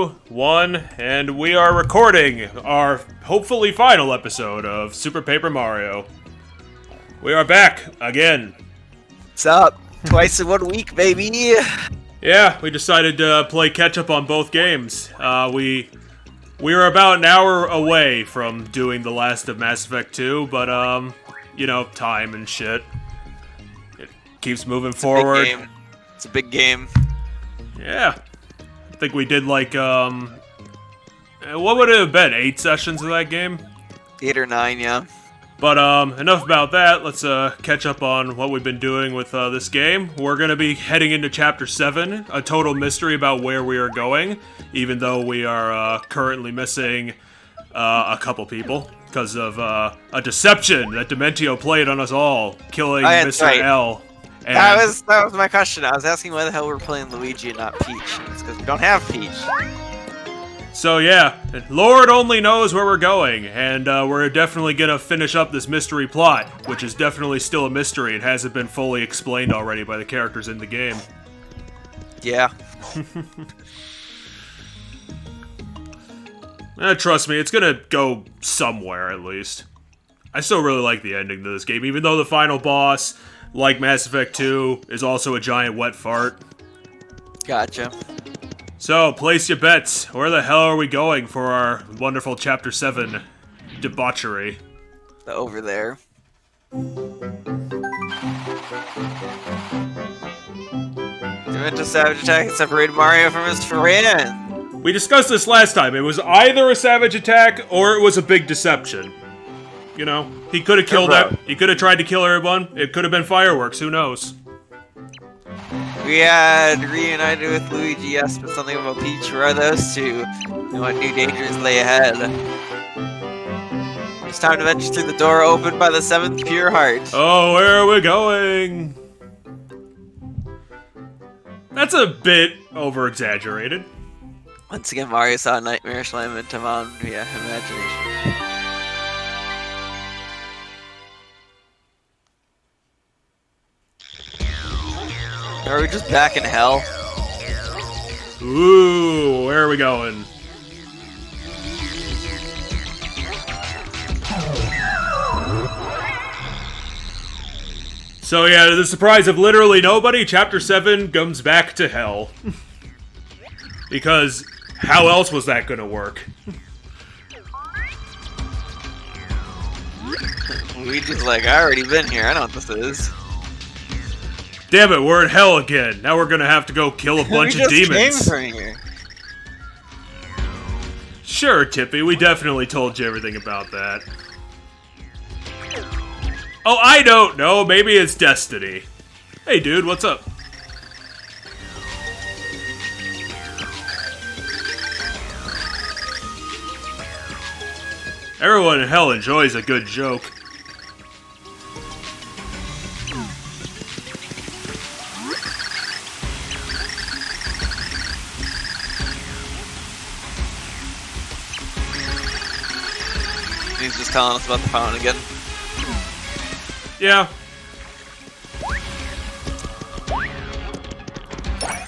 2, 1, and we are recording our hopefully final episode of Super Paper Mario. We are back again. What's up? Twice in 1 week, baby. Yeah, we decided to play catch-up on both games. We were about an hour away from doing the last of Mass Effect 2, but, you know, time and shit. It keeps moving forward. It's a big game. Yeah. I think we did, like, what would it have been? 8 sessions of that game? 8 or 9, yeah. But, enough about that. Let's, catch up on what we've been doing with, this game. We're gonna be heading into Chapter 7, a total mystery about where we are going, even though we are, currently missing, a couple people, because of, a deception that Dementio played on us all, killing Mr. Right. L. And That was my question. I was asking why the hell we're playing Luigi and not Peach. It's because we don't have Peach. so yeah, Lord only knows where we're going, and we're definitely gonna finish up this mystery plot, which is definitely still a mystery. It hasn't been fully explained already by the characters in the game. Yeah. Trust me, it's gonna go somewhere at least. I still really like the ending to this game, even though the final boss, like Mass Effect 2, is also a giant wet fart. Gotcha. So, place your bets. Where the hell are we going for our wonderful Chapter 7 debauchery? Over there. Demento Savage Attack separated Mario from his friend. We discussed this last time. It was either a savage attack or it was a big deception. You know, he could have killed that. He could have tried to kill everyone. It could have been fireworks. Who knows? We had reunited with Luigi, yes, but something about Peach. Where are those two? And what new dangers lay ahead? It's time to venture through the door opened by the seventh pure heart. Oh, where are we going? That's a bit over-exaggerated. Once again, Mario saw a nightmarish lamentum on via imagination. Are we just back in hell? Ooh, where are we going? So yeah, to the surprise of literally nobody, Chapter 7 comes back to hell. Because how else was that gonna work? Luigi's like, I already been here, I know what this is. Damn it, we're in hell again. Now we're gonna have to go kill a bunch of demons. We just came from here. Sure, Tippy, we definitely told you everything about that. Oh, I don't know. Maybe it's destiny. Hey, dude, what's up? Everyone in hell enjoys a good joke. He's just telling us about the fountain again. Yeah.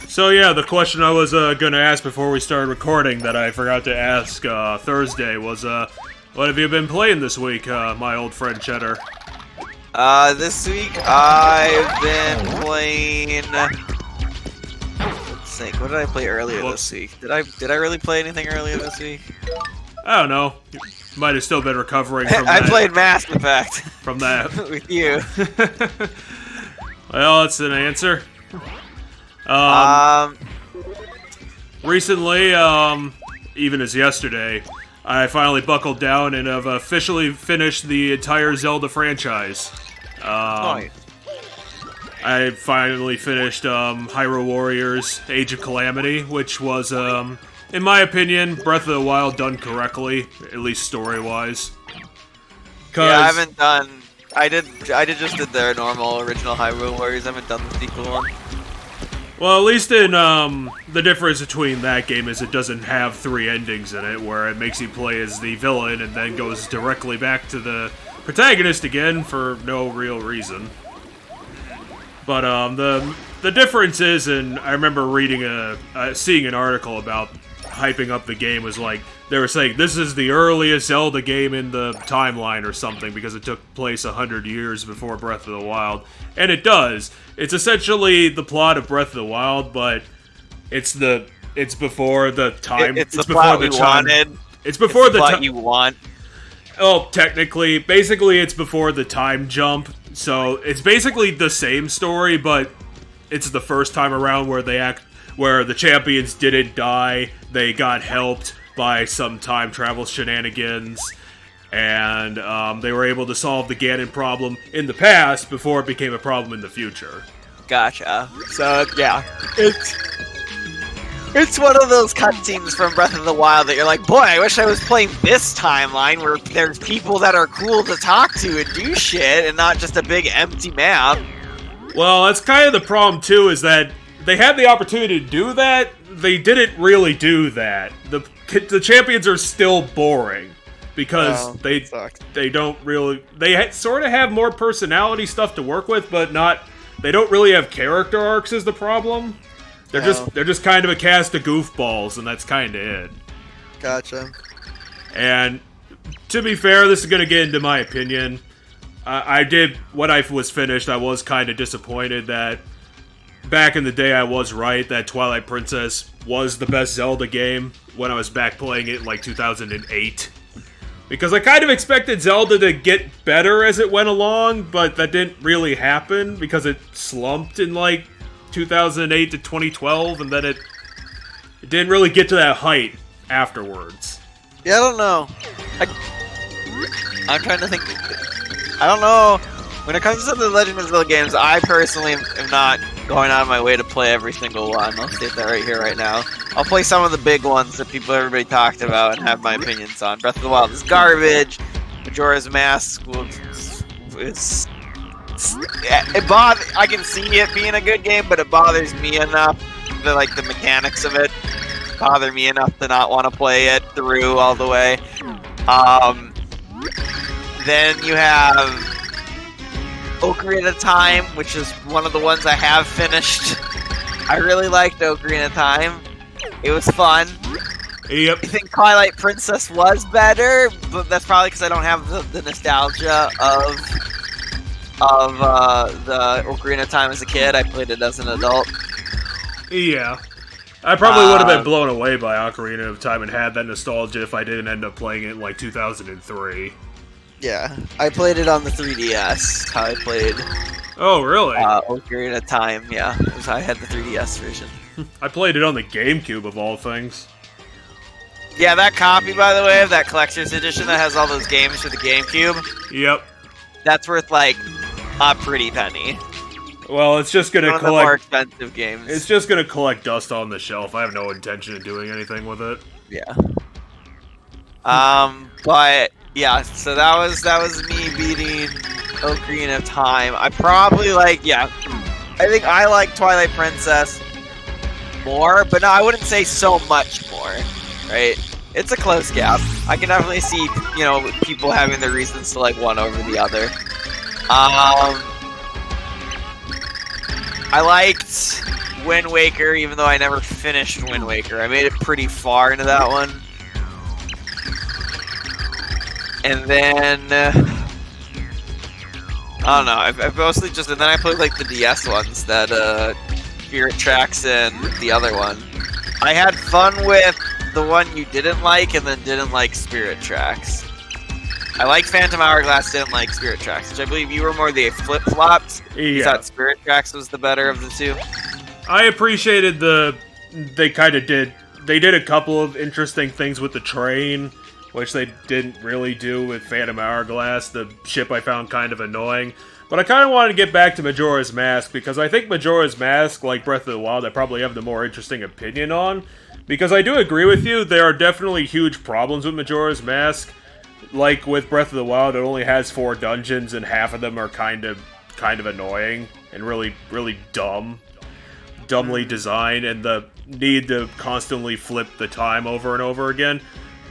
So yeah, the question I was gonna ask before we started recording that I forgot to ask Thursday was, what have you been playing this week, my old friend Cheddar? This week I've been playing... Let's think, what did I play earlier this week? Did I really play anything earlier this week? I don't know. You might have still been recovering from that. I played Mass Effect. From that. With you. Well, that's an answer. Recently, even as yesterday, I finally buckled down and have officially finished the entire Zelda franchise. Nice. I finally finished Hyrule Warriors Age of Calamity, which was, in my opinion, Breath of the Wild done correctly, at least story-wise. Yeah, I haven't done... I just did their normal original Hyrule Warriors. I haven't done the sequel one. Well, at least in, the difference between that game is it doesn't have 3 endings in it, where it makes you play as the villain and then goes directly back to the protagonist again for no real reason. But, the difference is, and I remember reading seeing an article about hyping up the game was like, they were saying, this is the earliest Zelda game in the timeline or something, because it took place 100 years before Breath of the Wild. And it does. It's essentially the plot of Breath of the Wild, but it's before the time. It's the plot we wanted. It's before the plot you want. Oh, technically, basically it's before the time jump. So it's basically the same story, but it's the first time around where the champions didn't die. They got helped by some time travel shenanigans, and they were able to solve the Ganon problem in the past before it became a problem in the future. Gotcha. So yeah, it's one of those cutscenes from Breath of the Wild that you're like, boy, I wish I was playing this timeline where there's people that are cool to talk to and do shit, and not just a big empty map. Well, that's kind of the problem too, is that they had the opportunity to do that. They didn't really do that. The champions are still boring because they don't really, sort of have more personality stuff to work with, but they don't really have character arcs is the problem. They're just kind of a cast of goofballs, and that's kind of it. Gotcha. And to be fair, this is going to get into my opinion. When I was finished, I was kind of disappointed that back in the day I was right, that Twilight Princess was the best Zelda game when I was back playing it in like 2008. Because I kind of expected Zelda to get better as it went along, but that didn't really happen because it slumped in like 2008 to 2012, and then it didn't really get to that height afterwards. Yeah, I don't know. I'm trying to think. I don't know. When it comes to the Legend of Zelda games, I personally am not going out of my way to play every single one. I'll state that right here, right now. I'll play some of the big ones that everybody talked about and have my opinions on. Breath of the Wild is garbage. Majora's Mask I can see it being a good game, but it bothers me enough. The mechanics of it bother me enough to not want to play it through all the way. Then you have Ocarina of Time, which is one of the ones I have finished. I really liked Ocarina of Time. It was fun. Yep. I think Twilight Princess was better, but that's probably because I don't have the nostalgia of the Ocarina of Time as a kid. I played it as an adult. Yeah. I probably would have been blown away by Ocarina of Time and had that nostalgia if I didn't end up playing it in like 2003. Yeah. I played it on the 3DS. How I played Oh, really? Ocarina of Time, yeah. I had the 3DS version. I played it on the GameCube, of all things. Yeah, that copy, by the way, of that collector's edition that has all those games for the GameCube. Yep. That's worth, like, a pretty penny. Well, it's just gonna collect the more expensive games. It's just gonna collect dust on the shelf. I have no intention of doing anything with it. Yeah. But yeah, so that was me beating Ocarina of Time. I probably I think I like Twilight Princess more, but no, I wouldn't say so much more. Right? It's a close gap. I can definitely see, people having their reasons to like one over the other. I liked Wind Waker, even though I never finished Wind Waker. I made it pretty far into that one. And then, I don't know, I've mostly just, and then I played like the DS ones, that Spirit Tracks and the other one. I had fun with the one you didn't like, and then didn't like Spirit Tracks. I like Phantom Hourglass, didn't like Spirit Tracks, which I believe you were more the flip-flops. Yeah. You thought Spirit Tracks was the better of the two. I appreciated they did a couple of interesting things with the train, which they didn't really do with Phantom Hourglass. The ship I found kind of annoying. But I kind of wanted to get back to Majora's Mask, because I think Majora's Mask, like Breath of the Wild, I probably have the more interesting opinion on. Because I do agree with you, there are definitely huge problems with Majora's Mask. Like with Breath of the Wild, it only has 4 dungeons, and half of them are kind of annoying and really, really dumbly designed, and the need to constantly flip the time over and over again.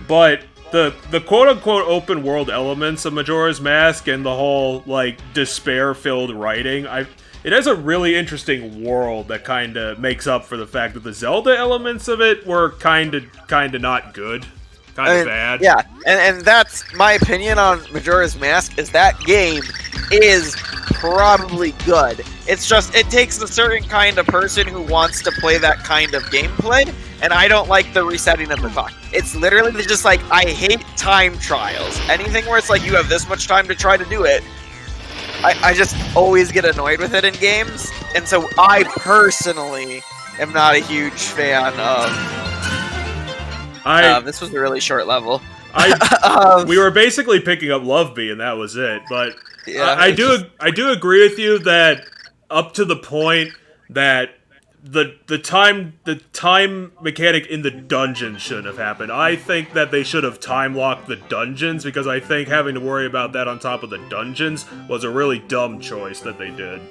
But the quote-unquote open-world elements of Majora's Mask and the whole, like, despair-filled writing, it has a really interesting world that kind of makes up for the fact that the Zelda elements of it were kind of not good, kind of bad. Yeah, and that's my opinion on Majora's Mask. Is that game is probably good. It's just it takes a certain kind of person who wants to play that kind of gameplay, and I don't like the resetting of the clock. It's literally just like I hate time trials. Anything where it's like you have this much time to try to do it. I just always get annoyed with it in games, and so I personally am not a huge fan of. This was a really short level. We were basically picking up Love Bee, and that was it. But yeah, I do agree with you that up to the point that the time mechanic in the dungeon shouldn't have happened. I think that they should have time locked the dungeons, because I think having to worry about that on top of the dungeons was a really dumb choice that they did.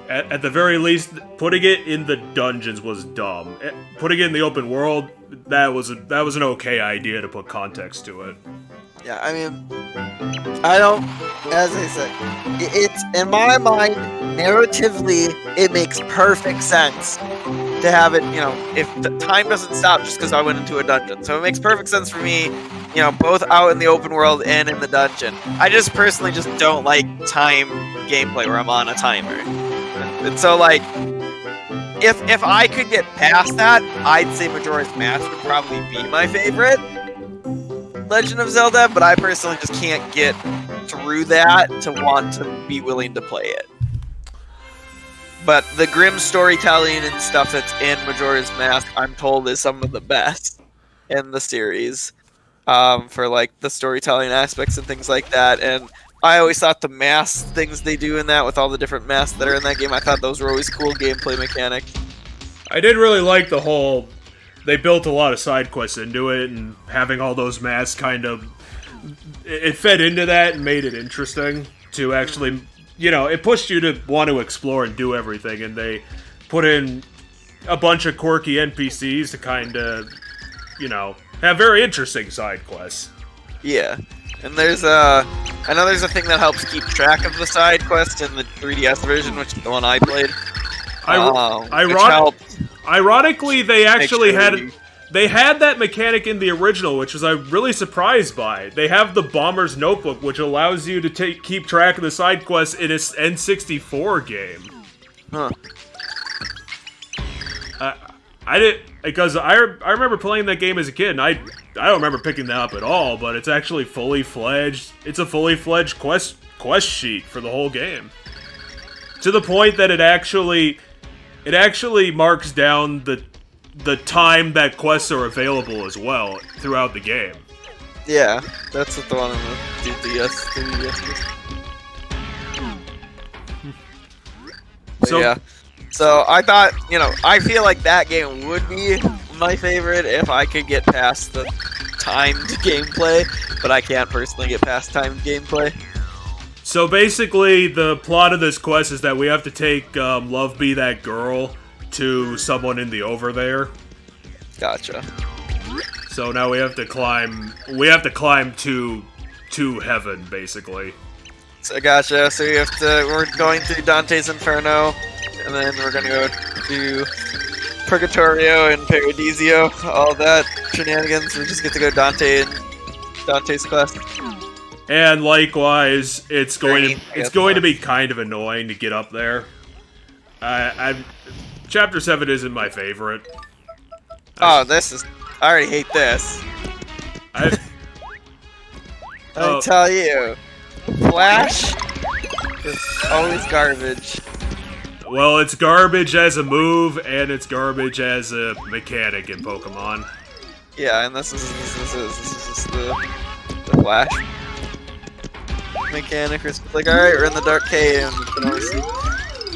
At the very least, putting it in the dungeons was dumb. Putting it in the open world, that was an okay idea to put context to it. Yeah, I mean, I don't. As I said, it's in my mind, narratively, it makes perfect sense to have it. You know, if the time doesn't stop just because I went into a dungeon, so it makes perfect sense for me. You know, both out in the open world and in the dungeon. I just personally just don't like time gameplay where I'm on a timer. And so, like, if I could get past that, I'd say Majora's Mask would probably be my favorite Legend of Zelda, but I personally just can't get through that to want to be willing to play it. But the grim storytelling and stuff that's in Majora's Mask, I'm told, is some of the best in the series, for, like, the storytelling aspects and things like that, and I always thought the mask things they do in that with all the different masks that are in that game, I thought those were always cool gameplay mechanics. I did really like the whole... They built a lot of side quests into it, and having all those masks kind of... It fed into that and made it interesting to actually... You know, it pushed you to want to explore and do everything, and they put in a bunch of quirky NPCs to kind of, you know, have very interesting side quests. Yeah. And there's I know there's a thing that helps keep track of the side quest in the 3DS version, which is the one I played. Ironically, they actually had that mechanic in the original, which was I'm really surprised by. They have the Bomber's Notebook, which allows you to keep track of the side quests in its N64 game. Huh. I did because I remember playing that game as a kid, and I don't remember picking that up at all. But it's actually fully fledged. It's a fully fledged quest sheet for the whole game, to the point that it actually marks down the time that quests are available as well throughout the game. Yeah, that's what the one in the 3DS is. So yeah. So I thought, you know, I feel like that game would be my favorite if I could get past the timed gameplay, but I can't personally get past timed gameplay. So basically, the plot of this quest is that we have to take Love Be That Girl to someone in the over there. Gotcha. So now we have to climb to heaven, basically. So gotcha. So we're going through Dante's Inferno, and then we're gonna go to Purgatorio and Paradisio. All that shenanigans. We just get to go Dante and Dante's quest. And likewise, it's going to be kind of annoying to get up there. Chapter 7 isn't my favorite. I already hate this. I tell you, Flash is always garbage. Well, it's garbage as a move, and it's garbage as a mechanic in Pokemon. Yeah, and this is the Flash mechanic. It's like, alright, we're in the Dark Cave, and we can only see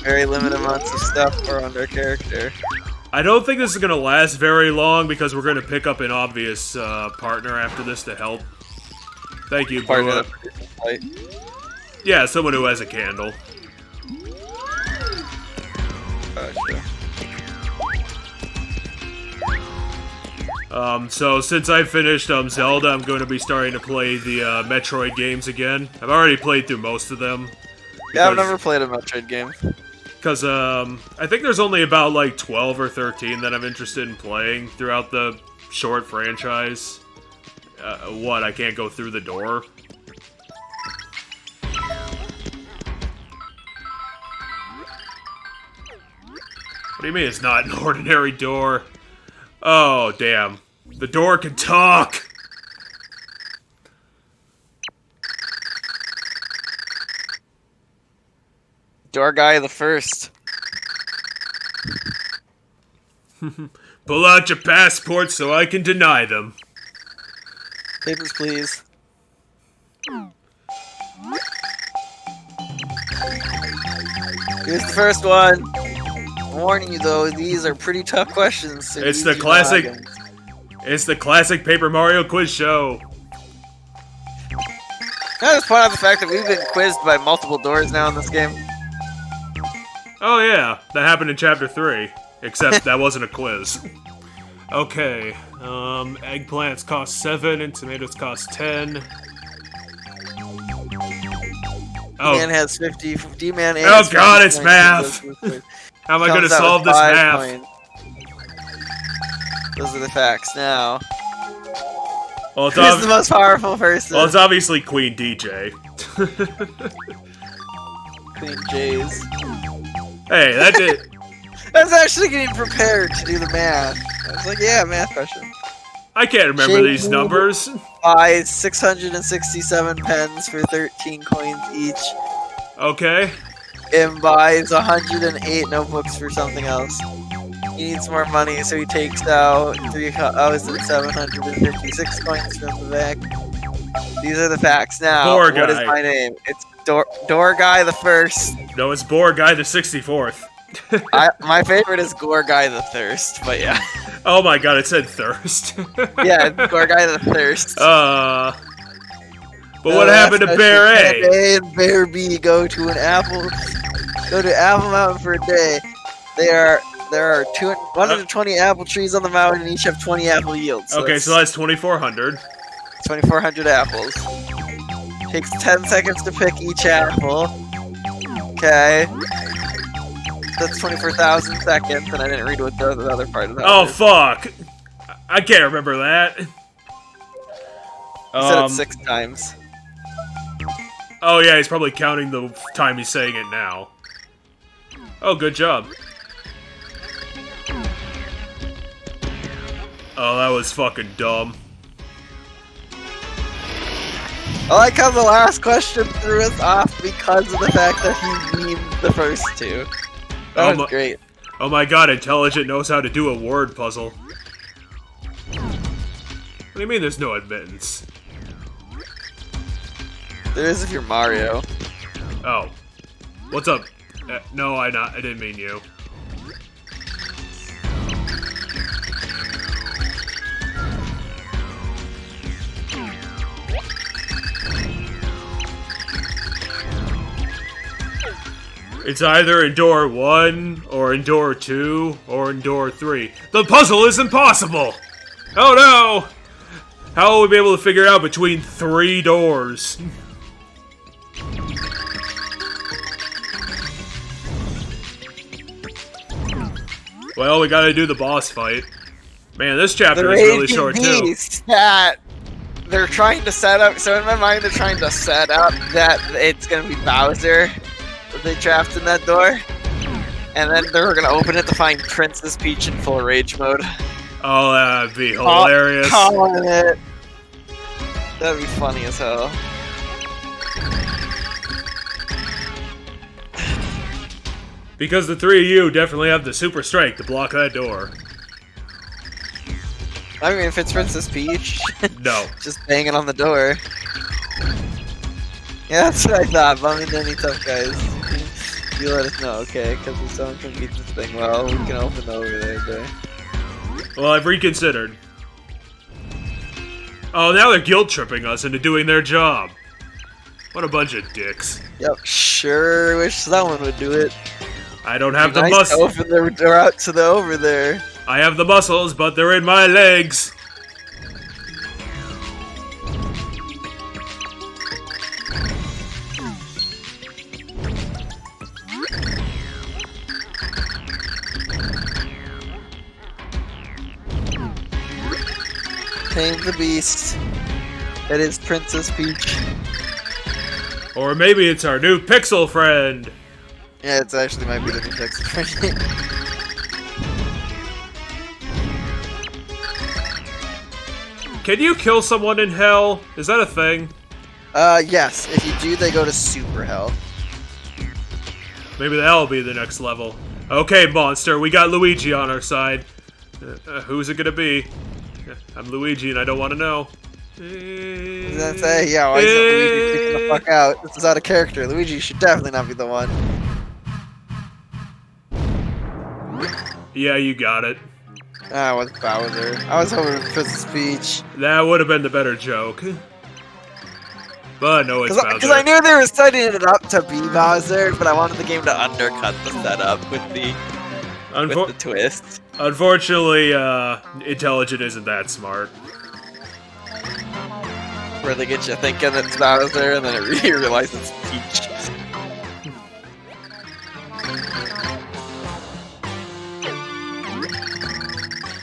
very limited amounts of stuff around our character. I don't think this is going to last very long, because we're going to pick up an obvious partner after this to help. Thank you, Bua. Yeah, someone who has a candle. Gotcha. So since I finished Zelda, I'm going to be starting to play the Metroid games again. I've already played through most of them. Yeah, I've never played a Metroid game. Because, I think there's only about, like, 12 or 13 that I'm interested in playing throughout the short franchise. What, I can't go through the door? What do you mean it's not an ordinary door? Oh, damn. The door can talk! Door guy the first. Pull out your passports so I can deny them. Papers, please. Here's the first one. I'm warning you though, these are pretty tough questions. So It's the classic. It's the classic Paper Mario quiz show. Can I just point out the fact that we've been quizzed by multiple doors now in this game? Oh yeah, that happened in Chapter 3. Except that wasn't a quiz. Okay, eggplants cost 7 and tomatoes cost 10. Oh, D-Man has 50. D-Man Oh, has God, 50 it's points. math. how am I going to Comes out solve with this 5 math? points. Those are the facts now. Well, it's, Who's the most powerful person? well, it's obviously Queen DJ. Queen J's. Hey, that did. I was actually getting prepared to do the math. I was like, yeah, math question. I can't remember Jay these numbers. Buys 667 pens for 13 coins each. Okay. And buys 108 notebooks for something else. He needs more money, so he takes out 3,756 coins from the back. These are the facts now. Door What is guy. my name? It's Door Guy the First. No, it's Boar Guy the 64th. My favorite is Gore Guy the Thirst, but yeah. Oh my god, it said thirst. Yeah, it's Gore Guy the Thirst. But what happened to Bear A? Bear A and Bear B go to Apple Mountain for a day. There are 120 apple trees on the mountain, and each have 20 apple yields. Okay, so that's 2,400. 2,400 apples. Takes 10 seconds to pick each apple. Okay. That's 24,000 seconds, and I didn't read what the other part of that Oh, is. fuck. I can't remember that. You said it 6 times. Oh, yeah, he's probably counting the time he's saying it now. Oh, good job. Oh, that was fucking dumb. I like how the last question threw us off because of the fact that he memed the first two. That was great. Oh my god, Intelligent knows how to do a word puzzle. What do you mean there's no admittance? There is if you're Mario. Oh. What's up? No, I didn't mean you. It's either in door 1, or in door 2, or in door 3. The puzzle is impossible! Oh no! How will we be able to figure it out between 3 doors? Well, we gotta do the boss fight. Man, this chapter is really short too. That they're trying to set up. So in my mind, they're trying to set up that it's gonna be Bowser that they trapped in that door, and then they're gonna open it to find Princess Peach in full rage mode. Oh, that'd be hilarious. Calling it. That'd be funny as hell. Because the 3 of you definitely have the super strength to block that door. I mean, if it's Princess Peach, No. just banging on the door. Yeah, that's what I thought. Bumming to any tough guys. You let us know, okay? Because if someone can beat this thing well, we can open over there, okay? Well, I've reconsidered. Oh, now they're guilt tripping us into doing their job. What a bunch of dicks. Yep, sure wish someone would do it. I don't have the Nice to muscles. open the door out to the over there. I have the muscles, but they're in my legs. Tame the beast. It is Princess Peach. Or maybe it's our new pixel friend. Yeah, it's actually might be the new Pixel friend. Can you kill someone in hell? Is that a thing? Yes. If you do, they go to super hell. Maybe that'll be the next level. Okay, monster, we got Luigi on our side. Who's it gonna be? I'm Luigi and I don't want to know. That's yeah, why is Luigi freaking the fuck out? This is out of character. Luigi should definitely not be the one. Yeah, you got it. Ah, with Bowser. I was hoping for Princess Peach. That would have been the better joke. But no, it's Bowser. Because I knew they were setting it up to be Bowser, but I wanted the game to undercut the setup with the twist. Unfortunately, Intelligent isn't that smart. Where they get you thinking it's Bowser, and then you realize it's Peach.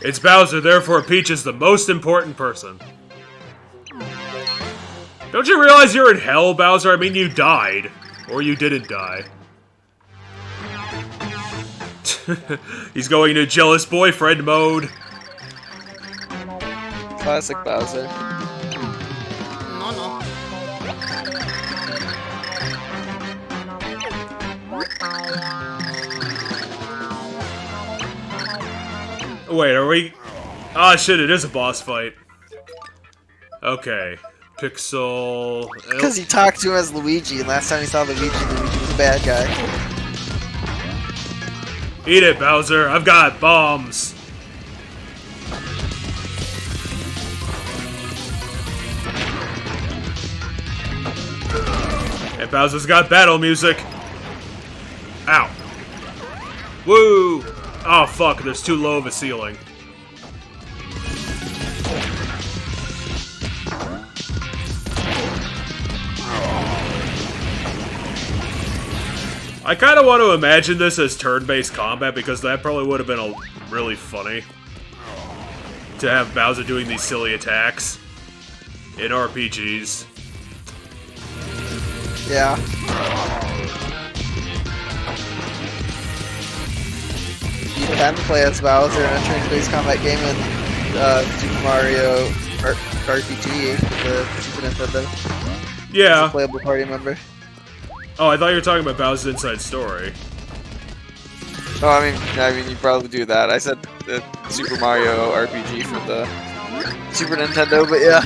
It's Bowser, therefore Peach is the most important person. Don't you realize you're in hell, Bowser? I mean, you died. Or you didn't die. He's going into jealous boyfriend mode. Classic Bowser. Wait, are we... Ah, shit, it is a boss fight. Okay. Pixel... Because he talked to him as Luigi, and last time he saw Luigi was a bad guy. Eat it, Bowser. I've got bombs. And Bowser's got battle music. Ow. Woo! Oh, fuck, there's too low of a ceiling. I kind of want to imagine this as turn-based combat because that probably would have been really funny. To have Bowser doing these silly attacks in RPGs. Yeah. You can play as Bowser in a turn-based combat game in Super Mario RPG, the Super Nintendo. Yeah. As a playable party member. Oh, I thought you were talking about Bowser's Inside Story. Oh, I mean, you probably do that. I said the Super Mario RPG for the Super Nintendo, but yeah.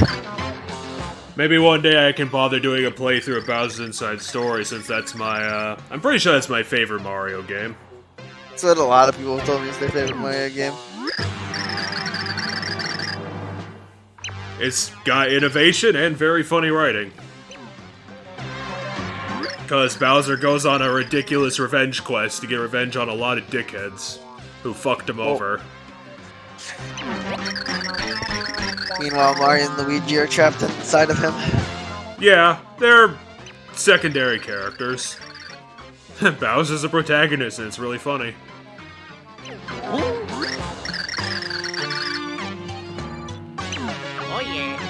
Maybe one day I can bother doing a playthrough of Bowser's Inside Story, since that's my, I'm pretty sure that's my favorite Mario game. That's what a lot of people have told me is their favorite Mario game. It's got innovation and very funny writing. Because Bowser goes on a ridiculous revenge quest to get revenge on a lot of dickheads who fucked him over. Meanwhile, Mario and Luigi are trapped inside of him. Yeah, they're secondary characters. Bowser's a protagonist and it's really funny. Oh yeah.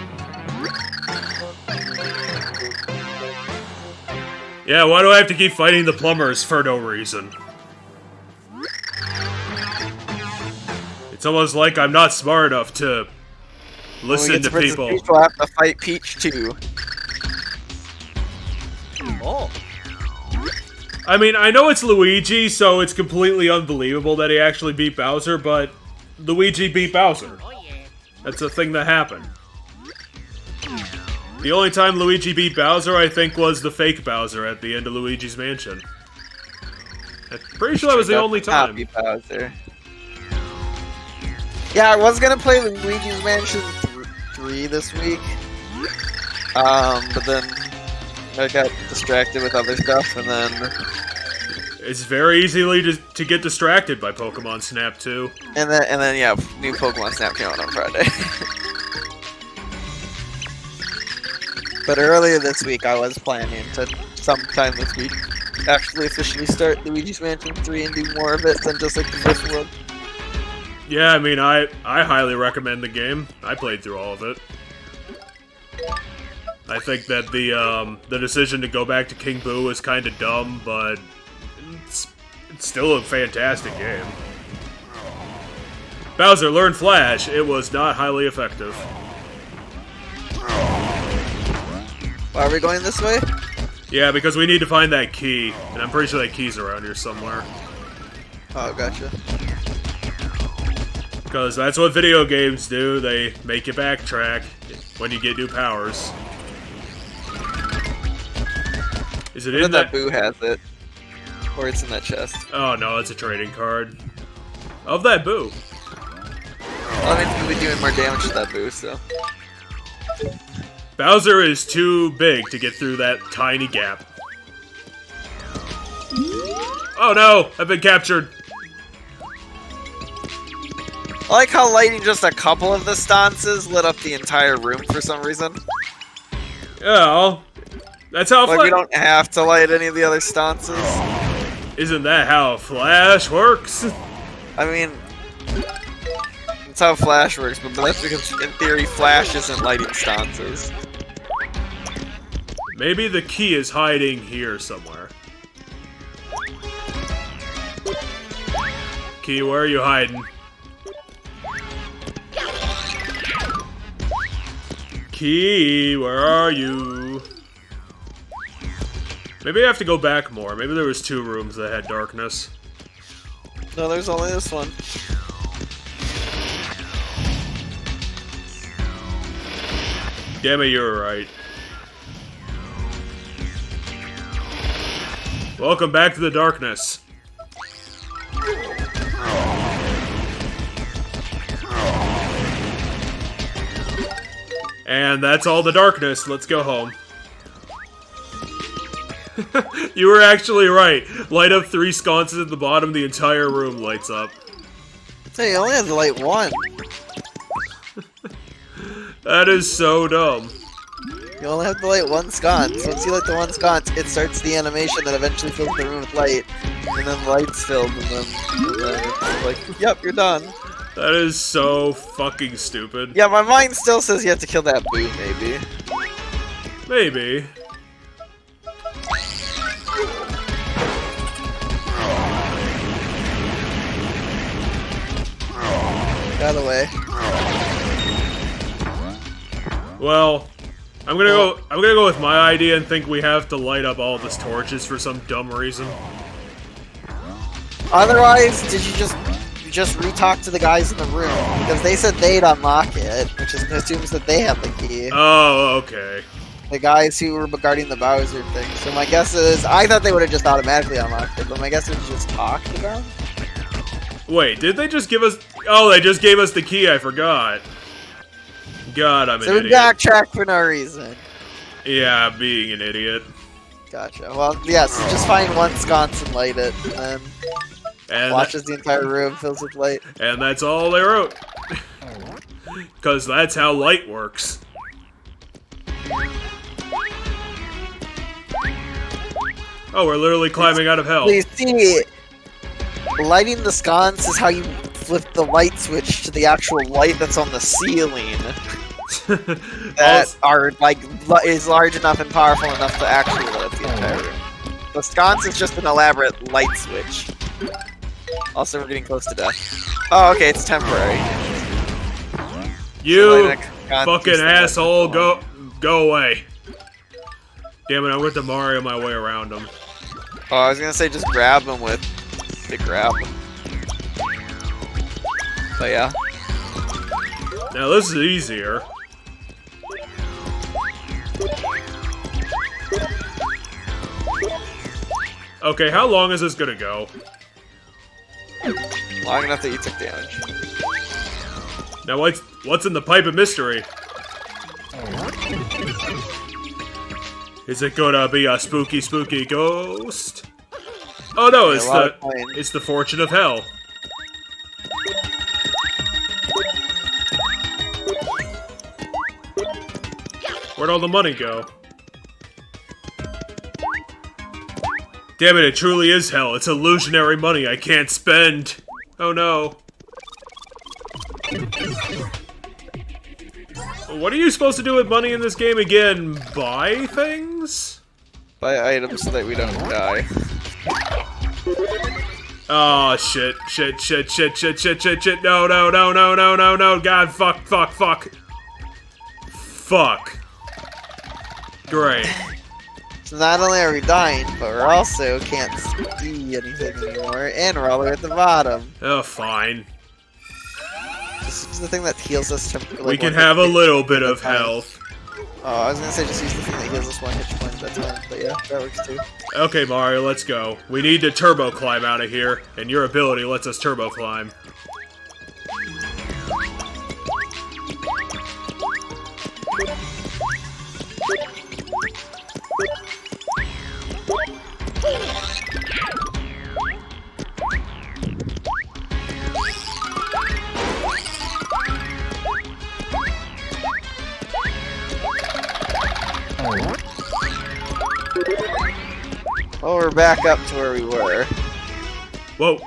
Yeah, why do I have to keep fighting the plumbers for no reason? It's almost like I'm not smart enough to listen to people. Peach, we'll have to fight Peach too. Oh. I mean, I know it's Luigi, so it's completely unbelievable that he actually beat Bowser, but Luigi beat Bowser. Oh yeah. That's a thing that happened. The only time Luigi beat Bowser, I think, was the fake Bowser at the end of Luigi's Mansion. I'm pretty sure that was the only time. Happy Bowser. Yeah, I was gonna play Luigi's Mansion 3 this week. But then I got distracted with other stuff, and then... It's very easily to get distracted by Pokemon Snap 2. And then yeah, new Pokemon Snap came out on Friday. But earlier this week, I was planning to, sometime this week, actually officially start Luigi's Mansion 3 and do more of it than just like the first world. Yeah, I mean, I highly recommend the game. I played through all of it. I think that the decision to go back to King Boo is kind of dumb, but it's still a fantastic game. Bowser learned Flash. It was not highly effective. Are we going this way? Yeah, because we need to find that key, and I'm pretty sure that key's around here somewhere. Oh, gotcha. Because that's what video games do. They make you backtrack when you get new powers. Is it in that Boo has it? Or it's in that chest. Oh no, it's a trading card. Of that Boo. Well, I mean, we'll be doing more damage to that Boo, so... Bowser is too big to get through that tiny gap. Oh no! I've been captured! I like how lighting just a couple of the stances lit up the entire room for some reason. Yeah, that's how Like, we don't have to light any of the other stances. Isn't that how Flash works? I mean... That's how Flash works, but that's because, in theory, Flash isn't lighting stances. Maybe the key is hiding here somewhere. Key, where are you hiding? Key, where are you? Maybe I have to go back more. Maybe there was 2 rooms that had darkness. No, there's only this one. Damn it, you were right. Welcome back to the darkness. And that's all the darkness. Let's go home. You were actually right. Light up 3 sconces at the bottom, the entire room lights up. Hey, you only have to light one. That is so dumb. You only have to light one sconce. Once you light the one sconce, it starts the animation that eventually fills the room with light. And then light's filled, and then it's like, yep, you're done. That is so fucking stupid. Yeah, my mind still says you have to kill that Boo, maybe. Maybe. By the way. Well, I'm gonna go with my idea and think we have to light up all these torches for some dumb reason. Otherwise, did you just re-talk to the guys in the room? Because they said they'd unlock it, which assumes that they have the key. Oh, okay. The guys who were guarding the Bowser thing. So my guess is, I thought they would have just automatically unlocked it, but my guess is just talk to them. Wait, did they just give us... Oh, they just gave us the key, I forgot. God, I'm an So we idiot. backtrack for no reason. Yeah, being an idiot. Gotcha. Well, yes, just find one sconce and light it, and then And watches the entire room fills with light. And that's all they wrote. Because that's how light works. Oh, we're literally climbing out of hell. So you see, lighting the sconce is how you flip the light switch to the actual light that's on the ceiling. That are like is large enough and powerful enough to actually lit up the entire room. The sconce is just an elaborate light switch. Also, we're getting close to death. Oh, okay, it's temporary. You fucking asshole, go away. Damn it, I went to Mario my way around him. Oh, I was gonna say just grab him with the grab. But yeah. Now this is easier. Okay, how long is this gonna go? Long enough that you took damage. Now what's in the pipe of mystery? Is it gonna be a spooky, spooky ghost? Oh no, it's the fortune of hell. Where'd all the money go? Damn it truly is hell. It's illusionary money I can't spend. Oh no. What are you supposed to do with money in this game again? Buy things? Buy items so that we don't die. Oh, shit. No. God, fuck. Great. So not only are we dying, but we're also can't see anything anymore, and we're all the way at the bottom. Oh, fine. This is the thing that heals us. Like, We can one have a hit little bit at a of time. health. Oh, I was gonna say just use the thing that heals us one hit point at a time, but yeah, that works too. Okay, Mario, let's go. We need to turbo climb out of here, and your ability lets us turbo climb. Oh, we're back up to where we were. Whoa.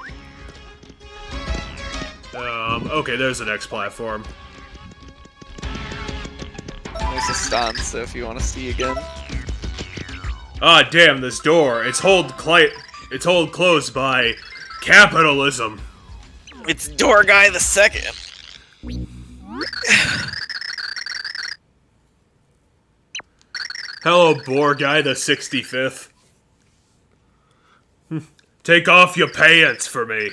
Okay, there's the next platform. There's a stance, so if you want to see again. Ah, damn, this door. It's hold closed by capitalism. It's Door Guy the Second. Hello, Boar Guy the 65th. Take off your pants for me.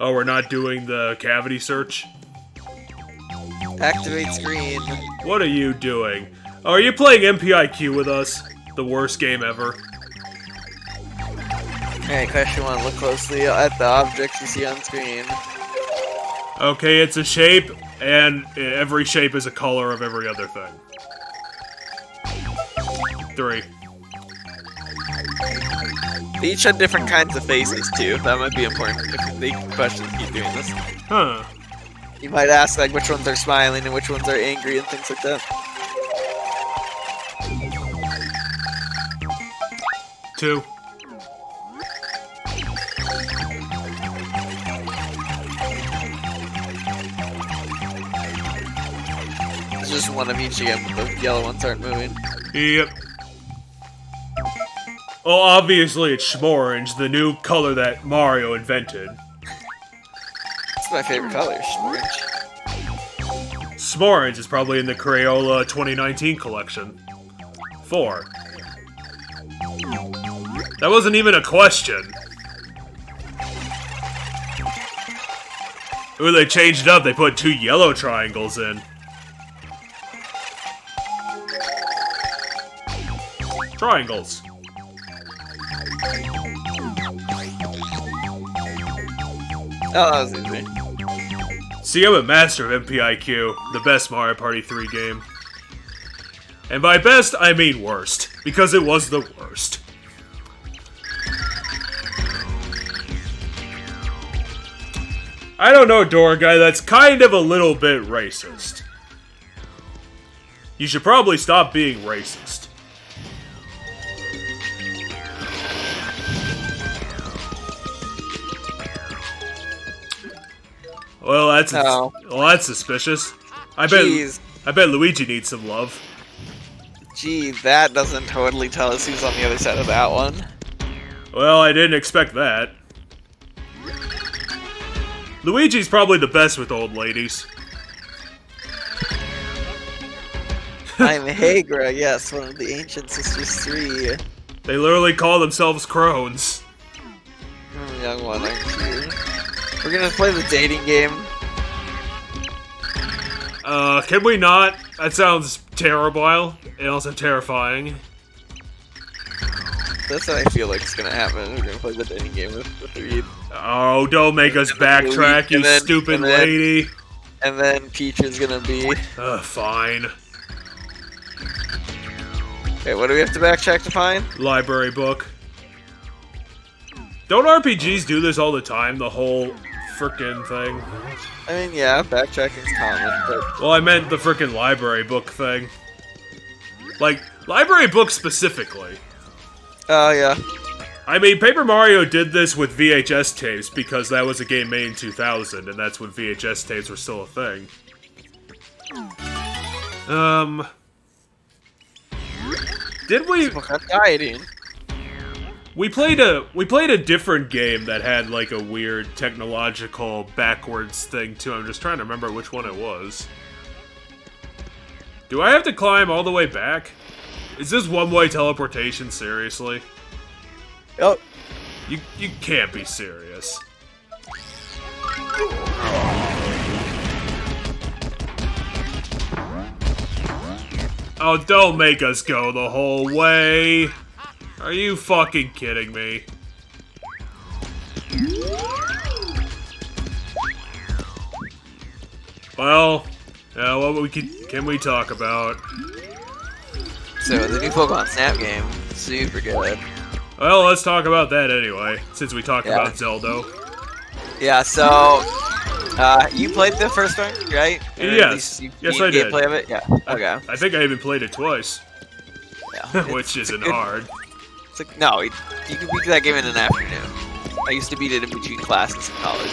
Oh, we're not doing the cavity search? Activate screen. What are you doing? Oh, are you playing MPIQ with us? The worst game ever. Alright, question one, look closely at the objects you see on screen. Okay, it's a shape, and every shape is a color of every other thing. 3. They each have different kinds of faces too. That might be important if the questions keep doing this. Huh. You might ask like which ones are smiling and which ones are angry and things like that. 2. It's just one of each again, but the yellow ones aren't moving. Yep. Well, obviously it's Schmorange, the new color that Mario invented. It's my favorite color, orange. S'morange is probably in the Crayola 2019 collection. 4. That wasn't even a question. Ooh, they changed it up. They put 2 yellow triangles in. Triangles. Oh, that was easy. See, I'm a master of MPIQ, the best Mario Party 3 game. And by best, I mean worst, because it was the worst. I don't know, Door Guy, that's kind of a little bit racist. You should probably stop being racist. Well, that's suspicious. I Jeez. bet Luigi needs some love. Gee, that doesn't totally tell us who's on the other side of that one. Well, I didn't expect that. Luigi's probably the best with old ladies. I'm Hagra, yes, one of the Ancient Sisters 3. They literally call themselves crones. Young one, aren't you? We're gonna play the dating game. Can we not? That sounds terrible and also terrifying. That's what I feel like is gonna happen. We're gonna play the dating game with Reed. Oh, don't make us backtrack, you stupid lady. And then Peach is gonna be... Fine. Okay, what do we have to backtrack to find? Library book. Don't RPGs do this all the time, the whole frickin' thing? I mean, yeah, backtracking's common, but... Well, I meant the frickin' library book thing. Like, library books specifically. Oh, yeah. I mean, Paper Mario did this with VHS tapes because that was a game made in 2000, and that's when VHS tapes were still a thing. Did we? Dieting. We played a different game that had like a weird technological backwards thing too. I'm just trying to remember which one it was. Do I have to climb all the way back? Is this one-way teleportation, seriously? Oh, You can't be serious. Oh, don't make us go the whole way. Are you fucking kidding me? Well, what can we talk about? So the new Pokemon Snap game, super good. Well, let's talk about that anyway, since we talked Yeah. about Zelda. Yeah, so you played the first one, right? Or at Yes. least you've Yes, seen I did. gameplay of it? Yeah. Okay. I think I even played it twice, Yeah. which isn't good- hard. It's like, no, you can beat that game in an afternoon. I used to beat it in between classes in college.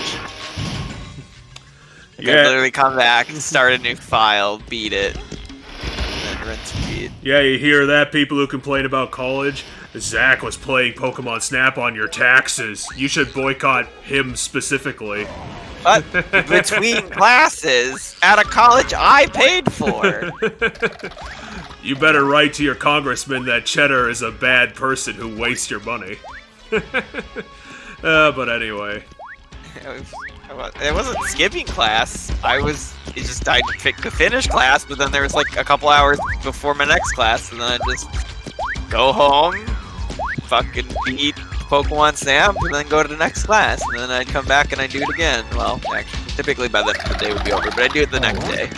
Like, Yeah. I'd literally come back, start a new file, beat it, and then rinse repeat. Yeah, you hear that, people who complain about college? Zach was playing Pokemon Snap on your taxes. You should boycott him specifically. But between classes at a college I paid for. You better write to your congressman that Cheddar is a bad person who wastes your money. But anyway. It wasn't skipping class. I could finish class, but then there was like a couple hours before my next class, and then I'd just go home, fucking beat Pokemon Snap, and then go to the next class, and then I'd come back and I'd do it again. Well, actually, typically by then the day would be over, but I'd do it the next day.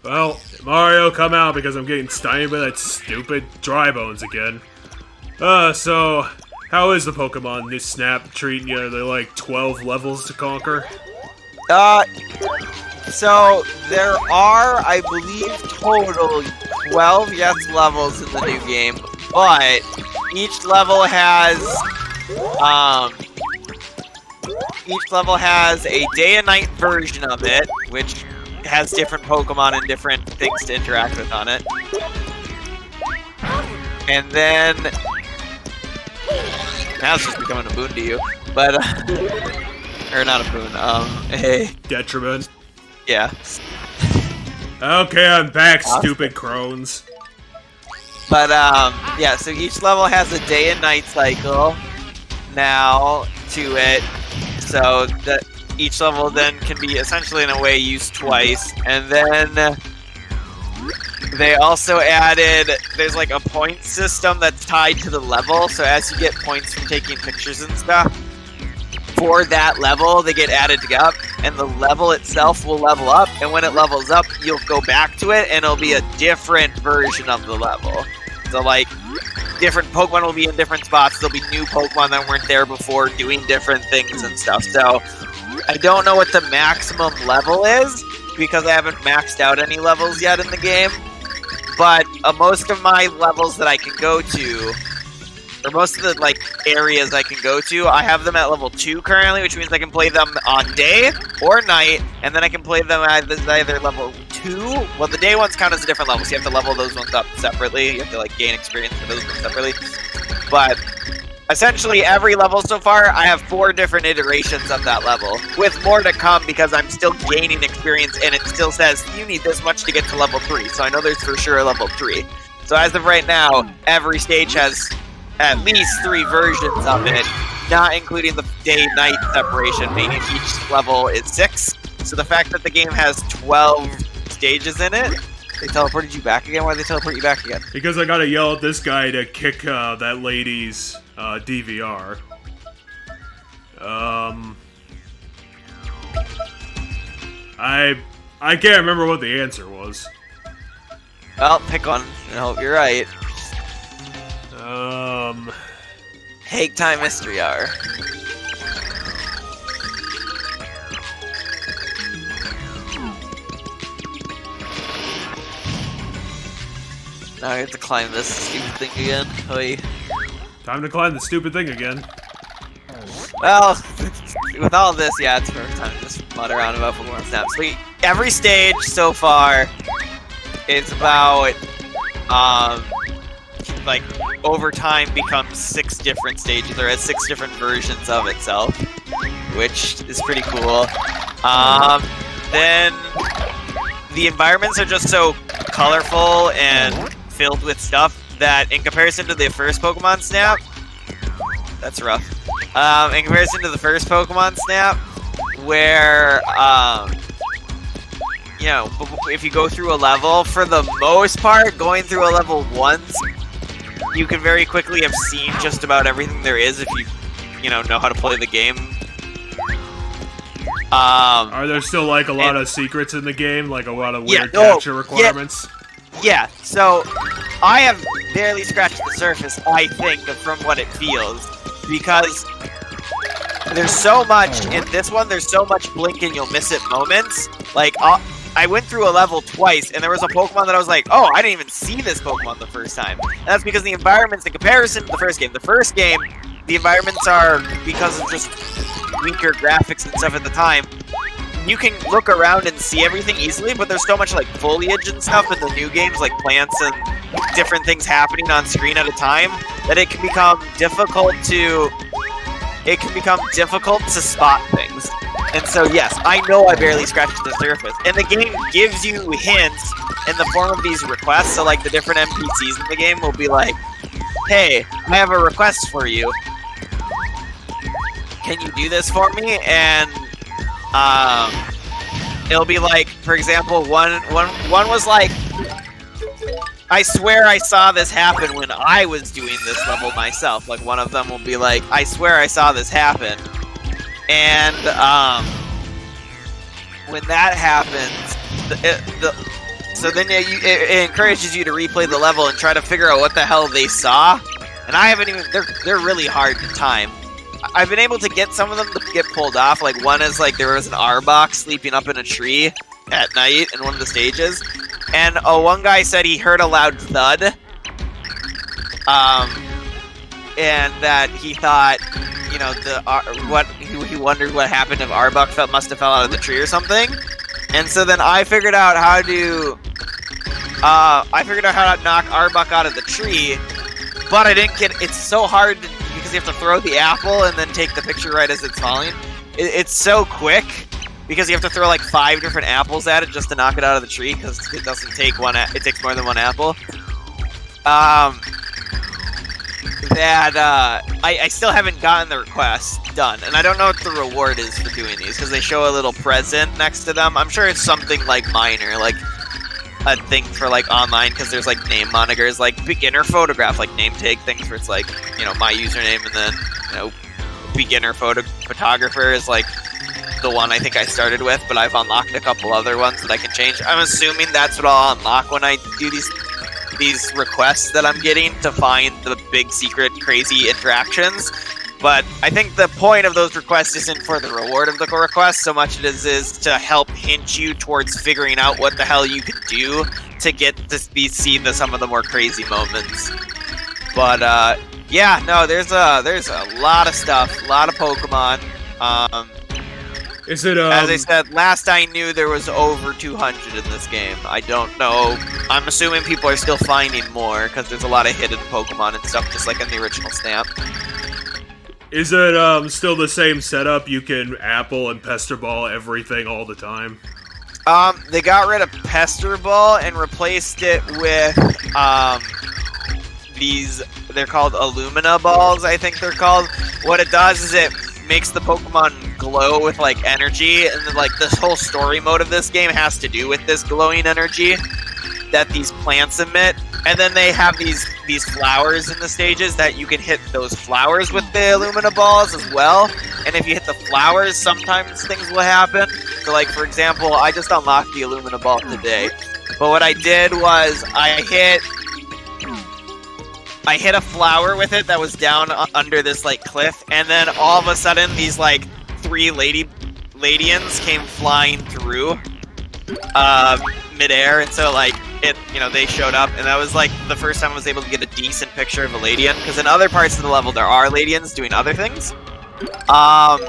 Well, Mario, come out because I'm getting stymied by that stupid dry bones again. So, how is the Pokemon this Snap treating you? Are there like 12 levels to conquer? So there are, I believe, total 12 levels in the new game, but each level has a day and night version of it, which has different Pokemon and different things to interact with on it. And then now it's just becoming a boon to you, but or not a boon, a Detriment. yeah. Okay, I'm back, Awesome. stupid crones. But yeah, so each level has a day and night cycle now to it, so that each level then can be essentially in a way used twice. And then they also added, there's like a point system that's tied to the level, so as you get points from taking pictures and stuff, for that level, they get added up, and the level itself will level up, and when it levels up, you'll go back to it, and it'll be a different version of the level. So, like, different Pokemon will be in different spots, there'll be new Pokemon that weren't there before doing different things and stuff. So, I don't know what the maximum level is, because I haven't maxed out any levels yet in the game, but most of my levels that I can go to, or most of the like areas I can go to, I have them at level 2 currently, which means I can play them on day or night, and then I can play them at either level 2. Well, the day ones count as a different level, so you have to level those ones up separately. You have to like gain experience for those ones separately. But essentially, every level so far, I have 4 different iterations of that level, with more to come because I'm still gaining experience, and it still says you need this much to get to level 3. So I know there's for sure a level 3. So as of right now, every stage has at least 3 versions of it, not including the day-night separation, meaning each level is 6. So the fact that the game has 12 stages in it, they teleported you back again? Why did they teleport you back again? Because I gotta yell at this guy to kick that lady's DVR. I can't remember what the answer was. Well, pick one, and hope you're right. Hake Time Mystery Hour. Now I have to climb this stupid thing again. Oi. Time to climb the stupid thing again. Well, with all this, yeah, it's perfect time to just mutter around about Pokemon Snap. So every stage so far is about, like, over time becomes 6 different stages, or has 6 different versions of itself, which is pretty cool. Then the environments are just so colorful and filled with stuff that in comparison to the first Pokemon Snap, that's rough. In comparison to the first Pokemon Snap, where, you know, if you go through a level, for the most part, going through a level once, you can very quickly have seen just about everything there is if you know how to play the game. Are there still, like, a lot of secrets in the game? Like, a lot of weird capture requirements? Yeah, so I have barely scratched the surface, I think, from what it feels. Because there's so much in this one, there's so much blink and you'll miss it moments. Like, I went through a level twice, and there was a Pokemon that I was like, oh, I didn't even see this Pokemon the first time. And that's because the environments, in comparison to the first game, the environments are, because of just weaker graphics and stuff at the time, you can look around and see everything easily, but there's so much, like, foliage and stuff in the new games, like plants and different things happening on screen at a time, that it can become difficult to spot things. And so, yes, I know I barely scratched the surface. And the game gives you hints in the form of these requests, so, like, the different NPCs in the game will be like, hey, I have a request for you. Can you do this for me? And, it'll be like, for example, one was like, I swear I saw this happen when I was doing this level myself. Like, one of them will be like, I swear I saw this happen. And, when that happens, so then it encourages you to replay the level and try to figure out what the hell they saw. And I haven't even, they're really hard to time. I've been able to get some of them to get pulled off. Like, one is, like, there was an Arbok sleeping up in a tree at night in one of the stages. And one guy said he heard a loud thud. And that he thought, you know, he wondered what happened if Arbok must have fell out of the tree or something. And so then I figured out how to knock Arbok out of the tree, but I didn't get. It's so hard because you have to throw the apple and then take the picture right as it's falling. It's so quick because you have to throw like 5 different apples at it just to knock it out of the tree, because it doesn't take one. It takes more than one apple. I still haven't gotten the request done, and I don't know what the reward is for doing these, because they show a little present next to them. I'm sure it's something like minor, like a thing for like online, because there's like name monikers, like beginner photograph, like name tag things where it's like, you know, my username, and then, you know, beginner photographer is like the one I think I started with, but I've unlocked a couple other ones that I can change. I'm assuming that's what I'll unlock when I do these requests that I'm getting to find the big secret crazy interactions. But I think the point of those requests isn't for the reward of the request so much as it is to help hint you towards figuring out what the hell you could do to get to see some of the more crazy moments. But yeah, no, there's a lot of stuff, a lot of Pokemon. Is it as I said, last I knew there was over 200 in this game. I don't know. I'm assuming people are still finding more because there's a lot of hidden Pokemon and stuff, just like in the original Snap. Is it still the same setup? You can Apple and Pester Ball everything all the time? They got rid of Pester Ball and replaced it with these. They're called Illumina Balls, I think they're called. What it does is it makes the Pokemon glow with like energy, and then, like, this whole story mode of this game has to do with this glowing energy that these plants emit. And then they have these flowers in the stages that you can hit those flowers with the Illumina Balls as well. And if you hit the flowers, sometimes things will happen. So, like, for example, I just unlocked the Illumina Ball today. But what I did was I hit a flower with it that was down under this, like, cliff. And then all of a sudden, these, like, 3 Ladians came flying through midair. And so, like, they showed up, and that was like the first time I was able to get a decent picture of a Ladian. Because in other parts of the level, there are Ladians doing other things. But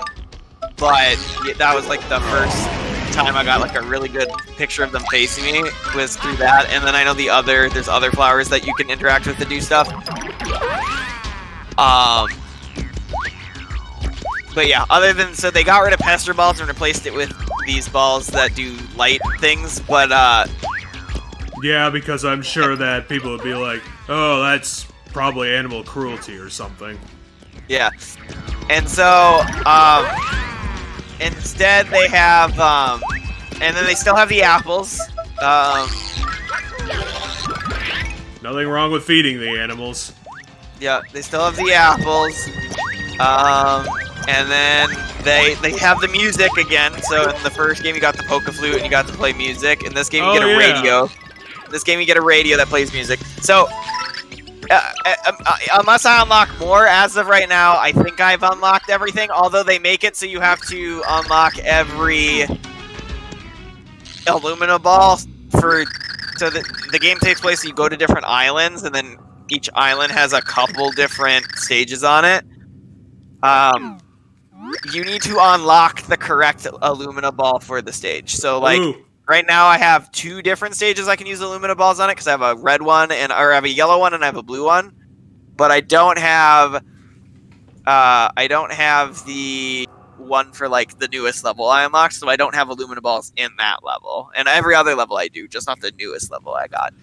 that was like the first time I got like a really good picture of them facing me was through that. And then I know there's other flowers that you can interact with to do stuff. But yeah, so they got rid of pester balls and replaced it with these balls that do light things, but yeah, because I'm sure that people would be like, oh, that's probably animal cruelty or something. Yeah. And so, instead they have, and then they still have the apples. Nothing wrong with feeding the animals. Yeah, they still have the apples. And then they have the music again. So in the first game you got the polka flute and you got to play music. In this game you get a radio. In this game you get a radio that plays music. So unless I unlock more, as of right now, I think I've unlocked everything. Although they make it so you have to unlock every Illumina ball so the game takes place. So you go to different islands, and then each island has a couple different stages on it. You need to unlock the correct Illumina ball for the stage. So, like, right now I have 2 different stages I can use Illumina balls on it, because I have a red one, or I have a yellow one, and I have a blue one. But I don't have the one for, like, the newest level I unlocked, so I don't have Illumina balls in that level. And every other level I do, just not the newest level I got.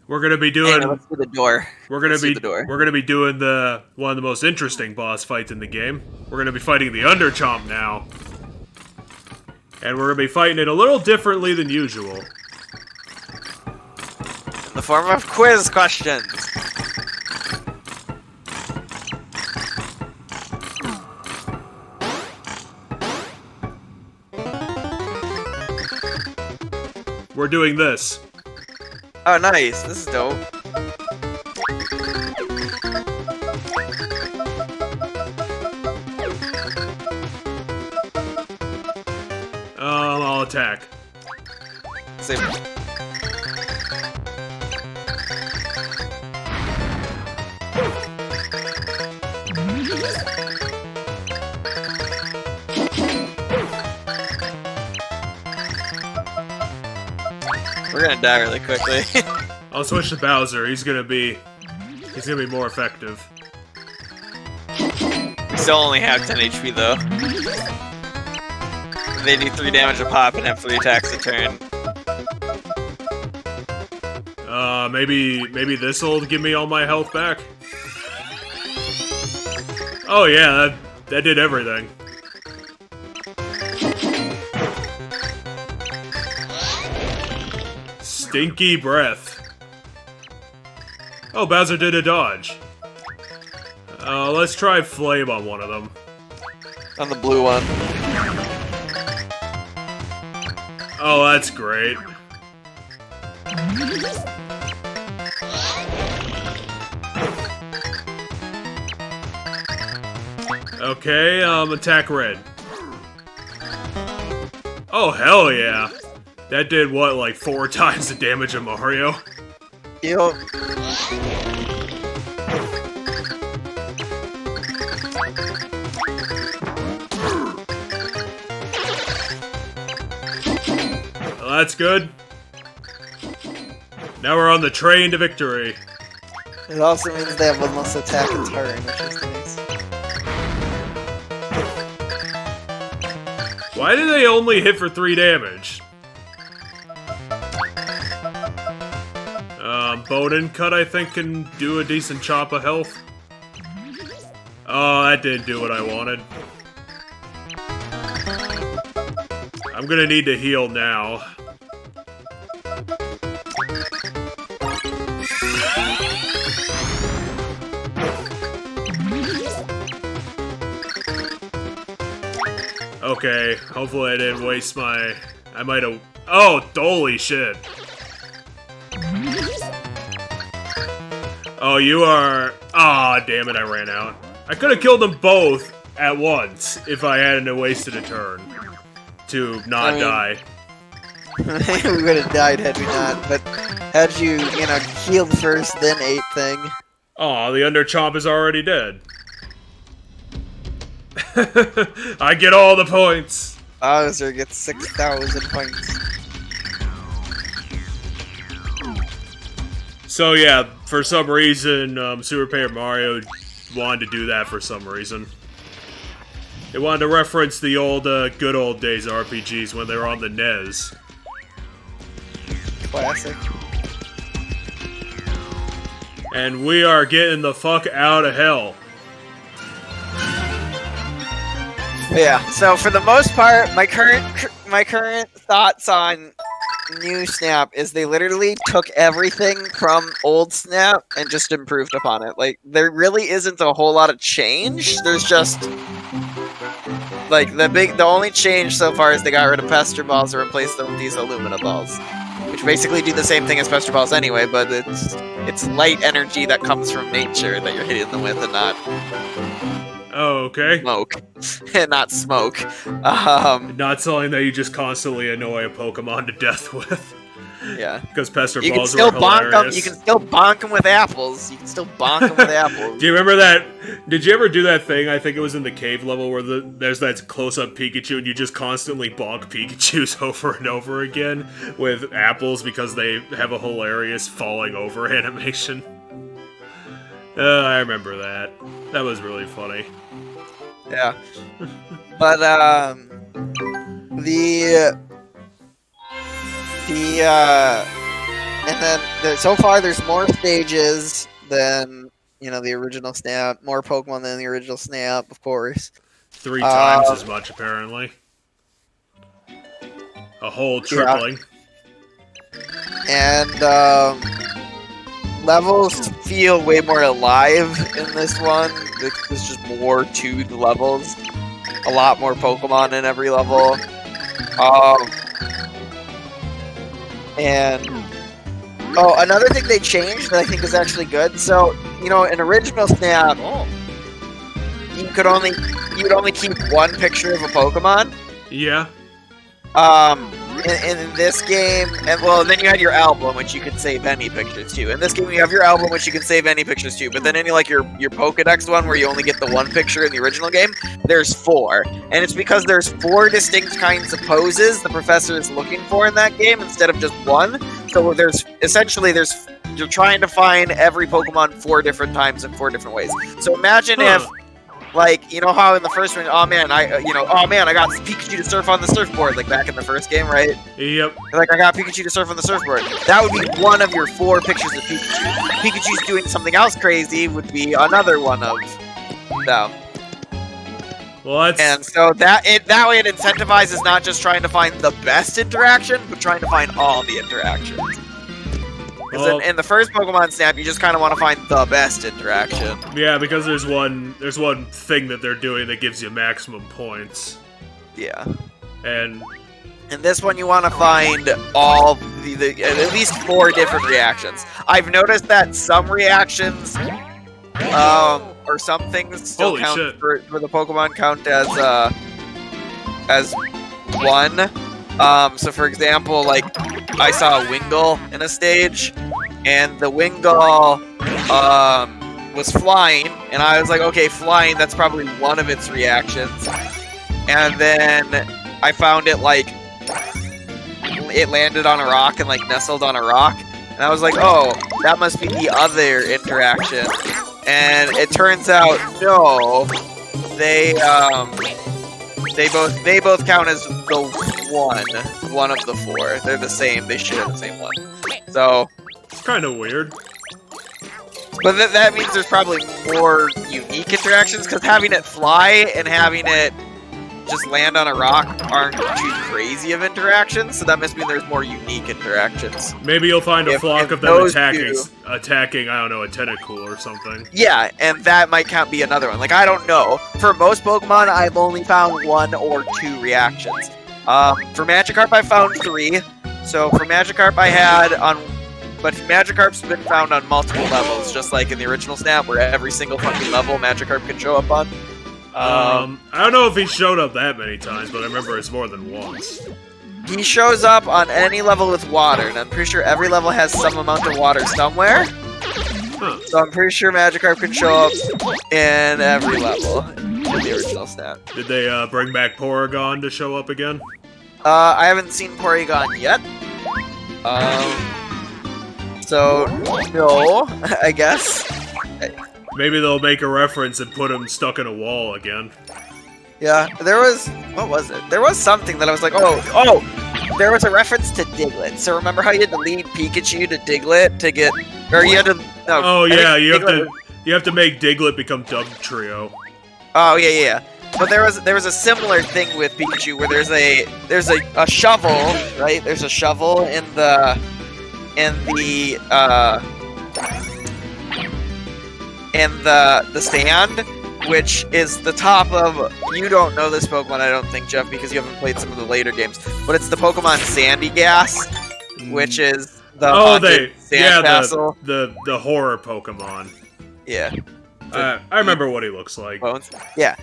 We're gonna be doing. Anyway, let's do the door. We're gonna be doing one of the most interesting boss fights in the game. We're gonna be fighting the Underchomp now, and we're gonna be fighting it a little differently than usual. In the form of quiz questions. We're doing this. Oh, nice. This is dope. I'll attack. Same. We're gonna die really quickly. I'll switch to Bowser. He's gonna be more effective. We still only have 10 HP though. They do 3 damage a pop and have 3 attacks a turn. Maybe this'll give me all my health back. Oh yeah, that did everything. Stinky breath. Oh, Bowser did a dodge. Let's try flame on one of them. On the blue one. Oh, that's great. Okay, attack red. Oh, hell yeah. That did, what, like 4 times the damage of Mario? Yup. Well, that's good. Now we're on the train to victory. It also means they have one less attack a turn, which is nice. Why do they only hit for 3 damage? Bone and Cut, I think, can do a decent chop of health. Oh, that didn't do what I wanted. I'm gonna need to heal now. Okay, hopefully I didn't waste my... I might have... Oh, holy shit. Oh, you are... Ah, damn it, I ran out. I could have killed them both at once if I hadn't wasted a turn to not die. We would have died had we not, but had you, healed first, then ate thing. Aw, the Underchomp is already dead. I get all the points. Bowser gets 6,000 points. So yeah, for some reason, Super Paper Mario wanted to do that for some reason. They wanted to reference the old, good old days RPGs when they were on the NES. Classic. And we are getting the fuck out of hell. Yeah. So for the most part, my current thoughts on New Snap is they literally took everything from old Snap and just improved upon it. Like there really isn't a whole lot of change. There's just like the only change so far is they got rid of Pester Balls and replaced them with these Illumina Balls, which basically do the same thing as Pester Balls anyway, but it's light energy that comes from nature that you're hitting them with and not Oh, okay. smoke. And not smoke. Not something that you just constantly annoy a Pokemon to death with. Yeah. Because Pester You can Balls still were bonk them. hilarious. You can still bonk them with apples. You can still bonk them with apples. Do you remember that? Did you ever do that thing? I think it was in the cave level where there's that close-up Pikachu and you just constantly bonk Pikachus over and over again with apples because they have a hilarious falling over animation. I remember that. That was really funny. Yeah. But and then so far there's more stages than the original Snap, more Pokemon than the original Snap, of course. 3 times as much, apparently. A whole tripling. And levels feel way more alive in this one. There's just more to the levels. A lot more Pokemon in every level. And another thing they changed that I think is actually good. So, in original Snap, you'd only keep one picture of a Pokemon. Yeah. In this game, and then you had your album, which you could save any pictures to. In this game, you have your album, which you can save any pictures to. But then in your Pokedex one, where you only get the one picture in the original game, there's 4, and it's because there's 4 distinct kinds of poses the professor is looking for in that game instead of just one. So you're trying to find every Pokemon 4 different times in 4 different ways. So imagine if. Like, how in the first one, I got Pikachu to surf on the surfboard, like back in the first game, right? Yep. Like, I got Pikachu to surf on the surfboard. That would be one of your 4 pictures of Pikachu. Pikachu's doing something else crazy would be another one of them. Well, and so that way it incentivizes not just trying to find the best interaction, but trying to find all the interactions. Because in the first Pokemon Snap, you just kind of want to find the best interaction. Yeah, because there's one thing that they're doing that gives you maximum points. Yeah. And in this one, you want to find all at least 4 different reactions. I've noticed that some reactions, or some things still count for the Pokemon count as 1. So for example, like I saw a Wingull in a stage, and the Wingull was flying, and I was like, okay, flying, that's probably one of its reactions. And then I found it landed on a rock and nestled on a rock, and I was like, oh, that must be the other interaction. And it turns out, no, they both count as the one of the 4. They're the same. They share the same one. So it's kind of weird. But that means there's probably more unique interactions, because having it fly and having it just land on a rock aren't too crazy of interactions, so that must mean there's more unique interactions. Maybe you'll find a flock of them attacking, I don't know, a Tentacool or something. Yeah, and that might be another one. Like, I don't know. For most Pokemon, I've only found 1 or 2 reactions. For Magikarp, I found 3. So for Magikarp, but Magikarp's been found on multiple levels, just like in the original Snap, where every single fucking level Magikarp can show up on. I don't know if he showed up that many times, but I remember it's more than once. He shows up on any level with water, and I'm pretty sure every level has some amount of water somewhere. Huh. So I'm pretty sure Magikarp can show up in every level in the original stat. Did they bring back Porygon to show up again? I haven't seen Porygon yet. So, no, I guess. Maybe they'll make a reference and put him stuck in a wall again. Yeah, there was, what was it? There was something that I was like, oh, there was a reference to Diglett. So remember how you had to lead Pikachu to Diglett to get, or you had to, no, Oh I think yeah, you Diglett- have to make Diglett become Dugtrio. Oh yeah. But there was a similar thing with Pikachu where there's a shovel, right? There's a shovel in the stand, which is the top of, you don't know this Pokemon, I don't think, Jeff, because you haven't played some of the later games, but it's the Pokemon Sandy Gas, which is the sandcastle. the horror Pokemon. Yeah. I remember what he looks like. Bones. Yeah.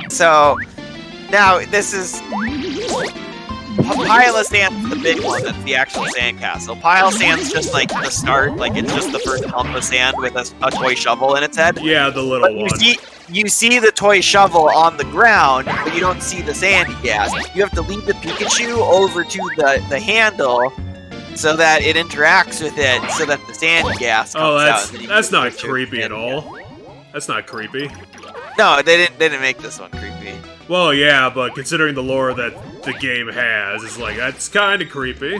So now this is Pile of Sand's the big one. That's the actual sandcastle. Pile Sand's just like the start, like it's just the first hump of sand with a toy shovel in its head. Yeah, the little But one. you see the toy shovel on the ground, but you don't see the sandy gas. You have to lead the Pikachu over to the handle so that it interacts with it, so that the sandy gas comes out. And then you that's can not switch your creepy at sandy all. gas. That's not creepy. No, they didn't make this one creepy. Well, yeah, but considering the lore that the game has, it's like, that's kind of creepy.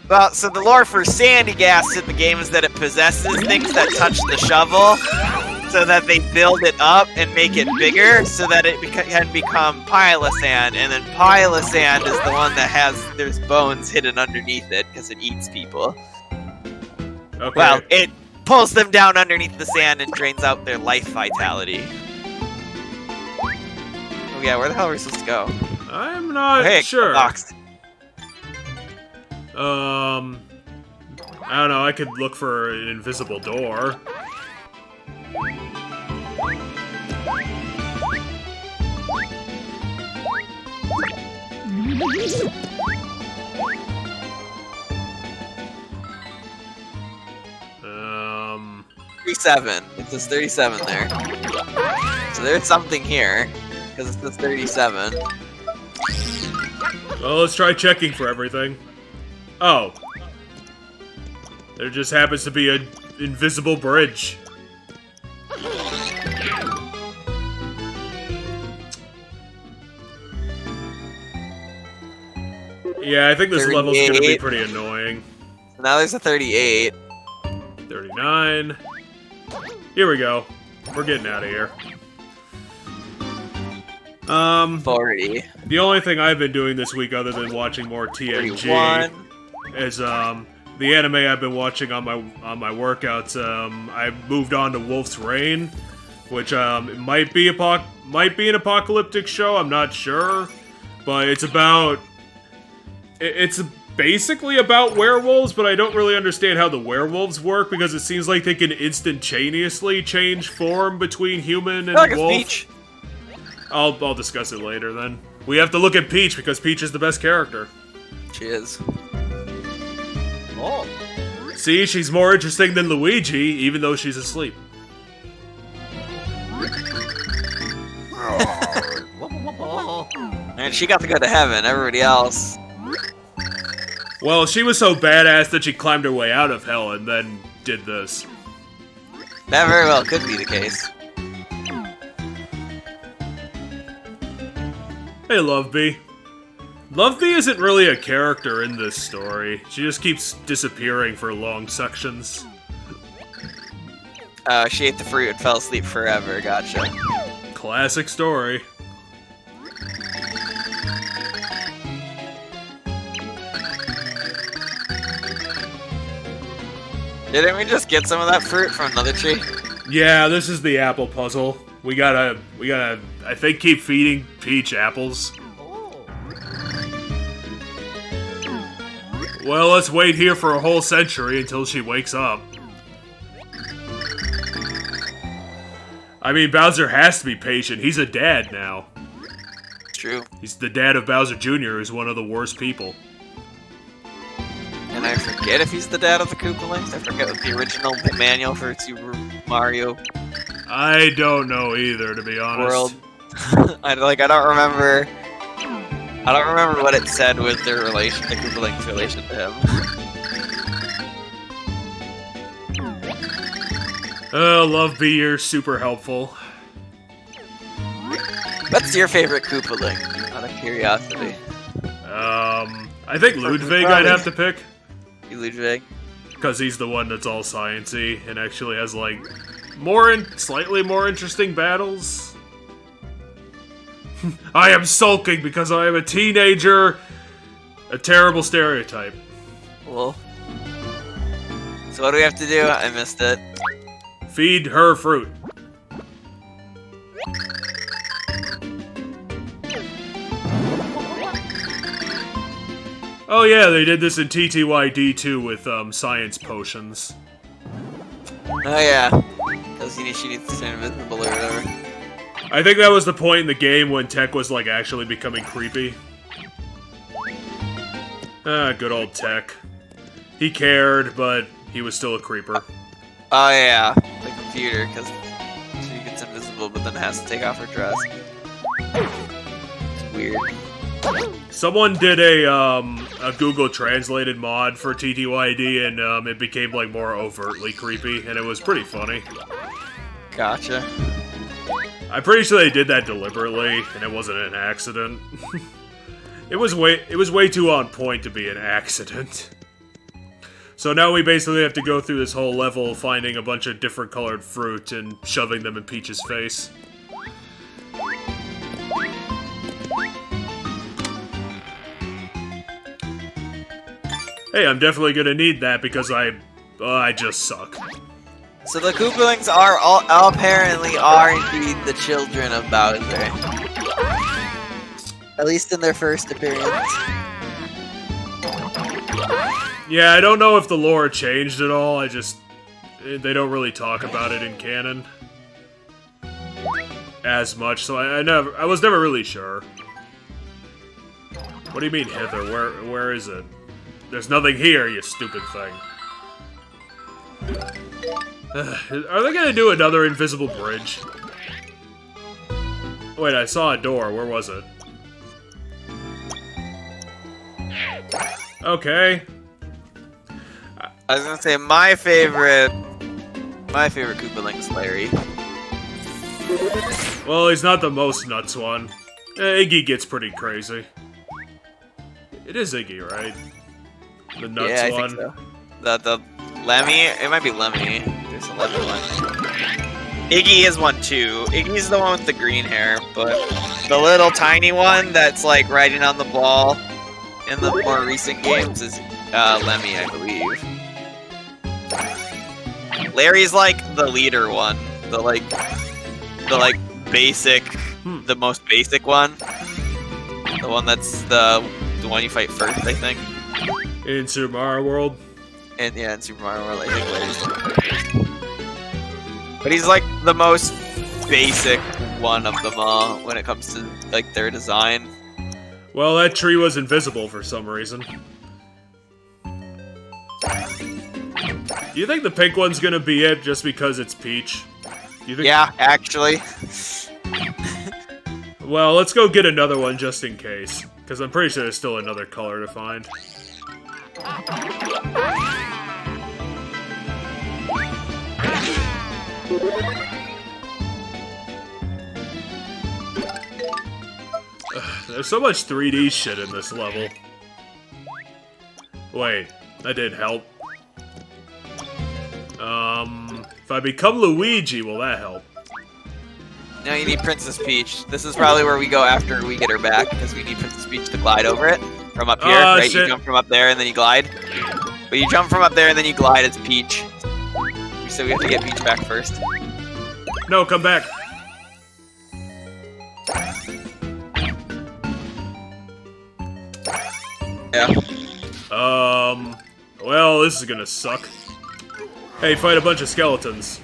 Well, so the lore for sandy gas in the game is that it possesses things that touch the shovel, so that they build it up and make it bigger, so that it can become Pile of Sand, and then Pile of Sand is the one that there's bones hidden underneath it, because it eats people. Okay. Well, it pulls them down underneath the sand and drains out their life vitality. Oh yeah, where the hell are we supposed to go? I'm not Hey, sure. box. I don't know, I could look for an invisible door. Um... 37. It says 37 there. So there's something here, because it says 37. Well, let's try checking for everything. Oh. There just happens to be an invisible bridge. Yeah, I think this level's gonna be 38. pretty annoying. So now there's a 38. 39. Here we go. We're getting out of here. 40. The only thing I've been doing this week other than watching more TNG 31. is the anime I've been watching on my workouts. I moved on to Wolf's Rain, which it might be an apocalyptic show. I'm not sure, but it's basically about werewolves, but I don't really understand how the werewolves work because it seems like they can instantaneously change form between human and Like a wolf. speech. I'll discuss it later then. We have to look at Peach because Peach is the best character. She is. Oh. See, she's more interesting than Luigi, even though she's asleep. Oh. And she got to go to heaven. Everybody else. Well, she was so badass that she climbed her way out of hell and then did this. That very well could be the case. Hey, Lovebee. Lovebee isn't really a character in this story. She just keeps disappearing for long sections. She ate the fruit and fell asleep forever. Gotcha. Classic story. Didn't we just get some of that fruit from another tree? Yeah, this is the apple puzzle. We gotta, I think, keep feeding Peach apples. Oh. Well, let's wait here for a whole century until she wakes up. I mean, Bowser has to be patient. He's a dad now. True. He's the dad of Bowser Jr., who's one of the worst people. I forget if he's the dad of the Koopalings. I forget what the original manual for Super Mario I don't know either, to be honest. World. I don't remember. I don't remember what it said with their relation, the Koopalings' relation to him. Love Beer, super helpful. What's your favorite Koopaling? Out of curiosity. I think Ludwig I'd have to pick. You Ludwig? Because he's the one that's all sciencey and actually has, like, slightly more interesting battles. I am sulking because I am a teenager. A terrible stereotype. Well. So what do we have to do? I missed it. Feed her fruit. Oh yeah, they did this in TTYD too with science potions. Oh yeah. Because she needs to turn invisible or whatever. I think that was the point in the game when Tech was like actually becoming creepy. Good old Tech. He cared, but he was still a creeper. Oh yeah, the computer, because she gets invisible but then has to take off her dress. It's weird. Someone did a Google translated mod for TTYD and it became like more overtly creepy and it was pretty funny. Gotcha. I'm pretty sure they did that deliberately and it wasn't an accident. It was way too on point to be an accident. So now we basically have to go through this whole level finding a bunch of different colored fruit and shoving them in Peach's face. Hey, I'm definitely gonna need that because I just suck. So the Koopalings are apparently indeed the children of Bowser. At least in their first appearance. Yeah, I don't know if the lore changed at all. They don't really talk about it in canon as much, so I was never really sure. What do you mean hither? Where is it? There's nothing here, you stupid thing. Are they gonna do another invisible bridge? Wait, I saw a door. Where was it? Okay. I was gonna say my favorite Koopaling's Larry. Well, he's not the most nuts one. Iggy gets pretty crazy. It is Iggy, right? The nuts Yeah, I one. think so. The Lemmy? It might be Lemmy. There's a Lemmy one. Iggy is one too. Iggy's the one with the green hair, but the little tiny one that's like riding on the ball in the more recent games is Lemmy, I believe. Larry's like the leader one. The basic, the most basic one. The one that's the one you fight first, I think. In Super Mario World? And yeah, in Super Mario World, I think Larry's the one you fight first. But he's like the most basic one of them all when it comes to like their design. Well, that tree was invisible for some reason. Do you think the pink one's gonna be it just because it's Peach? You think? Yeah, actually. Well, let's go get another one just in case. Because I'm pretty sure there's still another color to find. There's so much 3D shit in this level. Wait, that did help. If I become Luigi, will that help? Now you need Princess Peach. This is probably where we go after we get her back, because we need Princess Peach to glide over it. From up here, right? Shit. You jump from up there and then you glide. But you jump from up there and then you glide as Peach. So we have to get Peach back first. No, come back. Yeah. Well, this is gonna suck. Hey, fight a bunch of skeletons.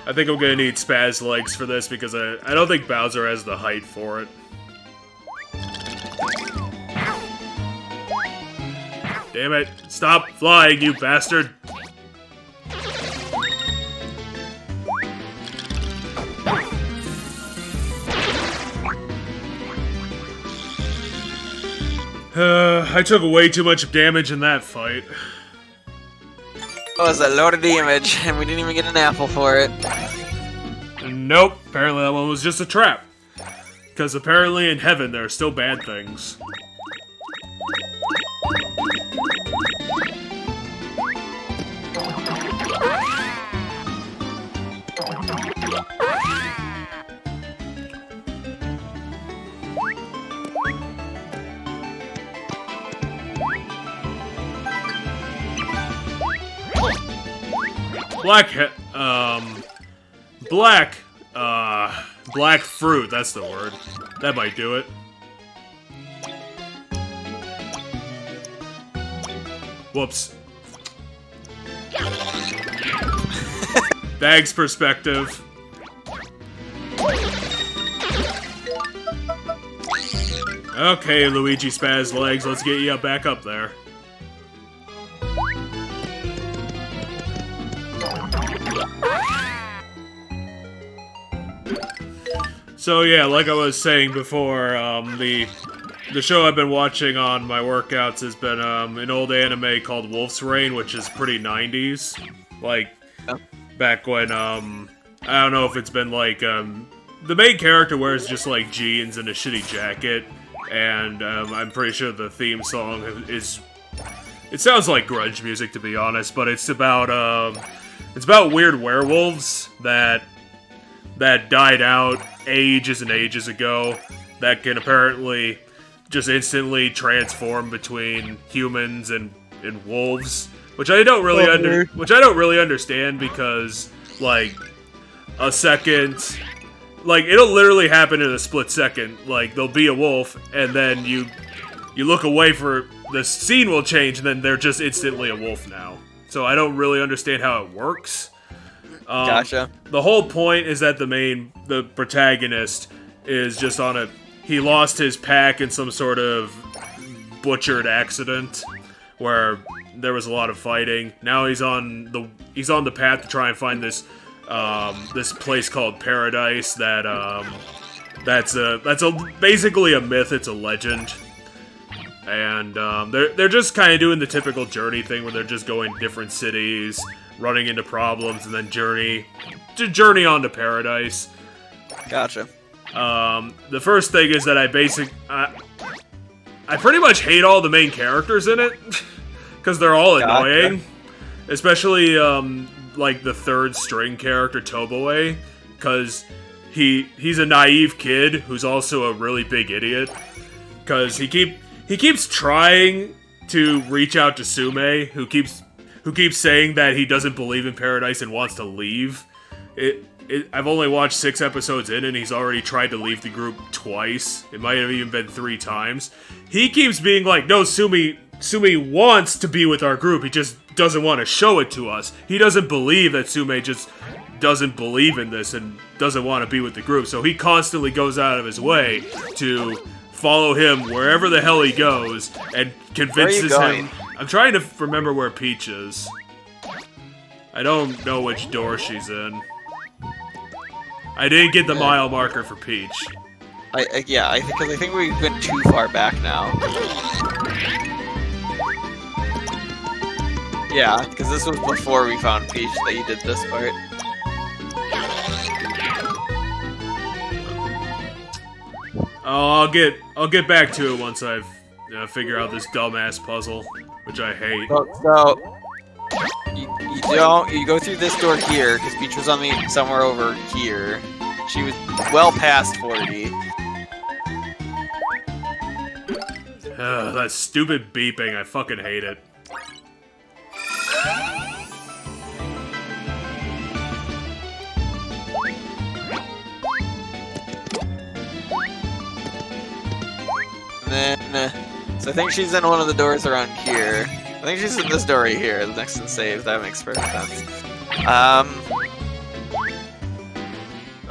I think I'm gonna need spaz legs for this because I don't think Bowser has the height for it. Damn it! Stop flying, you bastard! I took way too much damage in that fight. What was that? Loaded damage, and we didn't even get an apple for it. Nope, apparently that one was just a trap. Because apparently in heaven there are still bad things. Black fruit, that's the word. That might do it. Whoops. Bag's perspective. Okay, Luigi Spaz legs, let's get you back up there. So yeah, like I was saying before, the show I've been watching on my workouts has been an old anime called Wolf's Rain, which is pretty 90s. Like, back when, I don't know if it's been like, the main character wears just like jeans and a shitty jacket, and I'm pretty sure the theme song is, it sounds like grunge music to be honest, but it's about weird werewolves that died out ages and ages ago that can apparently just instantly transform between humans and wolves, which I don't really understand because like a second, like it'll literally happen in a split second. Like there'll be a wolf and then you look away for the scene will change and then they're just instantly a wolf now. So I don't really understand how it works. Gotcha. The whole point is that the protagonist is just he lost his pack in some sort of butchered accident where there was a lot of fighting. Now he's on the path to try and find this place called Paradise that's basically a myth. It's a legend. And they're just kind of doing the typical journey thing where they're just going to different cities, running into problems, and then journey on to Paradise. Gotcha. The first thing is that I pretty much hate all the main characters in it because they're all annoying, especially like the third string character Toboe, because he's a naive kid who's also a really big idiot because he keeps trying to reach out to Sume, who keeps saying that he doesn't believe in Paradise and wants to leave. I've only watched 6 episodes in and he's already tried to leave the group twice. It might have even been 3 times. He keeps being like, no, Sumi wants to be with our group, he just doesn't want to show it to us. He doesn't believe that Sume just doesn't believe in this and doesn't want to be with the group, so he constantly goes out of his way to follow him wherever the hell he goes and convinces him. I'm trying to remember where Peach is. I don't know which door she's in. I didn't get the mile marker for Peach. I think we've been too far back now. Yeah, because this was before we found Peach that you did this part. Oh, I'll get back to it once I've figure out this dumbass puzzle, which I hate. So you go through this door here because Peach was on somewhere over here. She was well past 40. That stupid beeping, I fucking hate it. And then, so I think she's in one of the doors around here. I think she's in this door right here, next to the save. That makes perfect sense.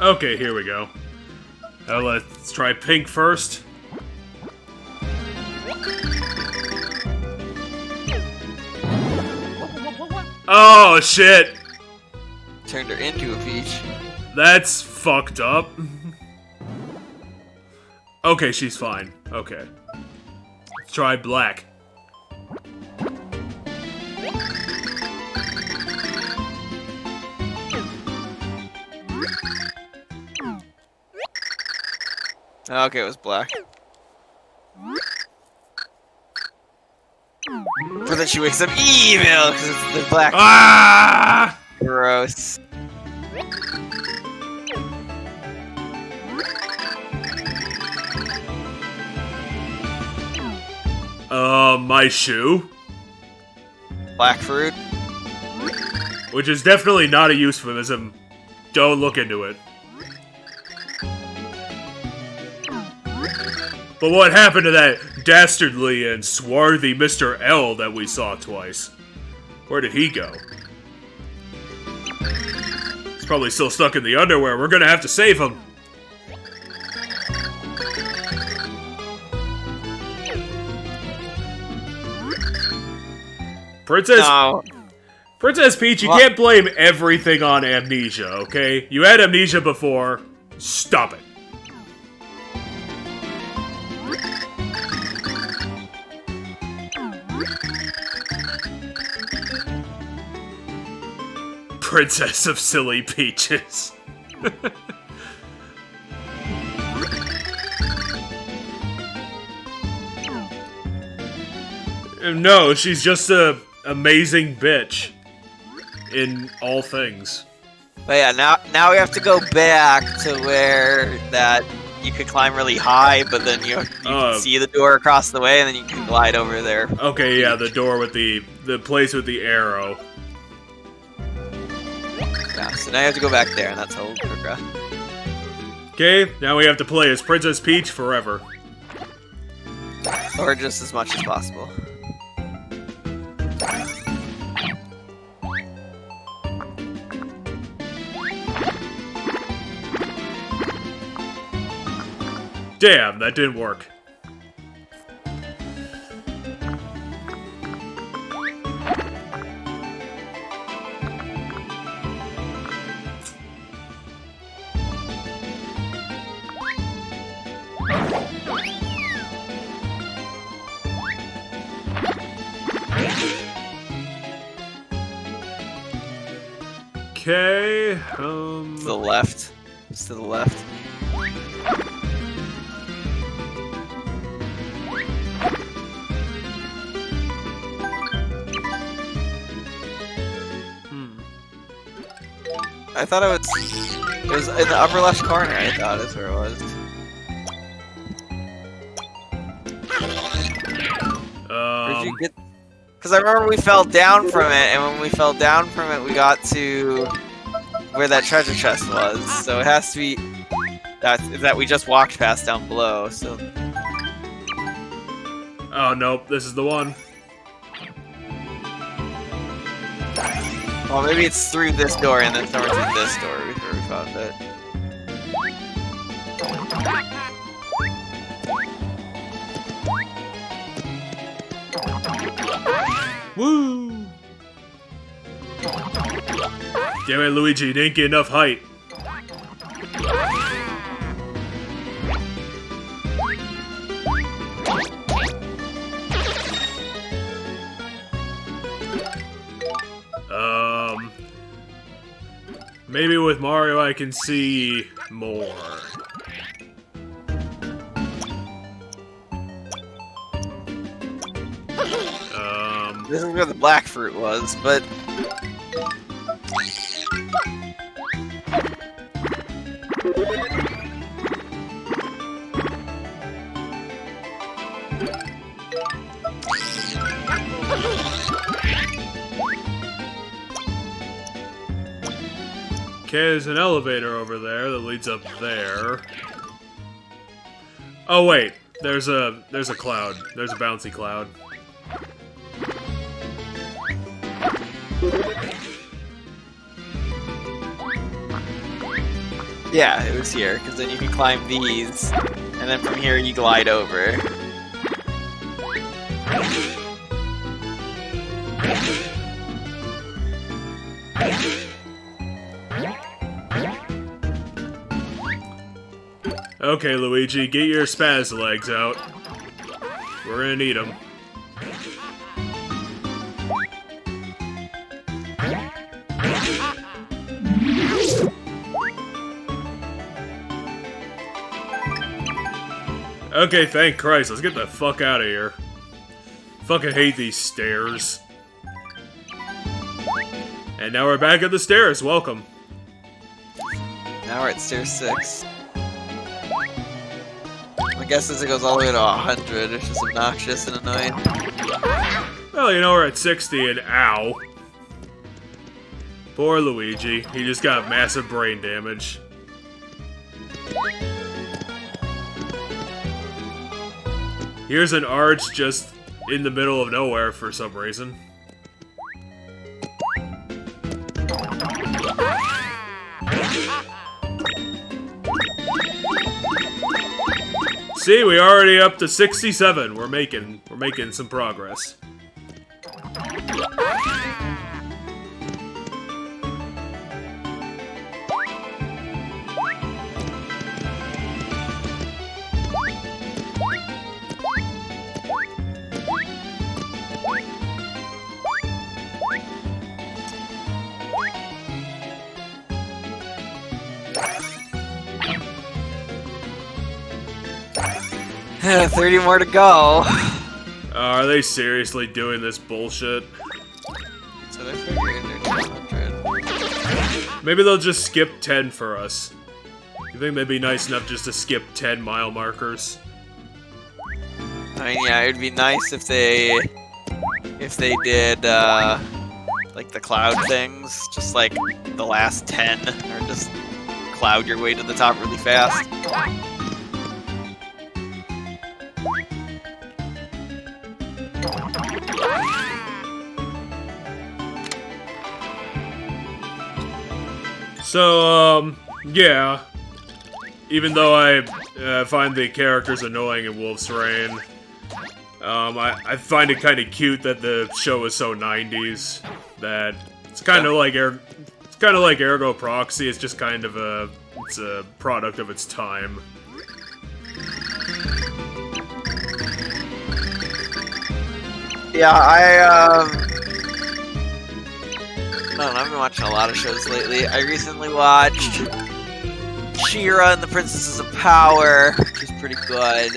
Okay, here we go. Now let's try pink first. Oh, shit! Turned her into a peach. That's fucked up. Okay, she's fine. Okay. Let's try black. Okay, it was black. But then she wakes up evil because it's the black. Ah! Gross. My shoe. Black fruit. Which is definitely not a euphemism. Don't look into it. But what happened to that dastardly and swarthy Mr. L that we saw twice? Where did he go? He's probably still stuck in the underwear. We're gonna have to save him. Princess Peach, you can't blame everything on amnesia, okay? You had amnesia before. Stop it. Princess of Silly Peaches. No, she's just a amazing bitch in all things. But yeah, now we have to go back to where that you could climb really high, but then you can see the door across the way, and then you can glide over there. Okay, yeah, the door with the place with the arrow. Yeah, so now you have to go back there, and that's how we'll progress. Okay, now we have to play as Princess Peach forever. Or just as much as possible. Damn, that didn't work. Okay, To the left. It's to the left. I thought it was in the upper left corner, I thought is where it was. Where'd you get? Because I remember we fell down from it, and when we fell down from it, we got to where that treasure chest was. So it has to be that we just walked past down below. So. Oh nope, this is the one. Well, maybe it's through this door and then somewhere through this door where we found it. Woo! Damn it, Luigi, you didn't get enough height. Maybe with Mario I can see more. This is where the black fruit was, but... Okay, there's an elevator over there that leads up there. Oh wait, there's a cloud. There's a bouncy cloud. Yeah, it was here, because then you can climb these, and then from here you glide over. Okay, Luigi, get your spaz legs out. We're gonna need them. Okay, thank Christ. Let's get the fuck out of here. Fucking hate these stairs. And now we're back at the stairs. Welcome. Now we're at stair 6. My guess is it goes all the way to 100, which is obnoxious and annoying. Well, you know, we're at 60 and ow. Poor Luigi. He just got massive brain damage. Here's an arch just in the middle of nowhere for some reason. See, we already up to 67. We're making some progress. Yeah, 30 more to go. Are they seriously doing this bullshit? So they're figuring they're doing 100. Maybe they'll just skip 10 for us. You think they'd be nice enough just to skip 10 mile markers? I mean, yeah, it'd be nice if they did like the cloud things, just like the last 10, or just cloud your way to the top really fast. So, yeah. Even though I find the characters annoying in Wolf's Rain, I find it kind of cute that the show is so 90s that it's kind of like Ergo Proxy. It's just kind of a product of its time. Yeah, I don't know, I've been watching a lot of shows lately. I recently watched She-Ra and the Princesses of Power, which is pretty good.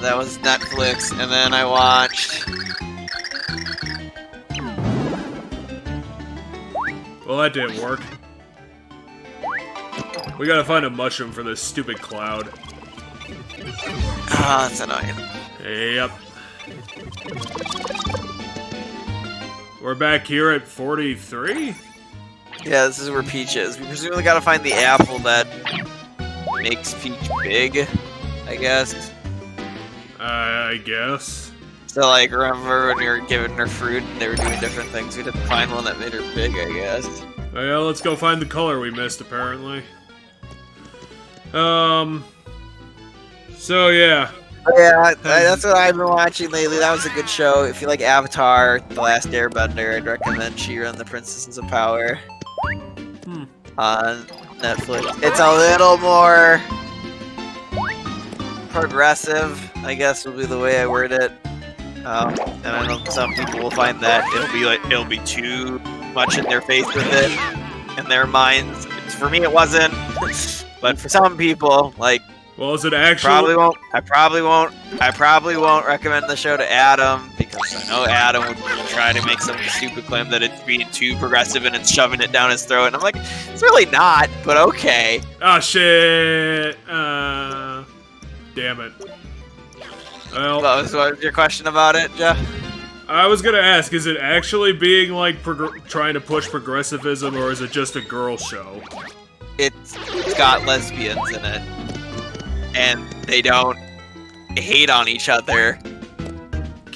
That was Netflix, and then I watched... Well, that didn't work. We gotta find a mushroom for this stupid cloud. Ah, that's annoying. Yep. We're back here at 43? Yeah, this is where Peach is. We presumably gotta find the apple that makes Peach big, I guess. I guess. So, like, remember when you were giving her fruit and they were doing different things? We'd have to find one that made her big, I guess. Oh, yeah, let's go find the color we missed, apparently. So, yeah. Yeah, that's what I've been watching lately. That was a good show. If you like Avatar, The Last Airbender, I'd recommend She-Ra and the Princesses of Power on Netflix. It's a little more progressive, I guess would be the way I word it. And I know some people will find that it'll be too much in their face with it, in their minds. For me, it wasn't, but for some people, like. Well, is it actually? I probably won't recommend the show to Adam, because I know Adam would try to make some stupid claim that it's being too progressive and it's shoving it down his throat. And I'm like, it's really not, but okay. Oh shit! Damn it. Well, What was your question about it, Jeff? I was gonna ask, is it actually being like trying to push progressivism, or is it just a girl show? It's got lesbians in it. And they don't hate on each other.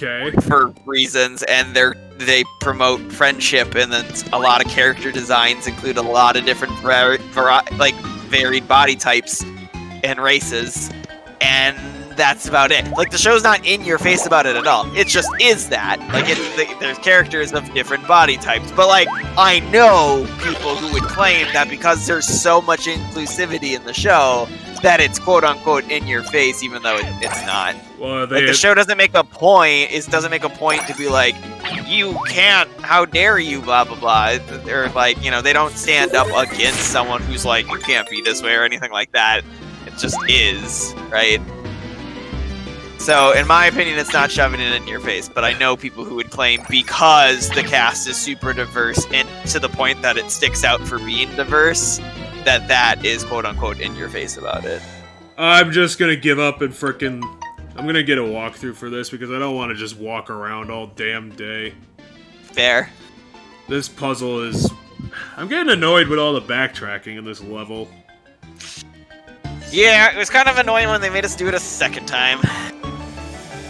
Okay. for reasons, and they promote friendship, and then a lot of character designs include a lot of different varied body types and races, and that's about it. Like, the show's not in your face about it at all. It just is that. Like, there's characters of different body types, but like, I know people who would claim that because there's so much inclusivity in the show that it's quote unquote in your face, even though it's not. Well, Like, the show doesn't make a point. It doesn't make a point to be like, you can't, how dare you, blah blah blah. Or like, you know, they don't stand up against someone who's like, you can't be this way or anything like that. It just is, right? So, in my opinion, it's not shoving it in your face, but I know people who would claim because the cast is super diverse and to the point that it sticks out for being diverse, that is quote-unquote in your face about it. I'm just gonna give up and frickin'... I'm gonna get a walkthrough for this because I don't want to just walk around all damn day. Fair. This puzzle is... I'm getting annoyed with all the backtracking in this level. Yeah, it was kind of annoying when they made us do it a second time.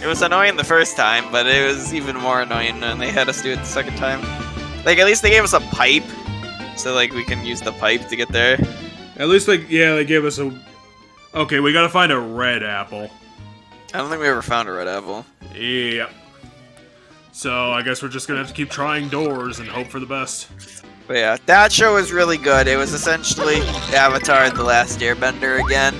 It was annoying the first time, but it was even more annoying when they had us do it the second time. Like, at least they gave us a pipe, so, like, we can use the pipe to get there. At least, like, yeah, they gave us a... Okay, we gotta find a red apple. I don't think we ever found a red apple. Yep. So, I guess we're just gonna have to keep trying doors and hope for the best. But yeah, that show was really good. It was essentially Avatar: The Last Airbender again.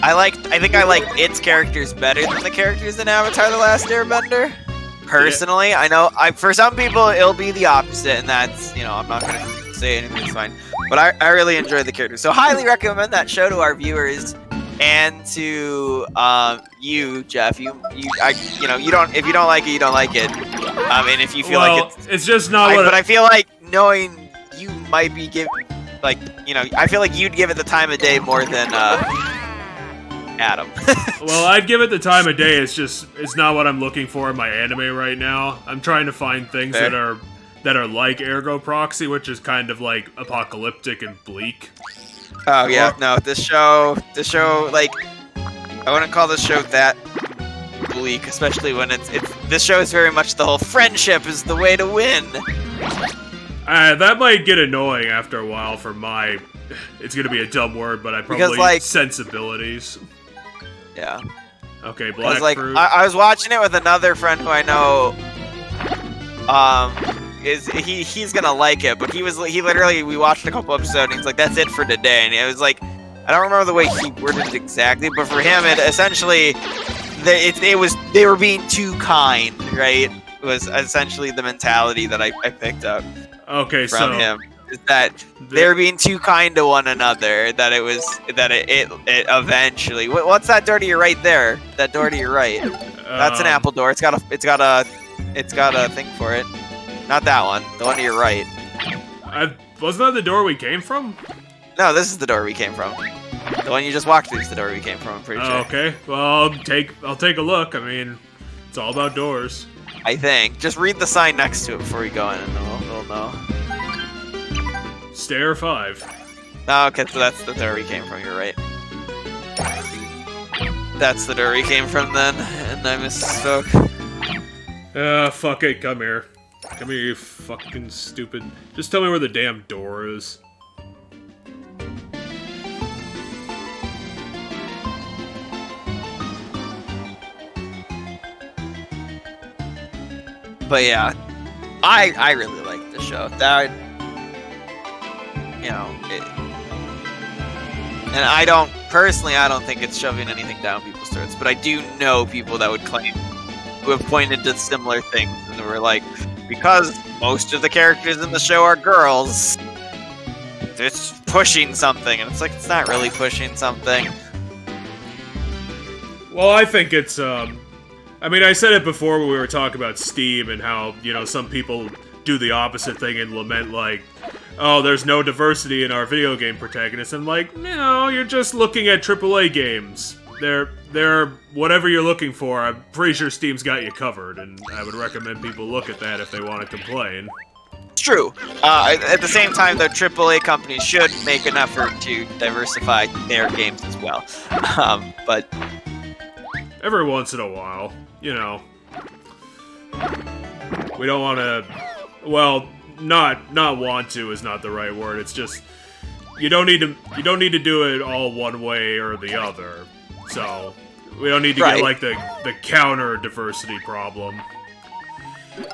I think I like its characters better than the characters in Avatar: The Last Airbender. Personally, yeah. I know for some people it'll be the opposite, and that's, you know, I'm not gonna say anything's fine. But I really enjoyed the characters, so highly recommend that show to our viewers and to you, Jeff. You don't, if you don't like it, you don't like it. And if you feel like it's just not what. But I feel like knowing you might be I feel like you'd give it the time of day more than Adam. Well, I'd give it the time of day. It's not what I'm looking for in my anime right now. I'm trying to find things that are like Ergo Proxy, which is kind of like apocalyptic and bleak. Oh yeah, no, this show, like, I wouldn't call this show that bleak, especially when this show is very much the whole friendship is the way to win. That might get annoying after a while for my... It's gonna be a dumb word, but I probably... sensibilities. Yeah. Okay, black fruit. I was watching it with another friend who I know... he's gonna like it, but he literally, we watched a couple episodes and he's like, that's it for today. And it was like, I don't remember the way he worded it exactly, but for him, it essentially... they were being too kind, right? It was essentially the mentality that I picked up. Okay, from him, is that they were being too kind to one another. That it eventually. What's that door to your right there? That door to your right. That's an apple door. It's got a thing for it. Not that one. The one to your right. Wasn't that the door we came from? No, this is the door we came from. The one you just walked through is the door we came from. I'm pretty sure. Okay. Well, I'll take a look. I mean, it's all about doors. I think. Just read the sign next to it before we go in, and we'll know. Stair 5. Oh, okay, so that's the door we came from. You're right. That's the door we came from then, and I misspoke. Fuck it. Come here. Come here, you fucking stupid. Just tell me where the damn door is. But yeah, I really like the show. That, you know, and I don't think it's shoving anything down people's throats. But I do know people that would claim, who have pointed to similar things, and they were like, because most of the characters in the show are girls, it's pushing something, and it's like, it's not really pushing something. Well, I think it's I mean, I said it before when we were talking about Steam and how, you know, some people do the opposite thing and lament, like, oh, there's no diversity in our video game protagonists. I'm like, no, you're just looking at AAA games. They're whatever you're looking for. I'm pretty sure Steam's got you covered, and I would recommend people look at that if they want to complain. It's true. At the same time, though, AAA companies should make an effort to diversify their games as well. But every once in a while, you know. We don't want to. Well, not want to is not the right word. It's just you don't need to do it all one way or the other. So we don't need to get like the counter diversity problem.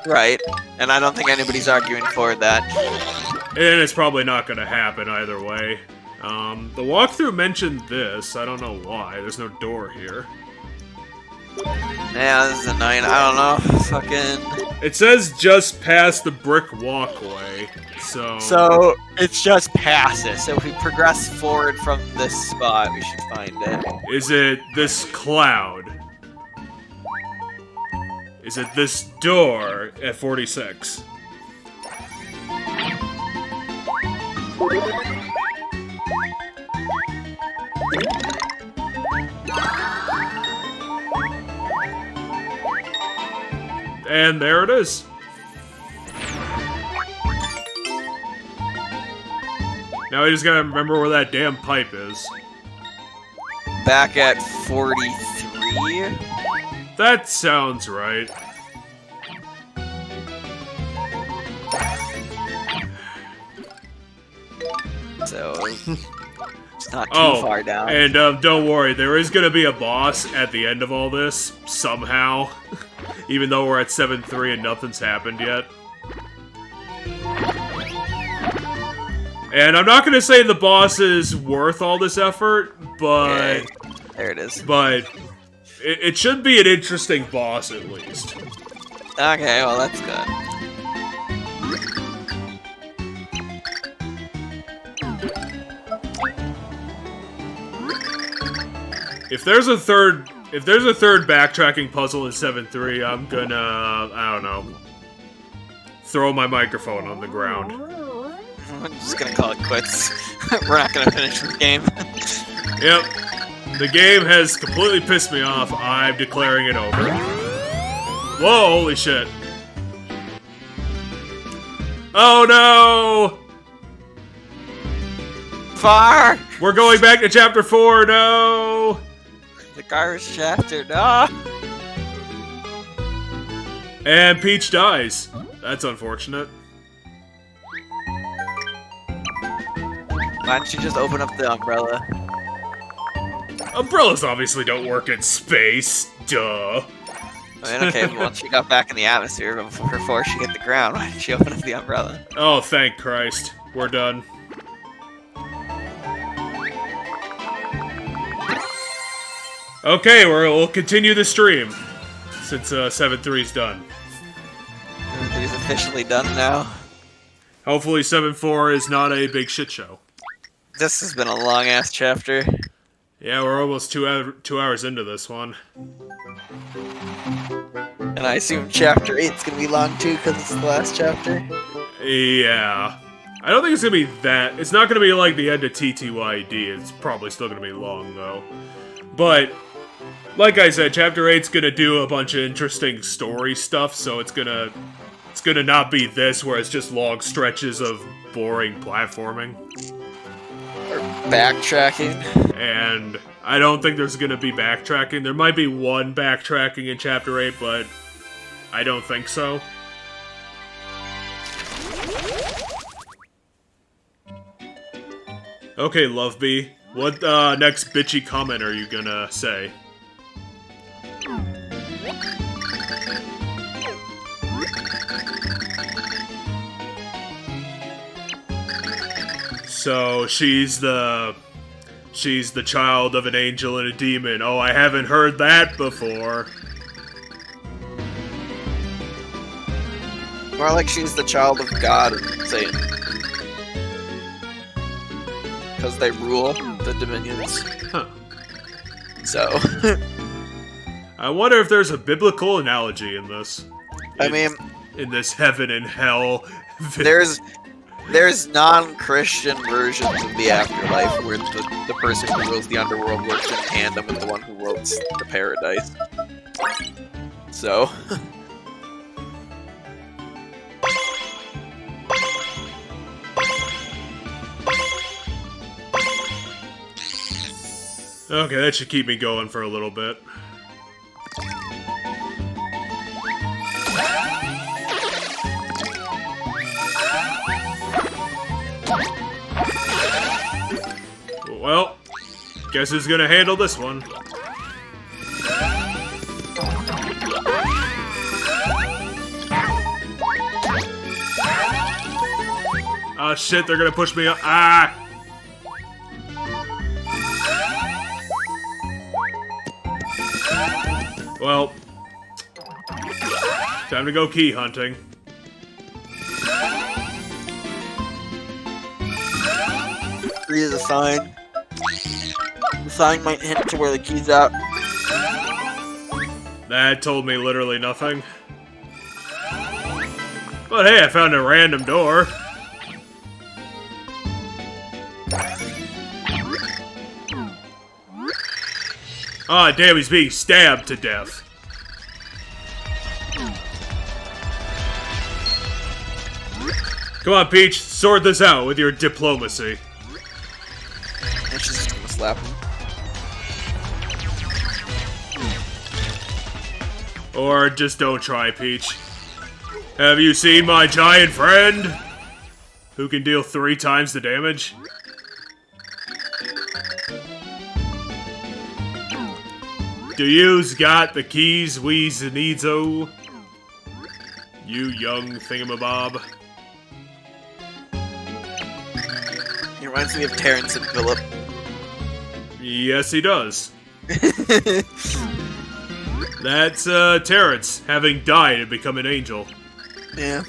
Right, and I don't think anybody's arguing for that. And it's probably not going to happen either way. The walkthrough mentioned this. I don't know why. There's no door here. Yeah, this is annoying. I don't know. Fucking. It says just past the brick walkway, so... So, it's just past it. So if we progress forward from this spot, we should find it. Is it this cloud? Is it this door at 46? And there it is. Now we just gotta remember where that damn pipe is. Back at 43? That sounds right. So, it's not too far down. And don't worry, there is gonna be a boss at the end of all this, somehow. Even though we're at 7-3 and nothing's happened yet. And I'm not gonna say the boss is worth all this effort, but... Yeah, there it is. But it should be an interesting boss, at least. Okay, well, that's good. If there's a third backtracking puzzle in 7-3, I'm gonna, I don't know, throw my microphone on the ground. I'm just gonna call it quits. We're not gonna finish this game. Yep. The game has completely pissed me off. I'm declaring it over. Whoa, holy shit. Oh no! Far! We're going back to chapter 4, no! The garbage chapter, no! And Peach dies. That's unfortunate. Why don't you just open up the umbrella? Umbrellas obviously don't work in space. Duh. I mean, okay, but once she got back in the atmosphere, but before she hit the ground, why didn't she open up the umbrella? Oh, thank Christ. We're done. Okay, we'll continue the stream. Since 7-3's done. Everything's officially done now. Hopefully 7-4 is not a big shit show. This has been a long-ass chapter. Yeah, we're almost 2 hours into this one. And I assume chapter 8's gonna be long too, because it's the last chapter. Yeah. I don't think it's gonna be that. It's not gonna be like the end of TTYD. It's probably still gonna be long, though. But, like I said, chapter 8's gonna do a bunch of interesting story stuff, so it's gonna not be this, where it's just long stretches of boring platforming. Or backtracking. And I don't think there's gonna be backtracking. There might be one backtracking in chapter 8, but I don't think so. Okay, Love Bee. What next bitchy comment are you gonna say? So she's the child of an angel and a demon. Oh, I haven't heard that before. More like she's the child of God and Satan. Because they rule the dominions. Huh. So. I wonder if there's a biblical analogy in this. I mean, in this heaven and hell. There's non-Christian versions of the afterlife where the person who rules the underworld works in tandem with the one who rules the paradise. So. Okay, that should keep me going for a little bit. Well, guess who's gonna handle this one? Oh shit, they're gonna push me up. Ah! Well, time to go key hunting. Three is a sign. The sign might hint to where the key's at. That told me literally nothing. But hey, I found a random door. Ah, damn, he's being stabbed to death. Come on, Peach, sort this out with your diplomacy. And she's just gonna slap him. Or just don't try, Peach. Have you seen my giant friend? Who can deal 3 times the damage? Do you's got the keys we's needs-o? You young thingamabob. He reminds me of Terrence and Philip. Yes, he does. That's, Terrence, having died and become an angel. Yeah.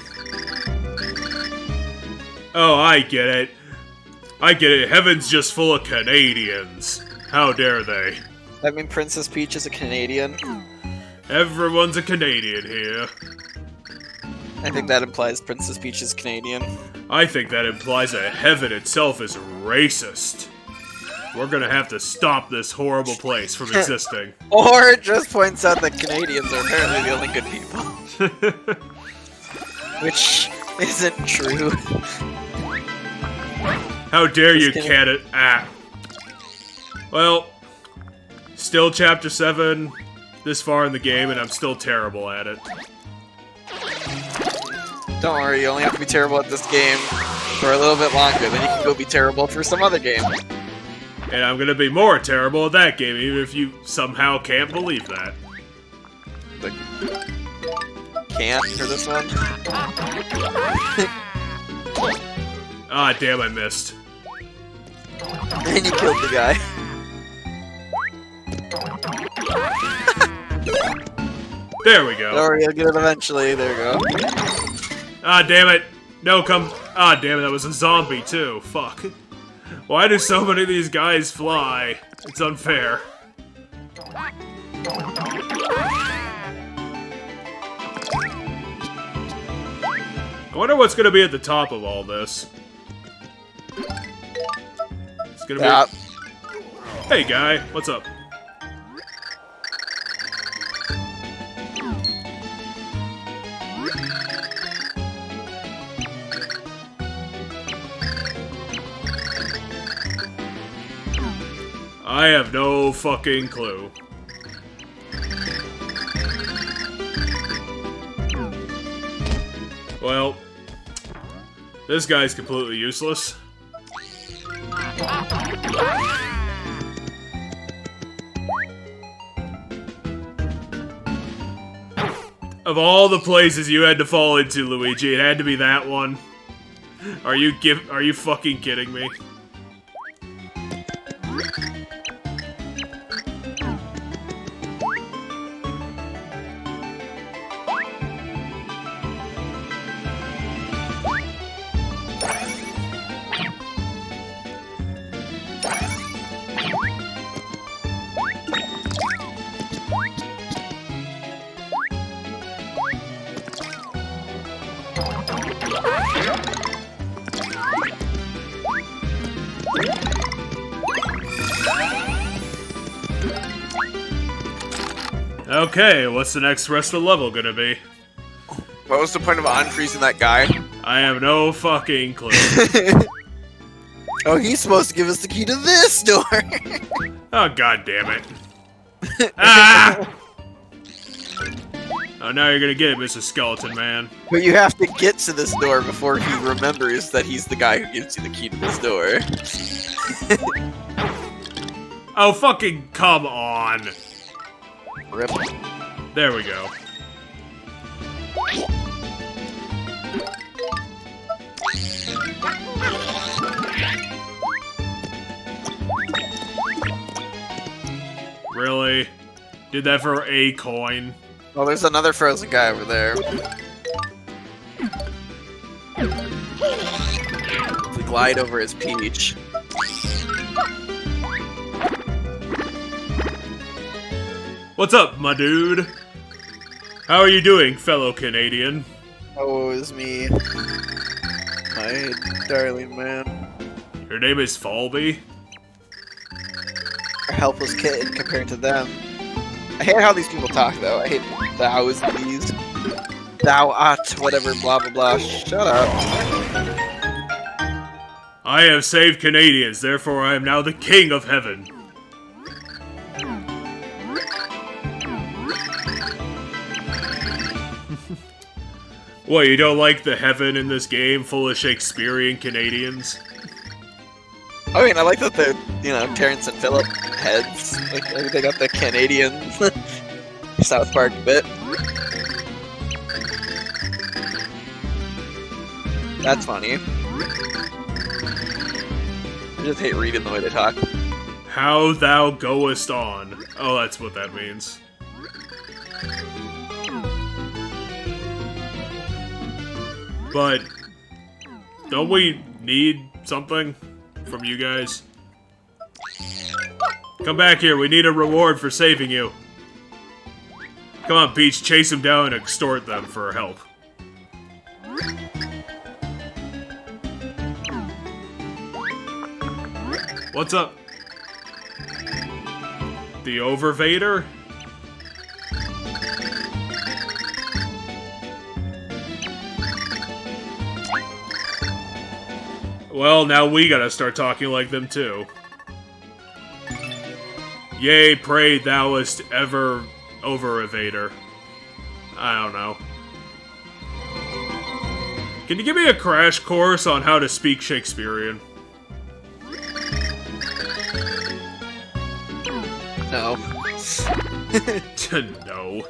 Oh, I get it. I get it. Heaven's just full of Canadians. How dare they? I mean, Princess Peach is a Canadian. Everyone's a Canadian here. I think that implies Princess Peach is Canadian. I think that implies that heaven itself is racist. We're gonna have to stop this horrible place from existing. Or it just points out that Canadians are apparently the only good people. Which isn't true. How dare you, Just kidding. Ah. Well, still chapter 7 this far in the game, and I'm still terrible at it. Don't worry, you only have to be terrible at this game for a little bit longer, then you can go be terrible for some other game. And I'm gonna be more terrible at that game, even if you somehow can't believe that. Like, can't for this one? Ah, damn, I missed. And you killed the guy. There we go. Don't worry, you'll get it eventually. There you go. Ah, damn it. No, come. Ah, damn it, that was a zombie, too. Fuck. Why do so many of these guys fly? It's unfair. I wonder what's gonna be at the top of all this. It's gonna Yeah. be. Hey, guy, what's up? I have no fucking clue. Well, this guy's completely useless. Of all the places you had to fall into, Luigi, it had to be that one. Are you fucking kidding me? Okay, what's the next rest of the level gonna be? What was the point of unfreezing that guy? I have no fucking clue. Oh, he's supposed to give us the key to this door. Oh, god damn it. Ah! Oh, now you're gonna get it, Mr. Skeleton Man. But you have to get to this door before he remembers that he's the guy who gives you the key to this door. Oh, fucking come on. Rip. There we go. Really? Did that for a coin? Oh, there's another frozen guy over there. We glide over his peach. What's up, my dude? How are you doing, fellow Canadian? Oh, it was me. My darling man. Your name is Falby? A helpless kitten compared to them. I hate how these people talk, though. I hate thous and these. Thou art, whatever, blah blah blah. Shut up. I have saved Canadians, therefore I am now the king of heaven. What, you don't like the heaven in this game full of Shakespearean Canadians? I mean, I like that they're, Terrence and Phillip heads. Like, they got the Canadian South Park bit. That's funny. I just hate reading the way they talk. How thou goest on. Oh, that's what that means. But don't we need something from you guys? Come back here, we need a reward for saving you. Come on, Peach, chase them down and extort them for help. What's up? The Overvader? Well, now we gotta start talking like them too. Yea, pray thouest ever over-evader. I don't know. Can you give me a crash course on how to speak Shakespearean? No. No.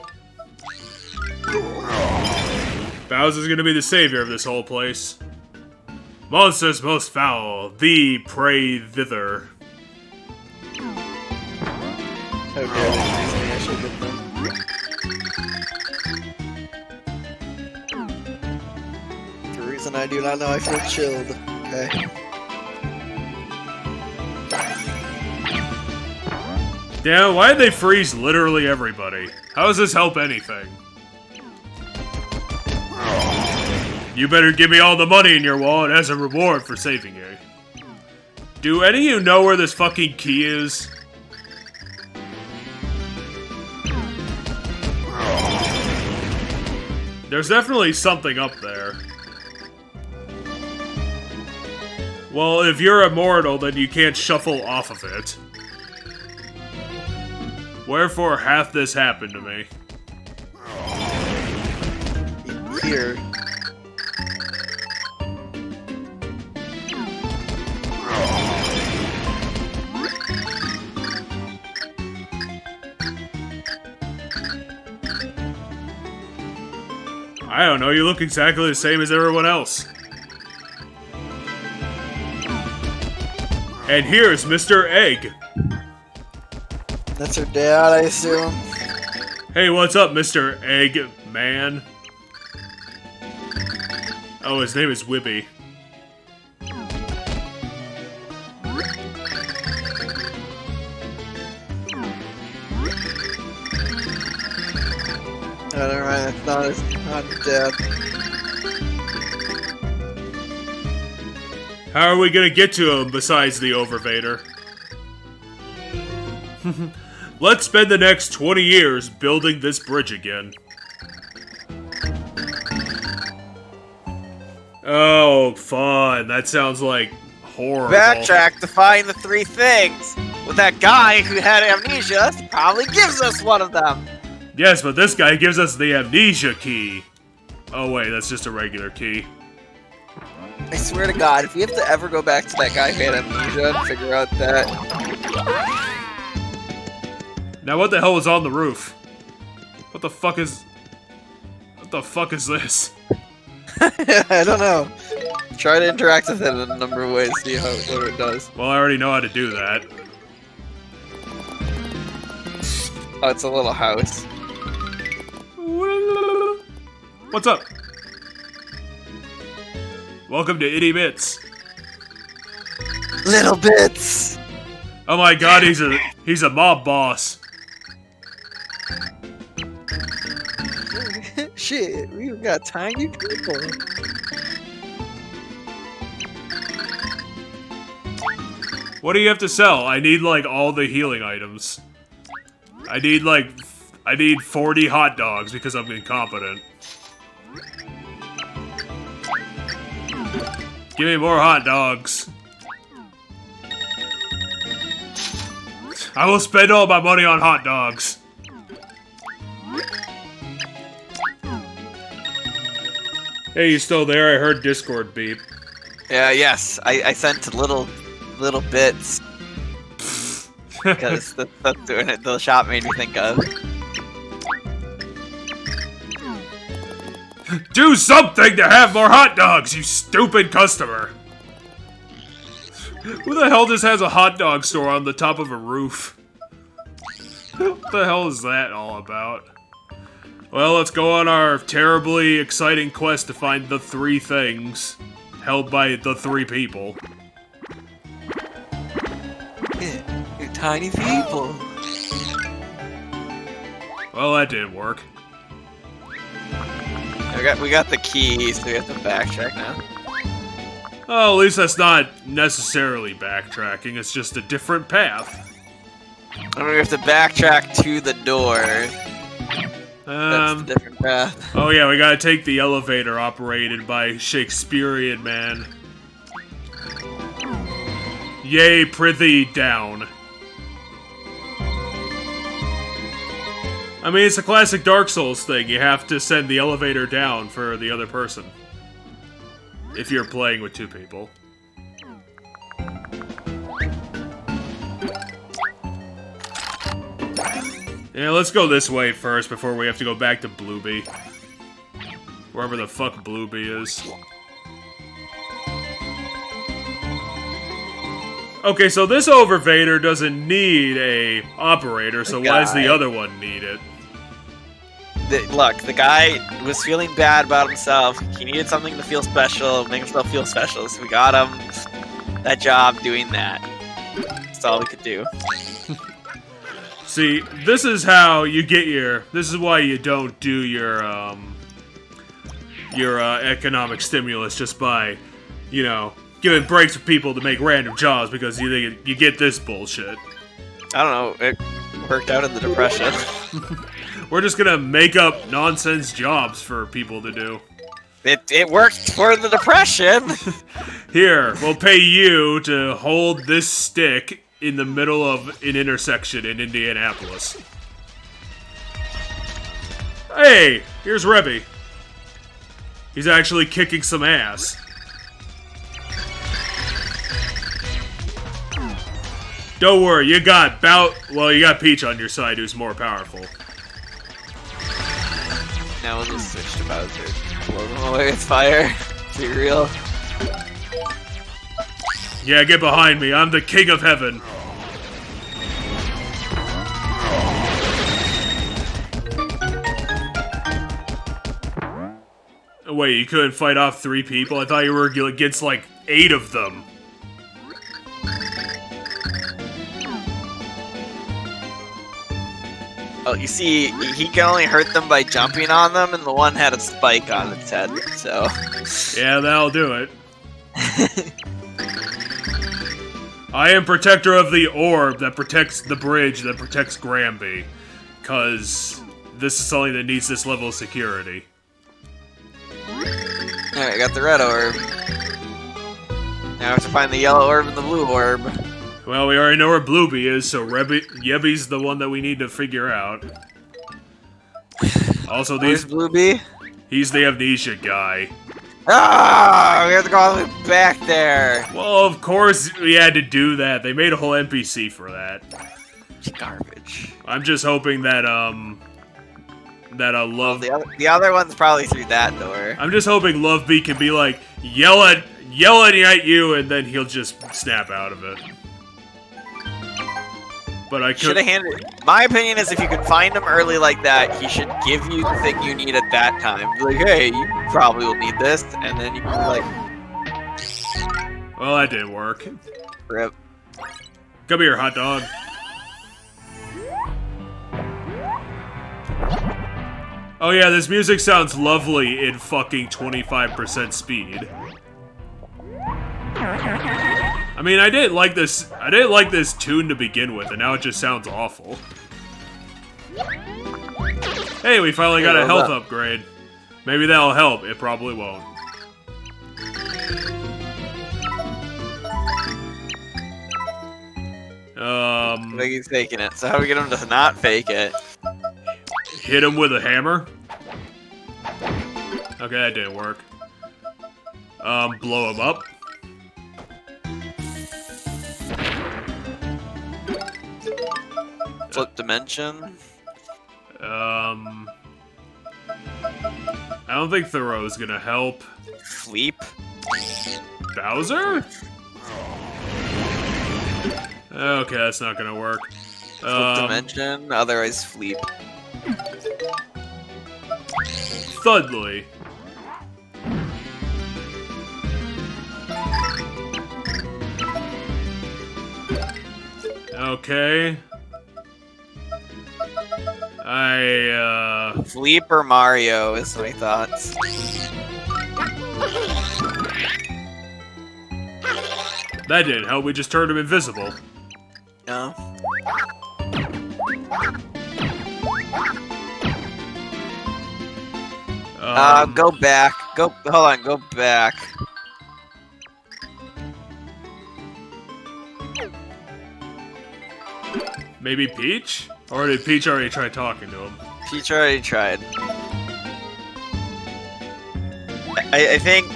Bowser's gonna be the savior of this whole place. Monsters most foul, thee pray thither. How dare they freeze me? I should get them. For a reason I do not know, I feel chilled. Okay. Damn, why did they freeze literally everybody? How does this help anything? You better give me all the money in your wallet as a reward for saving you. Do any of you know where this fucking key is? There's definitely something up there. Well, if you're immortal, then you can't shuffle off of it. Wherefore hath this happened to me? Here. I don't know, you look exactly the same as everyone else. And here's Mr. Egg. That's her dad, I assume. Hey, what's up, Mr. Egg Man? Oh, his name is Wibby. Oh, never mind, that's not his dad. How are we gonna get to him besides the Overvader? Let's spend the next 20 years building this bridge again. Oh, fun. That sounds like horrible. Backtrack to find the three things. With that guy who had amnesia, he probably gives us one of them. Yes, but this guy gives us the amnesia key. Oh wait, that's just a regular key. I swear to God, if we have to ever go back to that guy who had amnesia and figure out that Now what the hell was on the roof? What the fuck is this? I don't know. Try to interact with it in a number of ways, see what it does. Well, I already know how to do that. Oh, it's a little house. What's up? Welcome to Itty Bits. Little bits! Oh my god, he's a mob boss. Shit, we've got tiny people. What do you have to sell? I need like all the healing items. I need 40 hot dogs because I'm incompetent. Give me more hot dogs. I will spend all my money on hot dogs. Hey, you still there? I heard Discord beep. Yeah, yes. I sent little bits. Because that's what the shop made me think of. Do something to have more hot dogs, you stupid customer! Who the hell just has a hot dog store on the top of a roof? What the hell is that all about? Well, let's go on our terribly exciting quest to find the 3 things held by the 3 people. You tiny people. Well, that didn't work. We got the key, so we have to backtrack now. Oh, at least that's not necessarily backtracking, it's just a different path. And we have to backtrack to the door. That's the different path. Oh yeah, we gotta take the elevator operated by Shakespearean man. Yay, prithee down. I mean, it's a classic Dark Souls thing. You have to send the elevator down for the other person. If you're playing with 2 people. Yeah, let's go this way first before we have to go back to Blueby. Wherever the fuck Blueby is. Okay, so this Overvader doesn't need a operator, so why does the other one need it? Look, the guy was feeling bad about himself. He needed something to feel special, make himself feel special, so we got him that job doing that. That's all we could do. See, this is how you get this is why you don't do your economic stimulus just by, you know, giving breaks for people to make random jobs because you get this bullshit. I don't know, it worked out in the Depression. We're just gonna make up nonsense jobs for people to do. It worked for the Depression! Here, we'll pay you to hold this stick in the middle of an intersection in Indianapolis. Hey, here's Rebby. He's actually kicking some ass. Don't worry, you got Peach on your side who's more powerful. Now we'll just switch to Bowser. Blow them away with fire. Be real. Yeah, get behind me. I'm the king of heaven. Wait, you couldn't fight off 3 people? I thought you were against like 8 of them. Oh, you see, he can only hurt them by jumping on them, and the one had a spike on its head, so... Yeah, that'll do it. I am protector of the orb that protects the bridge that protects Granby. Because this is something that needs this level of security. Alright, I got the red orb. Now I have to find the yellow orb and the blue orb. Well, we already know where Blueby is, so Yebby's the one that we need to figure out. Also, Where's Blueby? He's the amnesia guy. Ah! We have to go all the way back there! Well, of course we had to do that. They made a whole NPC for that. Garbage. I'm just hoping that Love. The other one's probably through that door. I'm just hoping Love Bee can be like yelling at you, and then he'll just snap out of it. But I Should could. have handed. My opinion is, if you can find him early like that, he should give you the thing you need at that time. Be like, hey, you probably will need this, and then you can be like, Well, that didn't work. rip. Come here, hot dog. Oh yeah, this music sounds lovely in fucking 25% speed. I mean, I didn't like this tune to begin with, and now it just sounds awful. Hey, we finally got a health upgrade. Maybe that'll help. It probably won't. I think he's faking it. So how do we get him to not fake it? Hit him with a hammer. Okay, that didn't work. Blow him up. Flip dimension. I don't think Thoreau's gonna help. Fleep. Bowser? Okay, that's not gonna work. Flip dimension. Otherwise, fleep. Thudley. Okay. Fleep or Mario is my thoughts. That didn't help, we just turned him invisible. No. Go back. Hold on, go back. Maybe Peach? Or did Peach already try talking to him? Peach already tried. I think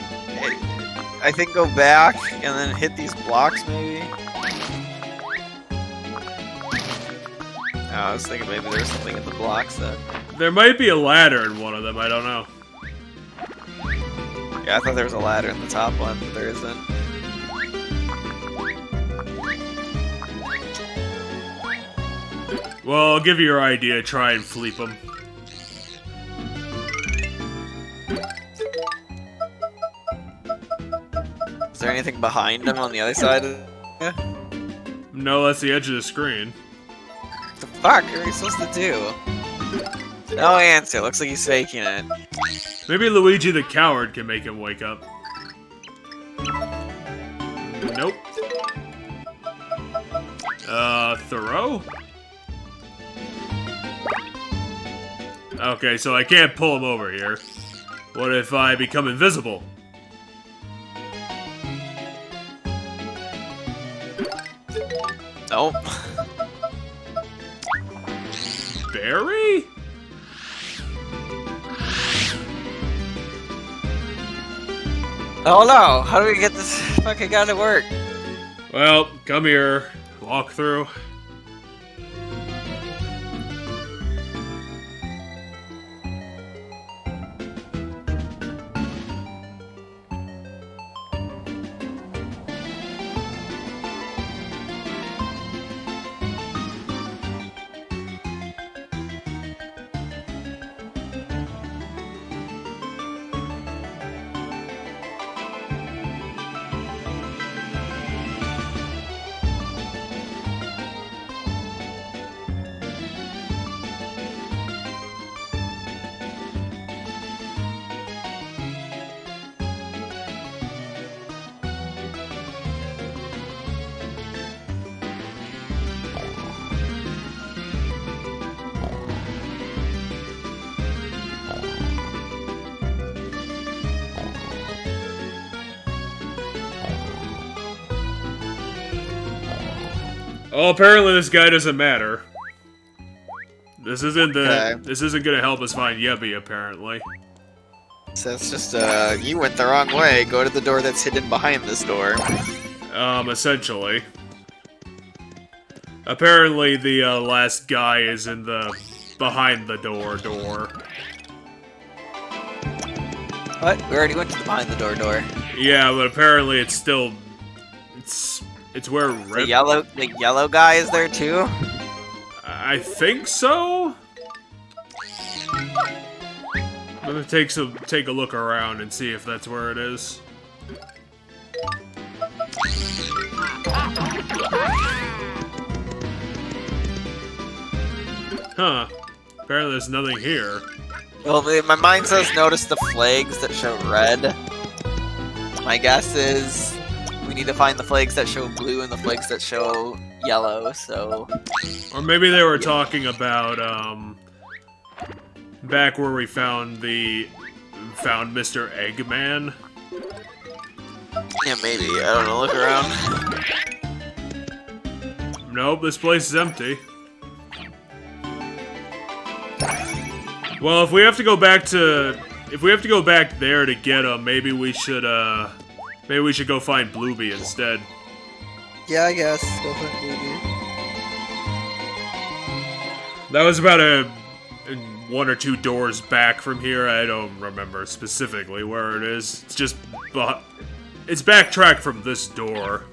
go back and then hit these blocks maybe. Oh, I was thinking maybe there's something in the blocks then. There might be a ladder in one of them, I don't know. Yeah, I thought there was a ladder in the top one, but there isn't. Well, I'll give you your idea, try and fleep him. Is there anything behind him on the other side of the... No, that's the edge of the screen. What the fuck are we supposed to do? No answer, looks like he's faking it. Maybe Luigi the Coward can make him wake up. Nope. Thoreau? Okay, so I can't pull him over here. What if I become invisible? Nope. Barry? Oh no, how do we get this fucking guy to work? Well, come here. Walk through. Well, apparently this guy doesn't matter. This isn't gonna help us find Yebby, apparently. So it's just, you went the wrong way. Go to the door that's hidden behind this door. Essentially. Apparently, the last guy is in the behind the door. What? We already went to the behind the door. Yeah, but apparently it's still it's where The yellow guy is there too. I think so. I'm gonna take a look around and see if that's where it is. Huh. Apparently there's nothing here. Well, my mind says notice the flags that show red. My guess is we need to find the flags that show blue and the flags that show yellow, so... Or maybe they were talking about, back where we found Mr. Eggman. Yeah, maybe. I don't know. Look around. Nope, this place is empty. Well, if we have to go back there to get him, maybe we should go find Blueby instead. Yeah, I guess. Go for Blueby. That was about one or two doors back from here. I don't remember specifically where it is. It's just, it's backtracked from this door.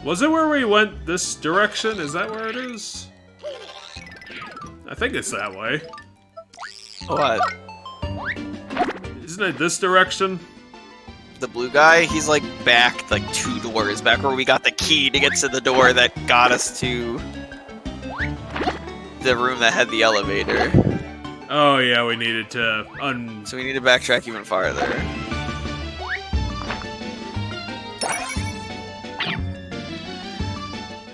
Was it where we went this direction? Is that where it is? I think it's that way. What? Isn't it this direction? The blue guy? He's like back, like 2 doors back where we got the key to get to the door that got us to the room that had the elevator. Oh yeah, we needed to So we need to backtrack even farther.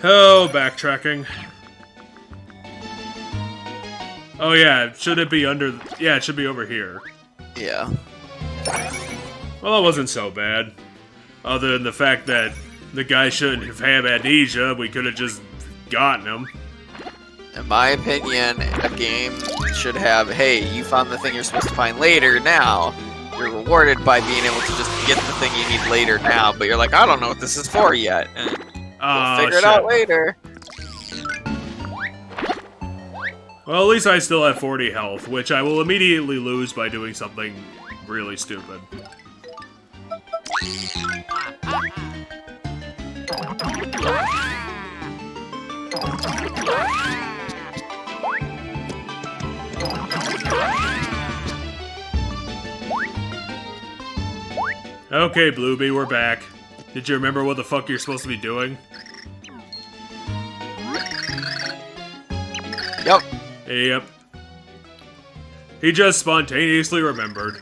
Oh, backtracking. Oh yeah, should it be under... Yeah, it should be over here. Yeah. Well, that wasn't so bad. Other than the fact that the guy shouldn't have had amnesia, we could have just gotten him. In my opinion, a game should have, hey, you found the thing you're supposed to find later, now. You're rewarded by being able to just get the thing you need later now, but you're like, I don't know what this is for yet. And we'll figure it out later. Well, at least I still have 40 health, which I will immediately lose by doing something really stupid. Okay, Blueby, we're back. Did you remember what the fuck you're supposed to be doing? Yep. Yep. He just spontaneously remembered.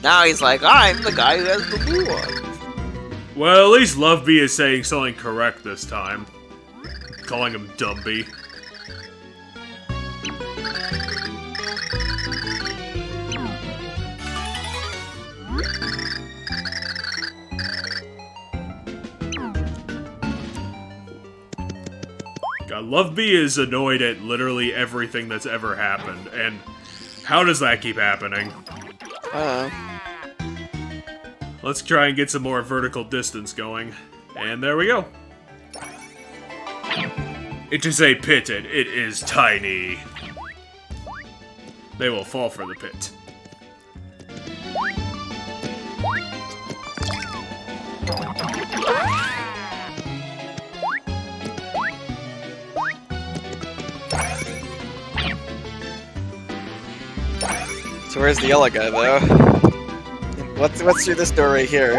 Now he's like, I'm the guy who has the blue one. Well, at least Loveby is saying something correct this time. Calling him Dumby. God, Loveby is annoyed at literally everything that's ever happened, and how does that keep happening? Let's try and get some more vertical distance going. And there we go. It is a pit and it is tiny. They will fall for the pit. So where's the yellow guy, though? What's through this door right here?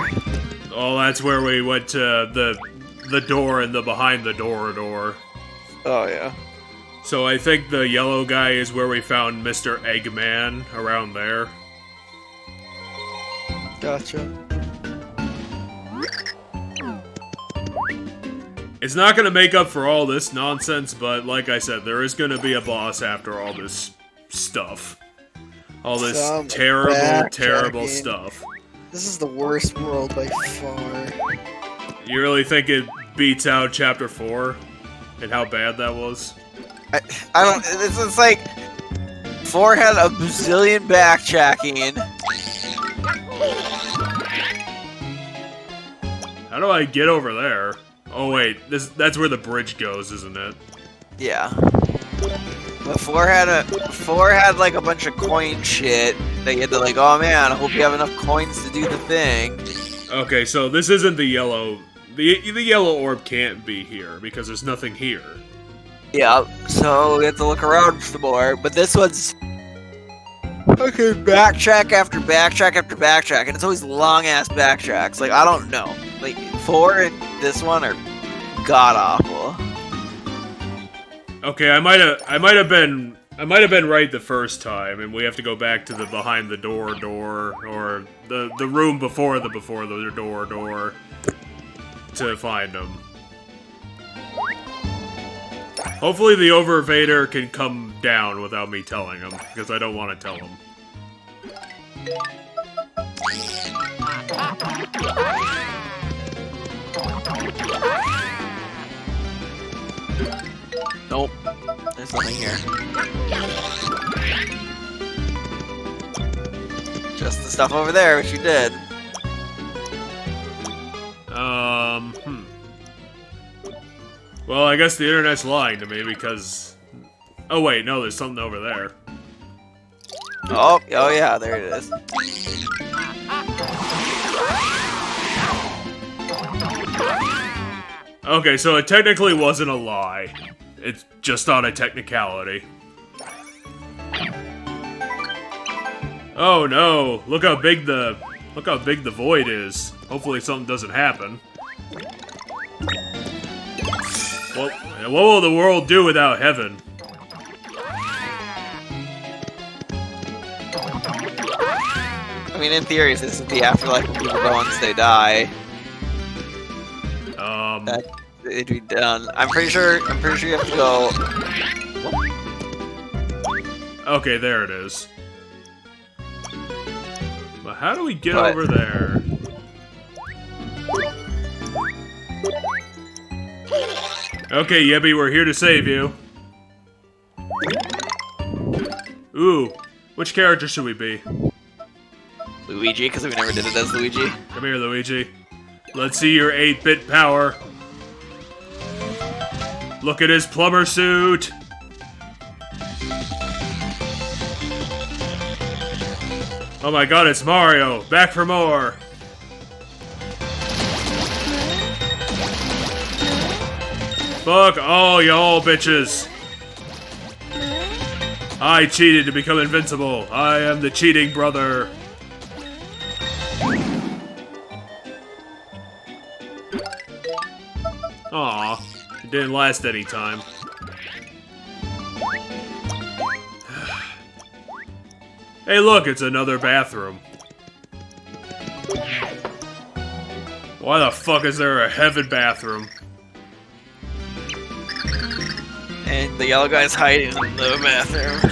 Oh, that's where we went to the door and the behind the door. Oh, yeah. So I think the yellow guy is where we found Mr. Eggman, around there. Gotcha. It's not gonna make up for all this nonsense, but like I said, there is gonna be a boss after all this stuff. All this terrible stuff. This is the worst world by far. You really think it beats out Chapter 4? And how bad that was? I don't... It's like... 4 had a bazillion backtracking. How do I get over there? Oh wait, that's where the bridge goes, isn't it? Yeah. But 4 had like a bunch of coin shit. That you had to like, oh man, I hope you have enough coins to do the thing. Okay, so this isn't the yellow. The yellow orb can't be here because there's nothing here. Yeah, so we have to look around some more. But this one's fucking backtrack after backtrack after backtrack, and it's always long ass backtracks. Like I don't know. Like 4 and this one are god awful. Okay, I might have been right the first time, and we have to go back to the behind the door, or the room before the door to find them. Hopefully the Overvader can come down without me telling him, because I don't want to tell him. Nope. There's nothing here. Just the stuff over there, which you did. Well, I guess the internet's lying to me because... Oh wait, no, there's something over there. Oh yeah, there it is. Okay, so it technically wasn't a lie. It's just on a technicality. Oh no, look how big the void is. Hopefully something doesn't happen. What will the world do without heaven? I mean, in theory, if this is the afterlife where people go once they die, that it'd be done. I'm pretty sure you have to go. Okay, there it is. But how do we get over there? Okay, Yebby, we're here to save you. Ooh, which character should we be? Luigi, because we never did it as Luigi. Come here, Luigi. Let's see your 8-bit power. Look at his plumber suit. Oh my god, it's Mario. Back for more. Fuck all y'all bitches. I cheated to become invincible. I am the cheating brother. Aw, it didn't last any time. Hey look, it's another bathroom. Why the fuck is there a heaven bathroom? And the yellow guy's hiding in the bathroom.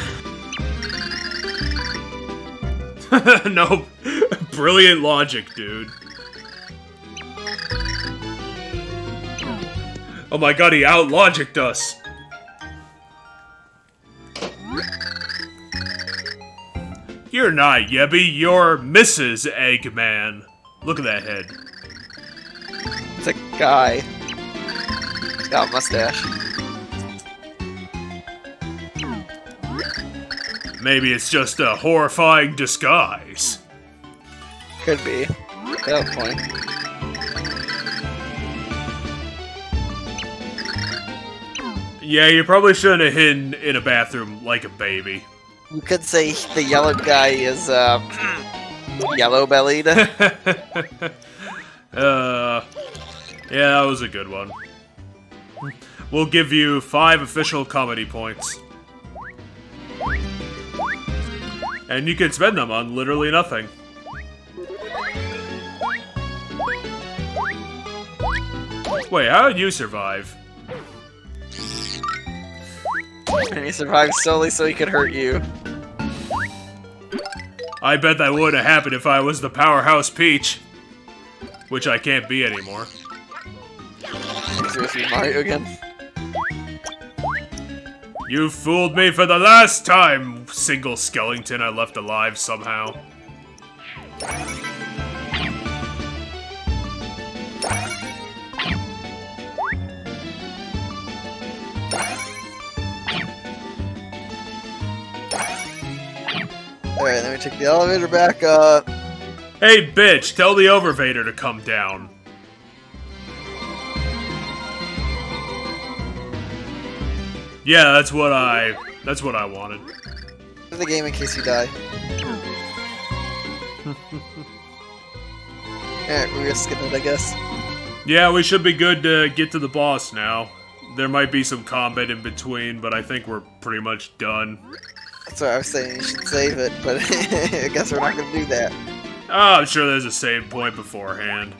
No, brilliant logic, dude. Oh my god, he out-logicked us. You're not Yebby, you're Mrs. Eggman. Look at that head. It's a guy. He's got a mustache. Maybe it's just a horrifying disguise. Could be. Good point. Yeah, you probably shouldn't have hidden in a bathroom like a baby. You could say the yellow guy is yellow-bellied. Yeah, that was a good one. We'll give you 5 official comedy points. And you can spend them on literally nothing. Wait, how did you survive? And he survived solely so he could hurt you. I bet that would have happened if I was the Powerhouse Peach. Which I can't be anymore. So if you Mario again. You fooled me for the last time, single skeleton I left alive somehow. Alright, then we take the elevator back up. Hey, bitch, tell the Overvader to come down. Yeah, that's what I wanted. The game in case you die. Alright, we're risking it, I guess. Yeah, we should be good to get to the boss now. There might be some combat in between, but I think we're pretty much done. That's what I was saying, you should save it, but I guess we're not gonna do that. Oh, I'm sure there's a save point beforehand.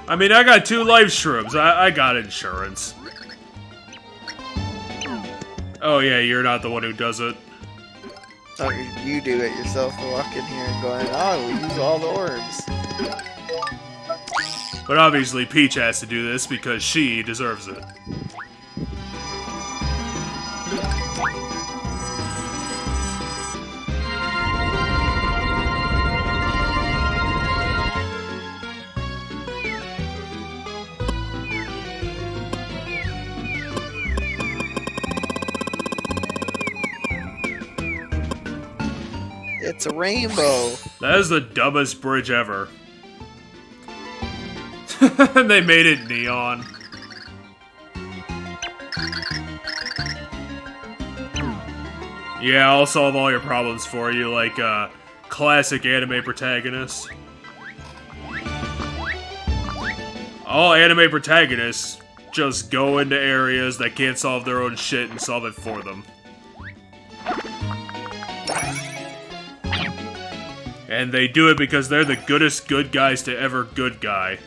I mean, I got 2 life shrooms. I got insurance. Oh yeah, you're not the one who does it. Oh, you do it yourself to walk in here and going, oh, we use all the orbs. But obviously Peach has to do this because she deserves it. It's a rainbow. That is the dumbest bridge ever. They made it neon. Yeah, I'll solve all your problems for you, like a classic anime protagonist. All anime protagonists just go into areas that can't solve their own shit and solve it for them. And they do it because they're the goodest good guys to ever good guy.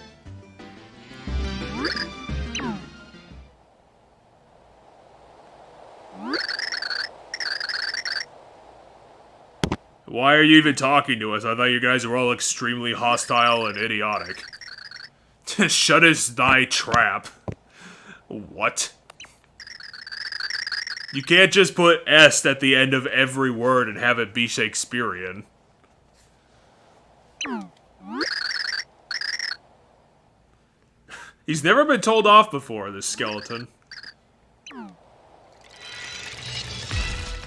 Why are you even talking to us? I thought you guys were all extremely hostile and idiotic. Shut is thy trap. What? You can't just put S at the end of every word and have it be Shakespearean. He's never been told off before, this skeleton.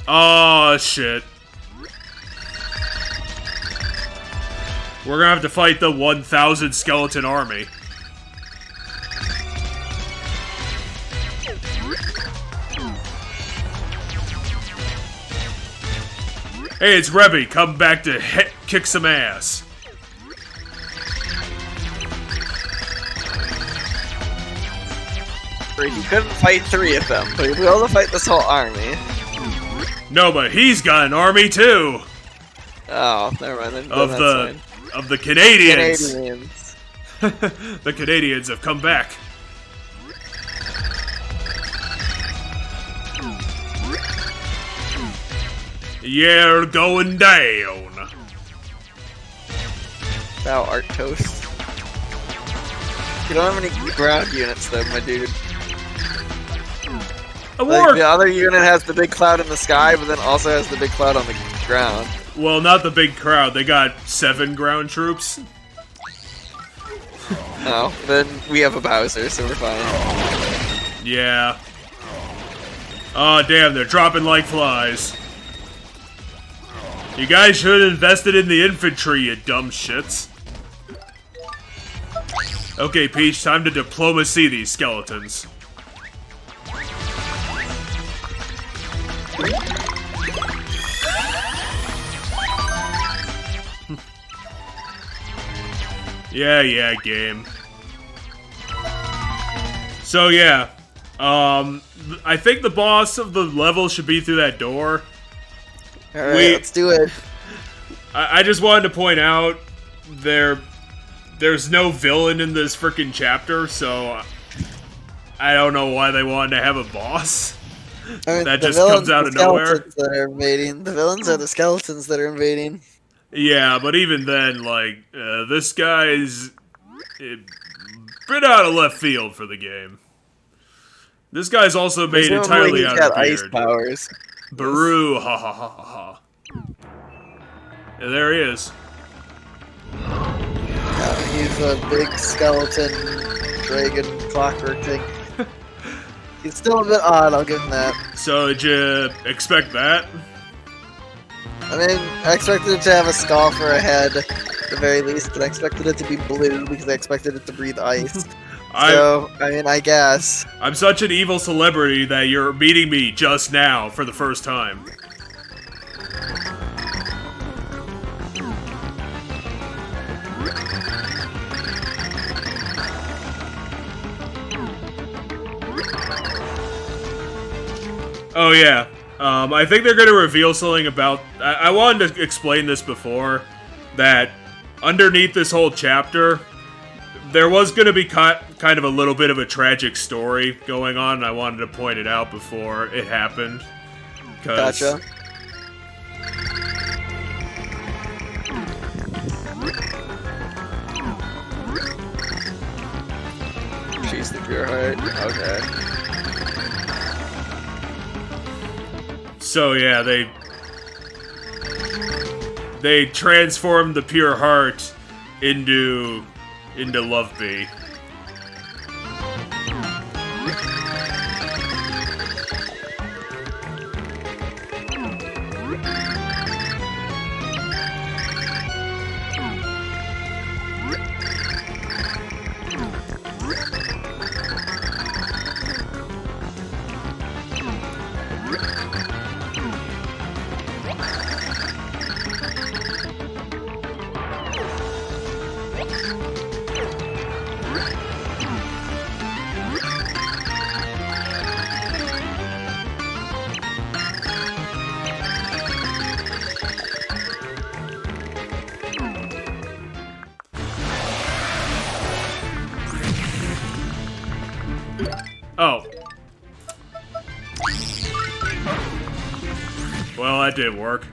Oh, shit. We're gonna have to fight the 1,000 skeleton army. Hey, it's Rebby. Come back to kick some ass. He couldn't fight 3 of them, but he'll be able to fight this whole army. No, but he's got an army too. Oh, never mind. Then Of the Canadians. The Canadians have come back. You're going down. Thou art toast. You don't have any ground units though, my dude. Like, the other unit has the big cloud in the sky, but then also has the big cloud on the ground. Well, not the big crowd. They got 7 ground troops. No, then we have a Bowser, so we're fine. Yeah. Oh, damn, they're dropping like flies. You guys should have invested in the infantry, you dumb shits. Okay, Peach, time to diplomacy these skeletons. Yeah, game. So yeah, I think the boss of the level should be through that door. Alright, let's do it. I just wanted to point out there's no villain in this freaking chapter, so I don't know why they wanted to have a boss. I mean, that just comes out of nowhere. That are invading. The villains are the skeletons that are invading. Yeah, but even then, like, this guy's a bit out of left field for the game. This guy's also made Presumably entirely he's out got of ice beard. powers. Baru, ha ha ha ha ha. Yeah, there he is. He's a big skeleton dragon clockwork thing. He's still a bit odd, I'll give him that. So, did you expect that? I mean, I expected it to have a skull for a head, at the very least, but I expected it to be blue because I expected it to breathe ice. So, I mean, I guess. I'm such an evil celebrity that you're meeting me just now for the first time. Oh yeah, I think they're going to reveal something about... I wanted to explain this before, that underneath this whole chapter, there was going to be kind of a little bit of a tragic story going on, and I wanted to point it out before it happened. Gotcha. She's the pure heart. Okay. So yeah, they transformed the pure heart into Love Bee. Oh. Well, that did work.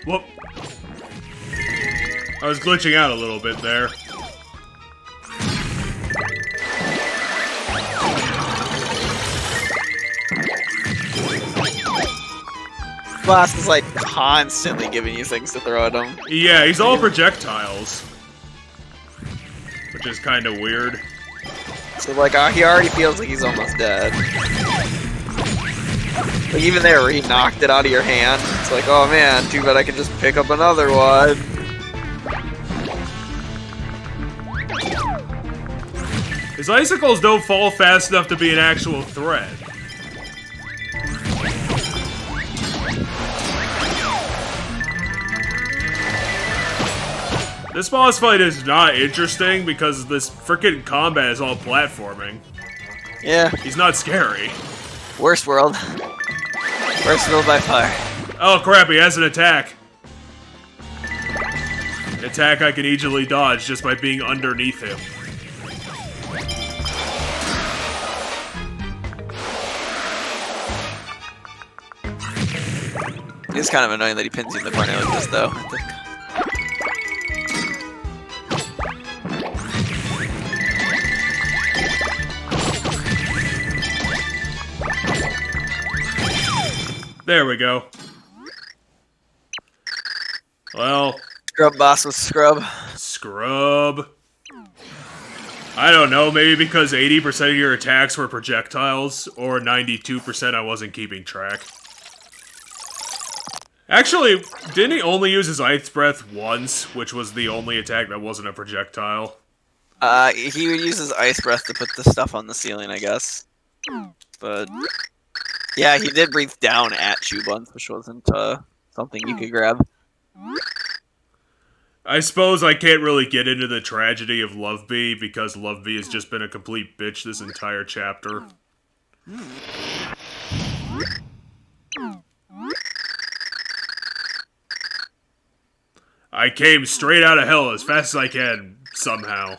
Whoop. I was glitching out a little bit there. Boss is like constantly giving you things to throw at him. Yeah, he's all projectiles. Which is kind of weird. So like, he already feels like he's almost dead. Like even there where he knocked it out of your hand, it's like, oh man, too bad I can just pick up another one. His icicles don't fall fast enough to be an actual threat. This boss fight is not interesting because this frickin' combat is all platforming. Yeah, He's not scary. worst world. Worst world by far. Oh crap, he has an attack. An attack I can easily dodge just by being underneath him. It's kind of annoying that he pins you in the corner like this though. There we go. Well, Scrub boss with scrub. scrub. I don't know, maybe because 80% of your attacks were projectiles, or 92% I wasn't keeping track. Actually, didn't he only use his Ice Breath once, which was the only attack that wasn't a projectile? He would use his ice breath to put the stuff on the ceiling, I guess. But yeah, he did breathe down at you once, which wasn't something you could grab. I suppose I can't really get into the tragedy of Love Bee because Love Bee has just been a complete bitch this entire chapter. I came straight out of hell as fast as I can, somehow.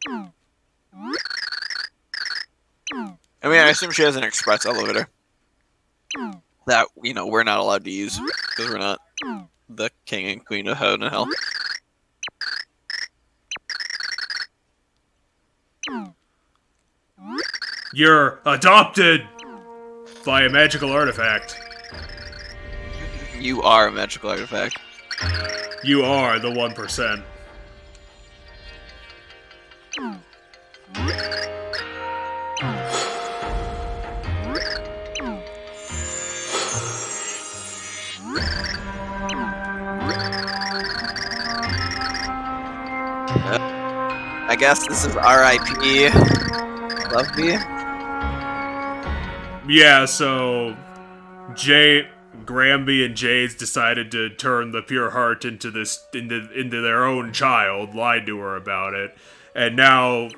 I mean, I assume she has an express elevator that we're not allowed to use because we're not the king and queen of heaven and hell. You're adopted by a magical artifact. You are a magical artifact. You are the 1%. I guess this is R.I.P. Loveby. Yeah, so Granby and Jades decided to turn the pure heart into their own child, lied to her about it, and now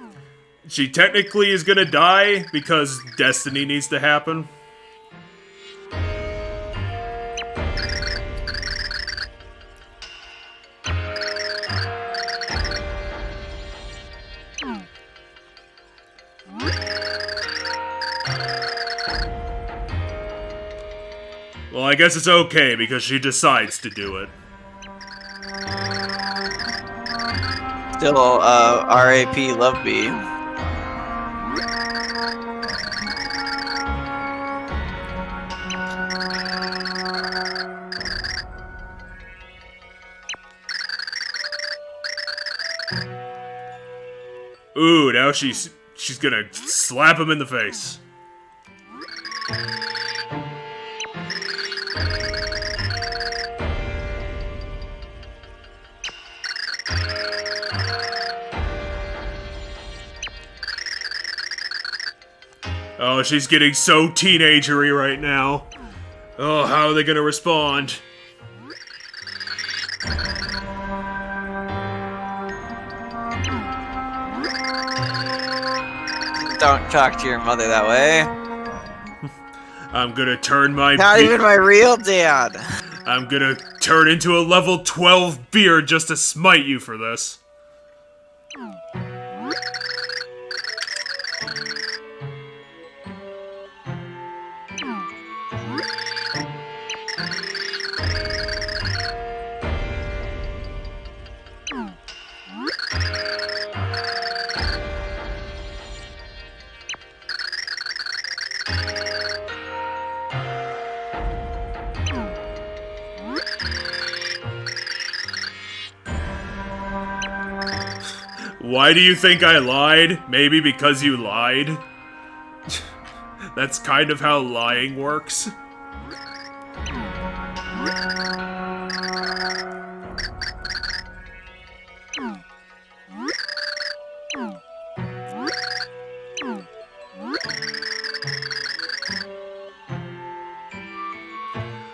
she technically is gonna die because destiny needs to happen. Well, I guess it's okay because she decides to do it. Still, R.A.P. Loveby. Ooh, now she's gonna slap him in the face. Oh, she's getting so teenagery right now. Oh, how are they gonna respond? Don't talk to your mother that way. I'm gonna turn my Not even my real dad. I'm gonna turn into a level 12 beard just to smite you for this. Why do you think I lied? Maybe because you lied? That's kind of how lying works.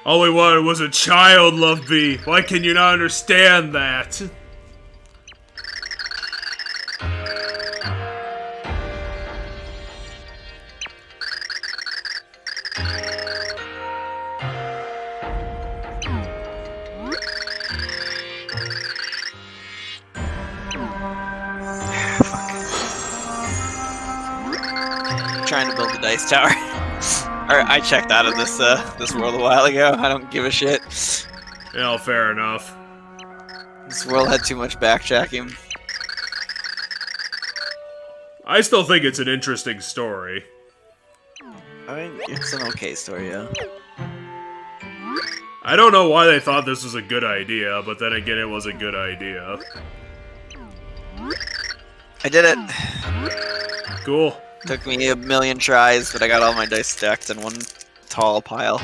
All we wanted was a child, Loveby. Why can you not understand that? Trying to build the dice tower. Alright, I checked out of this world a while ago. I don't give a shit. Yeah, fair enough. This world had too much backtracking. I still think it's an interesting story. I mean, it's an okay story, yeah. I don't know why they thought this was a good idea, but then again, it was a good idea. I did it. Cool. Took me a million tries, but I got all my dice stacked in one tall pile.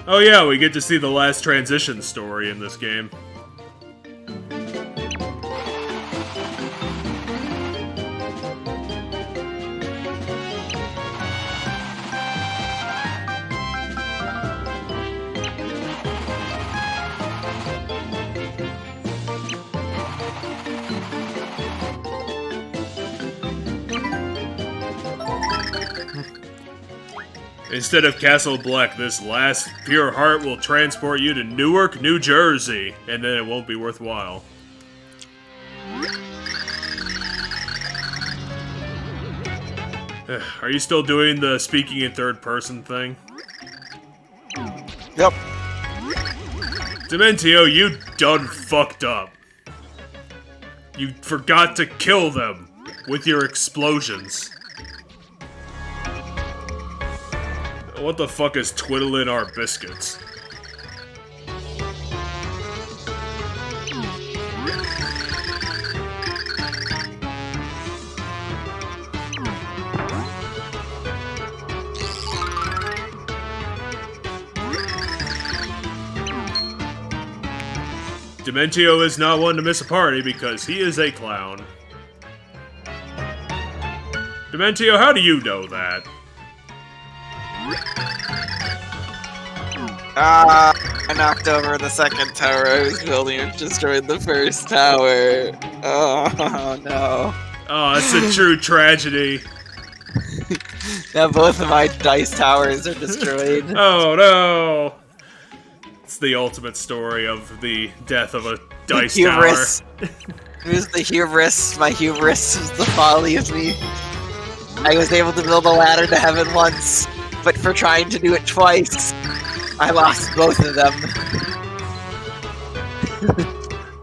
Oh yeah, we get to see the last transition story in this game. Instead of Castle Black, this last pure heart will transport you to Newark, New Jersey, and then it won't be worthwhile. Are you still doing the speaking in third person thing? Yep. Dementio, you done fucked up. You forgot to kill them with your explosions. What the fuck is twiddling our biscuits? Dementio is not one to miss a party because he is a clown. Dementio, how do you know that? I knocked over the second tower I was building and destroyed the first tower. Oh, no. Oh, it's a true tragedy. Now both of my dice towers are destroyed. Oh no! It's the ultimate story of the death of a dice tower. Hubris. It was the hubris. My hubris was the folly of me. I was able to build a ladder to heaven once, but for trying to do it twice, I lost both of them.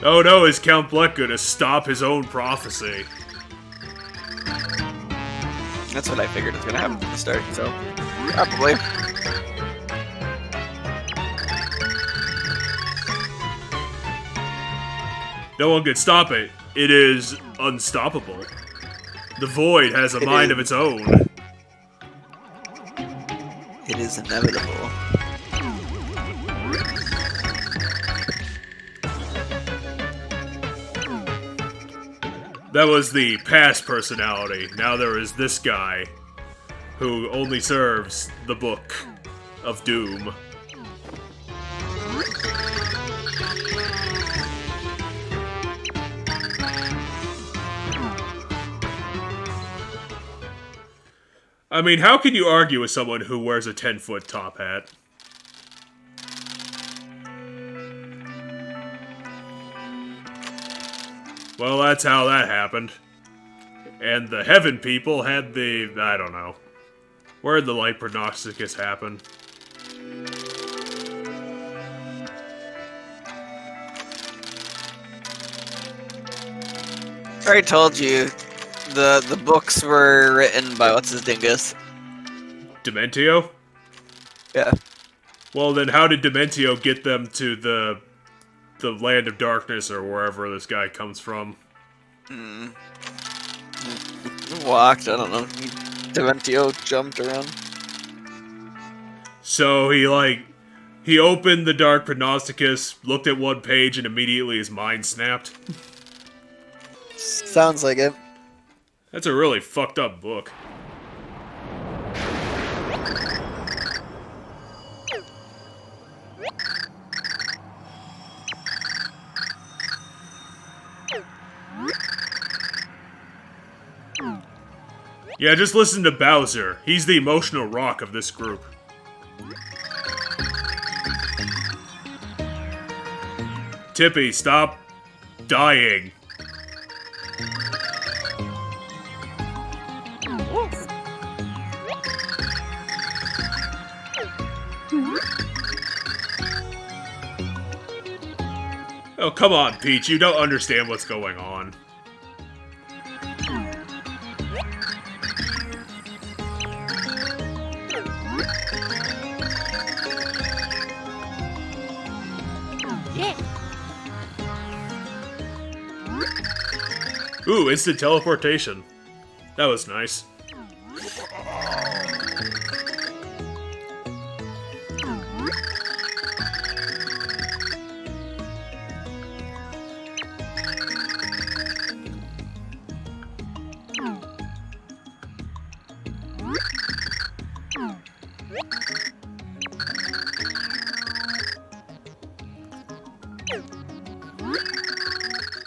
Oh no, is Count Bleck gonna stop his own prophecy? That's what I figured was gonna happen from the start, so probably. No one can stop it. It is unstoppable. The void has a mind of its own. It is inevitable. That was the past personality. Now there is this guy, who only serves the Book of Doom. I mean, how can you argue with someone who wears a 10-foot top hat? Well, that's how that happened. And the Heaven people had the... I don't know. Where'd the Light Prognosticus happen? I already told you, the books were written by what's his dingus. Dementio? Yeah. Well, then how did Dementio get them to the Land of Darkness or wherever this guy comes from? Walked, I don't know. Dementio jumped around. So he opened the Dark Prognosticus, looked at one page, and immediately his mind snapped. Sounds like it. That's a really fucked up book. Yeah, just listen to Bowser. He's the emotional rock of this group. Tippy, stop dying. Oh, come on, Peach. You don't understand what's going on. Ooh, instant teleportation. That was nice.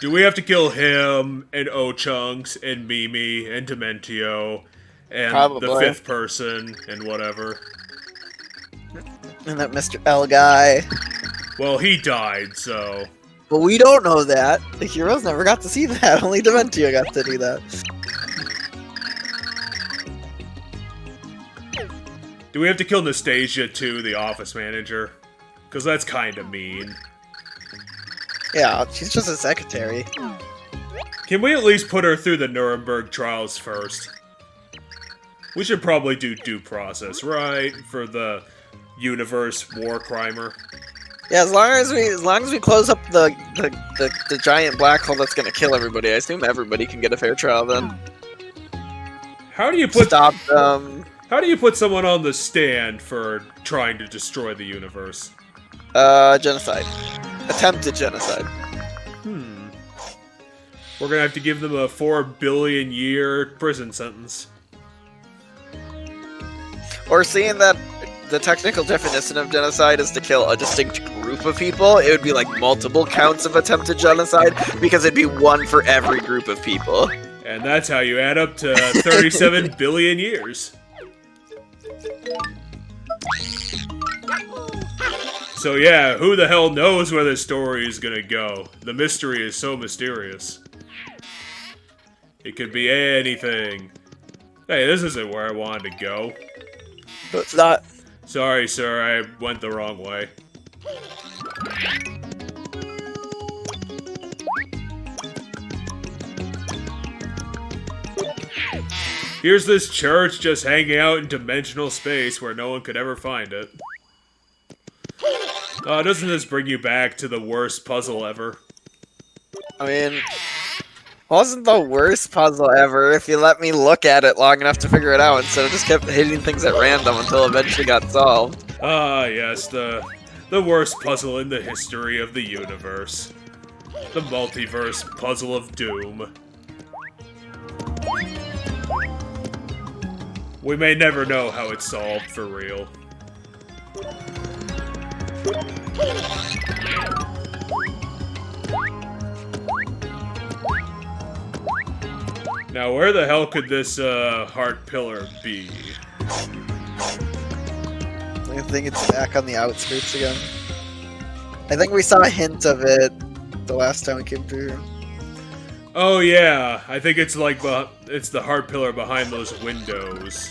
Do we have to kill him, and O-Chunks, and Mimi, and Dementio, and the Probably. 5th person, and whatever? And that Mr. L guy. Well, he died, so... But we don't know that. The heroes never got to see that. Only Dementio got to do that. Do we have to kill Nastasia, too, the office manager? Because that's kind of mean. Yeah, she's just a secretary. Can we at least put her through the Nuremberg trials first? We should probably do due process, right? For the universe war crimer. Yeah, as long as we close up the giant black hole that's gonna kill everybody, I assume everybody can get a fair trial then. How do you put Stop How do you put someone on the stand for trying to destroy the universe? genocide. Attempted genocide. We're gonna have to give them a 4 billion year prison sentence. Or seeing that the technical definition of genocide is to kill a distinct group of people, it would be like multiple counts of attempted genocide, because it'd be one for every group of people. And that's how you add up to 37 billion years. So yeah, who the hell knows where this story is gonna go? The mystery is so mysterious. It could be anything. Hey, this isn't where I wanted to go. But it's not. Sorry, sir, I went the wrong way. Here's this church just hanging out in dimensional space where no one could ever find it. Doesn't this bring you back to the worst puzzle ever? I mean, wasn't the worst puzzle ever if you let me look at it long enough to figure it out instead of just kept hitting things at random until it eventually got solved. Ah, yes, the worst puzzle in the history of the universe. The Multiverse Puzzle of Doom. We may never know how it's solved for real. Now, where the hell could this heart pillar be? I think it's back on the outskirts again. I think we saw a hint of it the last time we came through. Oh yeah, I think it's like it's the heart pillar behind those windows.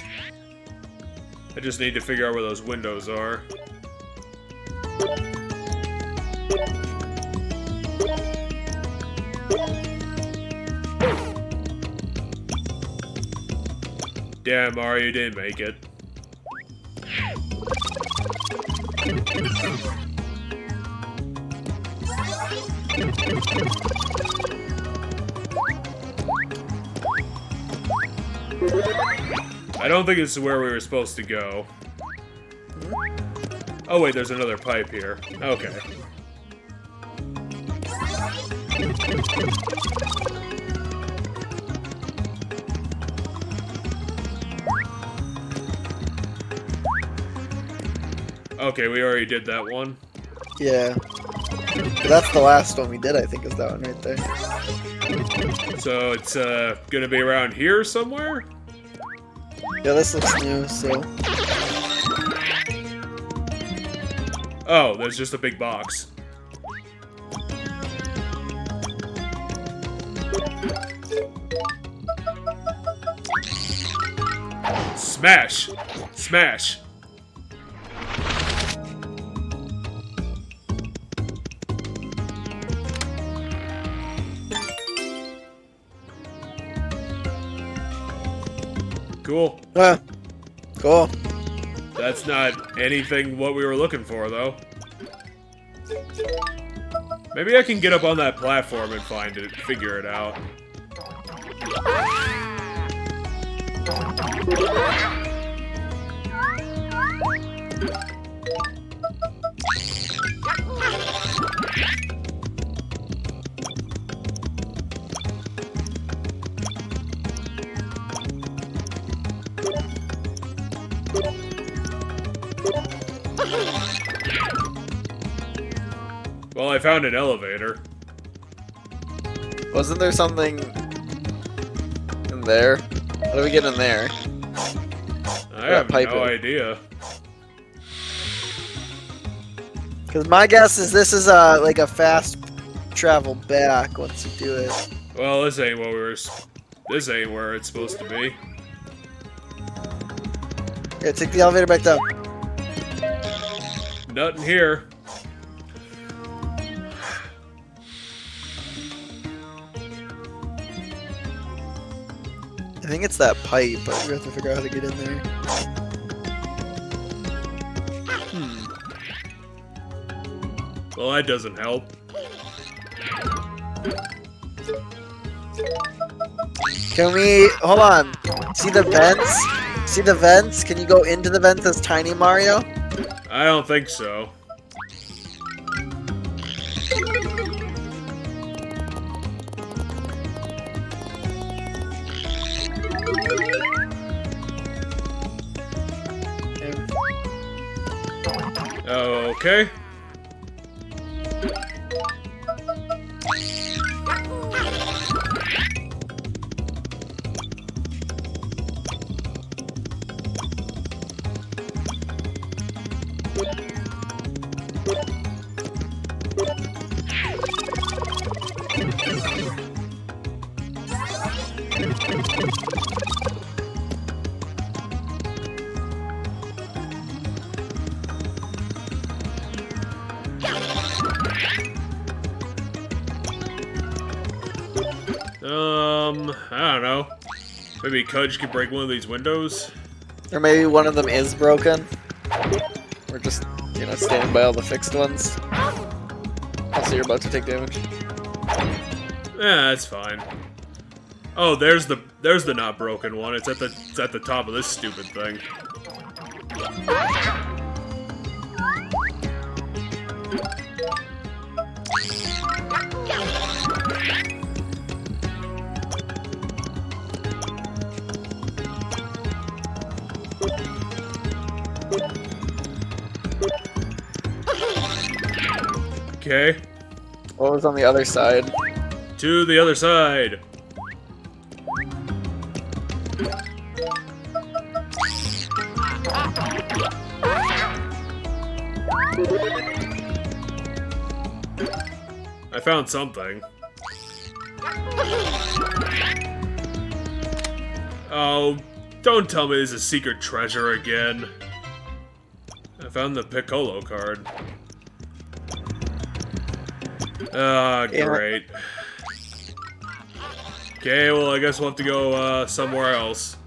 I just need to figure out where those windows are. Damn, Mario, you didn't make it. I don't think this is where we were supposed to go. Oh wait, there's another pipe here. Okay. Okay, we already did that one. Yeah. But that's the last one we did, I think, is that one right there. So it's gonna be around here somewhere? Yeah, this looks new, so... Oh, there's just a big box. Smash! Smash! Cool. Cool. That's not anything what we were looking for, though. Maybe I can get up on that platform and find it, figure it out. Well, I found an elevator. Wasn't there something in there? How do we get in there? I have no idea. Because my guess is this is like a fast travel back once you do it. Well, this ain't what we were. This ain't where it's supposed to be. Yeah, take the elevator back down. Nothing here. I think it's that pipe, but we have to figure out how to get in there. Well, that doesn't help. Can we... Hold on. See the vents? See the vents? Can you go into the vents as Tiny Mario? I don't think so. Okay. I don't know. Maybe Cudge could break one of these windows? Or maybe one of them is broken. We're just, you know, standing by all the fixed ones. Also, you're about to take damage. Yeah, that's fine. Oh, there's the not broken one. It's at the top of this stupid thing. Okay. What was on the other side? To the other side. I found something. Oh, don't tell me this is secret treasure again. I found the Piccolo card. Ah, great. Okay, well, I guess we'll have to go somewhere else.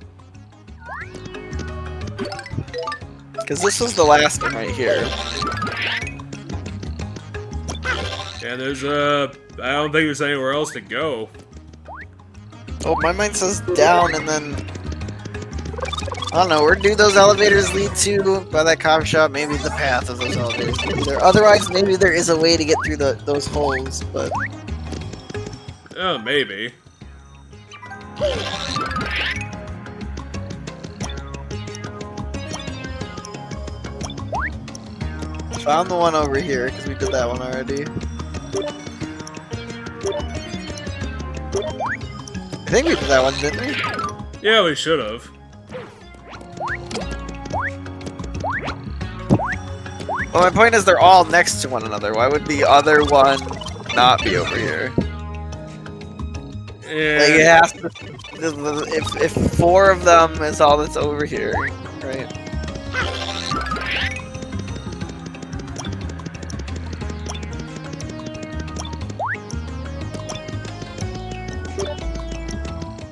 Because this was the last one right here. And there's I don't think there's anywhere else to go. Oh, my mind says down and then... I don't know, where do those elevators lead to? By that coffee shop, maybe the path of those elevators lead there. Otherwise, maybe there is a way to get through those holes, but... Oh, maybe. Found the one over here, because we did that one already. I think we did that one, didn't we? Yeah, we should have. Well, my point is they're all next to one another. Why would the other one not be over here? Yeah. Like, it has to... If four of them is all that's over here, right?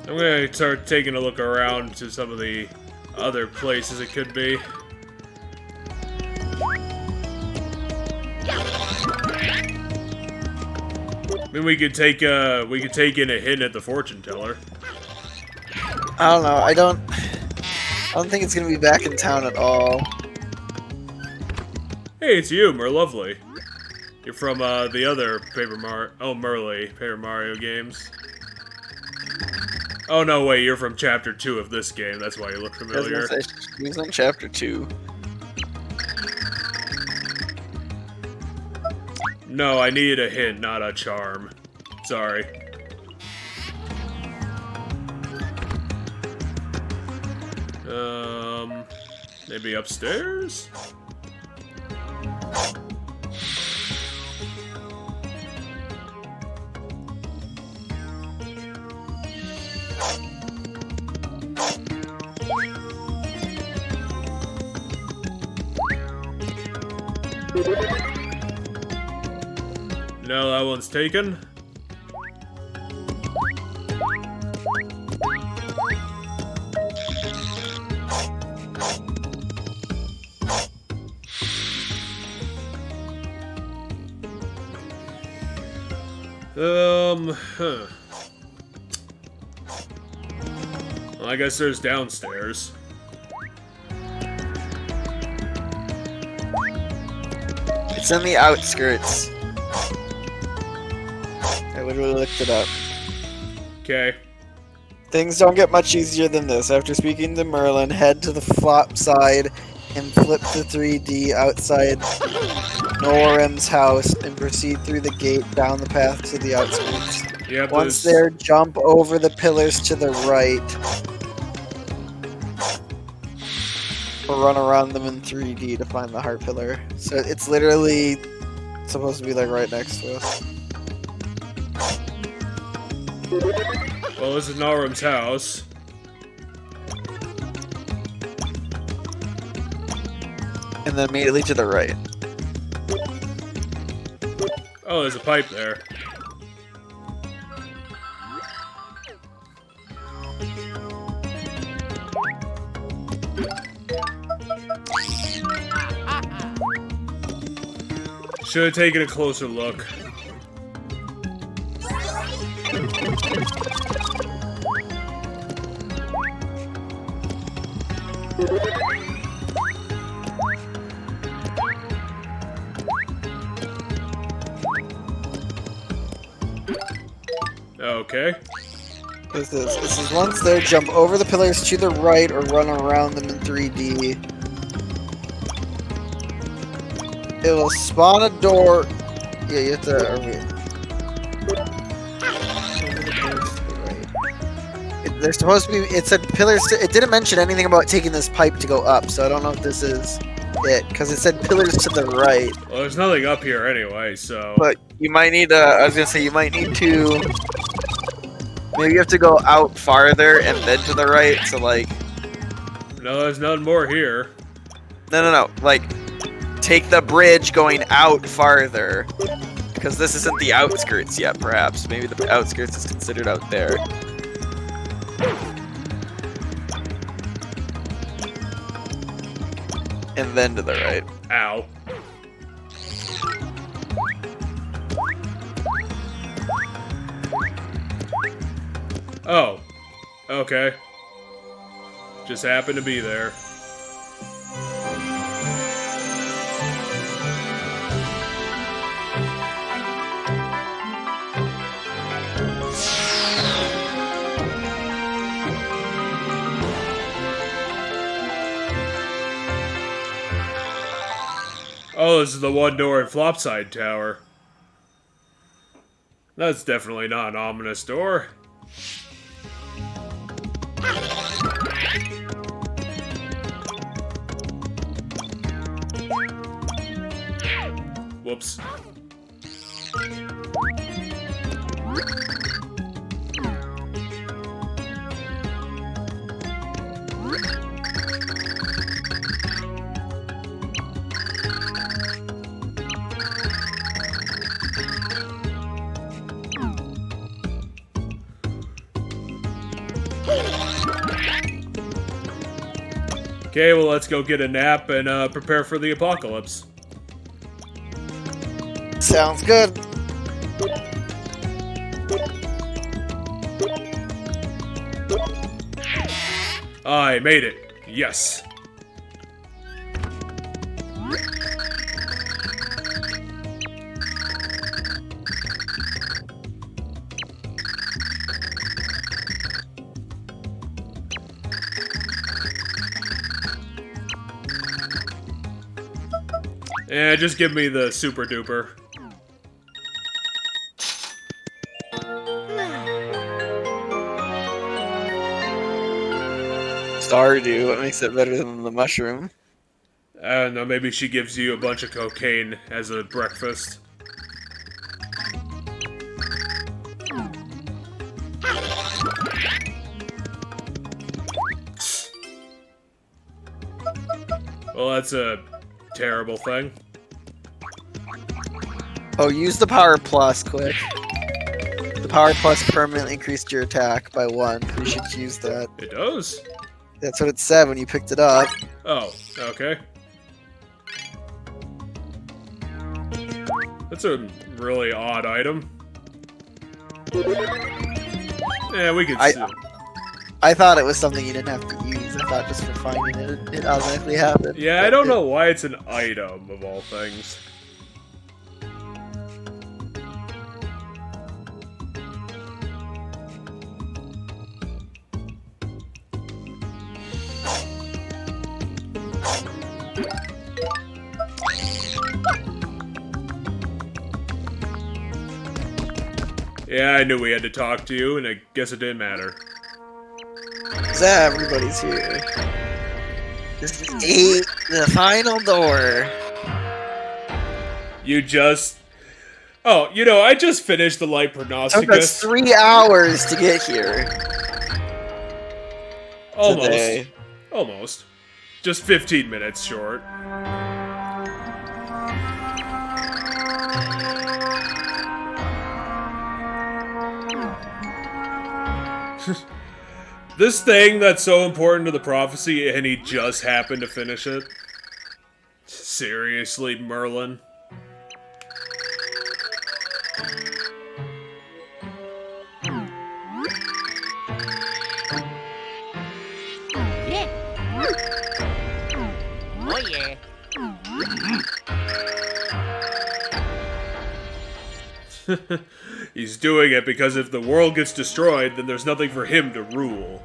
I'm gonna start taking a look around to some of the other places it could be. mean, we could take in a hint at the fortune teller. I don't know. I don't think it's gonna be back in town at all. Hey, it's you, Merlovely. You're from the other Paper Mario games. Oh no, wait, you're from Chapter 2 of this game. That's why you look familiar. He's on Chapter 2. No, I needed a hint, not a charm. Sorry. Maybe upstairs? No, that one's taken. Huh. Well, I guess there's downstairs. It's in the outskirts. I literally looked it up. Okay. Things don't get much easier than this. After speaking to Merlin, head to the flop side and flip to 3D outside Norim's house and proceed through the gate down the path to the outskirts. Yep, Once there, jump over the pillars to the right. Or run around them in 3D to find the heart pillar. So it's literally supposed to be like right next to us. well, this is Norim's house. And then immediately to the right. Oh, there's a pipe there. Should have taken a closer look. Okay. This is once there, jump over the pillars to the right or run around them in 3D. It will spawn a door. Yeah, you have to. There's supposed to be. It said pillars. It didn't mention anything about taking this pipe to go up, so I don't know if this is it because it said pillars to the right. Well, there's nothing up here anyway, so. But you might need. I was gonna say you might need to. Maybe you have to go out farther and then to the right. So like. No, there's none more here. No. Like, take the bridge going out farther. Because this isn't the outskirts yet, perhaps. Maybe the outskirts is considered out there. And then to the right. Ow. Oh. Okay. Just happened to be there. Oh, this is the one door in Flopside Tower. That's definitely not an ominous door. Whoops. Okay, well, let's go get a nap and prepare for the apocalypse. Sounds good. I made it. Yes. Yeah, just give me the super duper. Stardew, what makes it better than the mushroom? I don't know, maybe she gives you a bunch of cocaine as a breakfast. Well, that's a terrible thing. Oh, use the power plus quick. The power plus permanently increased your attack by 1. You should use that. It does? That's what it said when you picked it up. Oh, okay. That's a really odd item. Yeah, we could see. I thought it was something you didn't have to use. I thought just for finding it, it automatically happened. Yeah, I don't know why it's an item, of all things. Yeah, I knew we had to talk to you, and I guess it didn't matter. Everybody's here. This is the final door. You just... Oh, you know, I just finished the Light It took us Prognosticus. 3 hours to get here. Almost. Today. Almost. Just 15 minutes short. This thing that's so important to the prophecy, and he just happened to finish it. Seriously, Merlin? Oh yeah. He's doing it because if the world gets destroyed, then there's nothing for him to rule.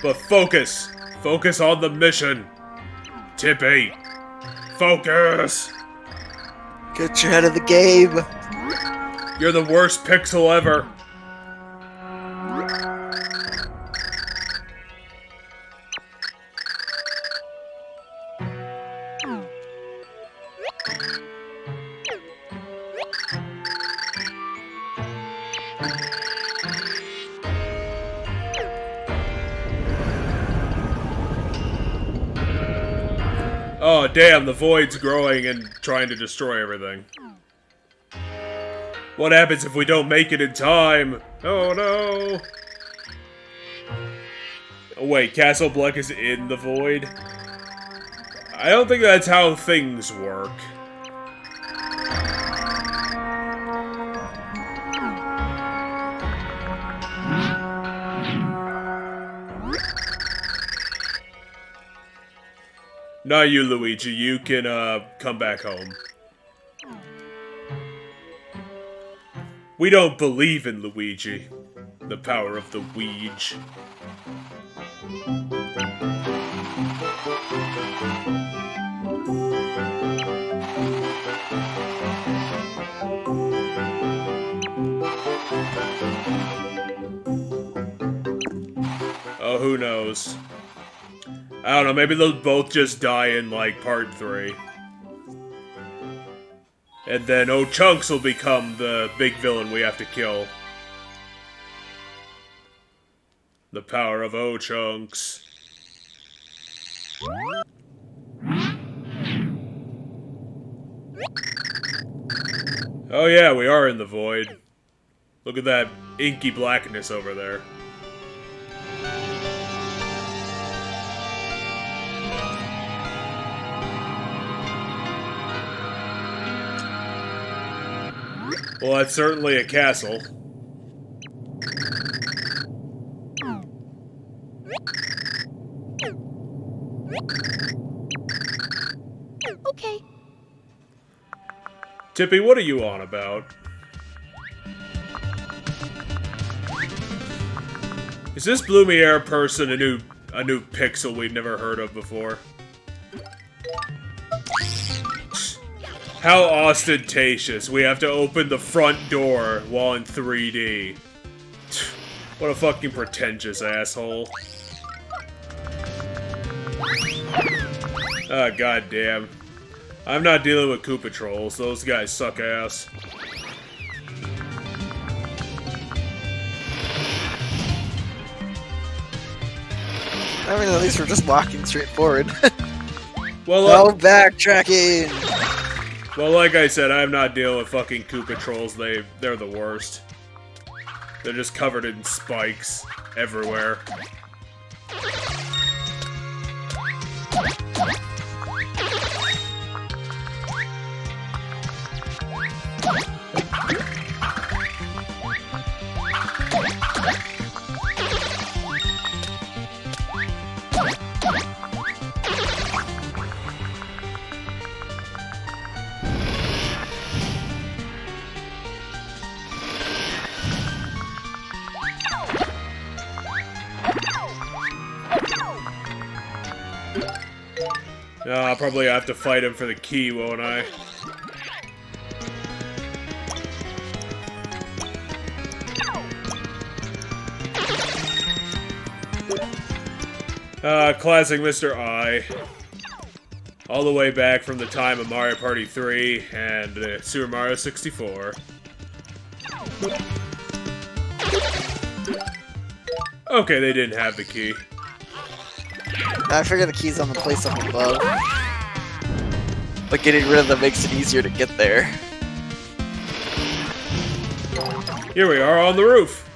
But focus! Focus on the mission! Tip 8. Focus! Get your head of the game. You're the worst pixel ever! Oh, damn, the void's growing and trying to destroy everything. What happens if we don't make it in time? Oh, no. Oh, wait, Castle Black is in the void? I don't think that's how things work. Not you, Luigi. You can, come back home. We don't believe in Luigi. The power of the Ouija. Oh, who knows? I don't know, maybe they'll both just die in, like, part 3. And then O-Chunks will become the big villain we have to kill. The power of O-Chunks. Oh yeah, we are in the void. Look at that inky blackness over there. Well, that's certainly a castle. Tippy, what are you on about? Is this Lumiere person a new pixel we'd never heard of before? How ostentatious. We have to open the front door while in 3D. What a fucking pretentious asshole. Ah, goddamn. I'm not dealing with Koopa Trolls. Those guys suck ass. I mean, at least we're just walking straight forward. Well, No backtracking! well, like I said, I'm not dealing with fucking Koopa Trolls. They're the worst. They're just covered in spikes everywhere. I'll probably have to fight him for the key, won't I? Classic Mr. I. All the way back from the time of Mario Party 3 and Super Mario 64. Okay, they didn't have the key. I figure the key's on the place up above. But getting rid of them makes it easier to get there. Here we are on the roof.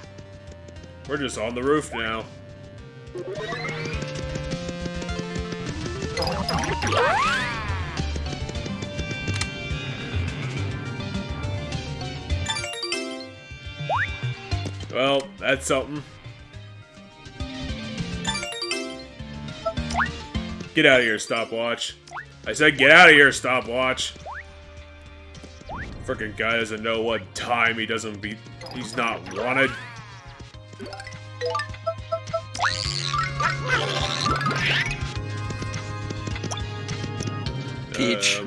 We're just on the roof now. Well, that's something. Get out of here, stopwatch. I said get out of here, stopwatch. Frickin' guy doesn't know what time he's not wanted. Peach.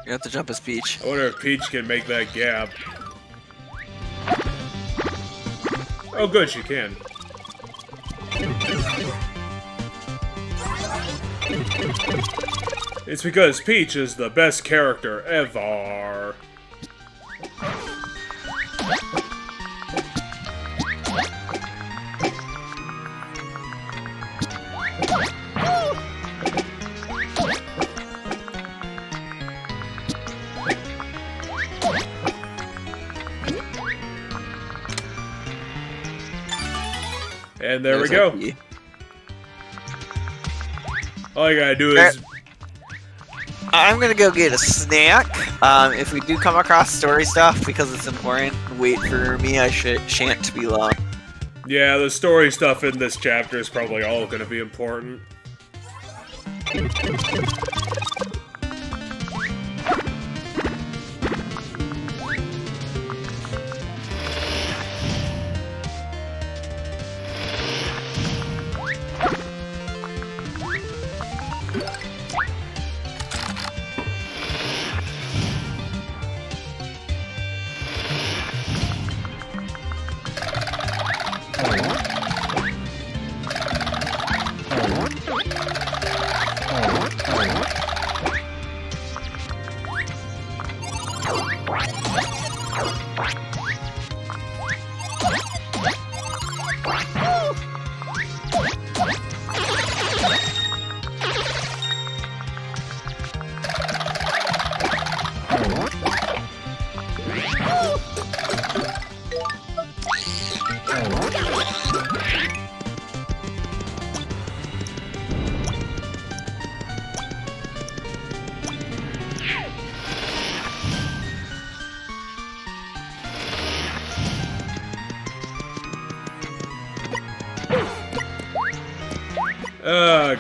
You have to jump as Peach. I wonder if Peach can make that gap. Oh good, she can. It's because Peach is the best character ever. And there we go. All you gotta do is... I'm gonna go get a snack. If we do come across story stuff, because it's important, wait for me. I shan't be long. Yeah, the story stuff in this chapter is probably all gonna be important.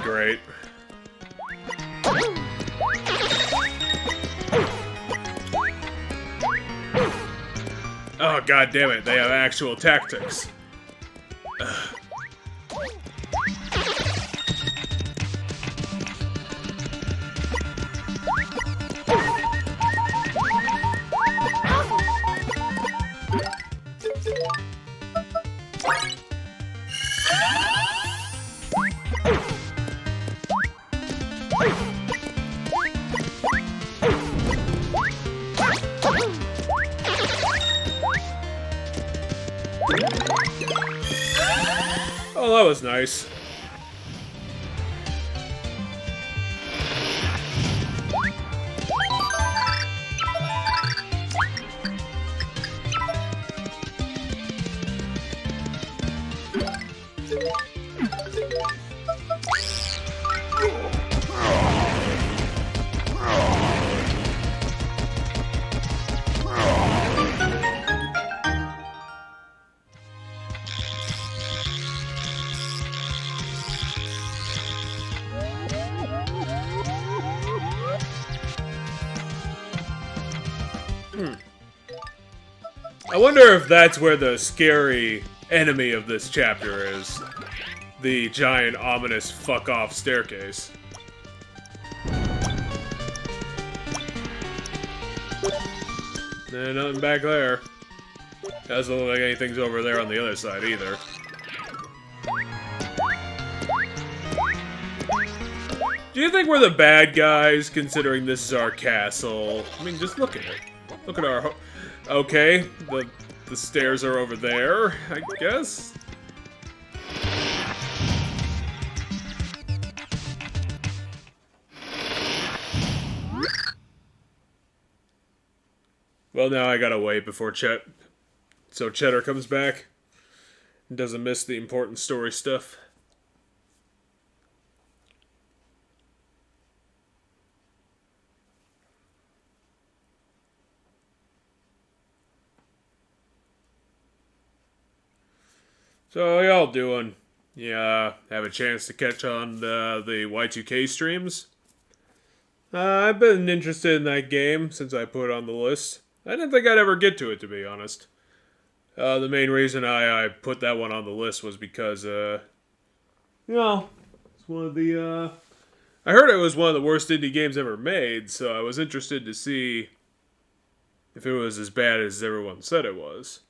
Great. Oh, god damn it, they have actual tactics. Oh, that was nice. I wonder if that's where the scary enemy of this chapter is. The giant, ominous fuck-off staircase. Nothing back there. Doesn't look like anything's over there on the other side either. Do you think we're the bad guys, considering this is our castle? I mean, just look at it. Look at our... Okay, the stairs are over there, I guess? Well, now I gotta wait before so Cheddar comes back and doesn't miss the important story stuff. So, how y'all doing? Yeah, have a chance to catch on the Y2K streams? I've been interested in that game since I put it on the list. I didn't think I'd ever get to it, to be honest. The main reason I put that one on the list was because, it's one of the, I heard it was one of the worst indie games ever made, so I was interested to see if it was as bad as everyone said it was.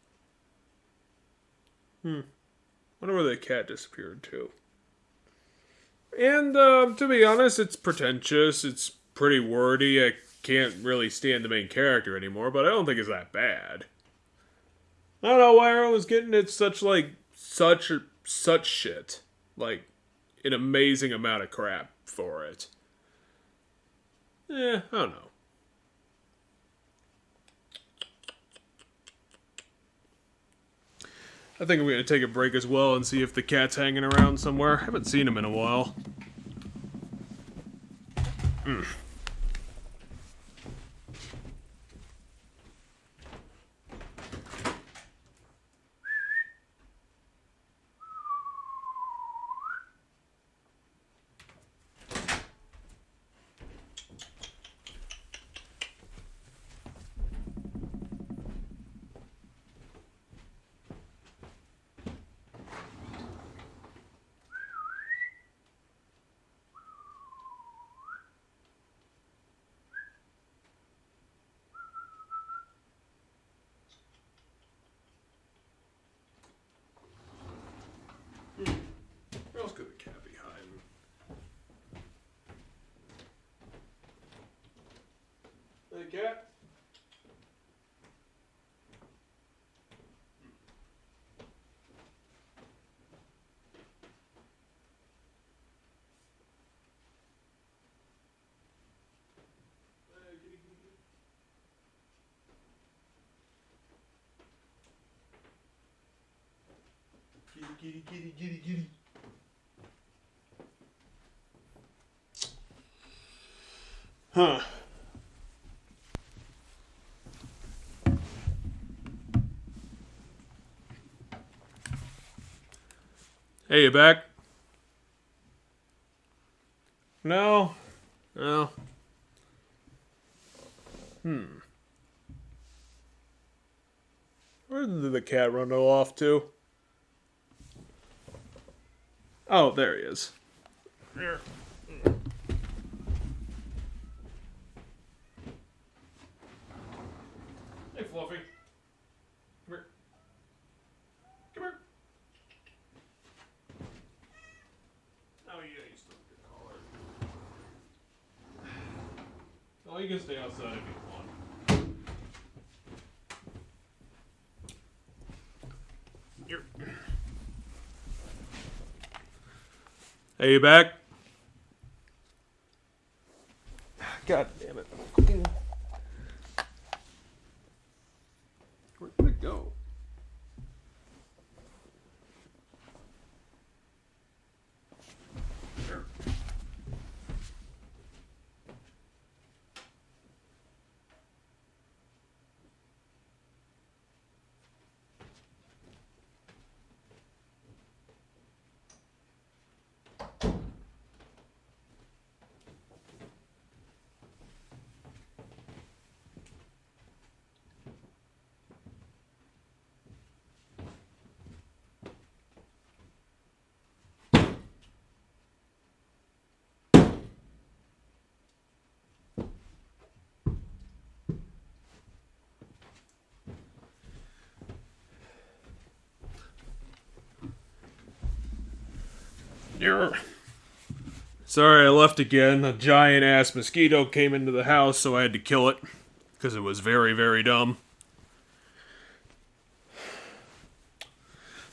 Wonder where the cat disappeared to. And, to be honest, it's pretentious, it's pretty wordy, I can't really stand the main character anymore, but I don't think it's that bad. I don't know why everyone's getting it such shit. Like, an amazing amount of crap for it. I don't know. I think I'm going to take a break as well and see if the cat's hanging around somewhere. I haven't seen him in a while. Where else could the cat be hiding? Hey, cat? Kitty, kitty, kitty, kitty. Huh. Hey, you back? No? No. Where's Where did the cat run off to? Oh, there he is. Here. Hey, Fluffy. Come here. Come here. Oh, yeah, you still have your collar. Well, you can stay outside if you want. Here. Hey, you back? God damn it. Where did it go? There. Sorry, I left again. A giant-ass mosquito came into the house, so I had to kill it. Because it was very, very dumb.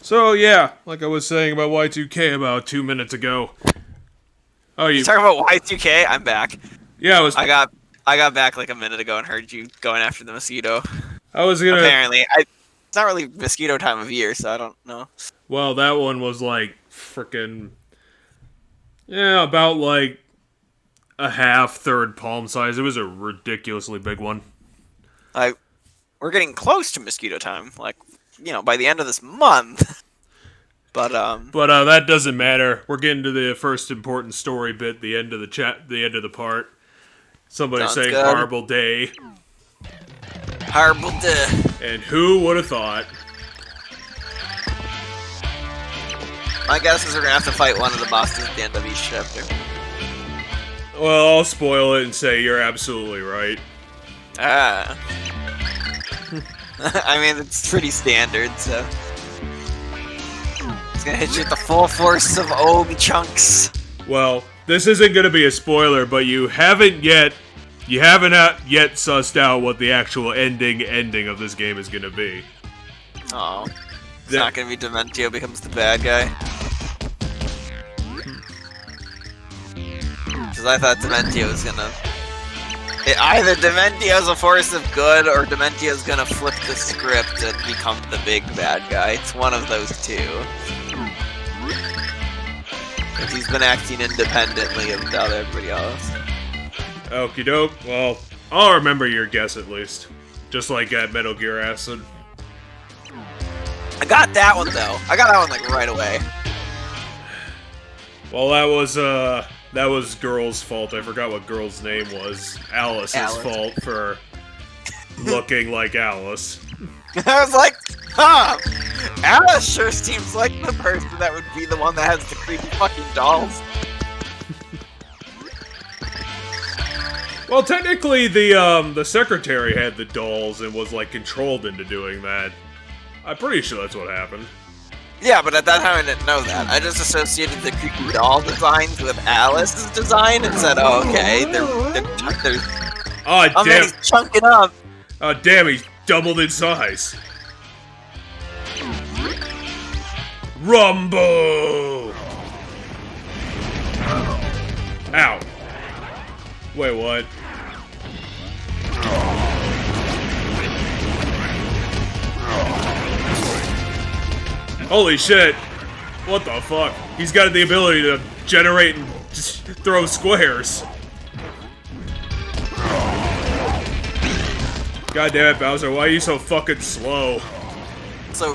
So, yeah, like I was saying about Y2K about 2 minutes ago. Oh, You talking about Y2K? I'm back. Yeah, I got back like a minute ago and heard you going after the mosquito. I was gonna... Apparently. It's not really mosquito time of year, so I don't know. Well, that one was like freaking... Yeah, about like a third palm size. It was a ridiculously big one. We're getting close to mosquito time, like, by the end of this month. But that doesn't matter. We're getting to the first important story bit, the end of the end of the part. Somebody Sounds saying good. horrible day. Horrible day. And who would have thought? My guess is we're gonna have to fight one of the bosses at the end of each chapter. Well, I'll spoil it and say you're absolutely right. Ah. I mean, it's pretty standard, so... It's gonna hit you with the full force of Omi chunks. Well, this isn't going to be a spoiler, but you haven't yet sussed out what the actual ending of this game is going to be. Oh. It's not gonna be Dementio becomes the bad guy. Because I thought Dementio was gonna... Either Dementio's a force of good, or Dementio's gonna flip the script and become the big bad guy. It's one of those two. Because he's been acting independently without everybody else. Okie doke. Well, I'll remember your guess at least. Just like at Metal Gear Acid. I got that one though. I got that one like right away. Well, that was Girl's fault. I forgot what Girl's name was. Alice's fault for looking like Alice. I was like, huh! Alice sure seems like the person that would be the one that has the creepy fucking dolls. Well, technically, the secretary had the dolls and was like controlled into doing that. I'm pretty sure that's what happened. Yeah, but at that time I didn't know that. I just associated the creepy doll designs with Alice's design and said, oh, okay, they're Oh, man, damn. he's chunking up. Oh, damn, he's doubled in size. Rumble! Ow. Wait, what? Holy shit. What the fuck? He's got the ability to generate and just throw squares. God damn it, Bowser, why are you so fucking slow? So,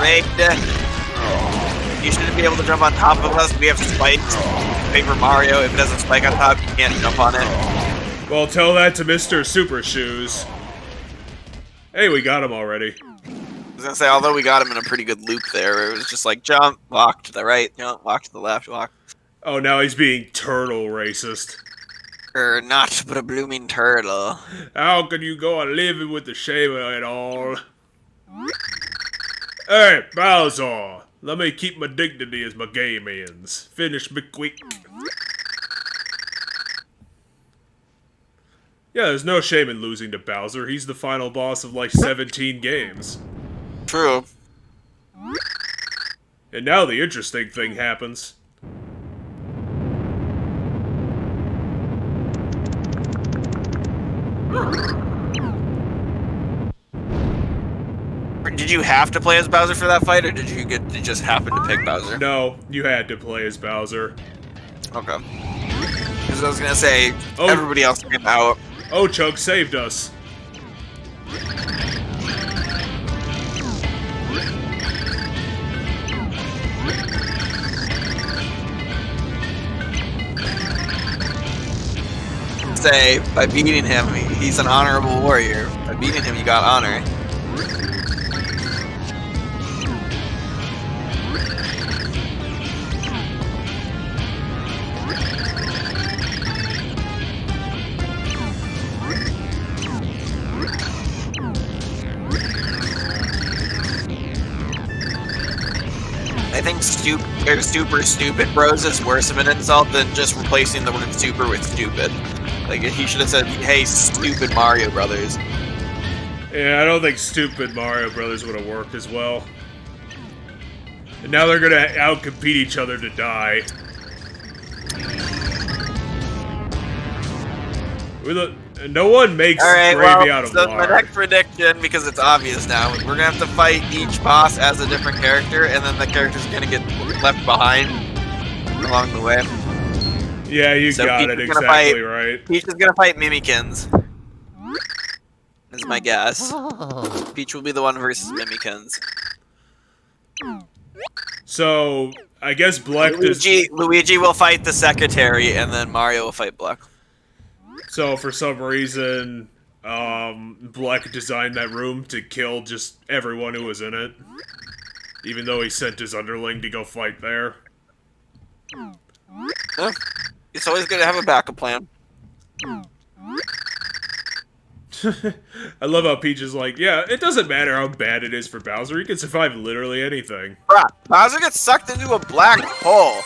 rigged. You shouldn't be able to jump on top of us. We have spikes. Paper Mario, if it has a spike on top, you can't jump on it. Well, tell that to Mr. Super Shoes. Hey, we got him already. was gonna say, although we got him in a pretty good loop there, where it was just like jump, walk to the right, jump, walk to the left, walk. Oh, now he's being turtle racist. Or not but a blooming turtle. How can you go on living with the shame of it all? Hey, Bowser! Let me keep my dignity as my game ends. Finish me quick. Yeah, there's no shame in losing to Bowser. He's the final boss of like 17 games. True. And now the interesting thing happens. Did you have to play as Bowser for that fight, or did you get to just happen to pick Bowser? No, you had to play as Bowser. Okay. Because I was gonna say, Oh. everybody else came out. Oh, Chug saved us. Say, by beating him, he's an honorable warrior. By beating him, you got honor. I think super stupid bros is worse of an insult than just replacing the word super with stupid. Like, he should have said, hey, stupid Mario Brothers. Yeah, I don't think stupid Mario Brothers would have worked as well. And now they're gonna outcompete each other to die. No one makes gravy out of so lard. the next prediction, because it's obvious now, we're gonna have to fight each boss as a different character, and then the character's gonna get left behind along the way. Yeah, you So got Peach it is gonna exactly fight- right. Peach is gonna fight Mimikins. Is my guess. Oh. Peach will be the one versus Mimikins. So, I guess Bleck does... Luigi will fight the secretary, and then Mario will fight Bleck. So, for some reason, Bleck designed that room to kill just everyone who was in it. Even though he sent his underling to go fight there. Yeah. It's always good to have a backup plan. I love how Peach is like, yeah, it doesn't matter how bad it is for Bowser, he can survive literally anything. Bruh, Bowser gets sucked into a black hole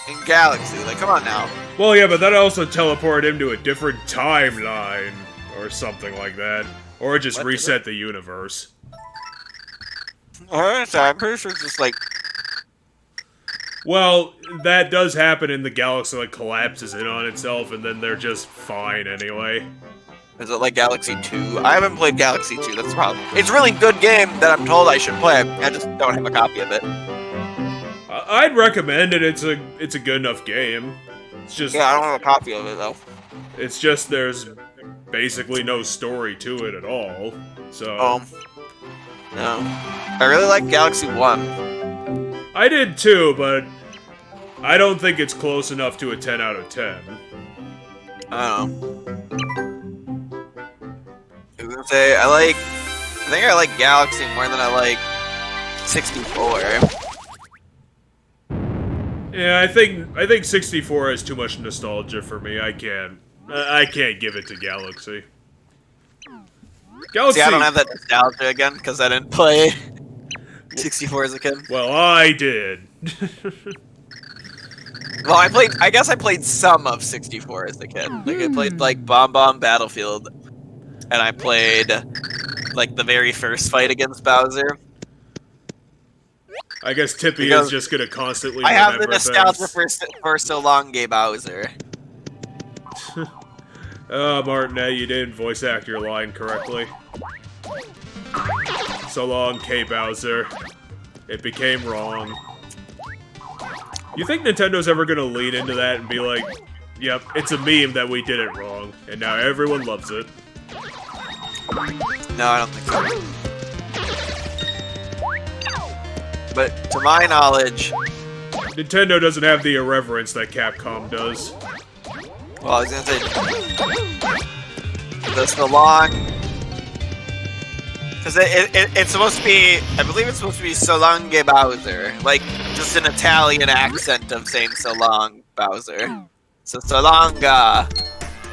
in Galaxy. Like, come on now. Well, yeah, but that also teleported him to a different timeline, or something like that. Or it just What? reset the universe. Alright, so I'm pretty sure it's just like... Well, that does happen in the galaxy, like, collapses in on itself, and then they're just fine anyway. Is it like Galaxy 2? I haven't played Galaxy 2, that's the problem. It's a really good game that I'm told I should play. I just don't have a copy of it. I'd recommend it. It's a good enough game. It's just Yeah, I don't have a copy of it, though. It's just there's basically no story to it at all. So No. I really like Galaxy 1. I did too, but I don't think it's close enough to a 10 out of 10. I don't know. I was gonna say, I think I like Galaxy more than I like 64. Yeah, I think 64 has too much nostalgia for me. I can't give it to Galaxy. Galaxy. See, I don't have that nostalgia again, because I didn't play 64 as a kid. Well, I did. Well, I guess I played some of 64 as a kid. Like, I played, like, Bomb Bomb Battlefield. And I played, like, the very first fight against Bowser. I guess Tippy Because is just gonna constantly I have the remember nostalgia things. for so long, Gay Bowser. Oh, Martinet, you didn't voice act your line correctly. So long, K. Bowser. It became wrong. You think Nintendo's ever gonna lean into that and be like, yep, it's a meme that we did it wrong, and now everyone loves it? No, I don't think so. But to my knowledge, Nintendo doesn't have the irreverence that Capcom does. well, I was gonna say, the long, Because it's supposed to be, I believe it's supposed to be so long Bowser. Like, just an Italian accent of saying so long Bowser. So long,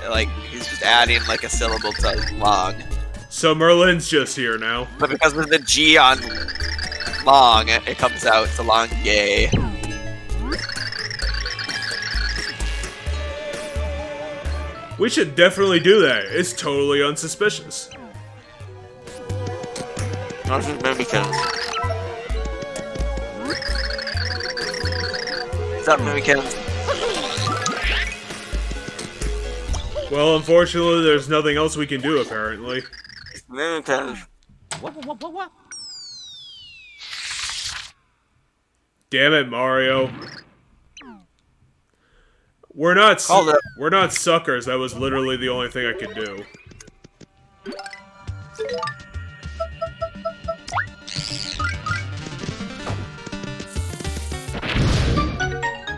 like, he's just adding like a syllable to long. So Merlin's just here now. But because of the G on long, it comes out so long gay. We should definitely do that. It's totally unsuspicious. Not just Mimikins. What's up, Mimikins? Well, unfortunately, there's nothing else we can do, apparently. Mimikins. What? Damn it, Mario. We're not suckers. That was literally the only thing I could do.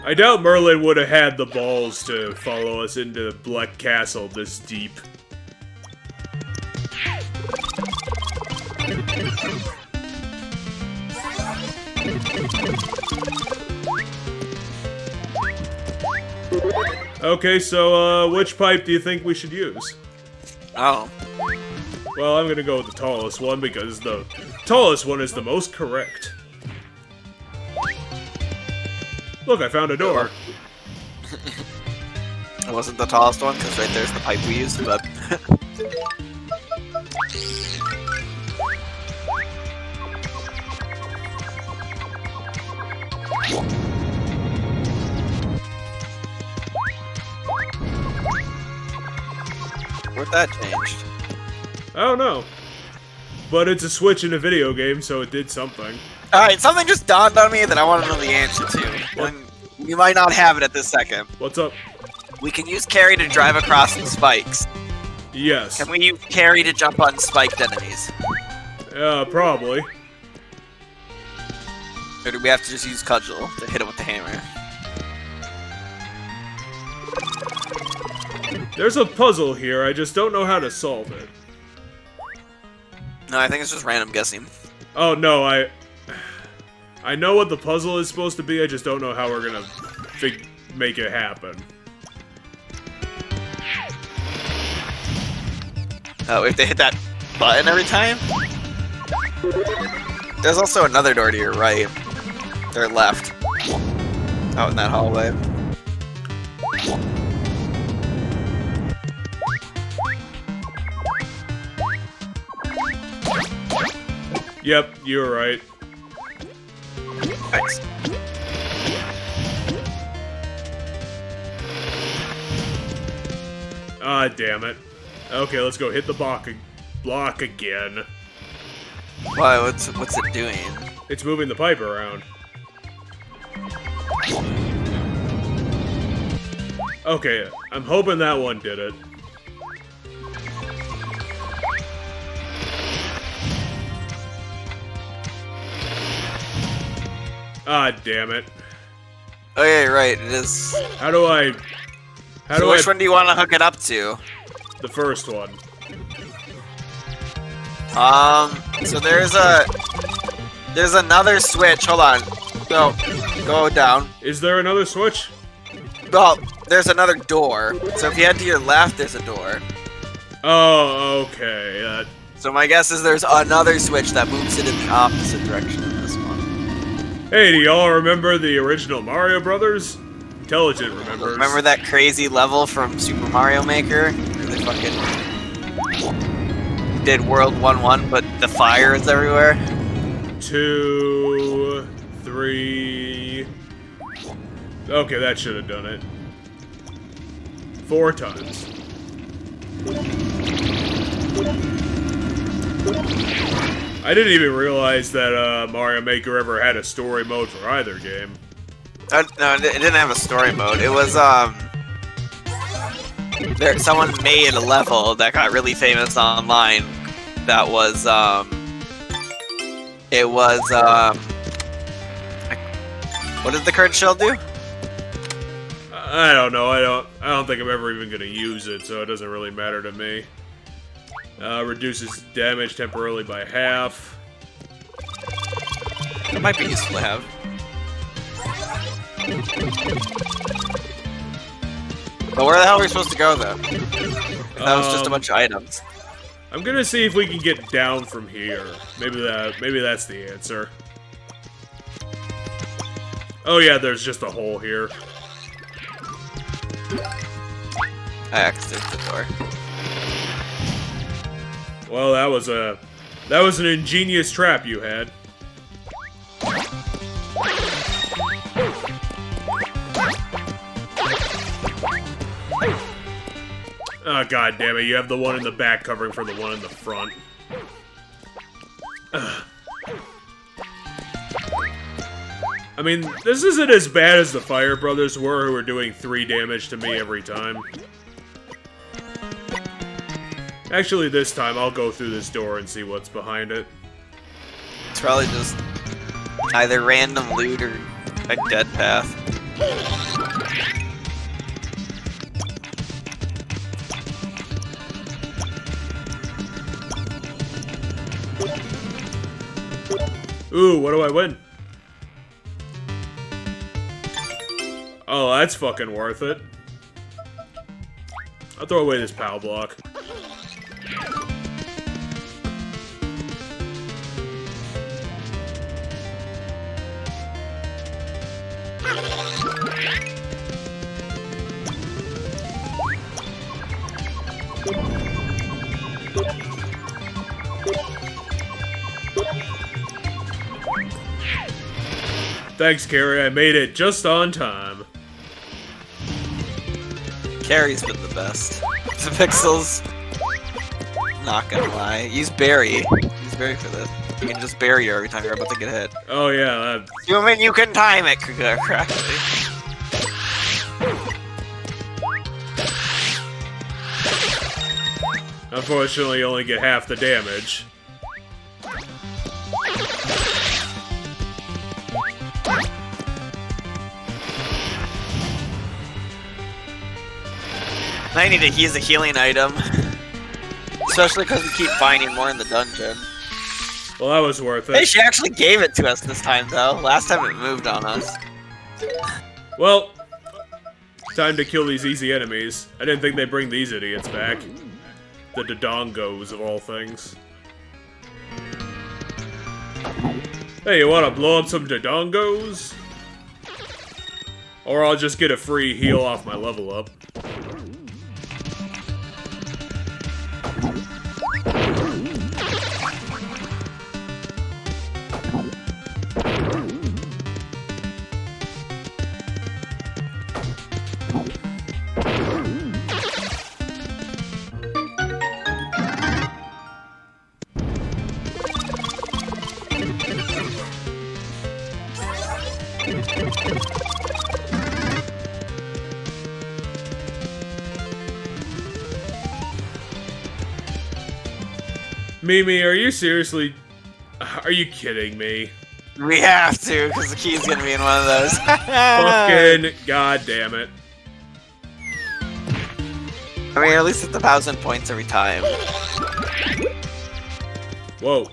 I doubt Merlin would have had the balls to follow us into Black Castle this deep. Okay, so, which pipe do you think we should use? Oh. Well, I'm gonna go with the tallest one because the tallest one is the most correct. Look, I found a door. It wasn't the tallest one, because right there's the pipe we used, but... Where'd that changed? I don't know. But it's a switch in a video game, so it did something. Alright, something just dawned on me that I want to know the answer to. What? And we might not have it at this second. What's up? We can use carry to drive across the spikes. Yes. Can we use carry to jump on spiked enemies? Probably. Or do we have to just use cudgel to hit it with the hammer? There's a puzzle here, I just don't know how to solve it. No, I think it's just random guessing. Oh, no, I know what the puzzle is supposed to be, I just don't know how we're gonna make it happen. Oh, we have to hit that button every time? There's also another door to your right. Or left. Out in that hallway. Yep, you're right. Nice. Ah, damn it. Okay, let's go hit the block again. Why? What's it doing? It's moving the pipe around. Okay, I'm hoping that one did it. Ah, damn it. Oh yeah, you're right. It is. How do I... So which one do you want to hook it up to? The first one. So there's another switch. Hold on. Go down. Is there another switch? Well, there's another door. So if you head to your left, there's a door. Oh, okay. So my guess is there's another switch that moves it in the opposite direction of this one. Hey, do y'all remember the original Mario Brothers? Intelligent remembers. Remember that crazy level from Super Mario Maker? Where they fucking did World 1-1, but the fire is everywhere? 2, 3... Okay, that should have done it. 4 times. I didn't even realize that Mario Maker ever had a story mode for either game. No, it didn't have a story mode. It was, someone made a level that got really famous online that was, what did the current shell do? I don't know. I don't think I'm ever even gonna use it, so it doesn't really matter to me. Reduces damage temporarily by half. That might be useful to have. But where the hell are we supposed to go, though? If that was just a bunch of items. I'm gonna see if we can get down from here. Maybe that's the answer. Oh yeah, there's just a hole here. Ah, 'cause there's the door. Well, that was an ingenious trap you had. Oh, god damn it, you have the one in the back covering for the one in the front. Ugh. I mean, this isn't as bad as the Fire Brothers were, who were doing 3 damage to me every time. Actually, this time, I'll go through this door and see what's behind it. It's probably just either random loot or a dead path. Ooh, what do I win? Oh, that's fucking worth it. I'll throw away this POW block. Thanks, Carrie. I made it just on time. Carrie's been the best. The pixels. Not gonna lie. Use Barry. Use Barry for this. You can just bury her every time you're about to get hit. Oh yeah, You mean you can time it correctly? unfortunately you only get half the damage. I need to use a healing item. Especially because we keep finding more in the dungeon. Well, that was worth Hey, it. she actually gave it to us this time, though. Last time it moved on us. Well, time to kill these easy enemies. I didn't think they'd bring these idiots back. The Dodongos, of all things. Hey, you wanna blow up some Dodongos? Or I'll just get a free heal off my level up. Mimi, are you seriously... Are you kidding me? We have to, because the key's gonna be in one of those. Fucking goddamn it. I mean, at least it's 1,000 points every time. Whoa.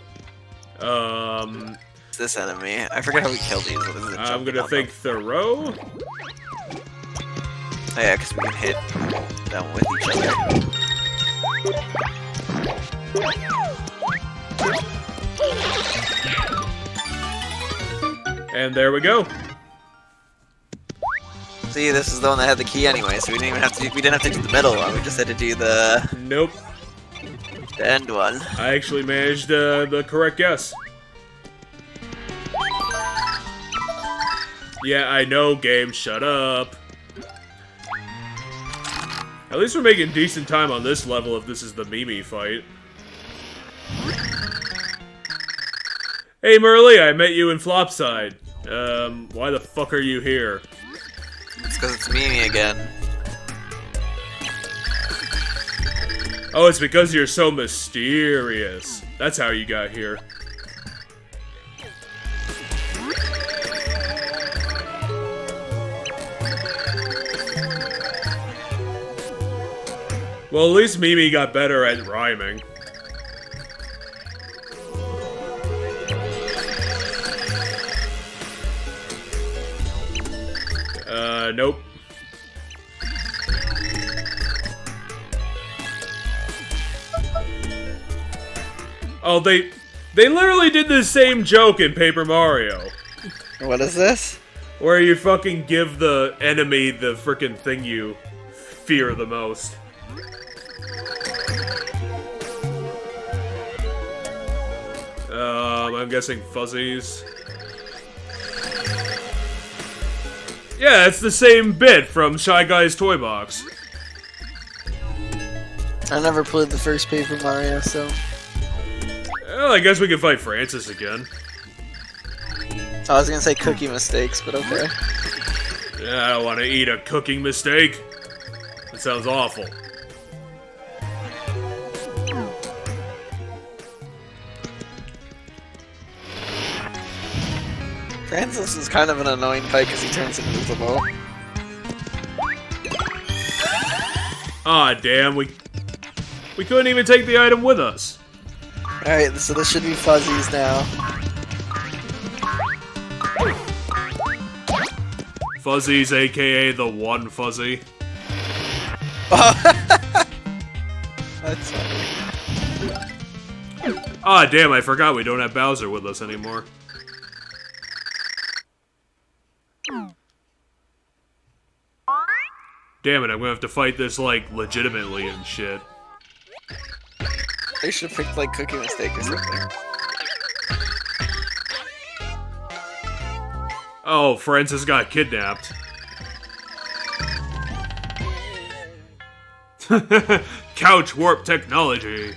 It's this enemy. I forget how we kill these. What is it, I'm jumping gonna on think Thoreau. them? Oh, yeah, because we can hit them with each other. And there we go. See, this is the one that had the key anyway, so we didn't even have to. We didn't have to do the middle one. We just had to do the Nope. end one. I actually managed the correct guess. Yeah, I know, game. Shut up. At least we're making decent time on this level if this is the Mimi fight. Hey, Merly, I met you in Flopside. Why the fuck are you here? It's because it's Mimi again. Oh, it's because you're so mysterious. That's how you got here. Well, at least Mimi got better at rhyming. Nope. Oh, they literally did the same joke in Paper Mario. What is this? Where you fucking give the enemy the frickin' thing you fear the most. I'm guessing fuzzies. Yeah, it's the same bit from Shy Guy's Toy Box. I never played the first Paper Mario, so... Well, I guess we can fight Francis again. I was gonna say cookie mistakes, but okay. Yeah, I don't want to eat a cooking mistake. That sounds awful. Francis is kind of an annoying fight because he turns invisible. Ah, damn, we couldn't even take the item with us. Alright, so this should be fuzzies now. Fuzzies, aka the one fuzzy. That's funny. Ah, damn, I forgot we don't have Bowser with us anymore. Damn it, I'm gonna have to fight this, like, legitimately and shit. They should have picked, like, cookie mistake or something. Oh, Francis got kidnapped. Couch warp technology.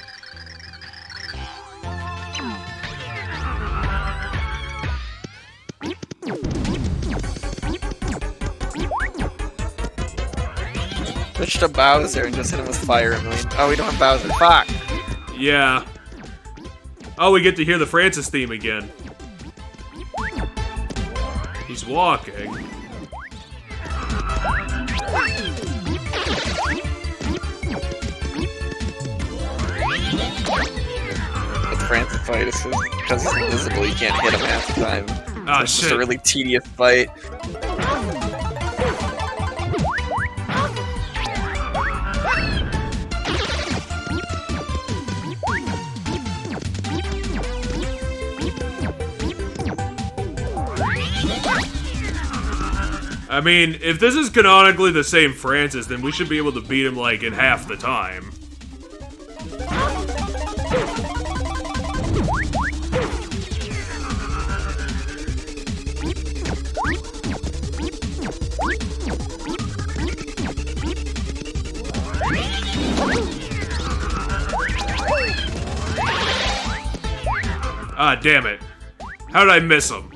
Switch to Bowser and just hit him with fire a million. Oh, we don't have Bowser. Fuck! Yeah. Oh, we get to hear the Francis theme again. He's walking. The Francis fight is because he's invisible, you can't hit him half the time. Ah, It's shit. just a really tedious fight. I mean, if this is canonically the same Francis, then we should be able to beat him, like, in half the time. Ah, damn it. How did I miss him?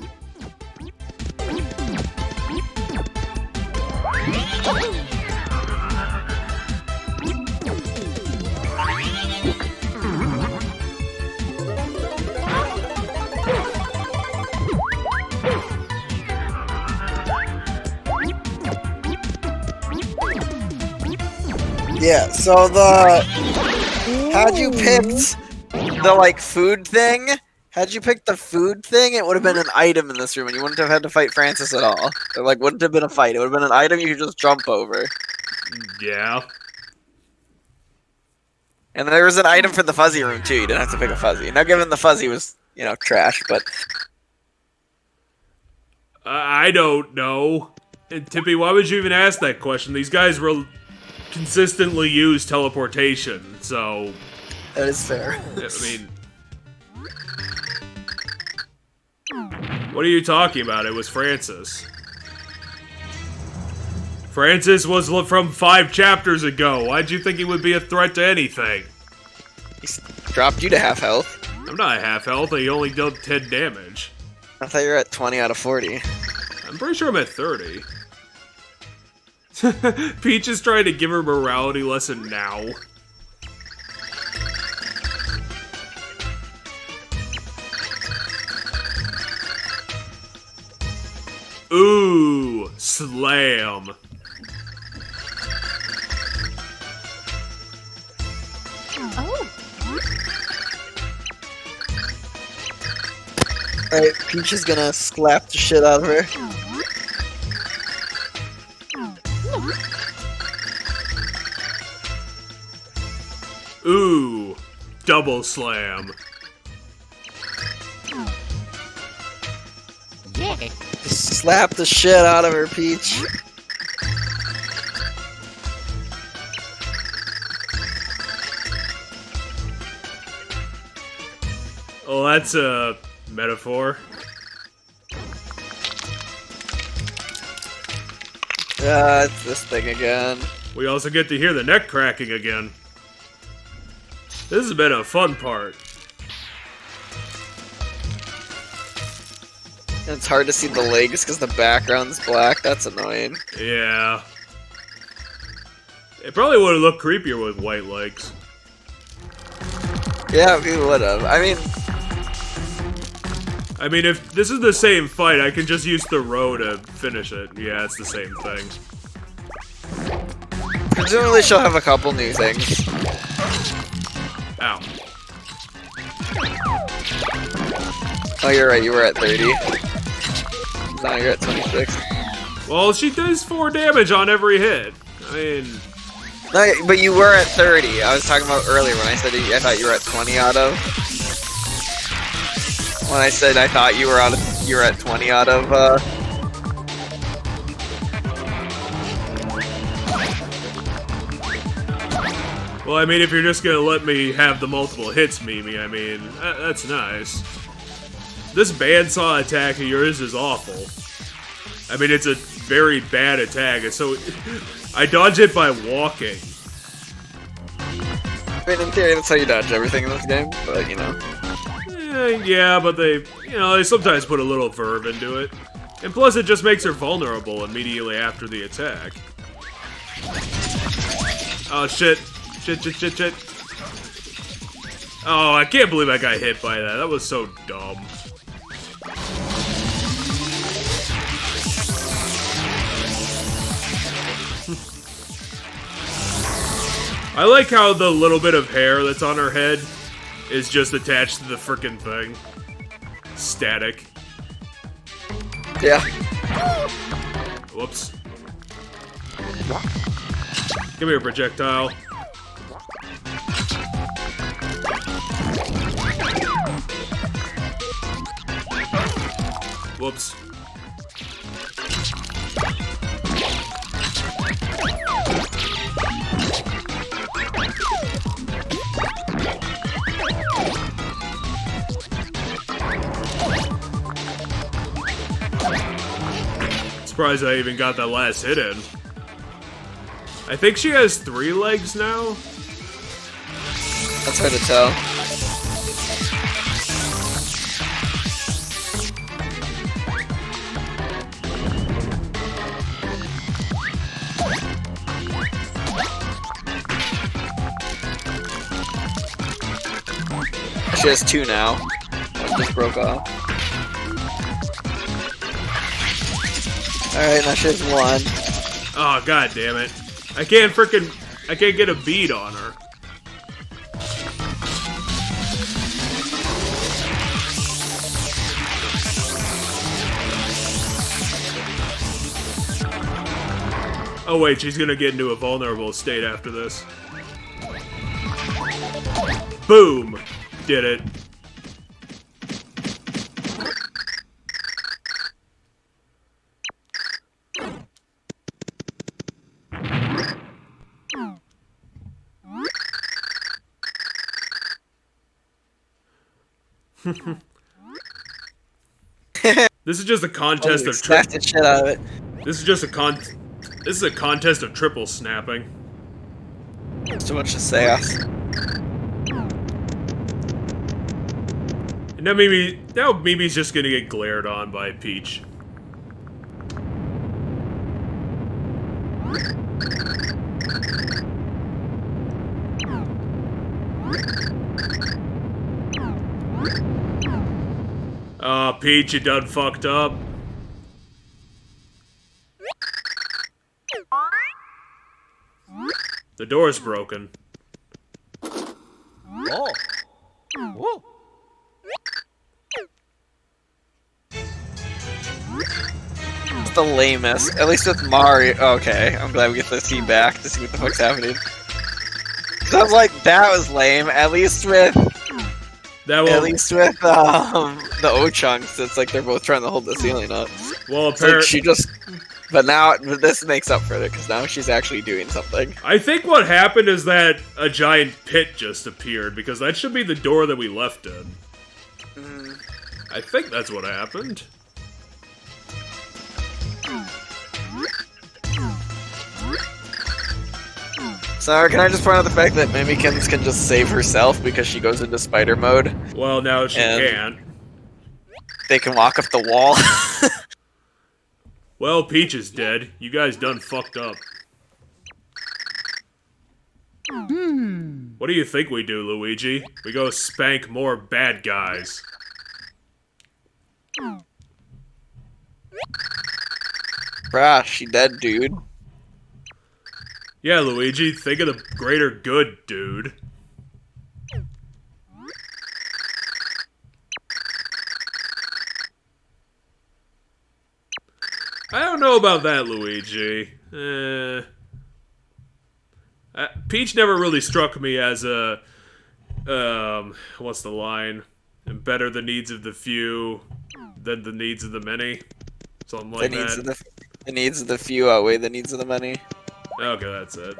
Yeah, so had you picked the, like, food thing, had you picked the food thing, it would have been an item in this room, and you wouldn't have had to fight Francis at all. It, like, wouldn't have been a fight. It would have been an item you could just jump over. Yeah. And there was an item for the fuzzy room, too. You didn't have to pick a fuzzy. Now, given the fuzzy was, you know, trash, but... I don't know. And Tippy, why would you even ask that question? These guys will consistently use teleportation, so... That is fair. I mean... What are you talking about? It was Francis. Francis was from 5 chapters ago. Why'd you think he would be a threat to anything? He dropped you to half health. I'm not at half health, he only dealt 10 damage. I thought you were at 20 out of 40. I'm pretty sure I'm at 30. Peach is trying to give her morality lesson now. Ooh, slam. Oh. Alright, Peach is gonna slap the shit out of her. Ooh, double slam. Yeah. Just slap the shit out of her, Peach. Oh, that's a metaphor. It's this thing again. We also get to hear the neck cracking again. This has been a fun part. And it's hard to see the legs because the background's black. That's annoying. Yeah. It probably would have looked creepier with white legs. Yeah, we would have. I mean, if this is the same fight, I can just use the row to finish it. Yeah, it's the same thing. Presumably she'll have a couple new things. Ow. Oh, you're right. You were at 30. Now you're at 26. Well, she does 4 damage on every hit. I mean, No, but you were at 30. I was talking about earlier when I said I thought you were at 20 out of. When I said I thought you were at 20 out of. well, I mean, if you're just gonna let me have the multiple hits, Mimi, I mean, that's nice. This bandsaw attack of yours is awful. I mean, it's a very bad attack, and so I dodge it by walking. I mean, in theory, that's how you dodge everything in this game, but you know. Yeah, but they sometimes put a little verve into it. And plus, it just makes her vulnerable immediately after the attack. Oh, shit. Shit. Oh, I can't believe I got hit by that. That was so dumb. I like how the little bit of hair that's on her head is just attached to the frickin' thing. Static. Yeah. Whoops. Come here, projectile. Whoops. Surprised I even got that last hit in. I think she has 3 legs now. That's hard to tell. She has 2 now. One just broke off. Alright, now she has 1. Oh, god damn it. I can't get a bead on her. Oh wait, she's gonna get into a vulnerable state after this. Boom! Did it. This is just a contest of Smash the shit out of it. This is just a contest of triple snapping. So much to say us. And now Mimi's just gonna get glared on by Peach. Aw, Peach, you done fucked up. The door's broken. Oh. Whoa. It's the lamest. At least with Mario. Okay, I'm glad we get to see back to see what the fuck's happening. So I was like, that was lame. At least with That will. the O-Chunks, it's like they're both trying to hold the ceiling up. Well, It's like apparently. she just. But now this makes up for it because now she's actually doing something. I think what happened is that a giant pit just appeared because that should be the door that we left in. I think that's what happened. So can I just point out the fact that Mimikins can just save herself because she goes into spider mode? Well, now she And- can't. They can walk up the wall. Well, Peach is dead. You guys done fucked up. What do you think we do, Luigi? We go spank more bad guys. Bruh, she dead, dude. Yeah, Luigi, think of the greater good, dude. I don't know about that, Luigi. Peach never really struck me as a, what's the line? Better the needs of the few than the needs of the many. Something like that. The needs of the few outweigh the needs of the many. Okay, that's it.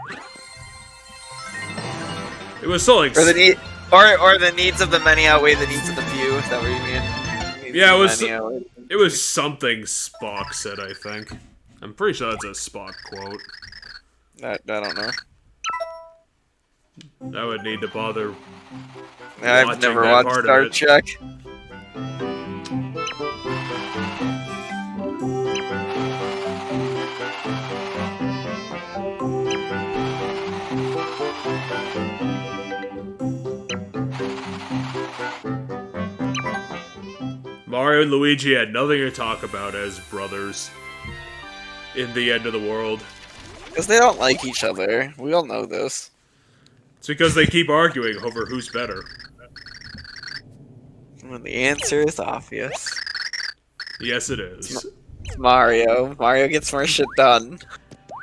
It was so like. Or the needs of the many outweigh the needs of the few. Is that what you mean? Needs Yeah, of it the was. many outweigh- It was something Spock said, I think. I'm pretty sure that's a Spock quote. I don't know. I would need to bother. I've Watching never that watched part of Star it. Trek. Mario and Luigi had nothing to talk about as brothers in the end of the world. Because they don't like each other. We all know this. It's because they keep arguing over who's better. Well, the answer is obvious. Yes, it is. It's Mario. Mario gets more shit done.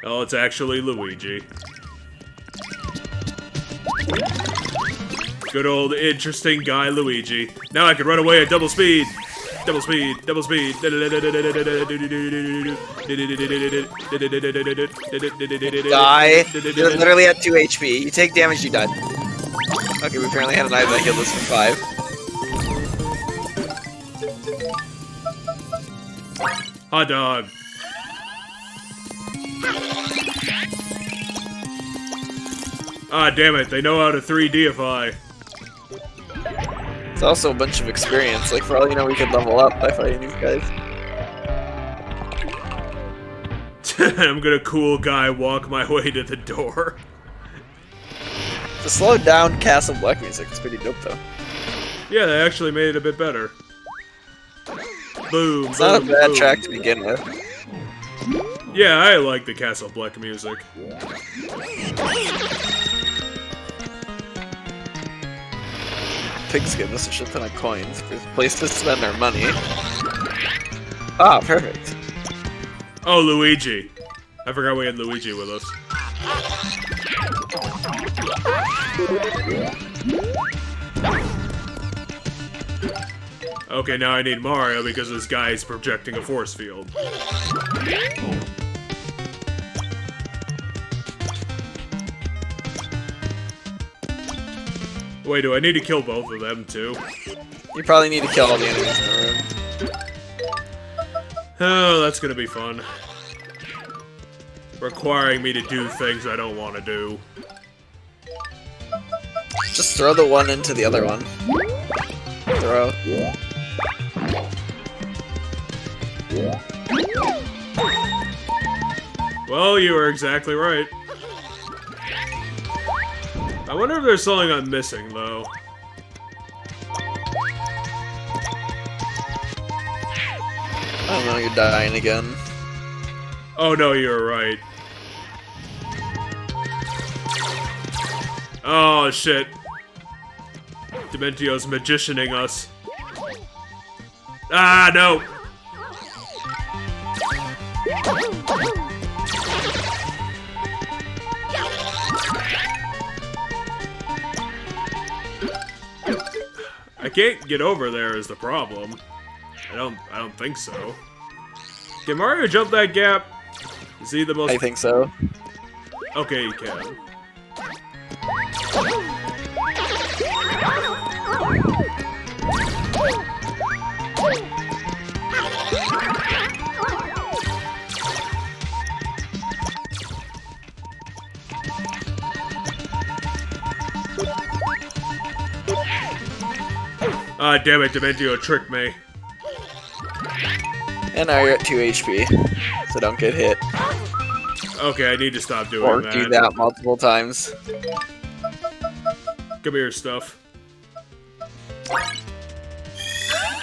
Oh, it's actually Luigi. Good old interesting guy Luigi. Now I can run away at double speed. Double speed, double speed. Die. You're literally at 2 HP. You take damage, you die. Okay, we apparently had an item that healed us for 5. Hot dog. Ah, damn it. They know how to 3Dify. It's also a bunch of experience. Like, for all you know, we could level up by fighting these guys. I'm gonna cool guy walk my way to the door. The slowed down Castle Black music is pretty dope, though. Yeah, they actually made it a bit better. Boom, It's not a boom, bad boom. track to begin with. Yeah, I like the Castle Black music. Pigs give us a shit ton of coins for a place to spend our money. Ah, perfect. Oh, Luigi. I forgot we had Luigi with us. Okay, now I need Mario because this guy is projecting a force field. Wait, do I need to kill both of them too? You probably need to kill all the enemies in the room. Oh, that's gonna be fun. Requiring me to do things I don't want to do. Just throw the one into the other one. Throw. Well, you were exactly right. I wonder if there's something I'm missing, though. I don't know, you're dying again. Oh no, you're right. Oh shit. Dementio's magicianing us. Ah, no! I can't get over there is the problem. I don't think so. Can Mario jump that gap? Is he the most... I think so. Okay, he can. Ah, damn it, Dementio tricked me. And now you're at 2 HP, so don't get hit. Okay, I need to stop doing Or that. do that multiple times. Come here, stuff.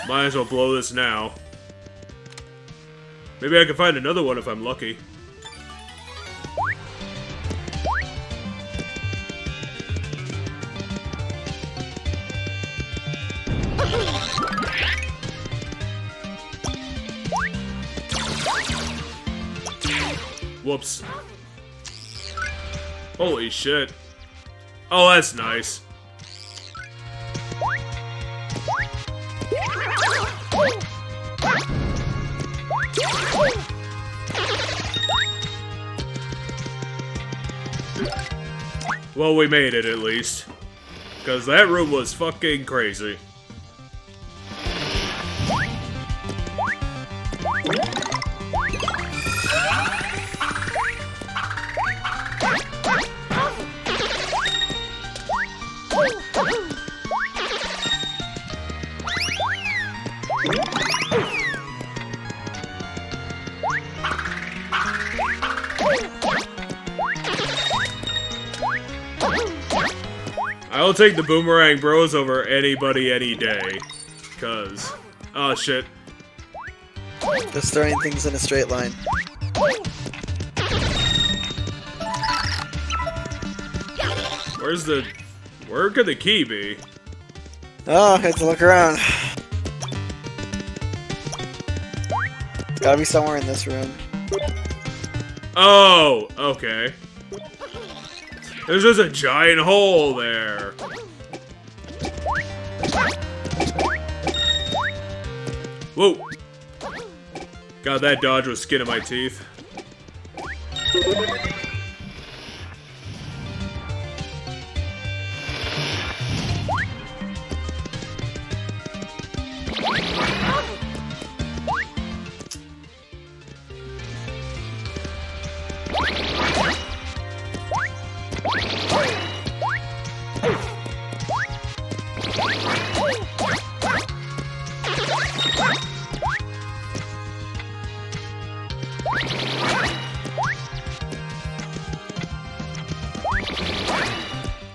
Might as well blow this now. Maybe I can find another one if I'm lucky. Whoops. Holy shit. Oh, that's nice. Well, we made it at least. Because that room was fucking crazy. I'll take the Boomerang Bros over anybody any day. Cause... oh shit. Just throwing things in a straight line. Where's the... where could the key be? Oh, I have to look around. It's gotta be somewhere in this room. Oh, okay. There's just a giant hole there. Whoa. God, that dodge was skin of my teeth.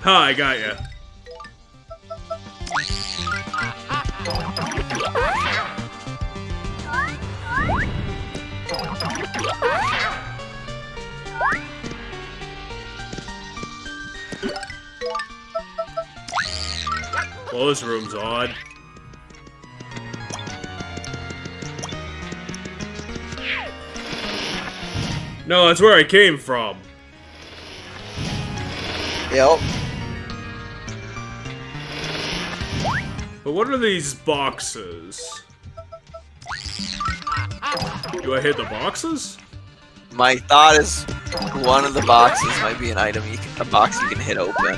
Ha, I got ya. Well, this room's odd. No, that's where I came from. Yep. But what are these boxes? Do I hit the boxes? My thought is one of the boxes might be an item a box you can hit open.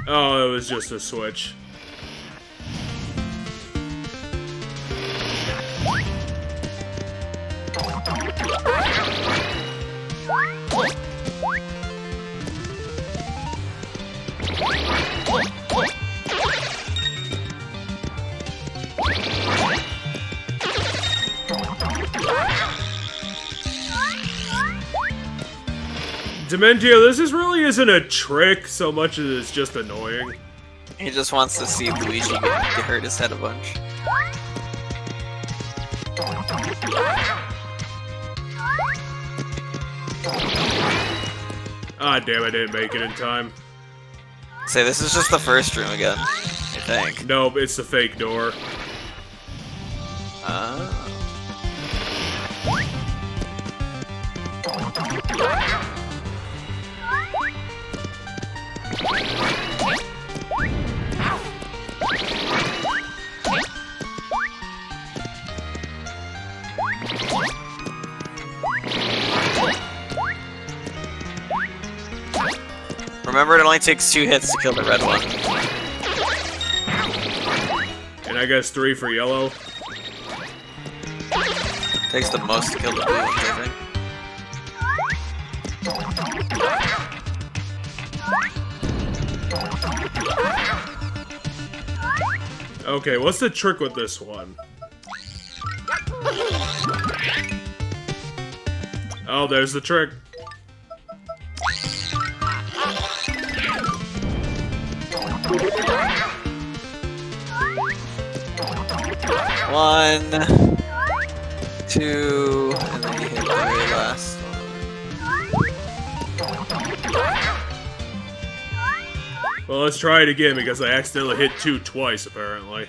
Oh, it was just a switch. Dementio, this really isn't a trick so much as it's just annoying. He just wants to see Luigi get hurt his head a bunch. Ah, damn, I didn't make it in time. Say, this is just the first room again, I think. Nope, it's the fake door. Remember, it only takes 2 hits to kill the red one. And I guess 3 for yellow. Takes the most to kill the blue ones, I think. Okay, what's the trick with this one? Oh, there's the trick. One, 2, and then you hit the very last one. Well, let's try it again because I accidentally hit 2 twice, apparently.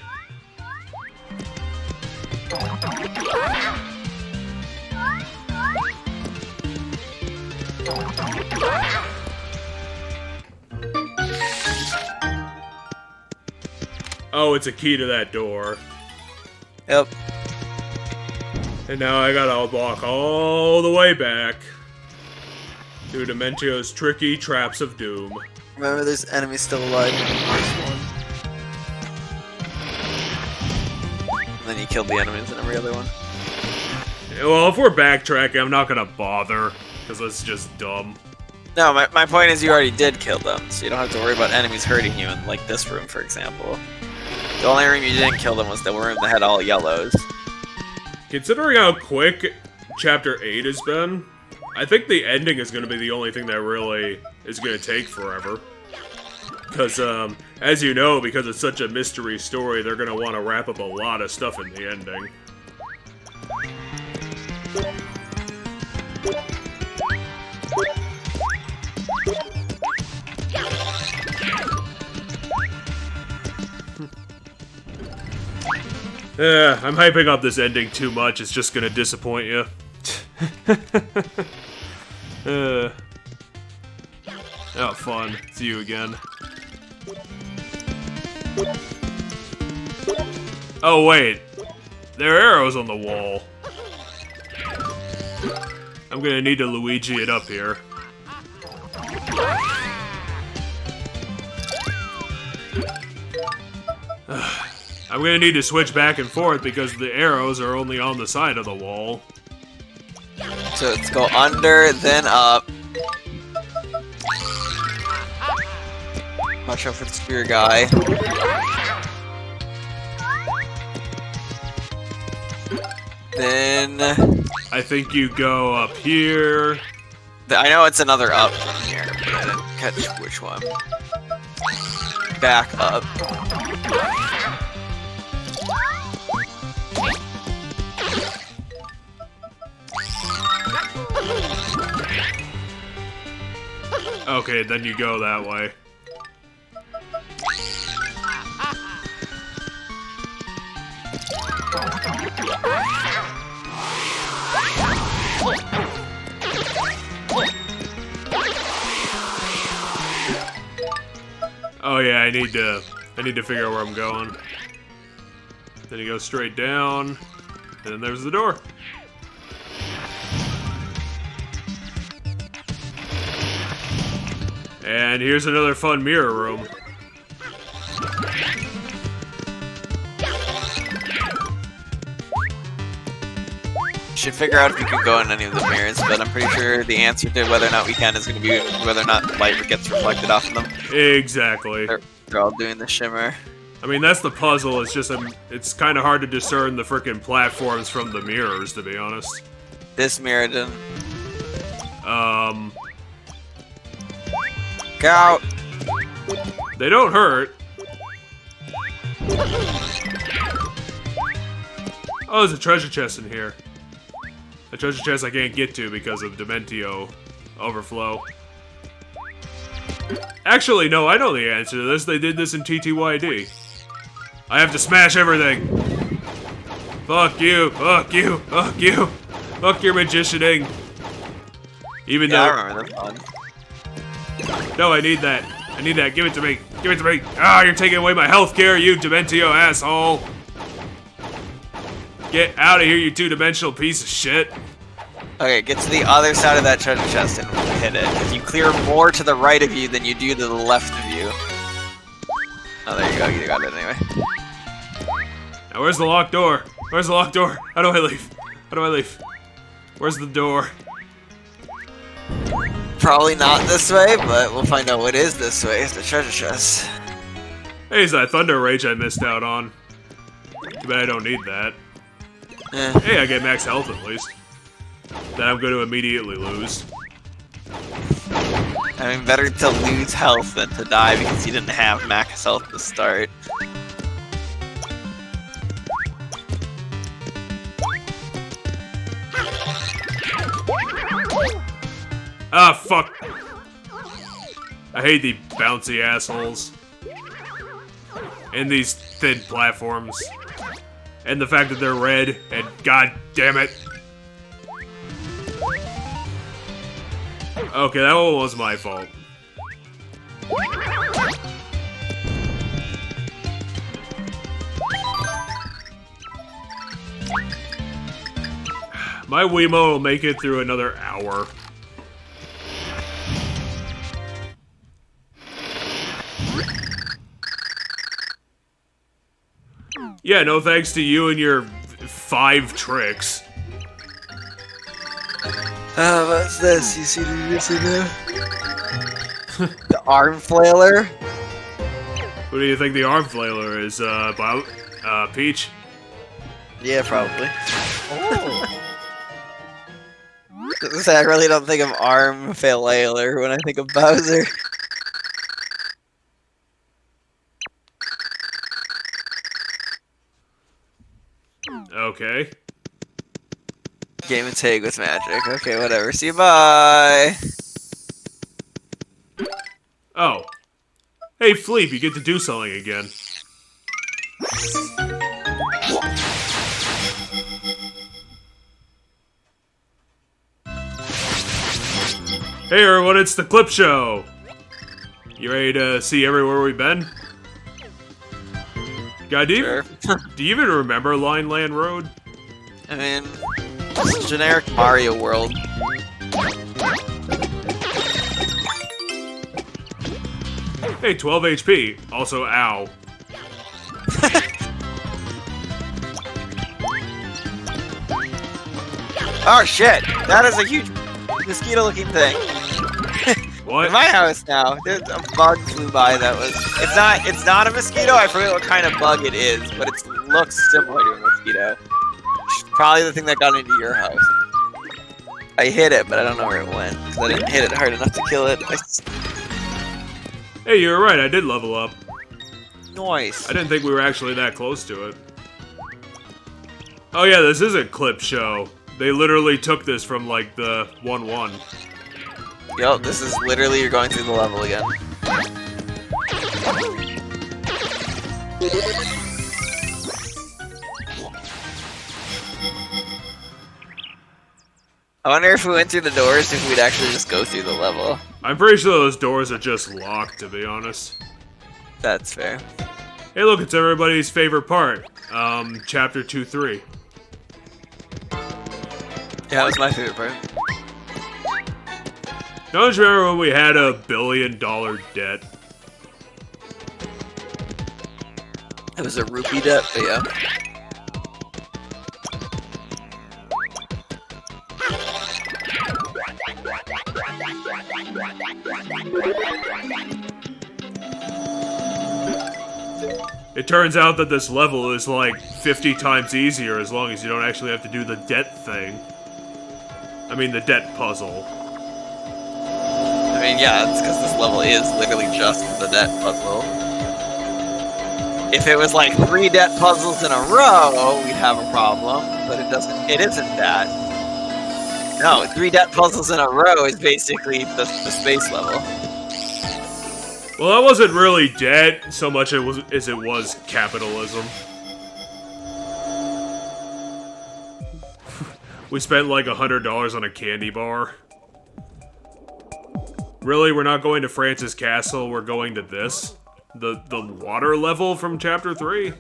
Oh, it's a key to that door. Yep. And now I gotta walk all the way back to Dementio's tricky traps of doom. Remember, there's enemies still alive in the first one. And then you killed the enemies in every other one. Well, if we're backtracking, I'm not gonna bother, because that's just dumb. No, my point is you already did kill them, so you don't have to worry about enemies hurting you in, like, this room, for example. The only room you didn't kill them was the room that had all yellows. Considering how quick Chapter 8 has been, I think the ending is gonna be the only thing that really is gonna take forever. Because, as you know, because it's such a mystery story, they're gonna want to wrap up a lot of stuff in the ending. Yeah, I'm hyping up this ending too much, it's just gonna disappoint you. Oh, fun. See you again. Oh, wait. There are arrows on the wall. I'm gonna need to Luigi it up here. I'm gonna need to switch back and forth because the arrows are only on the side of the wall. So let's go under, then up. Watch out for the spear guy. Then... I think you go up here. I know it's another up from here, but I didn't catch which one. Back up. Okay, then you go that way. Oh yeah, I need to figure out where I'm going. Then you go straight down, and then there's the door. And here's another fun mirror room. Should figure out if we can go in any of the mirrors, but I'm pretty sure the answer to whether or not we can is going to be whether or not light gets reflected off of them. Exactly. They're all doing the shimmer. I mean, that's the puzzle. It's just it's kind of hard to discern the frickin' platforms from the mirrors, to be honest. This mirror didn't. Get out! They don't hurt. Oh, there's a treasure chest in here. A treasure chest I can't get to because of Dementio overflow. Actually, no, I know the answer to this. They did this in TTYD. I have to smash everything. Fuck you, fuck you, fuck you. Fuck your magicianing. Even though... I remember that one. No, I need that. I need that. Give it to me. Give it to me. Ah, you're taking away my healthcare, you Dementio asshole. Get out of here, you two-dimensional piece of shit. Okay, get to the other side of that treasure chest and hit it. If you clear more to the right of you than you do to the left of you. Oh, there you go. You got it anyway. Now, where's the locked door? Where's the locked door? How do I leave? How do I leave? Where's the door? Probably not this way, but we'll find out what is this way. It's the treasure chest. Hey, it's that Thunder Rage I missed out on. Too bad I don't need that. Hey, I get max health at least. That I'm going to immediately lose. I mean, better to lose health than to die because you didn't have max health to start. Ah, fuck. I hate the bouncy assholes. And these thin platforms. And the fact that they're red, and god damn it. Okay, that one was my fault. My Wiimote will make it through another hour. Yeah, no thanks to you and your 5 tricks. What's this? You see this in there? The arm flailer? Who do you think the arm flailer is, Peach? Yeah, probably. I really don't think of arm flailer when I think of Bowser. Okay. Game and tag with magic. Okay, whatever. See you, bye. Oh. Hey, Fleep, you get to do something again. Hey everyone, it's the Clip Show! You ready to see everywhere we've been? God, do you even remember Line Land Road? I mean, it's a generic Mario world. Hey, 12 HP. Also, ow. Oh shit! That is a huge mosquito-looking thing. What? In my house now, there's a bug flew by that was. It's not a mosquito. I forget what kind of bug it is, but it looks similar to a mosquito. Probably the thing that got into your house. I hit it, but I don't know where it went because I didn't hit it hard enough to kill it. Hey, you were right. I did level up. Nice. I didn't think we were actually that close to it. Oh yeah, this is a Clip Show. They literally took this from like the 1-1. Yup, this is literally you're going through the level again. I wonder if we went through the doors, if we'd actually just go through the level. I'm pretty sure those doors are just locked, to be honest. That's fair. Hey look, it's everybody's favorite part. Chapter 2-3. Yeah, that was my favorite part. Don't you remember when we had a $1 billion debt? It was a rupee debt, but yeah. It turns out that this level is like 50 times easier as long as you don't actually have to do the debt thing. I mean, the debt puzzle. I mean, yeah, it's because this level is literally just the debt puzzle. If it was like 3 debt puzzles in a row, we'd have a problem, but it isn't that. No, 3 debt puzzles in a row is basically the space level. Well, that wasn't really debt so much as it was capitalism. We spent like $100 on a candy bar. Really, we're not going to Francis Castle, we're going to this? The water level from Chapter 3?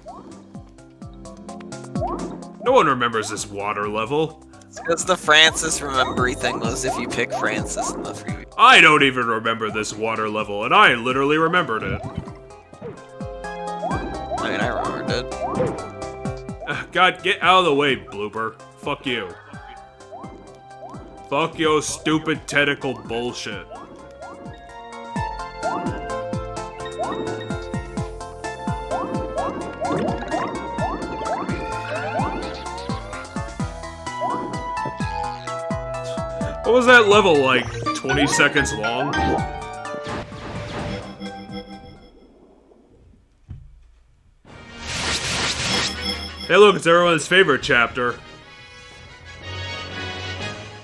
No one remembers this water level. Because the Francis remembery thing was if you pick Francis in the freebie. I don't even remember this water level, and I literally remembered it. I mean, I remembered it. God, get out of the way, Blooper. Fuck you. Fuck your stupid tentacle bullshit. What was that level, like 20 seconds long? Hey look, it's everyone's favorite chapter.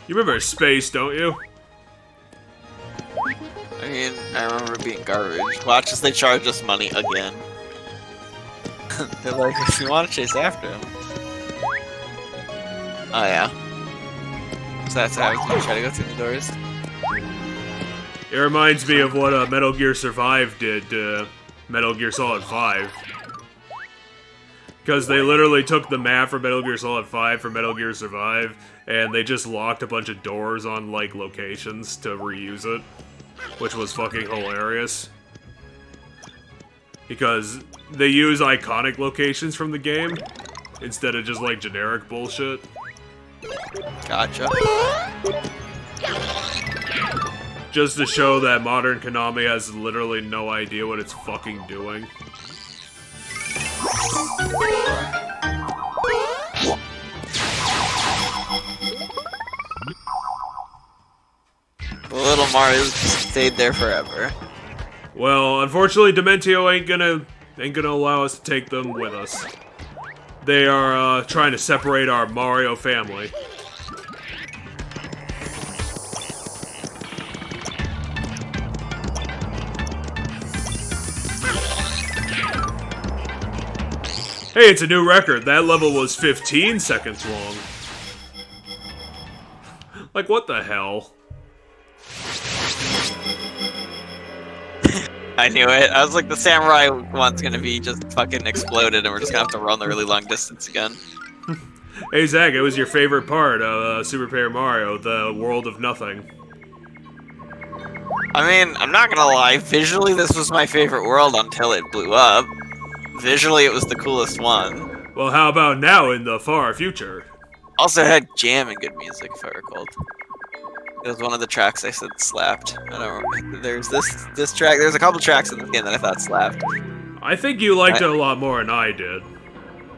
You remember Space, don't you? I mean, I remember it being garbage. Watch as they charge us money again. They're like, if you want to chase after him. Oh yeah. So that's how I was gonna try to go through the doors. It reminds me of what Metal Gear Survive did to Metal Gear Solid 5. Because they literally took the map for Metal Gear Solid 5 for Metal Gear Survive, and they just locked a bunch of doors on, like, locations to reuse it. Which was fucking hilarious. Because they use iconic locations from the game, instead of just, like, generic bullshit. Gotcha. Just to show that modern Konami has literally no idea what it's fucking doing. The little Mario just stayed there forever. Well, unfortunately, Dementio ain't gonna allow us to take them with us. They are trying to separate our Mario family. Hey, it's a new record. That level was 15 seconds long. Like, what the hell? I knew it. I was like, the samurai one's gonna be just fucking exploded, and we're just gonna have to run the really long distance again. Hey, Zach, it was your favorite part of Super Paper Mario, the World of Nothing. I mean, I'm not gonna lie. Visually, this was my favorite world until it blew up. Visually, it was the coolest one. Well, how about now in the far future? Also had jamming good music, if I recall. It was one of the tracks I said slapped. I don't remember. There's this track. There's a couple tracks in the game that I thought slapped. I think you liked it a lot more than I did.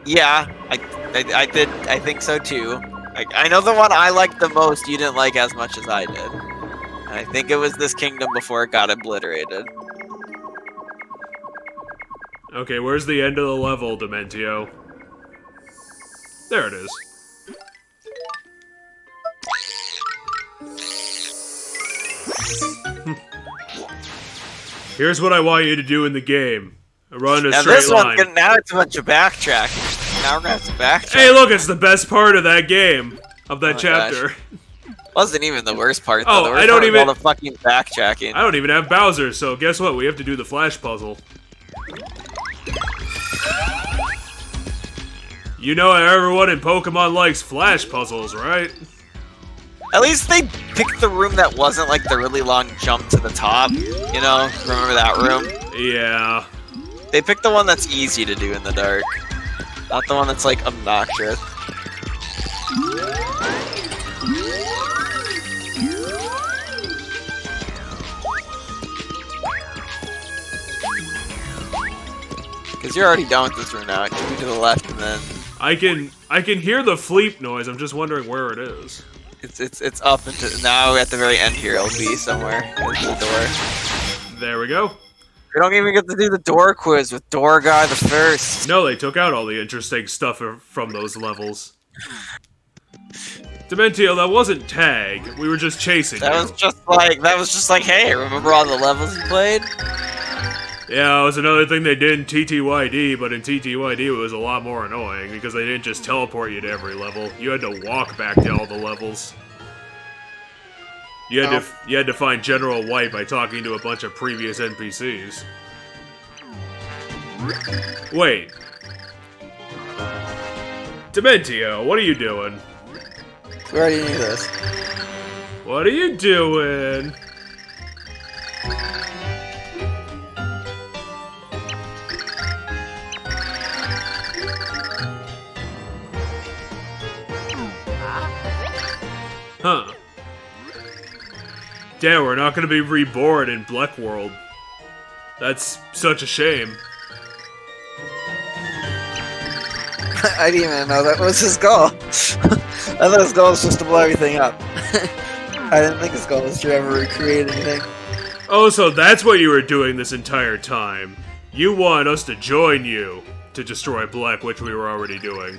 Yeah, I did. I think so too. I know the one I liked the most. You didn't like as much as I did. And I think it was this kingdom before it got obliterated. Okay, where's the end of the level, Dementio? There it is. Here's what I want you to do in the game. Run a Now straight this line. one, now it's a bunch of backtracking. Now we're gonna have to backtrack. Hey, look, it's the best part of that game. Of that Oh my chapter. gosh. Wasn't even the worst part, though. Oh, The worst I don't part was even- all the fucking backtracking. I don't even have Bowser, so guess what? We have to do the Flash puzzle. You know everyone in Pokemon likes Flash puzzles, right? At least they picked the room that wasn't like the really long jump to the top. You know, remember that room? Yeah. They picked the one that's easy to do in the dark. Not the one that's like obnoxious. Because you're already done with this room now. Just move to the left and then I can hear the fleep noise. I'm just wondering where it is. it's up into now at the very end here. It'll be somewhere. There's the door. There we go. We don't even get to do the door quiz with Door Guy the First. No, they took out all the interesting stuff from those levels. Dementio, that wasn't tag. We were just chasing That you. was just like, hey, remember all the levels you played? Yeah, it was another thing they did in TTYD, but in TTYD it was a lot more annoying because they didn't just teleport you to every level. You had to walk back to all the levels. You had to find General White by talking to a bunch of previous NPCs. Wait. Dementio, what are you doing? We already knew this. What are you doing? Huh. Damn, we're not gonna be reborn in Black World. That's such a shame. I didn't even know that was his goal. I thought his goal was just to blow everything up. I didn't think his goal was to ever recreate anything. Oh, so that's what you were doing this entire time. You want us to join you to destroy Black, which we were already doing.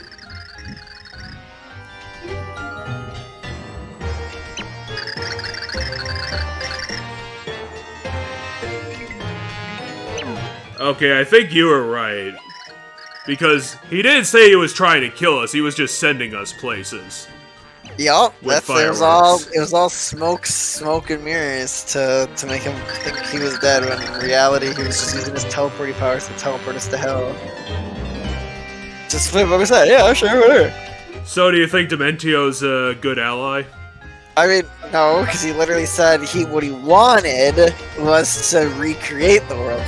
Okay, I think you were right. Because he didn't say he was trying to kill us, he was just sending us places. Yup, With it was all fireworks. smoke and mirrors to make him think he was dead when in reality he was just using his teleporting powers to teleport us to hell. Just flip over his head, yeah, sure, whatever. So do you think Dementio's a good ally? I mean, no, because he literally said what he wanted was to recreate the world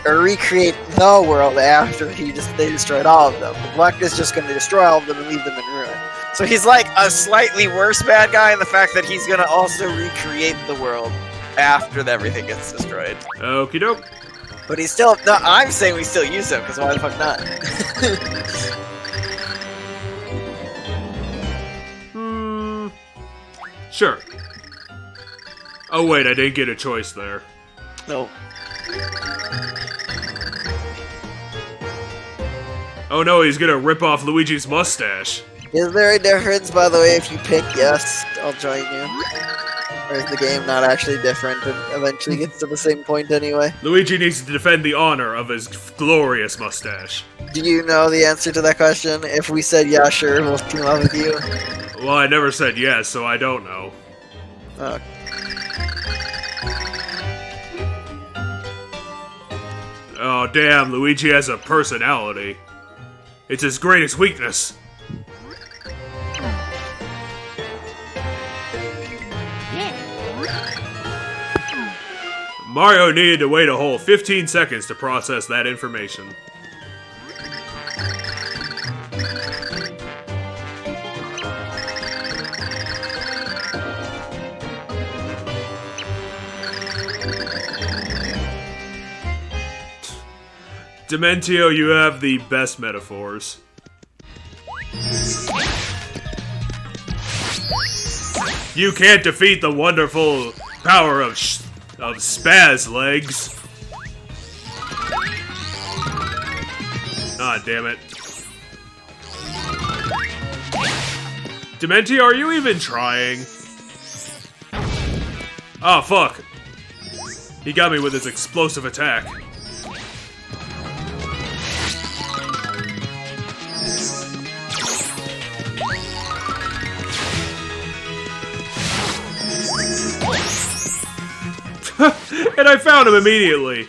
or recreate the world after they destroyed all of them. The Black is just going to destroy all of them and leave them in ruin. So he's like a slightly worse bad guy in the fact that he's gonna also recreate the world after everything gets destroyed. Okie doke. But he's still No, I'm saying we still use him, because why the fuck not? Sure. Oh wait, I didn't get a choice there. no. Oh no, he's gonna rip off Luigi's mustache. Is there a difference, by the way, if you pick yes, I'll join you? Or is the game not actually different and eventually gets to the same point anyway? Luigi needs to defend the honor of his glorious mustache. Do you know the answer to that question? If we said yeah, sure, we'll team up with you. Well, I never said yes, so I don't know. Oh. Oh damn, Luigi has a personality. It's his greatest weakness. Mario needed to wait a whole 15 seconds to process that information. Dementio, you have the best metaphors. You can't defeat the wonderful power of Spaz legs. Ah, damn it. Dementio, are you even trying? Oh, fuck. He got me with his explosive attack. And I found him immediately.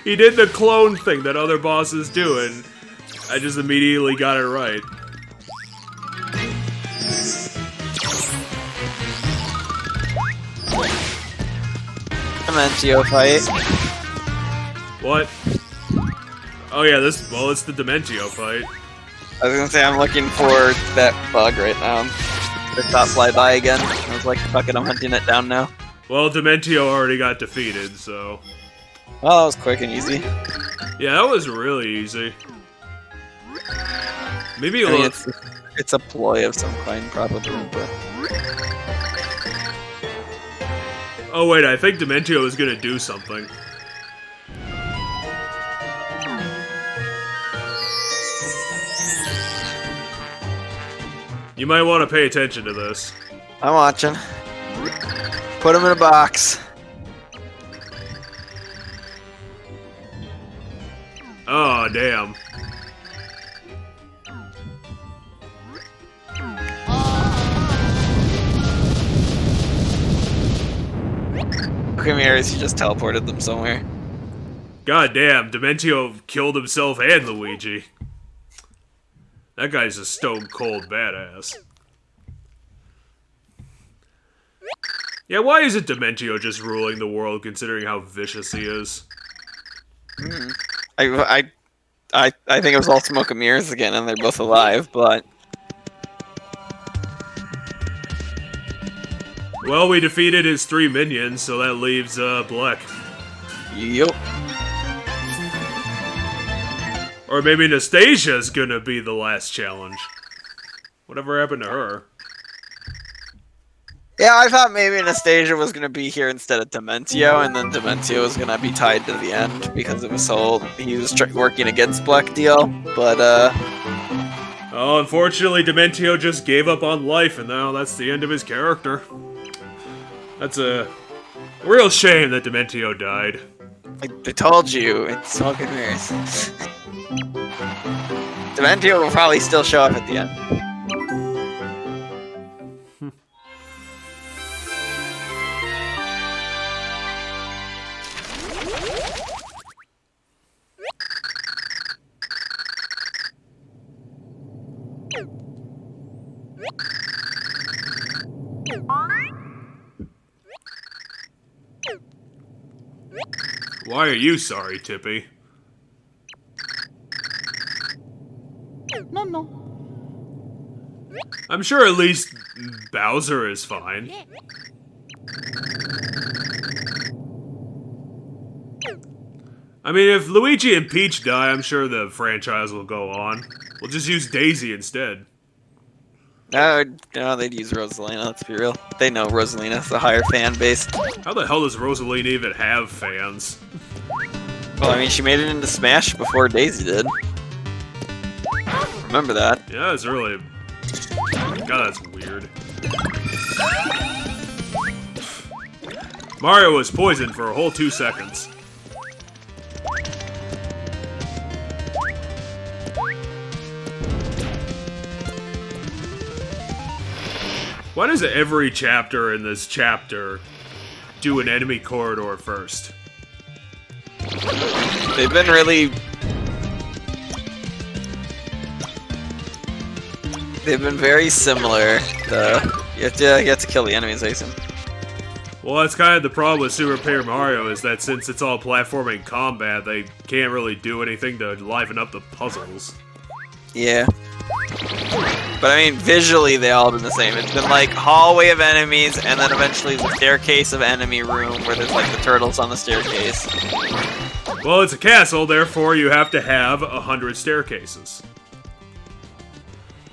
He did the clone thing that other bosses do, and I just immediately got it right. Dementio fight. What? Oh yeah, it's the Dementio fight. I was gonna say I'm looking for that bug right now. The top fly by again. I was like, fuck it, I'm hunting it down now. Well, Dementio already got defeated, so... Well, that was quick and easy. Yeah, that was really easy. Maybe I mean, it's a ploy of some kind, probably, but... Oh wait, I think Dementio is gonna do something. You might want to pay attention to this. I'm watching. Put him in a box. Oh, damn. Chimeras, he just teleported them somewhere. God damn, Dementio killed himself and Luigi. That guy's a stone cold badass. Yeah, why isn't Dementio just ruling the world considering how vicious he is? I think it was all smoke and mirrors again, and they're both alive, but Well, we defeated his 3 minions, so that leaves Black. yup. Or maybe Nastasia's gonna be the last challenge. Whatever happened to her? Yeah, I thought maybe Anastasia was gonna be here instead of Dementio, and then Dementio was gonna be tied to the end because it was he was working against Black Deal. But Oh, unfortunately, Dementio just gave up on life, and now that's the end of his character. That's a real shame that Dementio died. I told you, it's smoke and mirrors. Dementio will probably still show up at the end. Why are you sorry, Tippy? No. I'm sure at least Bowser is fine. I mean, if Luigi and Peach die, I'm sure the franchise will go on. We'll just use Daisy instead. No, they'd use Rosalina, let's be real. They know Rosalina's the higher fan base. How the hell does Rosalina even have fans? Well, I mean, she made it into Smash before Daisy did. Remember that. Yeah, it's really... God, that's weird. Mario was poisoned for a whole 2 seconds. Why does every chapter in this chapter do an enemy corridor first? They've been really... They've been very similar. You have to kill the enemies, Jason. Well, that's kind of the problem with Super Paper Mario, is that since it's all platforming combat, they can't really do anything to liven up the puzzles. Yeah. But I mean, visually they all been the same. It's been like hallway of enemies, and then eventually the staircase of enemy room where there's like the turtles on the staircase. Well, it's a castle, therefore you have to have 100 staircases.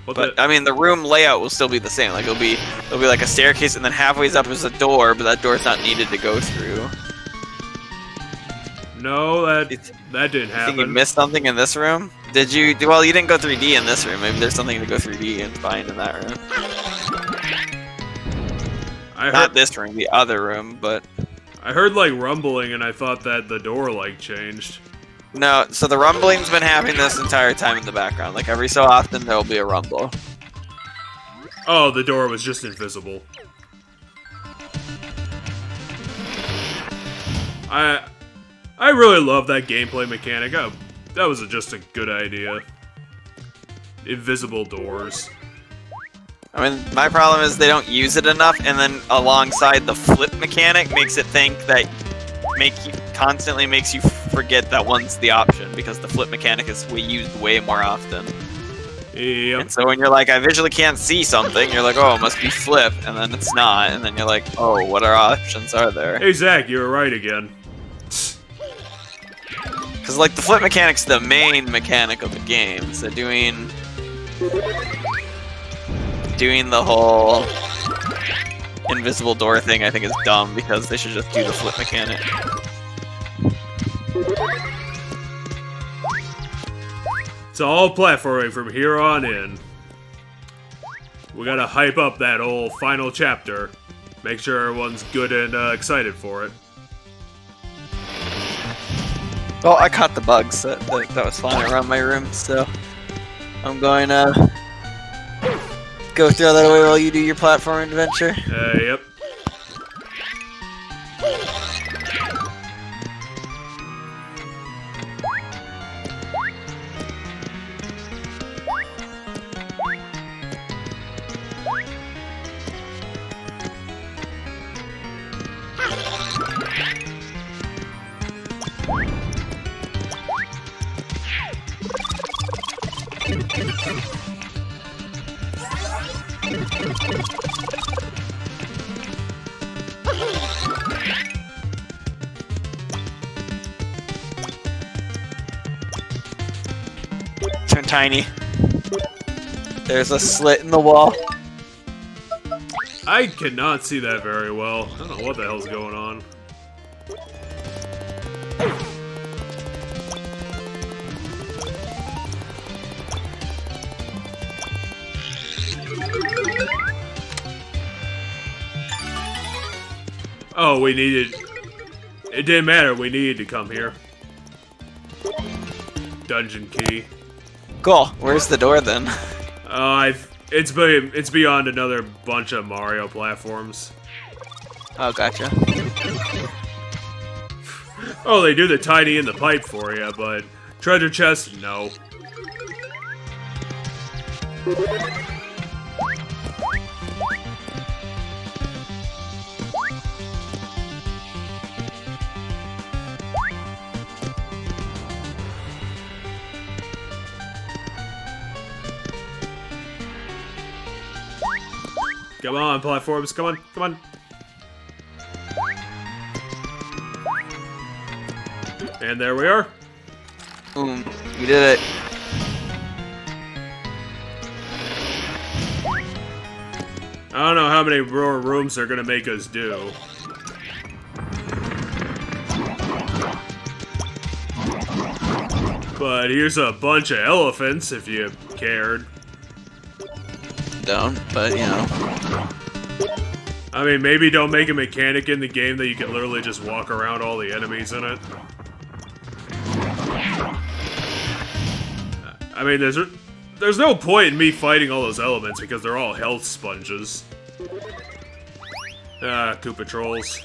But I mean, the room layout will still be the same. Like it'll be like a staircase, and then halfway up is a door, but that door's not needed to go through. No, that didn't happen. Think you missed something in this room? Did you? Well, you didn't go 3D in this room. Maybe there's something to go 3D and find in that room. Not this room, the other room, but... I heard, like, rumbling, and I thought that the door, like, changed. No, so the rumbling's been happening this entire time in the background. Like, every so often, there'll be a rumble. Oh, the door was just invisible. I really love that gameplay mechanic. That was just a good idea. Invisible doors. I mean, my problem is they don't use it enough, and then alongside the flip mechanic makes it think that constantly makes you forget that one's the option, because the flip mechanic is used way more often. Yep. And so when you're like, I visually can't see something, you're like, oh, it must be flip, and then it's not, and then you're like, oh, what options are there? Hey Zach, you were right again. Because like the flip mechanic's the main mechanic of the game, so doing the whole invisible door thing I think is dumb, because they should just do the flip mechanic. It's all platforming from here on in. We gotta hype up that whole final chapter. Make sure everyone's good and excited for it. Well, I caught the bugs that was flying around my room, so I'm going to go through that way while you do your platform adventure. Yep. Tiny. There's a slit in the wall. I cannot see that very well. I don't know what the hell's going on. Oh, we needed... It didn't matter, we needed to come here. Dungeon key. Cool. Where's the door then? It's beyond another bunch of Mario platforms. Oh, gotcha. Oh, they do the tiny in the pipe for you, but treasure chest, no. Come on, platforms, come on, come on. And there we are. Boom. You did it. I don't know how many more rooms they're gonna make us do. But here's a bunch of elephants, if you cared. Don't, but you know. I mean, maybe don't make a mechanic in the game that you can literally just walk around all the enemies in it. I mean, there's no point in me fighting all those elements because they're all health sponges. Ah, Koopa trolls.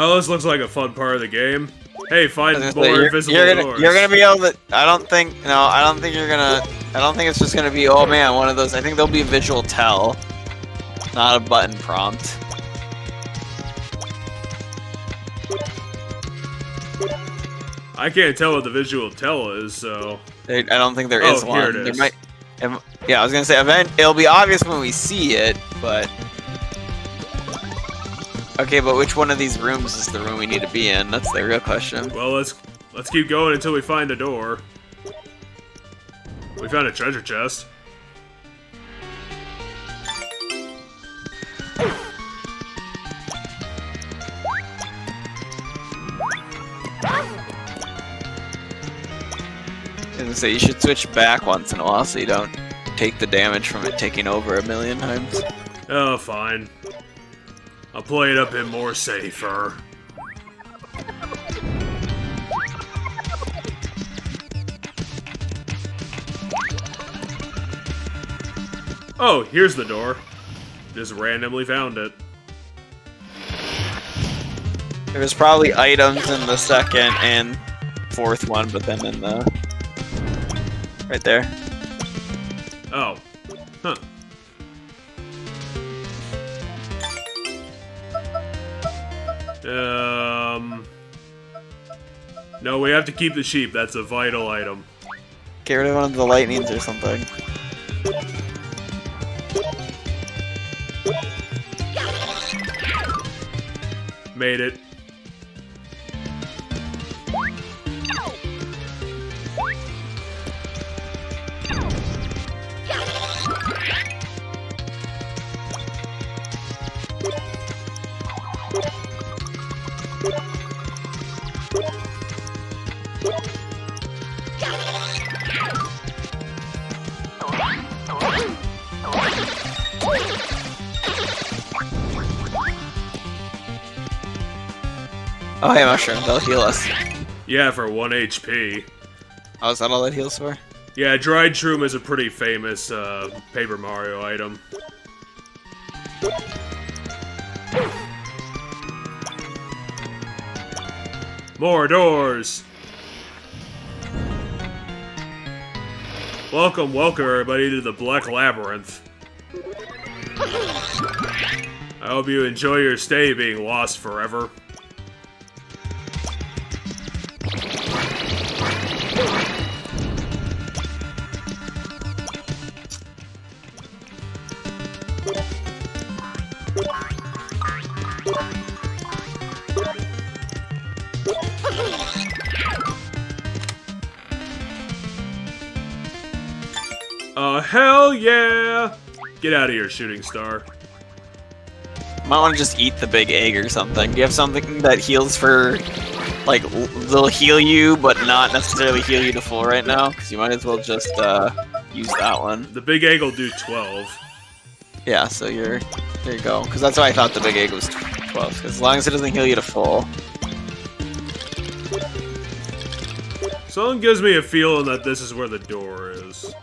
Oh, this looks like a fun part of the game. Hey, find more invisible doors. You're gonna be able to. I don't think you're gonna. I don't think it's just gonna be. Oh man, one of those. I think there'll be a visual tell, not a button prompt. I can't tell what the visual tell is, so. I don't think there is one. Here it is. There might. Yeah, I was gonna say it'll be obvious when we see it, but. Okay, but which one of these rooms is the room we need to be in? That's the real question. Well, let's keep going until we find a door. We found a treasure chest. And so you should switch back once in a while so you don't take the damage from it taking over a million times. Oh, fine. I'll play it a bit more safer. Oh, here's the door. Just randomly found it. There was probably items in the second and fourth one, but then in the... Right there. Oh. Huh. No, we have to keep the sheep. That's a vital item. Get rid of one of the lightnings or something. Made it. Oh, hey, mushrooms, they'll heal us. Yeah, for 1 HP. Oh, is that all that heals for? Yeah, dried shroom is a pretty famous Paper Mario item. More doors! Welcome, everybody to the Black Labyrinth. I hope you enjoy your stay being lost forever. Hell yeah! Get out of here, shooting star. Might want to just eat the big egg or something. Do you have something that heals for, like, they'll heal you, but not necessarily heal you to full right now? Because you might as well just use that one. The big egg will do 12. Yeah, so there you go. Because that's why I thought the big egg was 12. Because as long as it doesn't heal you to full. Something gives me a feeling that this is where the door is.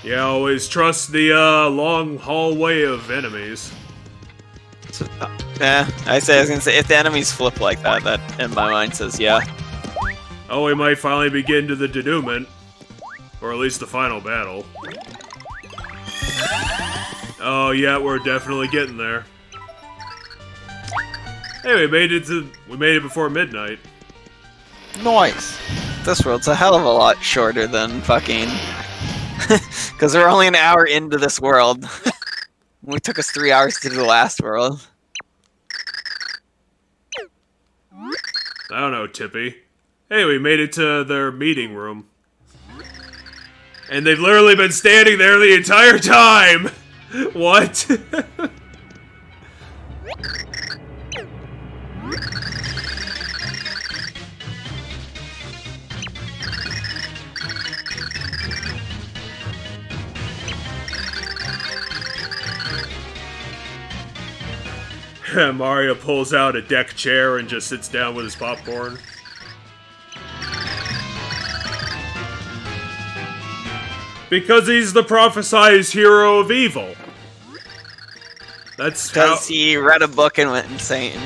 Yeah, always trust the long hallway of enemies. So, I was gonna say, if the enemies flip like that, that in my mind says yeah. Oh, we might finally begin to the denouement. Or at least the final battle. Oh yeah, we're definitely getting there. Hey, we made it before midnight. Nice. This world's a hell of a lot shorter than fucking... Because we're only an hour into this world. It took us 3 hours to do the last world. I don't know, Tippy. Hey, we made it to their meeting room. And they've literally been standing there the entire time! What? Mario pulls out a deck chair and just sits down with his popcorn. Because he's the prophesized hero of evil. That's how... Because he read a book and went insane.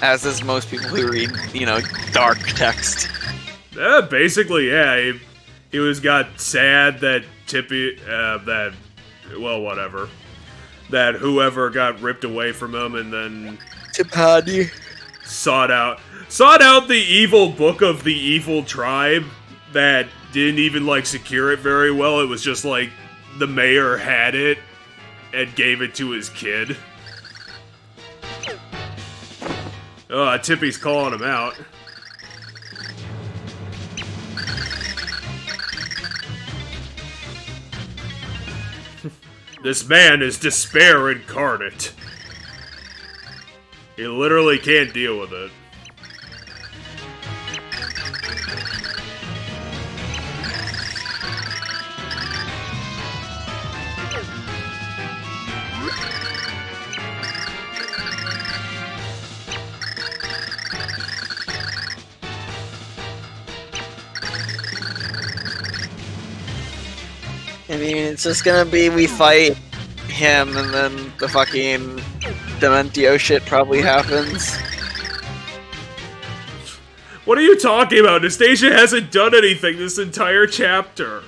As does most people who read, dark text. Yeah, basically, yeah. He got sad that Tippy, well, whatever. That whoever got ripped away from him and then... Tipadi. Sought out the evil book of the evil tribe that didn't even, secure it very well. It was just, the mayor had it and gave it to his kid. Tippy's calling him out. This man is despair incarnate. He literally can't deal with it. I mean, it's just gonna be we fight him and then the fucking Dementio shit probably happens. What are you talking about? Anastasia hasn't done anything this entire chapter.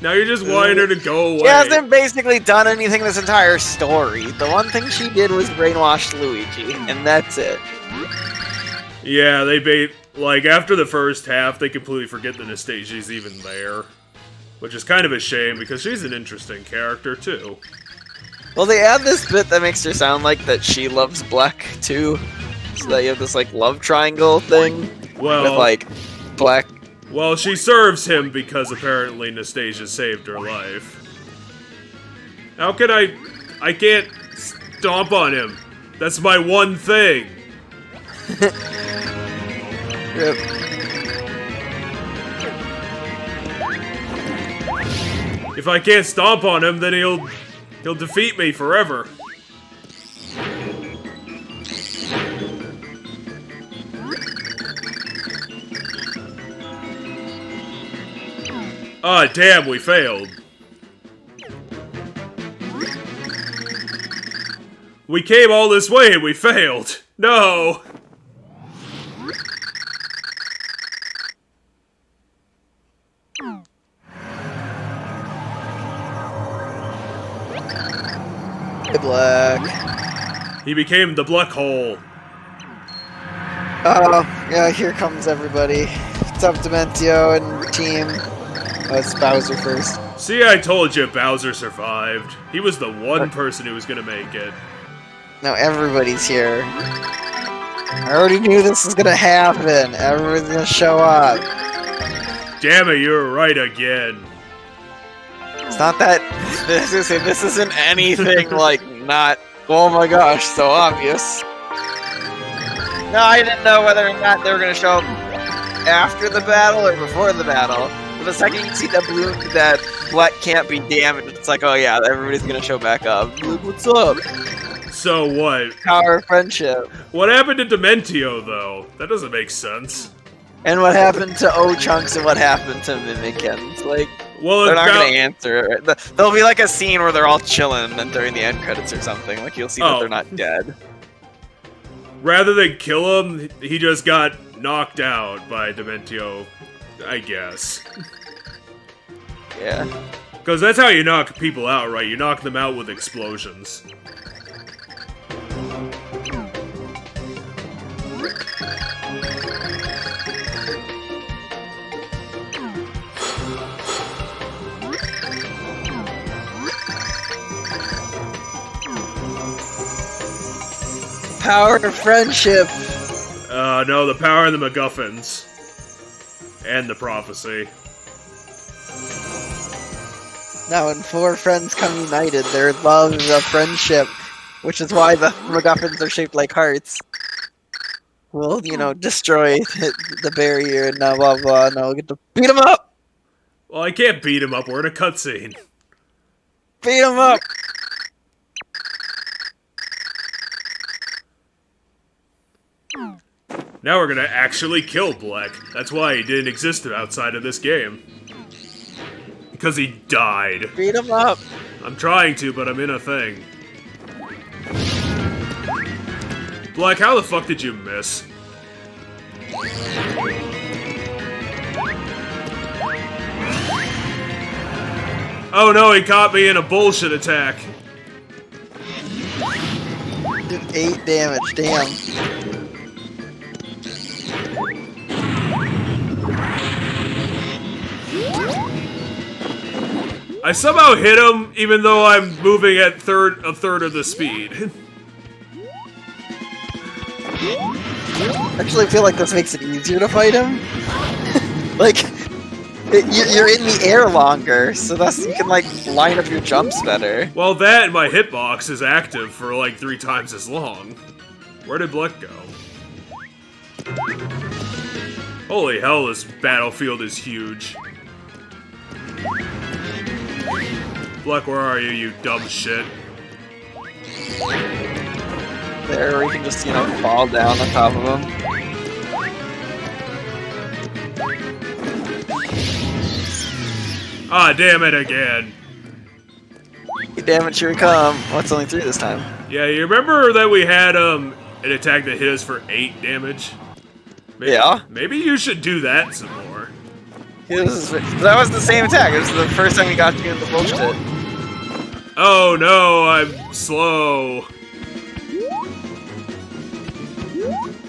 Now you're just wanting her to go away. She hasn't basically done anything this entire story. The one thing she did was brainwash Luigi, and that's it. Yeah, after the first half, they completely forget that Anastasia's even there. Which is kind of a shame, because she's an interesting character, too. Well, they add this bit that makes her sound like that she loves Black, too. So that you have this, love triangle thing. Well... With, Black... Well, she serves him because apparently Anastasia saved her life. How can I can't stomp on him. That's my one thing. Yep. If I can't stomp on him, then he'll defeat me forever. Ah, damn, we failed. We came all this way and we failed. No. Black. He became the black hole. Oh, yeah, here comes everybody. What's up, Dementio and team? Oh, it's Bowser first. See, I told you Bowser survived. He was the one person who was gonna make it. Now everybody's here. I already knew this was gonna happen. Everyone's gonna show up. Damn it, you were right again. It's not that this isn't anything like not. Oh my gosh, so obvious. No, I didn't know whether or not they were gonna show up after the battle or before the battle. But the second you see that blue, that Black can't be damaged, it's like, oh yeah, everybody's gonna show back up. Like, what's up? So what? Power of friendship. What happened to Dementio, though? That doesn't make sense. And what happened to O-Chunks and what happened to Mimikins? Like, Well, They're not about- gonna answer it. There'll be like a scene where they're all chilling and during the end credits or something. Like you'll see that Oh. they're not dead. rather than kill him, he just got knocked out by Dementio, I guess. Yeah. Because that's how you knock people out, right? You knock them out with explosions. power of friendship. No, the power of the MacGuffins. And the prophecy. Now, when four friends come united, their love is a friendship, which is why the MacGuffins are shaped like hearts. We'll, destroy the barrier and blah blah. Now we'll get to beat them up. Well, I can't beat him up. We're in a cutscene. Beat them up. Now we're gonna actually kill Black. That's why he didn't exist outside of this game. Because he died. Beat them up. I'm trying to, but I'm in a thing. Black, how the fuck did you miss? Oh no, he caught me in a bullshit attack. Did 8 damage. Damn. I somehow hit him, even though I'm moving at a third of the speed. Actually, I feel like this makes it easier to fight him. You're in the air longer, so thus you can line up your jumps better. Well, that and my hitbox is active for like 3 times as long. Where did Black go? Holy hell, this battlefield is huge. Black, where are you, you dumb shit? There, where you can just, fall down on top of them. Ah, damn it again. Damn it, here we come. Oh, it's only 3 this time. Yeah, you remember that we had an attack that hit us for 8 damage? Maybe, Yeah. Maybe you should do that some more. Yeah, that was the same attack. It was the first time we got you in the bullshit. Oh no, I'm slow.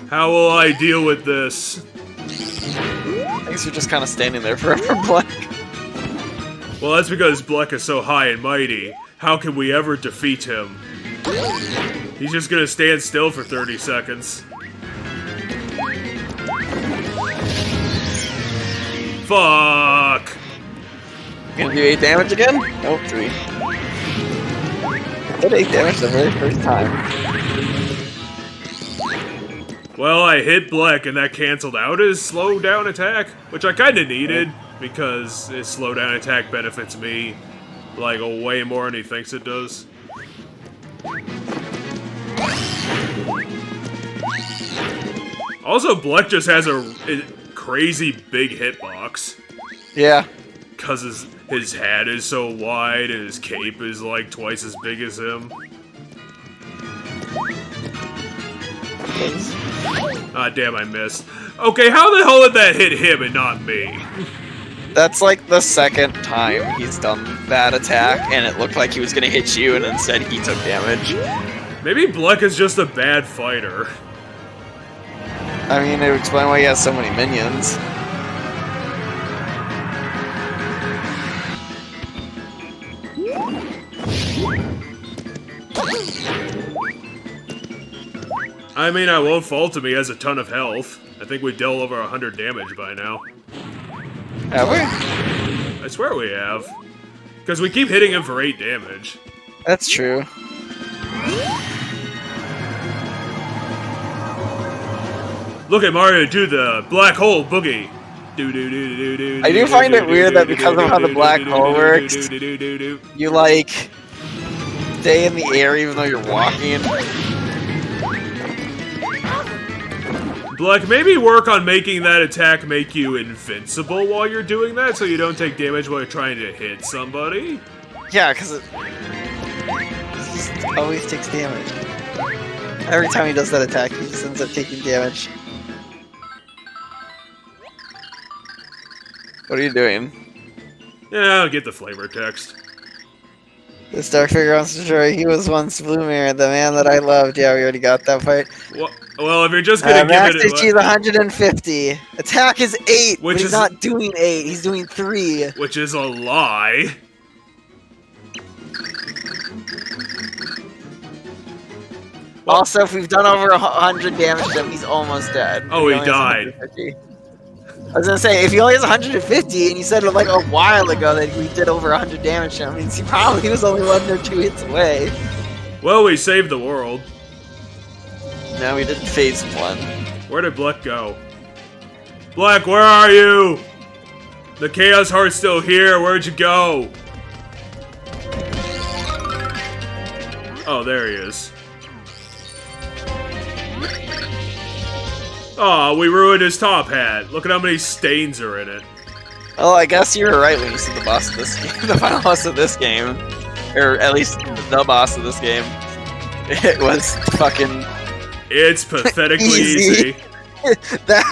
How will I deal with this? I guess you're just kind of standing there forever, Black. Well, that's because Black is so high and mighty. How can we ever defeat him? He's just gonna stand still for 30 seconds. Fuck! Gonna do 8 damage again? Nope, 3. I did 8 damage the very first time. Well, I hit Black and that canceled out his slow down attack, which I kinda needed, because his slow down attack benefits me, like, way more than he thinks it does. Also, Black just has a crazy big hitbox. Yeah. Because his hat is so wide and his cape is like twice as big as him. Ah, damn, I missed. Okay, how the hell did that hit him and not me? That's like the second time he's done that attack, and it looked like he was gonna hit you, and instead he took damage. Maybe Black is just a bad fighter. I mean, it would explain why he has so many minions. I mean, I won't fault him. He has a ton of health. I think we dealt over 100 damage by now. Have we? I swear we have. Because we keep hitting him for 8 damage. That's true. Look at Mario do the black hole boogie. I do find it weird that because of how the black hole works, you like stay in the air even though you're walking. Black, maybe work on making that attack make you invincible while you're doing that, so you don't take damage while you're trying to hit somebody. Yeah, because it just always takes damage. Every time he does that attack, he just ends up taking damage. What are you doing? Yeah, I'll get the flavor text. This dark figure wants to destroy. He was once Bloomer, the man that I loved. Yeah, we already got that part. Well, if you're just gonna give max it, HP is 150. Attack is 8, which but he's is not doing 8. He's doing 3. which is a lie. Also, if we've done over 100 damage to him, he's almost dead. Oh, he only has died. 150. I was gonna say, if he only has 150, and you said like a while ago that we did over 100 damage to him, means he probably was only 1 or 2 hits away. Well, we saved the world. No, we did phase 1. Where did Black go? Black, where are you? The Chaos Heart's still here. Where'd you go? Oh, there he is. Aw, we ruined his top hat. Look at how many stains are in it. Well, I guess you were right when you said the boss of this game, the final boss of this game, or at least the boss of this game. It was fucking. It's pathetically Easy. easy. that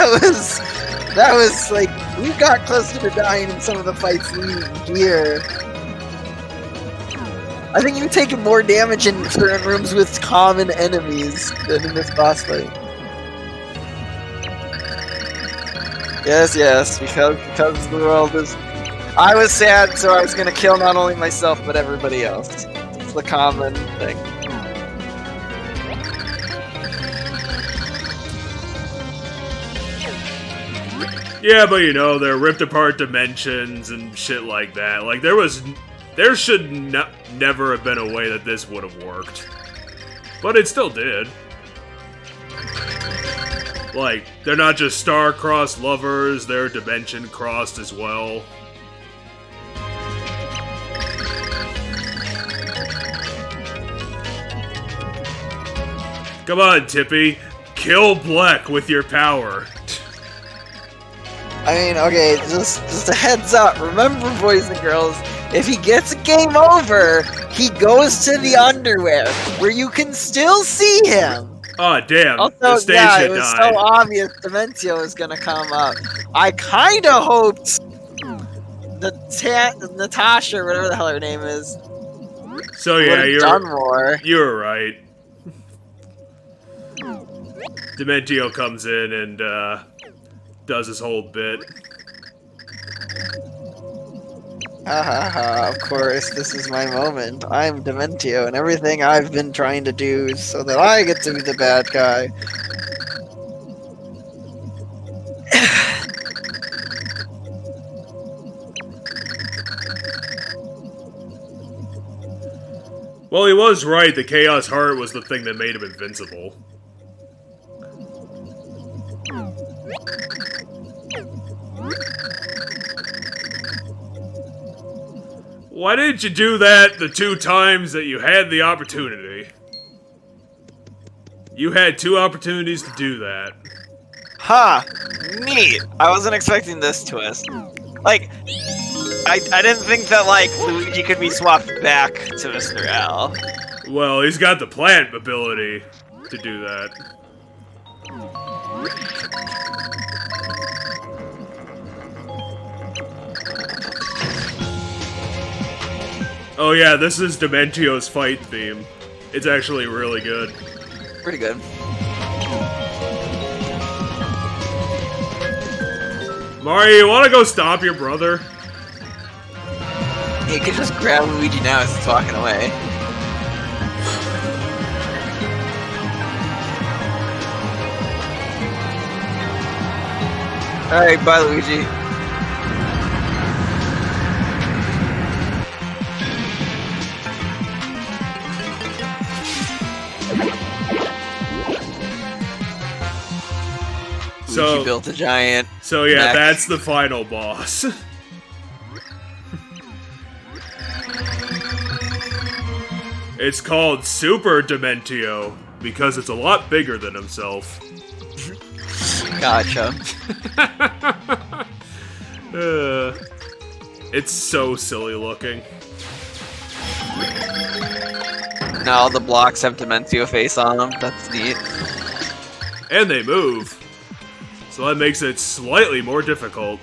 was like we got closer to dying in some of the fights here. I think you've taken more damage in certain rooms with common enemies than in this boss fight. Yes, because the world is. I was sad, so I was gonna kill not only myself but everybody else. It's the common thing. Yeah, but you know, they're ripped apart dimensions and shit like that. Like, there should never have been a way that this would have worked. But it still did. Like, they're not just star-crossed lovers, they're dimension-crossed as well. Come on, Tippy. Kill Black with your power. I mean, okay, just a heads up. Remember, boys and girls, if he gets a game over, he goes to the underwear, where you can still see him. Oh, damn. Also, the stage yeah, had it was died. so obvious Dementio was gonna come up. I kinda hoped Natasha, whatever the hell her name is, So yeah, would've done more. you were right. Dementio comes in and does his whole bit. Ha ha ha, of course, this is my moment. I'm Dementio, and everything I've been trying to do is so that I get to be the bad guy. Well, he was right. The Chaos Heart was the thing that made him invincible. Why didn't you do that the 2 times that you had the opportunity? You had 2 opportunities to do that. Huh. Neat. I wasn't expecting this twist. Like, I didn't think that, like, Luigi could be swapped back to Mr. L. Well, he's got the plant ability to do that. Oh yeah, this is Dementio's fight theme. It's actually really good. Pretty good. Mario, you wanna go stop your brother? You could just grab Luigi now as he's walking away. Alright, bye, Luigi. So Luigi built a giant. So yeah, mech. that's the final boss. It's called Super Dementio because it's a lot bigger than himself. Gotcha. It's so silly looking. Now all the blocks have Dementio face on them. That's neat. And they move. So that makes it slightly more difficult.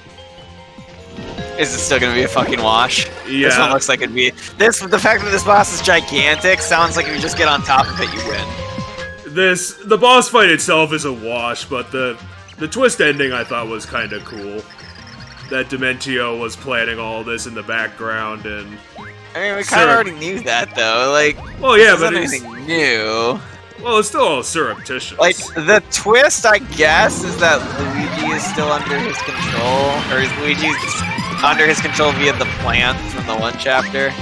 Is it still gonna be a fucking wash? Yeah. This one looks like it'd be. The fact that this boss is gigantic sounds like if you just get on top of it, you win. The boss fight itself is a wash, but the twist ending I thought was kind of cool. That Dementio was planning all this in the background, and I mean, we kind of already knew that, though. Like, well, yeah, this but isn't anything new. Well, it's still all surreptitious. Like, the twist, I guess, is that Luigi is still under his control, or is Luigi's under his control via the plant from the one chapter.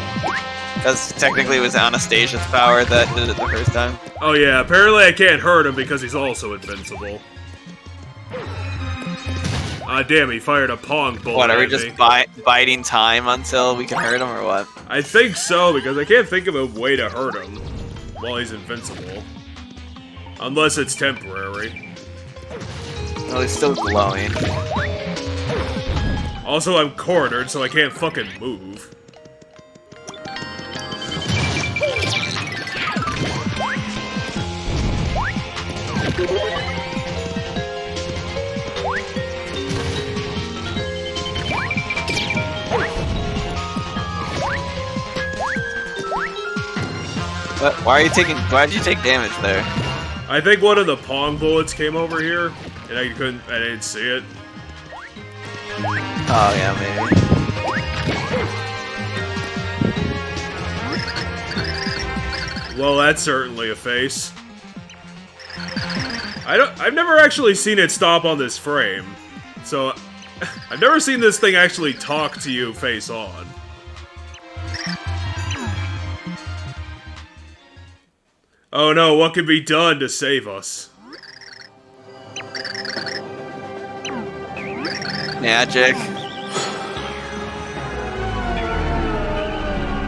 Because technically it was Anastasia's power that did it the first time. Oh yeah, apparently I can't hurt him because he's also invincible. Ah, damn, he fired a pong bullet. What, are we at just me. biding time until we can hurt him, or what? I think so, because I can't think of a way to hurt him while he's invincible. Unless it's temporary. Well, he's still glowing. Also, I'm cornered, so I can't fucking move. What? Why'd you take damage there? I think one of the pong bullets came over here, and I didn't see it. Oh, yeah, maybe. Well, that's certainly a face. I've never actually seen it stop on this frame. So, I've never seen this thing actually talk to you face on. Oh no, what can be done to save us? Magic.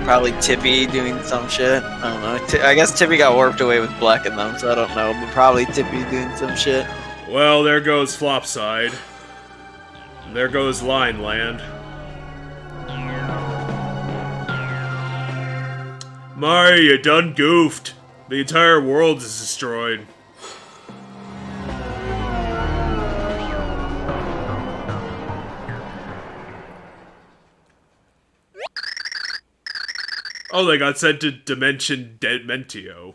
Probably Tippy doing some shit. I don't know. I guess Tippy got warped away with Black and them, so I don't know. But probably Tippy doing some shit. Well, there goes Flopside. There goes Line Land. Mario, you done goofed. The entire world is destroyed. Oh, they got sent to Dimension Dementio.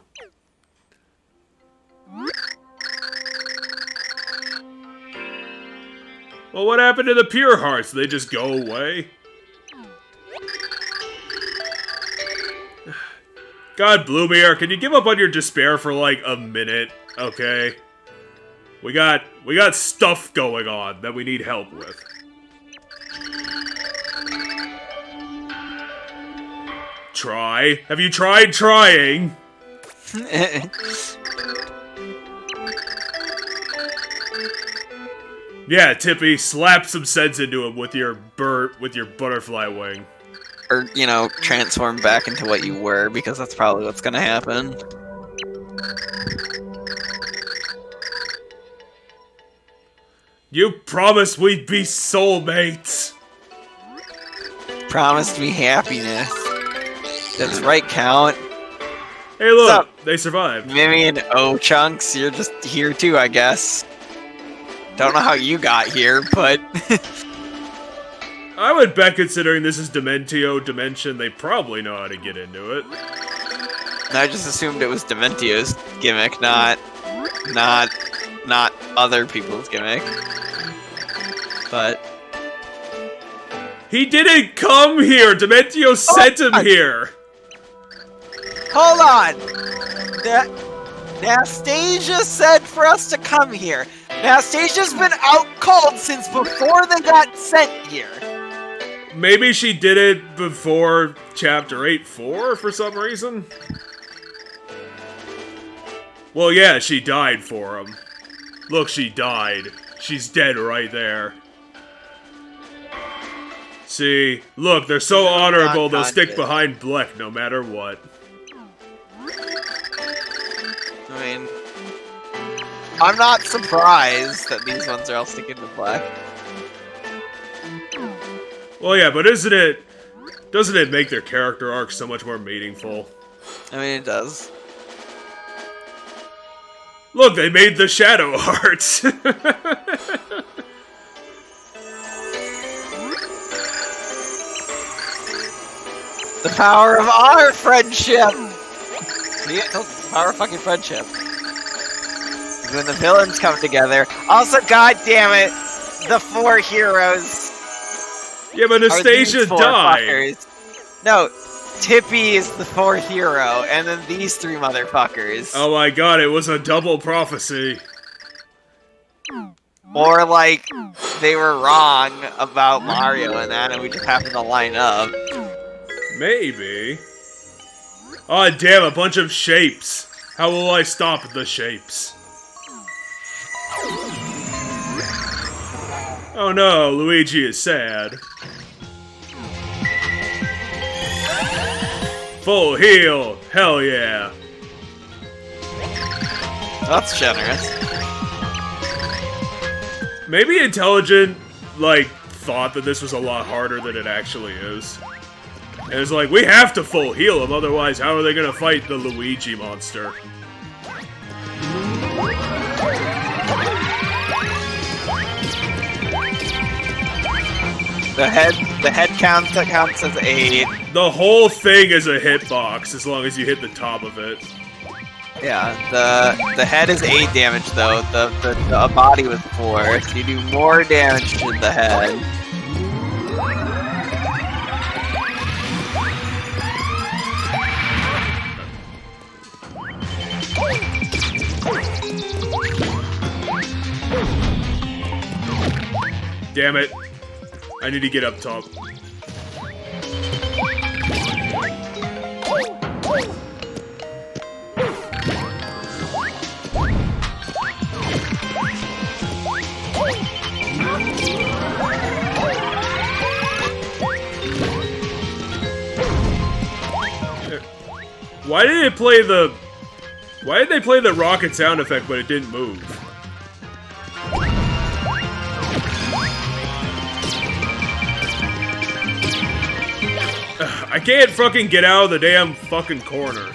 Well, what happened to the Pure Hearts? Did they just go away? God, Bluebeer, can you give up on your despair for like a minute, okay? We got stuff going on that we need help with. Try? Have you tried trying? Yeah, Tippy, slap some sense into him with your butterfly wing. Or, you know, transform back into what you were, because that's probably what's gonna happen. You promised we'd be soulmates! Promised me happiness. That's right, Count. Hey look, What's up? they survived. Mimi and O-Chunks, you're just here too, I guess. Don't know how you got here, but... I would bet, considering this is Dementio Dimension, they probably know how to get into it. I just assumed it was Dementio's gimmick, not other people's gimmick. But... He didn't come here! Dementio sent him here! Hold on! Anastasia said for us to come here. Anastasia's been out cold since before they got sent here. Maybe she did it before Chapter 8-4 for some reason? Well, yeah, she died for him. Look, she died. She's dead right there. See? Look, they're so honorable they'll stick behind Bleck no matter what. I mean, I'm not surprised that these ones are all sticking to Bleck. Well, yeah, but doesn't it make their character arc so much more meaningful? I mean, it does. Look, they made the Shadow Hearts! The power of our friendship! See, I told you, the power of fucking friendship. When the villains come together. Also, god damn it, the 4 heroes. Yeah, but Anastasia died! Fuckers. No, Tippy is the 4th hero, and then these 3 motherfuckers. Oh my god, it was a double prophecy. Or like, they were wrong about Mario and that, and we just happened to line up. Maybe. Aw, damn, a bunch of shapes. How will I stop the shapes? Oh no, Luigi is sad. Full heal! Hell yeah! That's generous. Maybe Intelligent, like, thought that this was a lot harder than it actually is. And it's like, we have to full heal him, otherwise how are they gonna fight the Luigi monster? The head counts as 8. The whole thing is a hitbox, as long as you hit the top of it. Yeah, the head is 8 damage though. The body was 4, so you do more damage to the head. Damn it. I need to get up top. Why did they play the rocket sound effect but it didn't move? I can't fucking get out of the damn fucking corner.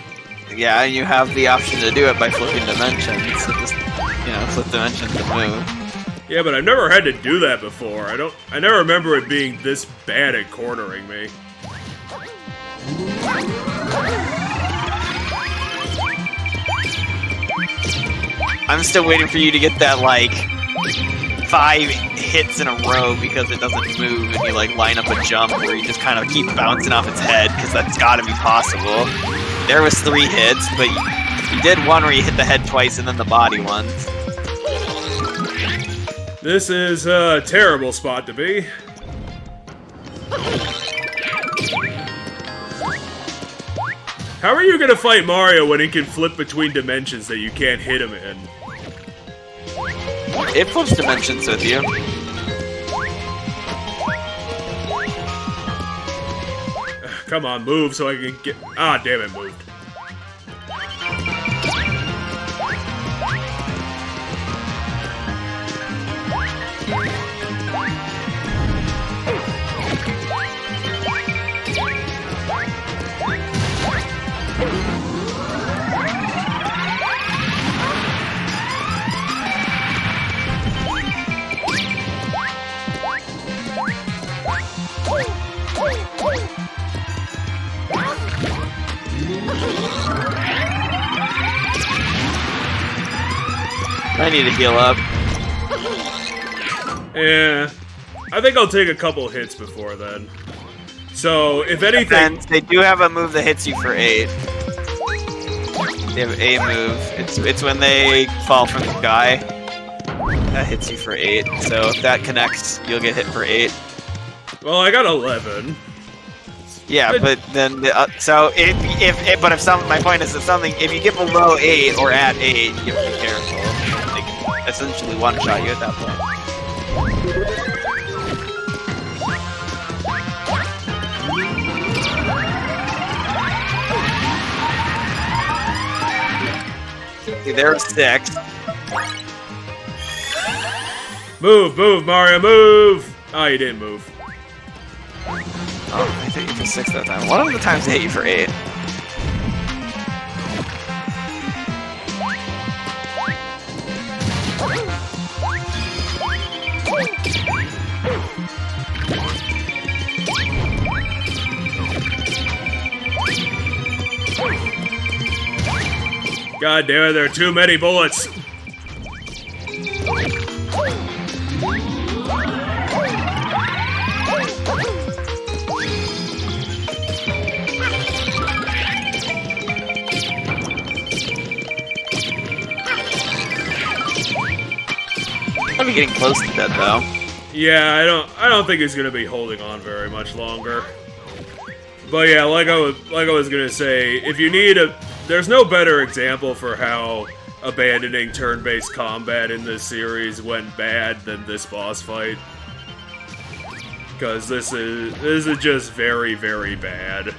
Yeah, and you have the option to do it by flipping dimensions. So just, flip dimensions to move. Yeah, but I've never had to do that before. I never remember it being this bad at cornering me. I'm still waiting for you to get that, 5 hits in a row because it doesn't move and you, line up a jump where you just kind of keep bouncing off its head, because that's gotta be possible. There was 3 hits, but you did one where you hit the head twice and then the body once. This is a terrible spot to be. How are you gonna fight Mario when he can flip between dimensions that you can't hit him in? It flips dimensions with you. Come on, move so I can get... Ah, damn it, moved. I need to heal up. Yeah. I think I'll take a couple hits before then. So, if anything... And they do have a move that hits you for 8. They have a move. It's when they fall from the sky. That hits you for 8. So if that connects, you'll get hit for 8. Well, I got 11. Yeah, but then so my point is if you get below 8 or at 8, you have to be careful. They can essentially one shot you at that point. Okay, there's 6. Move, Mario, move! Oh, you didn't move. Oh, I hit you for 6 that time. One of the times I hit you for 8. God damn it, there are too many bullets. I'll be getting close to dead though. Yeah, I don't think he's gonna be holding on very much longer. But yeah, like I was gonna say, if you need there's no better example for how abandoning turn-based combat in this series went bad than this boss fight. Because this is just very, very bad.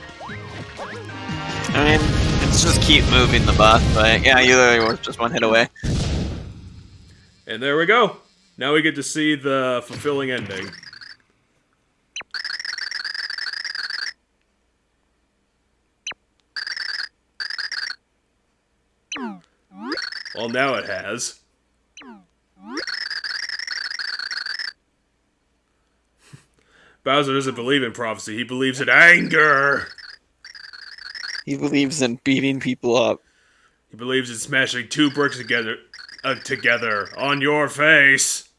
I mean, it's just keep moving the buff, but yeah, you literally were just one hit away. And there we go. Now we get to see the fulfilling ending. Well, now it has. Bowser doesn't believe in prophecy, he believes in anger! He believes in beating people up. He believes in smashing 2 bricks together on your face!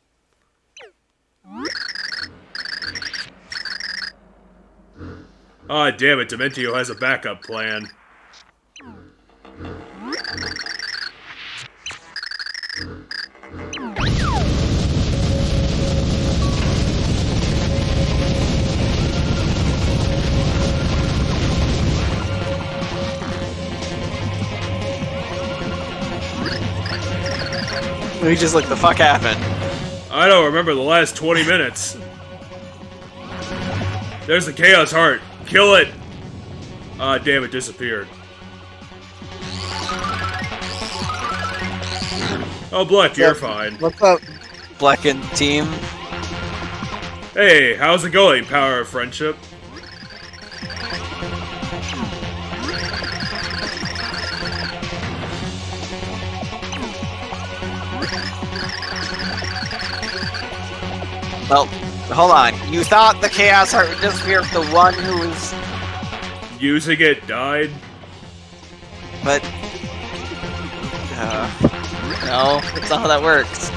Ah, damn it, Dementio has a backup plan. We just like the fuck happened. I don't remember the last 20 minutes. There's the Chaos Heart. Kill it! Ah, damn, it disappeared. Oh, Black, you're fine. What's up? Blackened team. Hey, how's it going, Power of Friendship? Well, hold on. You thought the Chaos Heart would disappear if the one who was... Using it died? But... no, that's not how that works.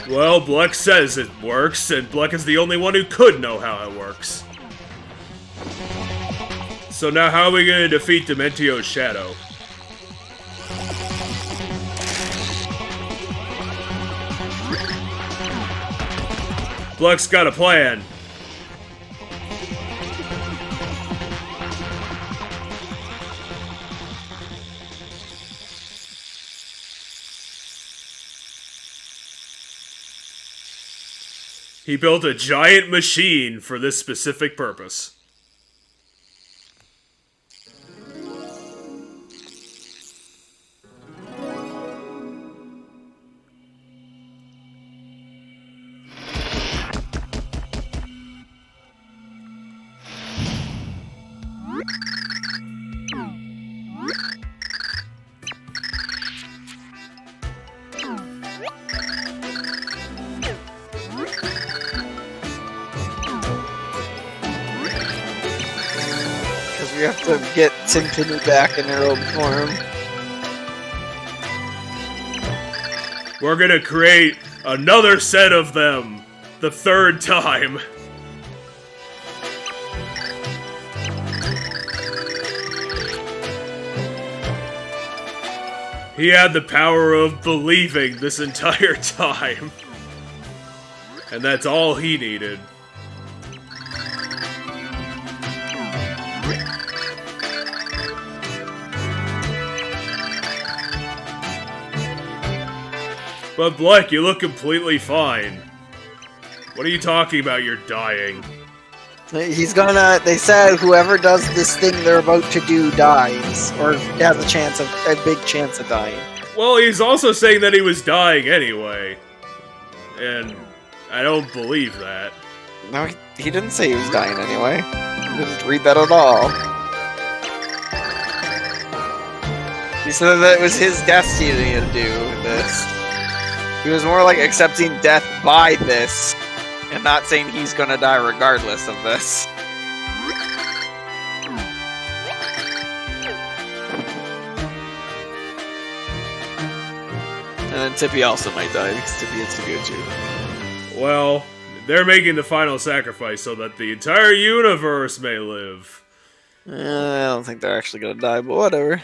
Well, Bleck says it works, and Bleck is the only one who could know how it works. So now how are we gonna defeat Dementio's shadow? Bleck's got a plan. He built a giant machine for this specific purpose. Because we have to get Tintin back in her old form. We're gonna create another set of them, the 3rd time. He had the power of believing this entire time. And that's all he needed. But Black, you look completely fine. What are you talking about? You're dying. He's gonna. They said whoever does this thing they're about to do dies, or has a big chance of dying. Well, he's also saying that he was dying anyway. And I don't believe that. No, he didn't say he was dying anyway. I didn't read that at all. He said that it was his destiny to do this. He was more like accepting death by this, and not saying he's gonna die regardless of this. And then Tippy also might die, because Tippy is too good too. Well, they're making the final sacrifice so that the entire universe may live. I don't think they're actually gonna die, but whatever.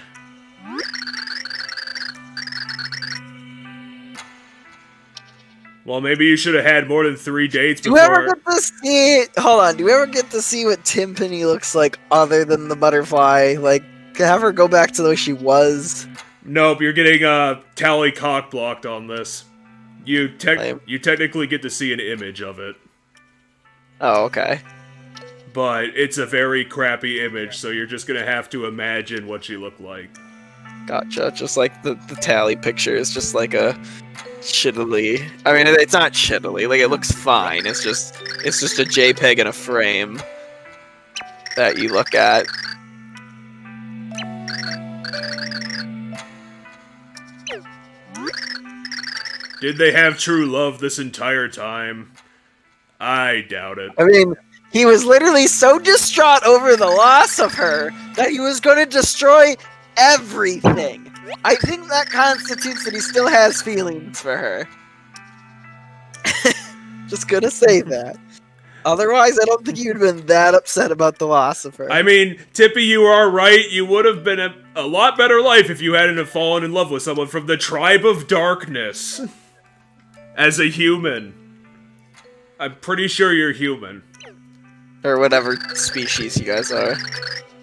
Well, maybe you should have had more than 3 dates Do before... we ever get to see... Hold on, do we ever get to see what Timpani looks like other than the butterfly? Like, have her go back to the way she was? Nope, you're getting tally cock blocked on this. You technically get to see an image of it. Oh, okay. But it's a very crappy image, so you're just gonna have to imagine what she looked like. Gotcha, just like the tally picture is just like a shittily... I mean, it's not shittily, like, it looks fine, it's just a JPEG in a frame that you look at. Did they have true love this entire time? I doubt it. I mean, he was literally so distraught over the loss of her that he was going to destroy everything. I think that constitutes that he still has feelings for her. Just gonna say that. Otherwise, I don't think he would have been that upset about the loss of her. I mean, Tippy, you are right. You would have been a lot better life if you hadn't have fallen in love with someone from the tribe of darkness. As a human. I'm pretty sure you're human. Or whatever species you guys are.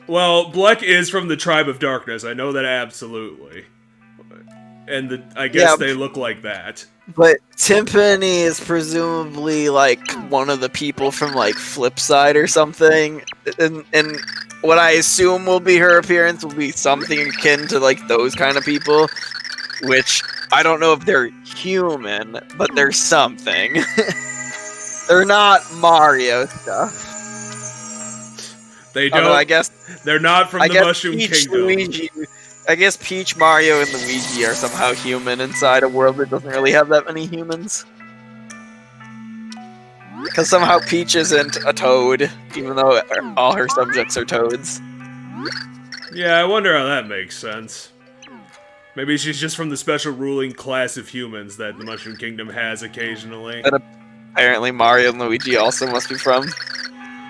Well, Bleck is from the tribe of darkness. I know that absolutely. And I guess they look like that. But Timpani is presumably, like, one of the people from, like, Flipside or something. And what I assume will be her appearance will be something akin to, like, those kind of people. Which, I don't know if they're human, but they're something. They're not Mario stuff. They don't. Although I guess they're not from the Mushroom Peach, Kingdom. Luigi, I guess Peach, Mario, and Luigi are somehow human inside a world that doesn't really have that many humans. Because somehow Peach isn't a toad, even though all her subjects are toads. Yeah, I wonder how that makes sense. Maybe she's just from the special ruling class of humans that the Mushroom Kingdom has occasionally. That apparently Mario and Luigi also must be from.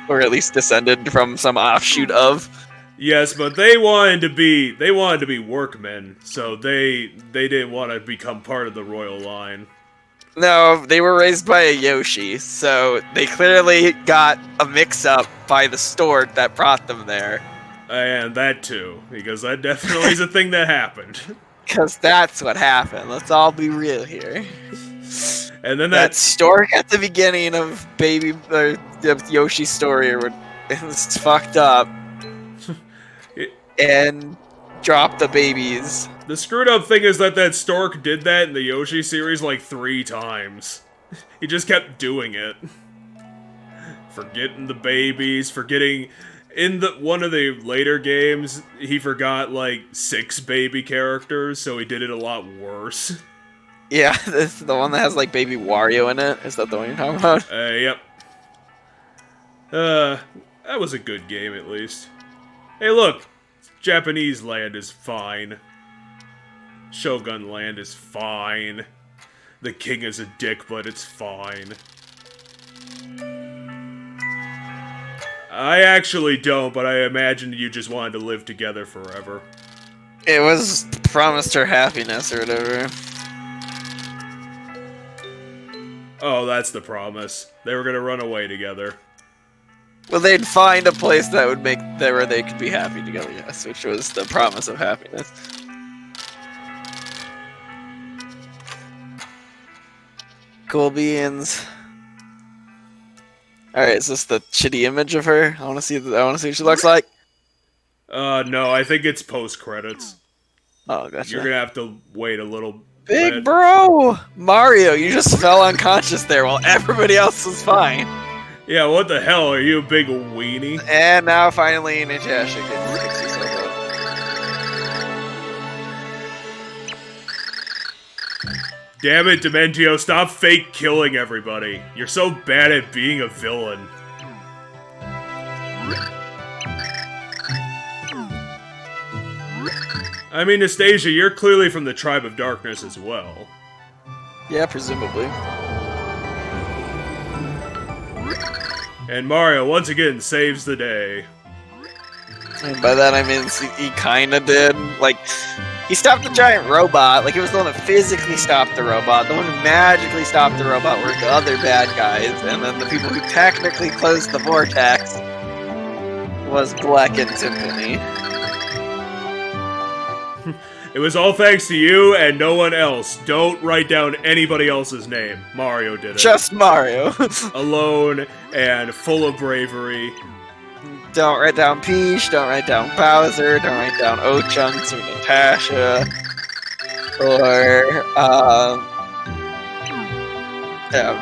Or at least descended from some offshoot of. Yes, but they wanted to be workmen, so they didn't want to become part of the royal line. No, they were raised by a Yoshi, so they clearly got a mix-up by the stork that brought them there. And that too, because that definitely is a thing that happened. Because that's what happened. Let's all be real here. And then that stork at the beginning of Yoshi's story was fucked up and dropped the babies. The screwed up thing is that stork did that in the Yoshi series like 3 times. He just kept doing it. Forgetting the babies, forgetting... In one of the later games, he forgot like 6 baby characters, so he did it a lot worse. Yeah, this is the one that has like baby Wario in it. Is that the one you're talking about? Yep. That was a good game at least. Hey look, Japanese land is fine. Shogun land is fine. The king is a dick, but it's fine. I actually don't, but I imagined you just wanted to live together forever. It was promised her happiness or whatever. Oh, that's the promise. They were gonna run away together. Well, they'd find a place that would make that where they could be happy together. Yes, which was the promise of happiness. Cool beans. All right, is this the shitty image of her? I want to see. I want to see what she looks like. No, I think it's post credits. Oh, gotcha. You're gonna have to wait a little Big bit. bro, Mario, you just fell unconscious there while everybody else was fine. Yeah, what the hell? Are you a big weenie? And now finally, Natasha gets kicks herself up. Damn it, Dementio, stop fake killing everybody. You're so bad at being a villain. I mean, Nastasia, you're clearly from the Tribe of Darkness as well. Yeah, presumably. And Mario, once again, saves the day. And by that I mean he kinda did. Like, he stopped the giant robot. Like, it was the one that physically stopped the robot. The one who magically stopped the robot were the other bad guys. And then the people who technically closed the vortex was Black and Tiffany. It was all thanks to you and no one else. Don't write down anybody else's name. Mario did it. Just Mario. Alone and full of bravery. Don't write down Peach, don't write down Bowser, don't write down O-Chunks or Natasha. Or,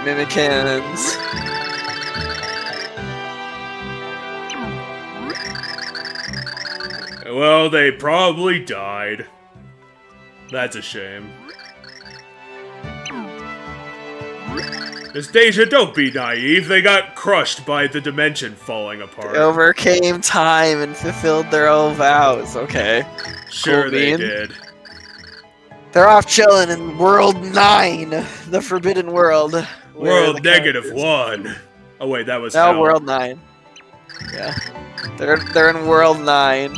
Mimikins. Well, they probably died. That's a shame. Nastasia, don't be naive. They got crushed by the dimension falling apart. They overcame time and fulfilled their own vows. Okay. Sure Cool they bean. did. They're off chilling in World 9, the Forbidden World. where World the negative characters- 1. Oh wait, that was No, hell. World 9. Yeah. They're in World 9.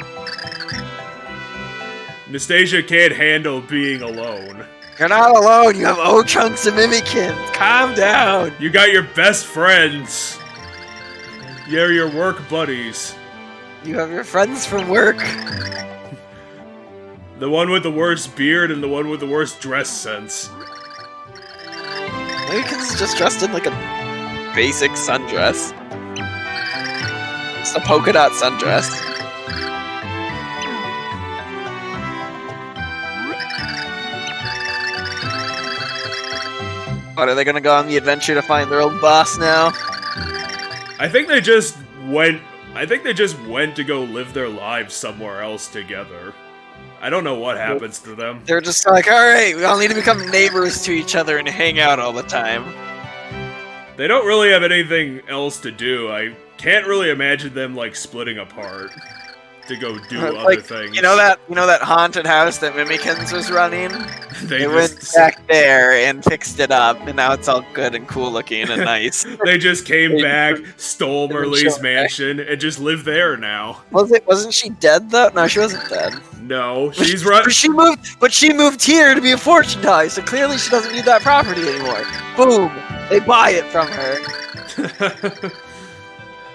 Nastasia can't handle being alone. You're not alone, you have O-Chunks and Mimikins. Calm down. You got your best friends. You're your work buddies. You have your friends from work. The one with the worst beard and the one with the worst dress sense. Mimikins just dressed in like a basic sundress. Just a polka dot sundress. What, are they gonna go on the adventure to find their old boss now? I think they just went to go live their lives somewhere else together. I don't know what happens to them. They're just like, alright, we all need to become neighbors to each other and hang out all the time. They don't really have anything else to do. I can't really imagine them like splitting apart to go do other Like, things. you know that haunted house that Mimikins was running? they They went just back there and fixed it up, and now it's all good and cool looking and nice. they just came back, stole didn't Merlee's show back. mansion, and just live there now. Wasn't she dead though? No, she wasn't dead. No, she's right. But she moved here to be a fortune teller, so clearly she doesn't need that property anymore. Boom! They buy it from her.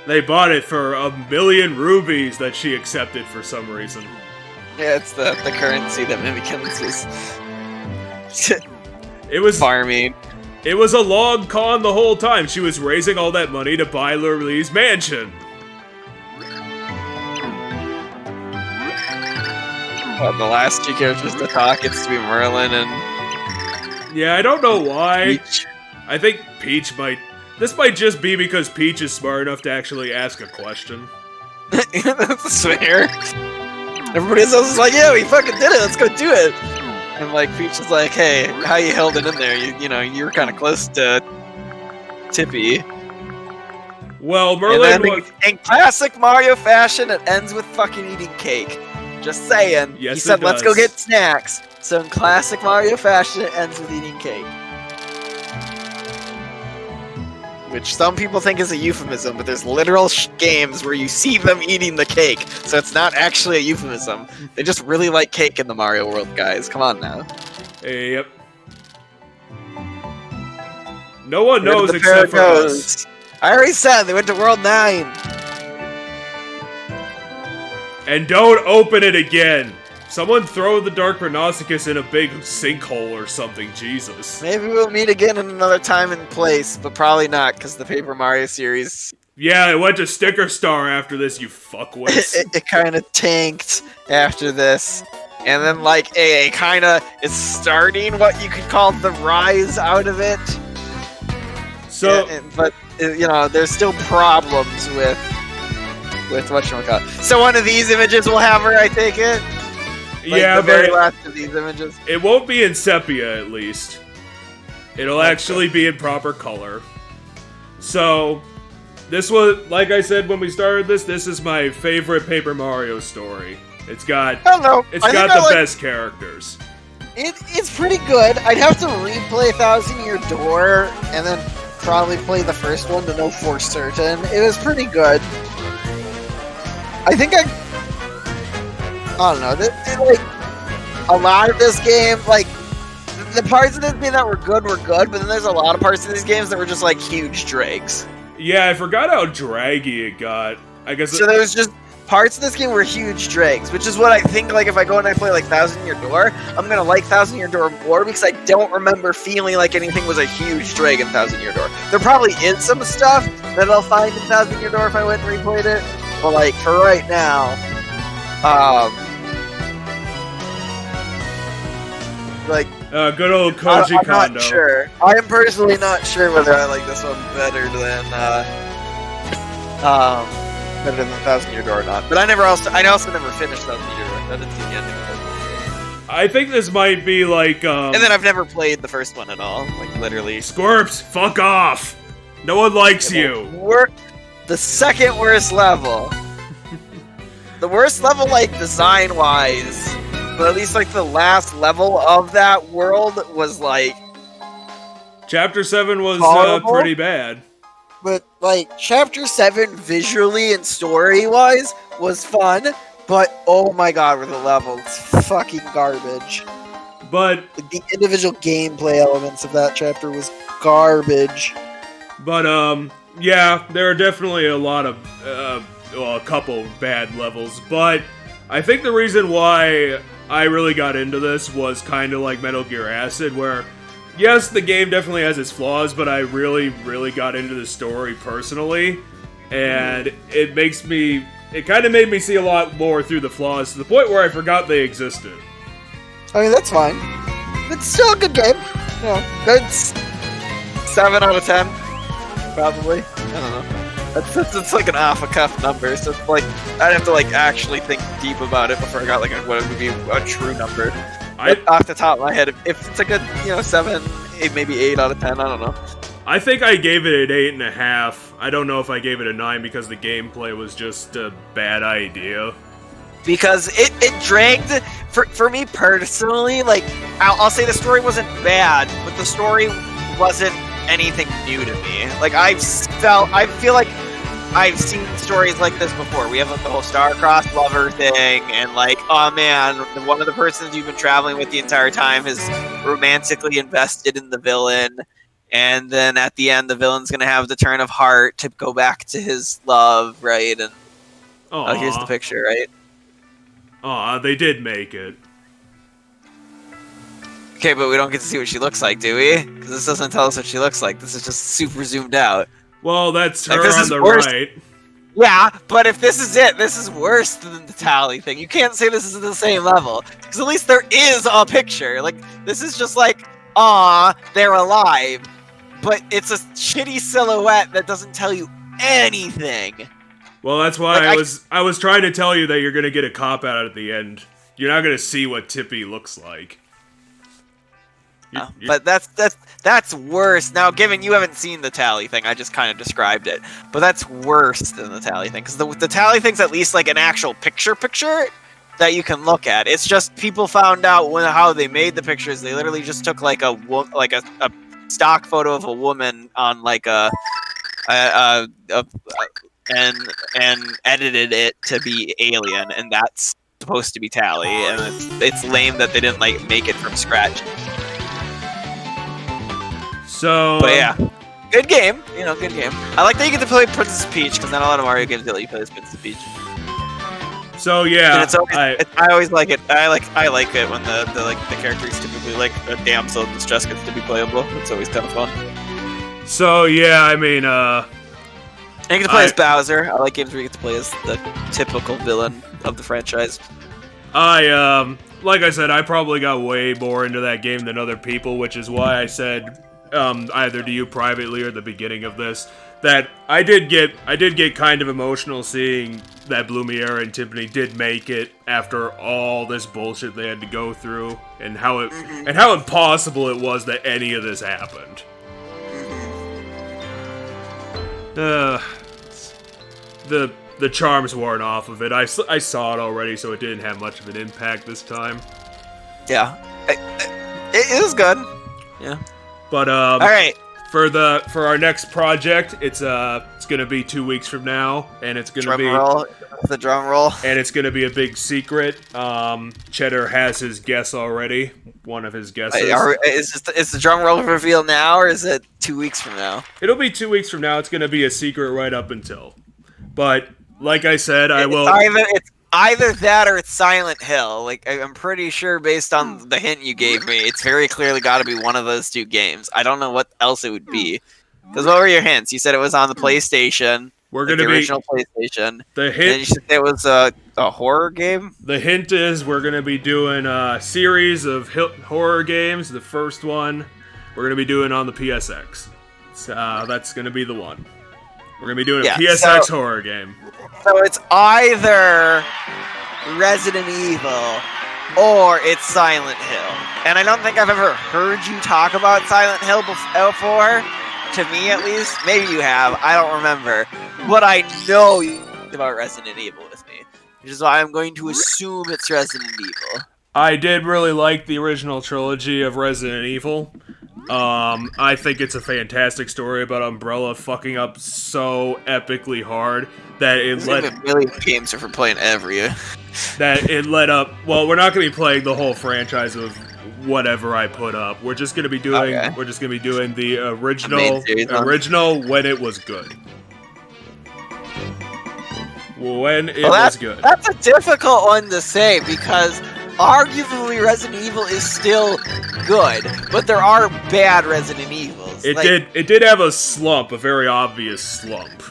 They bought it for 1,000,000 rubies that she accepted for some reason. Yeah, it's the currency that Mimikins was It was farming. It was a long con the whole time. She was raising all that money to buy Lurley's mansion. Well, the last two characters to talk, it's to be Merlin and Yeah, I don't know why. Peach. I think Peach might... This might just be because Peach is smart enough to actually ask a question. That's fair. Everybody else is like, yeah, we fucking did it, let's go do it. And like, Peach is like, hey, how you held it in there? You know, you were kind of close to Tippy. Well, And Merlin then was... in classic Mario fashion, it ends with fucking eating cake. Just saying. Yes, He said, it let's go does. get snacks. So in classic Mario fashion, it ends with eating cake. which some people think is a euphemism, but there's literal games where you see them eating the cake, so it's not actually a euphemism. They just really like cake in the Mario world, guys. Come on now. Yep. No one Where did knows the except for pair us. goes? I already said they went to World 9. And don't open it again. Someone throw the Dark Rhinoceros in a big sinkhole or something, Jesus. Maybe we'll meet again in another time and place, but probably not, because the Paper Mario series, Yeah, it went to Sticker Star after this, you fuckwits. it kind of tanked after this. And then, like, AA kind of is starting what you could call the rise out of it. So, But, you know, there's still problems with whatchamacallit. So one of these images will have her, I take it? Like yeah, the very but last of these images. it won't be in sepia, at least. It'll actually be in proper color. So, this was, like I said when we started this is my favorite Paper Mario story. It's got Hello. It's got the best characters. It's pretty good. I'd have to replay Thousand Year Door and then probably play the first one to know for certain. It was pretty good. I think I don't know. Like a lot of this game, like the parts of this game that were good, but then there's a lot of parts of these games that were just like huge dregs. Yeah, I forgot how draggy it got. I guess So there's just parts of this game were huge dregs, which is what I think. Like if I go and I play like Thousand Year Door, I'm gonna like Thousand Year Door more because I don't remember feeling like anything was a huge drag in Thousand Year Door. There probably is some stuff that I'll find in Thousand Year Door if I went and replayed it, but like for right now, like good old Koji I'm Kondo. not sure. I am personally not sure whether I like this one better than Thousand Year Door or not. But I also never finished Thousand Year Door. I didn't see the ending of it. I think this might be like And then I've never played the first one at all. Like literally. Squirps, fuck off! No one likes you! The second worst level. The worst level, like, design-wise. But at least, like, the last level of that world was, like... Chapter 7 was Horrible? pretty bad. But, like, Chapter 7, visually and story-wise, was fun. But, oh my god, were the levels fucking garbage. But, Like, the individual gameplay elements of that chapter was garbage. yeah, there are definitely a lot of, well, a couple bad levels, but I think the reason why I really got into this was kind of like Metal Gear Acid, where, yes, the game definitely has its flaws, but I really, really got into the story personally, and it kind of made me see a lot more through the flaws, to the point where I forgot they existed. I mean, that's fine. It's still a good game. You know, it's 7 out of 10. Probably. I don't know. That's like an off-the-cuff number, so it's like, I'd have to like actually think deep about it before I got like what would be a true number. But off the top of my head, if it's a good, 7, 8, maybe 8 out of 10, I don't know. I think I gave it an 8.5. I don't know if I gave it a 9 because the gameplay was just a bad idea. Because it dragged, for me personally, like, I'll say the story wasn't bad, but the story wasn't anything new to me. Like, I feel like I've seen stories like this before. We have like the whole star-crossed lover thing, and like, oh man, one of the persons you've been traveling with the entire time is romantically invested in the villain, and then at the end, the villain's gonna have the turn of heart to go back to his love, right? And oh, here's the picture, right? Aw, they did make it. Okay, but we don't get to see what she looks like, do we? Because this doesn't tell us what she looks like. This is just super zoomed out. Well, that's her Like, this on is the worse. right. Yeah, but if this is it, this is worse than the tally thing. You can't say this is the same level. Because at least there is a picture. Like, this is just like, aw, they're alive. But it's a shitty silhouette that doesn't tell you anything. Well, that's why Like, I was trying to tell you that you're gonna get a cop out at the end. You're not gonna see what Tippy looks like. But that's worse. Now, given you haven't seen the tally thing, I just kind of described it. But that's worse than the tally thing, because the tally thing's at least like an actual picture that you can look at. It's just people found out how they made the pictures. They literally just took like a stock photo of a woman on like a and edited it to be Alien, and that's supposed to be Tally, and it's lame that they didn't like make it from scratch. So, But yeah, good game. Good game. I like that you get to play Princess Peach because not a lot of Mario games let you play as Princess Peach. so yeah, And I always like it. I like it when the characters typically like a damsel in distress gets to be playable. It's always kind of fun. so yeah, I mean, And you get to play as Bowser. I like games where you get to play as the typical villain of the franchise. like I said, I probably got way more into that game than other people, which is why I said, either to you privately or at the beginning of this, that I did get kind of emotional seeing that Blumiere and Tiffany did make it after all this bullshit they had to go through, and how impossible it was that any of this happened. The charms worn off of it. I saw it already, so it didn't have much of an impact this time. Yeah, it was good. Yeah. But all right. For our next project, it's gonna be 2 weeks from now, and it's gonna the drum roll, and it's gonna be a big secret. Cheddar has his guess already. One of his guesses. Is the drum roll reveal now, or is it 2 weeks from now? It'll be 2 weeks from now. It's gonna be a secret right up until. But like I said, It's either that or it's Silent Hill. Like, I'm pretty sure based on the hint you gave me, it's very clearly got to be one of those two games. I don't know what else it would be. Because what were your hints? You said it was on the PlayStation. The original PlayStation. The hint. And you said it was a horror game. The hint is we're gonna be doing a series of horror games. The first one we're gonna be doing on the PSX. So, that's gonna be the one. We're gonna be doing a PSX horror game. So it's either Resident Evil or it's Silent Hill. And I don't think I've ever heard you talk about Silent Hill before. To me, at least. Maybe you have. I don't remember. But I know you about Resident Evil with me. Which is why I'm going to assume it's Resident Evil. I did really like the original trilogy of Resident Evil. I think it's a fantastic story about Umbrella fucking up so epically hard that it led a million games if we're playing every year. That it led up. Well, we're not going to be playing the whole franchise of whatever I put up. We're just going to be doing. Okay. We're just going to be doing the original when it was good. When it was good. That's a difficult one to say because arguably Resident Evil is still good, but there are bad Resident Evils. It did have a slump, a very obvious slump.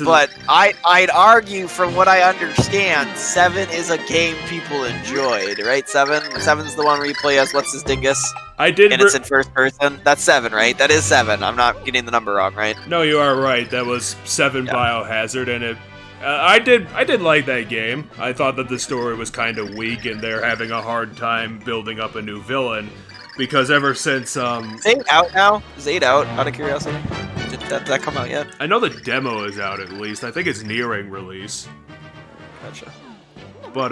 But I'd argue, from what I understand, 7 is a game people enjoyed, right? 7's the one where you play as what's his dingus? And it's in first person. That's 7, right? That is 7. I'm not getting the number wrong, right? No, you are right. That was 7 Biohazard, and it. I did like that game. I thought that the story was kind of weak, and they're having a hard time building up a new villain, because ever since Is 8 out now? Is 8 out? Out of curiosity, did that come out yet? I know the demo is out at least. I think it's nearing release. Gotcha. But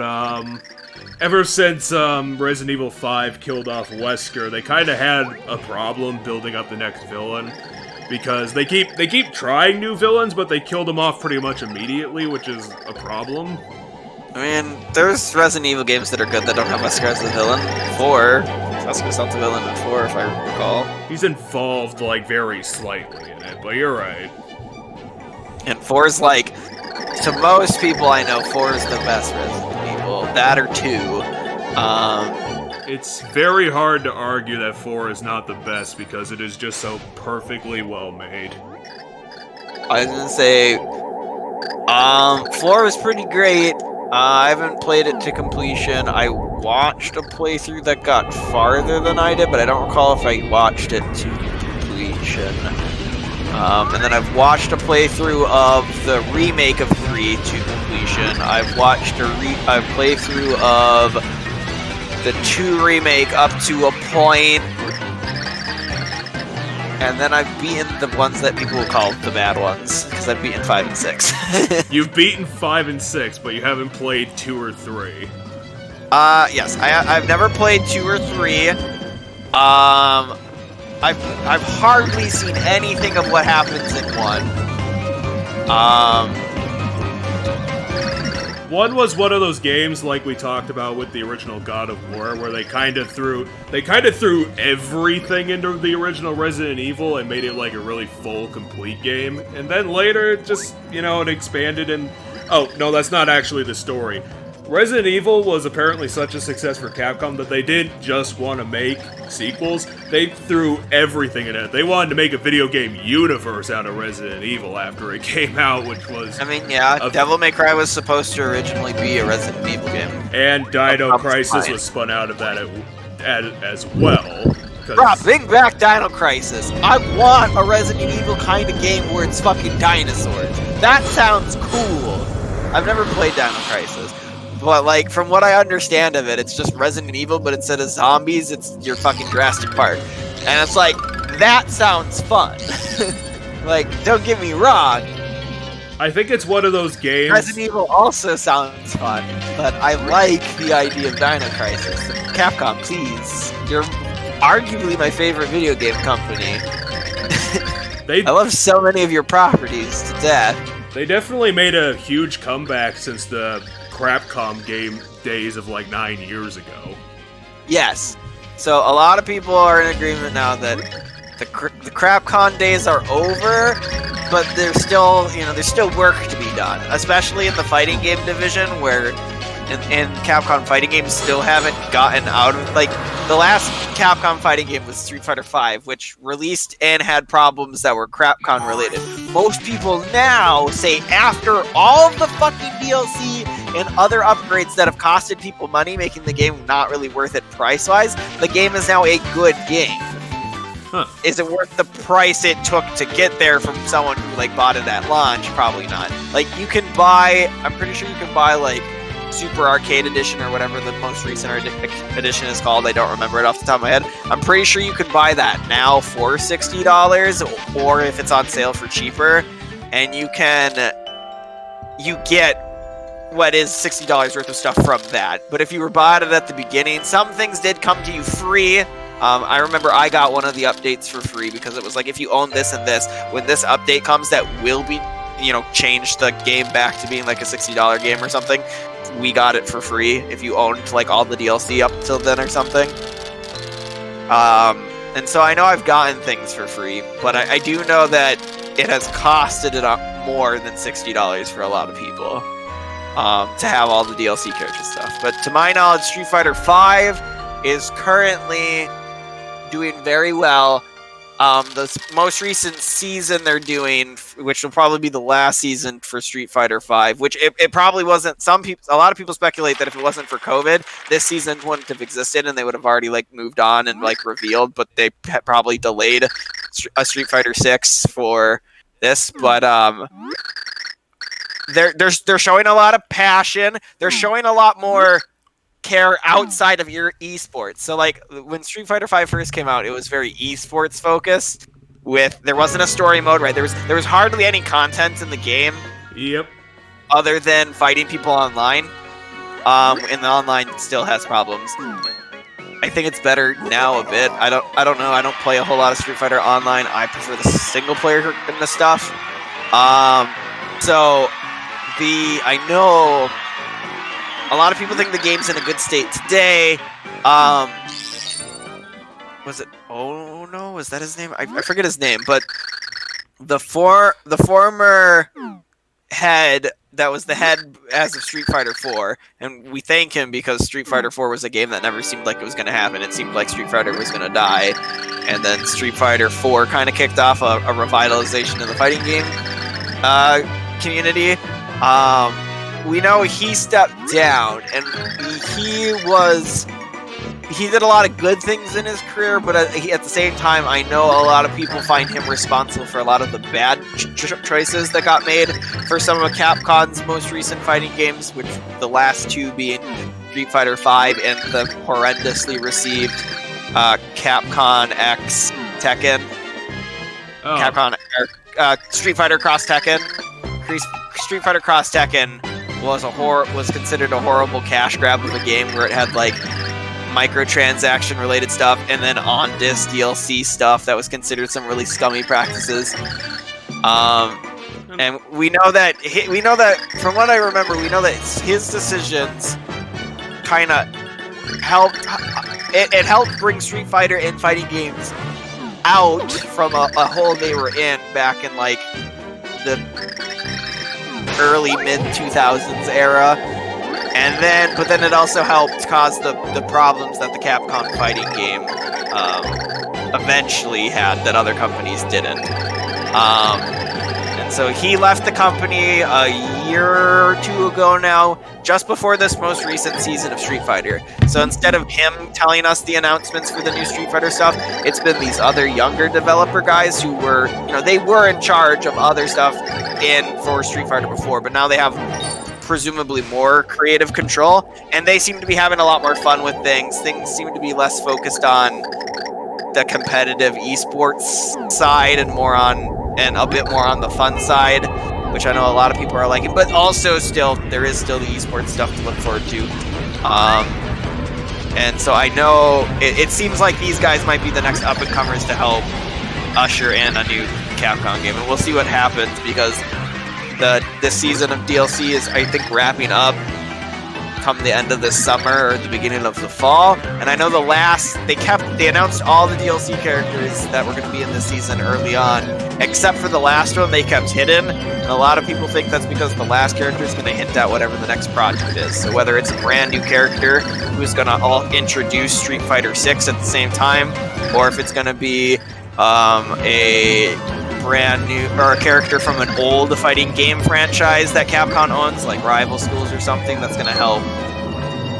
ever since Resident Evil 5 killed off Wesker, they kind of had a problem building up the next villain. Because they keep trying new villains, but they killed them off pretty much immediately, which is a problem. I mean, there's Resident Evil games that are good that don't have Wesker as the villain. 4, Wesker's not the villain in 4, if I recall. He's involved, like, very slightly in it, but you're right. And 4 is like, to most people I know, 4 is the best Resident Evil. That or 2. It's very hard to argue that 4 is not the best because it is just so perfectly well made. I was gonna say, 4 was pretty great. I haven't played it to completion. I watched a playthrough that got farther than I did, but I don't recall if I watched it to completion. And then I've watched a playthrough of the remake of 3 to completion. I've watched a playthrough of the 2 remake up to a point, and then I've beaten the ones that people will call the bad ones, because I've beaten 5 and 6. You've beaten 5 and 6, but you haven't played 2 or 3. Yes, I've never played 2 or 3. I've hardly seen anything of what happens in 1. One was one of those games like we talked about with the original God of War, where they kind of threw everything into the original Resident Evil and made it like a really full, complete game. And then later, just it expanded and oh no, that's not actually the story. Resident Evil was apparently such a success for Capcom that they didn't just want to make sequels, they threw everything in it. They wanted to make a video game universe out of Resident Evil after it came out, which was... Devil May Cry was supposed to originally be a Resident Evil game. And Dino Crisis was spun out of that as well. Rob, bring back Dino Crisis. I want a Resident Evil kind of game where it's fucking dinosaurs. That sounds cool. I've never played Dino Crisis. But, like, from what I understand of it, it's just Resident Evil, but instead of zombies, it's your fucking Jurassic Park. And it's like, that sounds fun. Like, don't get me wrong. I think it's one of those games... Resident Evil also sounds fun, but I like the idea of Dino Crisis. Capcom, please. You're arguably my favorite video game company. I love so many of your properties to death. They definitely made a huge comeback since the Crapcom game days of like 9 years ago. Yes. So a lot of people are in agreement now that the Crapcon days are over, but there's still work to be done, especially in the fighting game division where and Capcom fighting games still haven't gotten out of, like, the last Capcom fighting game was Street Fighter V, which released and had problems that were Crapcon related. Most people now say after all of the fucking DLC and other upgrades that have costed people money, making the game not really worth it price-wise, the game is now a good game. Huh. Is it worth the price it took to get there from someone who, like, bought it at launch? Probably not. Like, I'm pretty sure you can buy, like, Super Arcade Edition or whatever the most recent edition is called. I don't remember it off the top of my head. I'm pretty sure you can buy that now for $60, or if it's on sale for cheaper, and you get what is $60 worth of stuff from that. But if you bought it at the beginning, some things did come to you free. I remember I got one of the updates for free because it was like, if you own this and this, when this update comes that will be, change the game back to being like a $60 game or something, we got it for free if you owned like all the DLC up till then or something. And so I know I've gotten things for free, but I do know that it has costed it more than $60 for a lot of people to have all the DLC character stuff. But to my knowledge, Street Fighter V is currently doing very well. The most recent season they're doing, which will probably be the last season for Street Fighter V, which it probably wasn't. A lot of people speculate that if it wasn't for COVID, this season wouldn't have existed and they would have already like moved on and like revealed, but they probably delayed a Street Fighter 6 for this. But they're showing a lot of passion. They're showing a lot more care outside of your esports. So like when Street Fighter V first came out, it was very esports focused. There wasn't a story mode, right? There was hardly any content in the game. Yep. Other than fighting people online. And the online still has problems. I think it's better now a bit. I don't know. I don't play a whole lot of Street Fighter Online. I prefer the single player kind of stuff. I know a lot of people think the game's in a good state today. Was it? Oh no, was that his name? I forget his name, but the former head that was the head as of Street Fighter 4, and we thank him because Street Fighter 4 was a game that never seemed like it was going to happen. It seemed like Street Fighter was going to die, and then Street Fighter 4 kind of kicked off a revitalization of the fighting game community. We know he stepped down, and he did a lot of good things in his career, but at the same time, I know a lot of people find him responsible for a lot of the bad choices that got made for some of Capcom's most recent fighting games, which the last two being Street Fighter V and the horrendously received Capcom X Tekken. Oh. Street Fighter Cross Tekken. Street Fighter Cross Tekken was considered a horrible cash grab of a game where it had like microtransaction related stuff and then on disc DLC stuff that was considered some really scummy practices. And we know that from what I remember, we know that his decisions kind of helped. It helped bring Street Fighter and fighting games out from a hole they were in back in like the early mid 2000s era. But then it also helped cause the problems that the Capcom fighting game eventually had that other companies didn't. And so he left the company a year or two ago now, just before this most recent season of Street Fighter. So instead of him telling us the announcements for the new Street Fighter stuff, it's been these other younger developer guys who were, they were in charge of other stuff for Street Fighter before, but now they have presumably more creative control, and they seem to be having a lot more fun with things. Things seem to be less focused on the competitive esports side and a bit more on the fun side, which I know a lot of people are liking, but also there is still the esports stuff to look forward to. And so I know it seems like these guys might be the next up-and-comers to help usher in a new Capcom game, and we'll see what happens, because this season of DLC is, I think, wrapping up come the end of this summer or the beginning of the fall. And I know they announced all the DLC characters that were going to be in this season early on, except for the last one they kept hidden. And a lot of people think that's because the last character is going to hint at whatever the next project is. So whether it's a brand new character who's going to all introduce Street Fighter 6 at the same time, or if it's going to be a brand new or a character from an old fighting game franchise that Capcom owns, like Rival Schools or something, that's going to help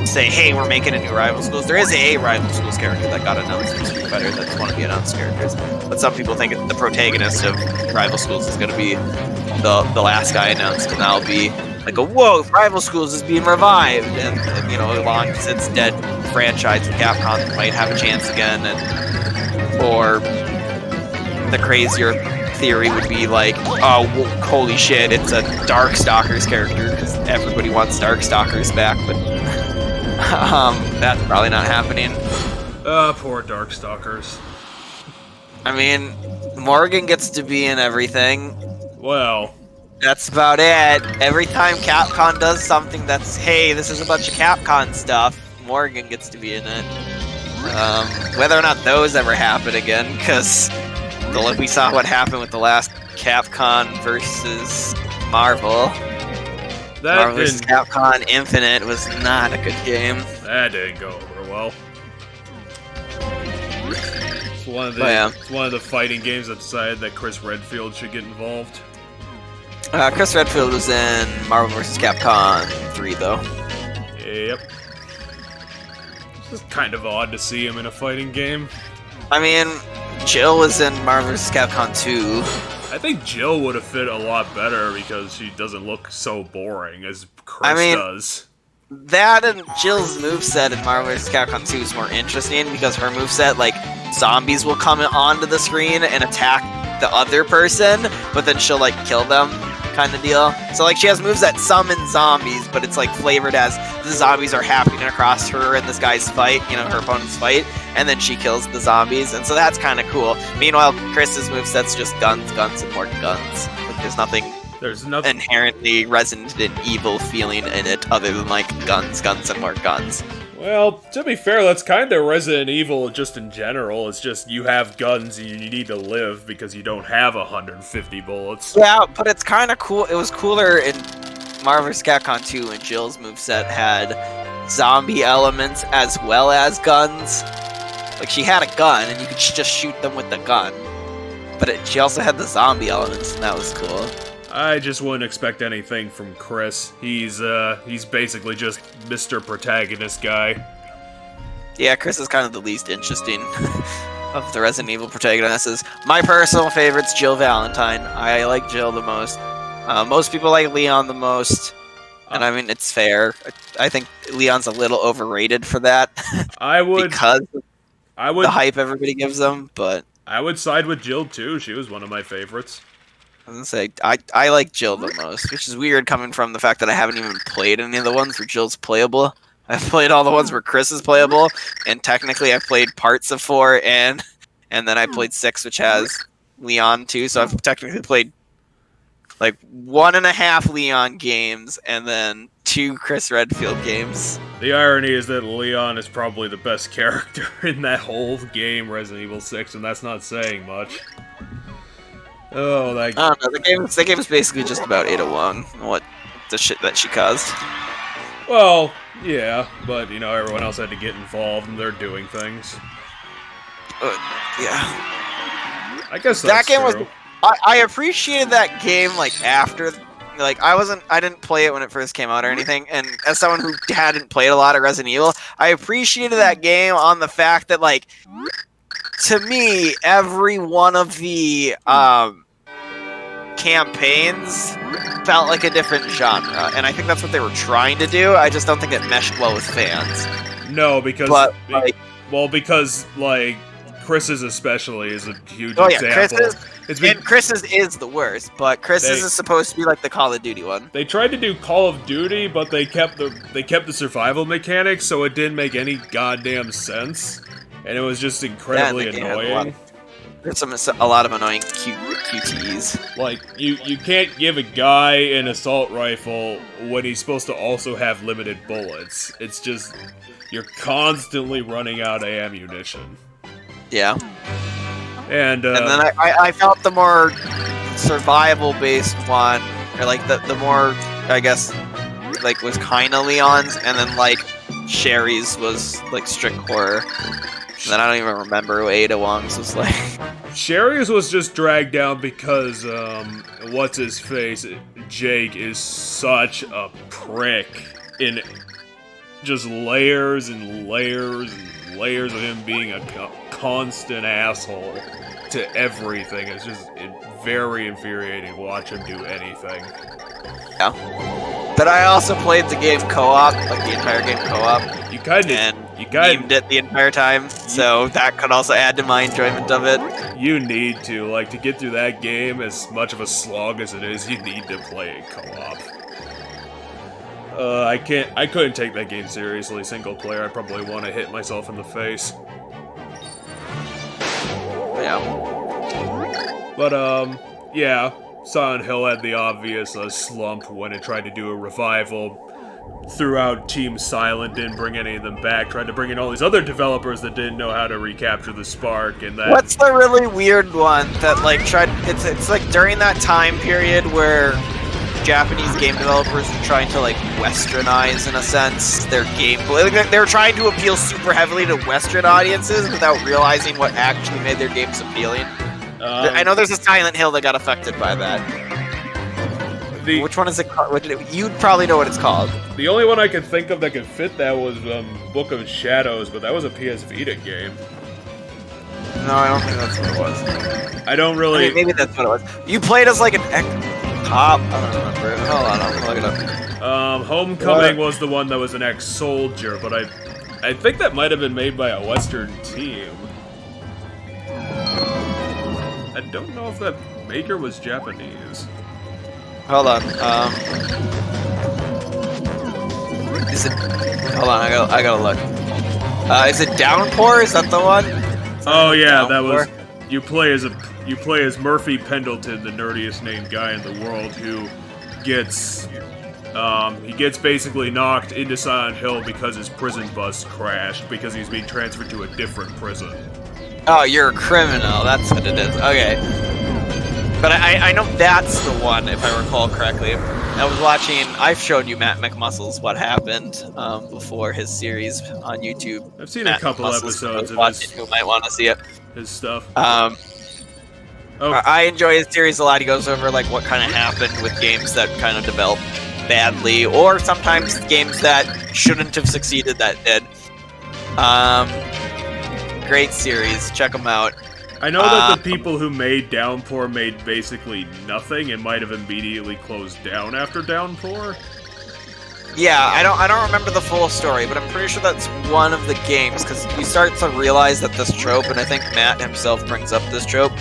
say, hey, we're making a new Rival Schools. There is a Rival Schools character that got announced in Street Fighter that's one of the announced characters, but some people think the protagonist of Rival Schools is going to be the last guy announced, and that'll be like whoa, Rival Schools is being revived, and along its dead franchise, Capcom might have a chance again, or the crazier theory would be like, oh, holy shit, it's a Darkstalkers character, because everybody wants Darkstalkers back, but that's probably not happening. Poor Darkstalkers. I mean, Morgan gets to be in everything. Well, that's about it. Every time Capcom does something that's, hey, this is a bunch of Capcom stuff, Morgan gets to be in it. Whether or not those ever happen again, because we saw what happened with the last Capcom versus Marvel. Marvel vs. Capcom Infinite was not a good game. That didn't go over well. It's one of the fighting games that decided that Chris Redfield should get involved. Chris Redfield was in Marvel vs. Capcom 3, though. Yep. It's just kind of odd to see him in a fighting game. I mean, Jill was in Marvel vs. Capcom 2. I think Jill would have fit a lot better because she doesn't look so boring as Chris does. That and Jill's moveset in Marvel vs. Capcom 2 is more interesting because her moveset, like, zombies will come onto the screen and attack the other person, but then she'll, like, kill them, kind of deal. So, like, she has moves that summon zombies, but it's, like, flavored as the zombies are happening across her and this guy's fight, her opponent's fight, and then she kills the zombies, and so that's kind of cool. Meanwhile, Chris's moveset's just guns, and more guns. Like, there's nothing inherently Resident Evil feeling in it other than, like, guns, and more guns. Well, to be fair, that's kind of Resident Evil just in general. It's just you have guns and you need to live because you don't have 150 bullets. Yeah, but it's kind of cool. It was cooler in Marvel vs. Capcom 2 when Jill's moveset had zombie elements as well as guns. Like, she had a gun and you could just shoot them with the gun. But she also had the zombie elements, and that was cool. I just wouldn't expect anything from Chris. He's basically just Mr. Protagonist guy. Yeah, Chris is kind of the least interesting of the Resident Evil protagonists. My personal favorite's Jill Valentine. I like Jill the most. Most people like Leon the most. And I mean, it's fair. I think Leon's a little overrated for that. Because of the hype everybody gives them, but I would side with Jill too. She was one of my favorites. I was gonna say, I like Jill the most, which is weird coming from the fact that I haven't even played any of the ones where Jill's playable. I've played all the ones where Chris is playable, and technically I've played parts of 4 and then I played 6, which has Leon too, so I've technically played like 1.5 Leon games and then 2 Chris Redfield games. The irony is that Leon is probably the best character in that whole game, Resident Evil 6, and that's not saying much. Oh, that. I don't know. The game is basically just about Ada Wong and what the shit that she caused. Well, yeah, but everyone else had to get involved, and they're doing things. Yeah. I guess That that's game true. was. I appreciated that game like after. Like I didn't play it when it first came out or anything, and as someone who hadn't played a lot of Resident Evil, I appreciated that game on the fact that like, to me, every one of the campaigns felt like a different genre, and I think that's what they were trying to do. I just don't think it meshed well with fans. No, because But, like- because Chris's especially is a huge Oh yeah, example. Chris's is the worst, but Chris's is supposed to be like the Call of Duty one. They tried to do Call of Duty, but they kept the survival mechanics, so it didn't make any goddamn sense, and it was just incredibly Yeah, and the game had a lot annoying. There's a lot of annoying QTEs. Like you can't give a guy an assault rifle when he's supposed to also have limited bullets. It's just you're constantly running out of ammunition. Yeah. And And then I felt the more survival-based one, or like the more, I guess, like was kind of Leon's, and then like Sherry's was like strict horror. And then I don't even remember what Ada Wong's was like. Sherry's was just dragged down because what's his face, Jake, is such a prick in just layers and layers and layers of him being a constant asshole to everything. It's just very infuriating to watch him do anything. Yeah. But I also played the game co-op, like the entire game co-op. You kind And of gamed it the entire time, so that could also add to my enjoyment of it. you need to get through that game. As much of a slog as it is, you need to play it co-op. I couldn't take that game seriously single player. I probably want to hit myself in the face. Yeah. But yeah, Silent Hill had the obvious slump when it tried to do a revival. Threw out Team Silent, didn't bring any of them back. Tried to bring in all these other developers that didn't know how to recapture the spark, and that. What's the really weird one that like tried? It's like during that time period where Japanese game developers were trying to like westernize, in a sense, their gameplay. Like, they were trying to appeal super heavily to Western audiences without realizing what actually made their games appealing. I know there's a Silent Hill that got affected by that. Which one is it called? You'd probably know what it's called. The only one I could think of that could fit that was Book of Shadows, but that was a PS Vita game. No, I don't think that's what it was. I don't really. I mean, maybe that's what it was. You played as like an cop. I don't remember. Hold on, I'm gonna look it up. Homecoming was the one that was an ex-soldier, but I think that might have been made by a Western team. I don't know if that maker was Japanese. Hold on. Is it? Hold on. I gotta look. Is it Downpour? Is that the one? Oh yeah, that Downpour? was. You play as Murphy Pendleton, the nerdiest named guy in the world, who gets basically knocked into Silent Hill because his prison bus crashed because he's being transferred to a different prison. Oh, you're a criminal. That's what it is. Okay. But I know that's the one, if I recall correctly. I was watching. I've showed you Matt McMuscle's What Happened before his series on YouTube. I've seen Matt a couple McMuscle's episodes of watching, who might want to see it. his stuff. Oh. I enjoy his series a lot. He goes over like what kind of happened with games that kind of developed badly, or sometimes games that shouldn't have succeeded that did. Great series. Check them out. I know that the people who made Downpour made basically nothing and might have immediately closed down after Downpour. Yeah, I don't remember the full story, but I'm pretty sure that's one of the games, because you start to realize that this trope, and I think Matt himself brings up this trope,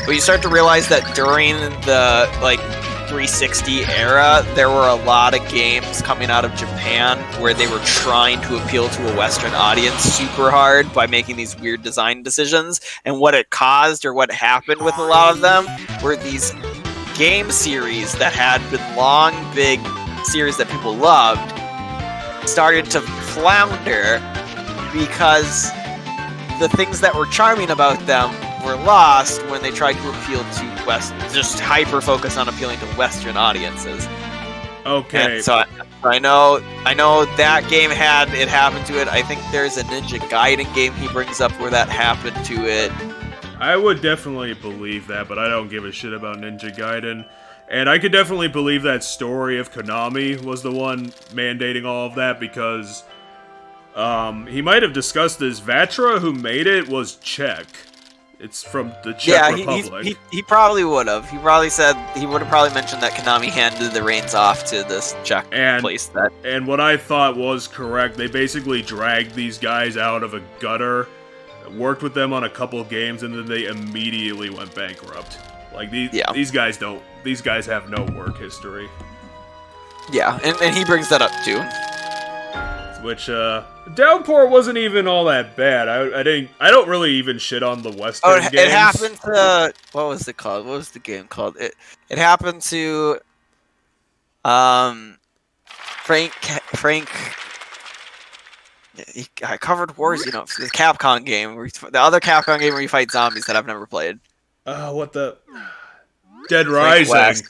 but you start to realize that during the, 360 era, there were a lot of games coming out of Japan where they were trying to appeal to a Western audience super hard by making these weird design decisions, and what it caused, or what happened with a lot of them, were these game series that had been long, big series that people loved started to flounder because the things that were charming about them were lost when they tried to appeal to just hyper focus on appealing to Western audiences. Okay. And so I know that game had it happen to it. I think there's a Ninja Gaiden game he brings up where that happened to it. I would definitely believe that, but I don't give a shit about Ninja Gaiden. And I could definitely believe that Story of Konami was the one mandating all of that, because he might have discussed this. Vatra, who made it, was Czech. It's from the Czech Republic. He probably would have. He probably said he would have probably mentioned that Konami handed the reins off to this Czech place. And what I thought was correct. They basically dragged these guys out of a gutter, worked with them on a couple games, and then they immediately went bankrupt. Like these guys have no work history. Yeah, and he brings that up too. Which Downpour wasn't even all that bad. I don't really even shit on the Western games. It happened to what was it called? What was the game called? It happened to Frank. I covered Wars, the Capcom game, the other Capcom game where you fight zombies that I've never played. What the Dead Rising?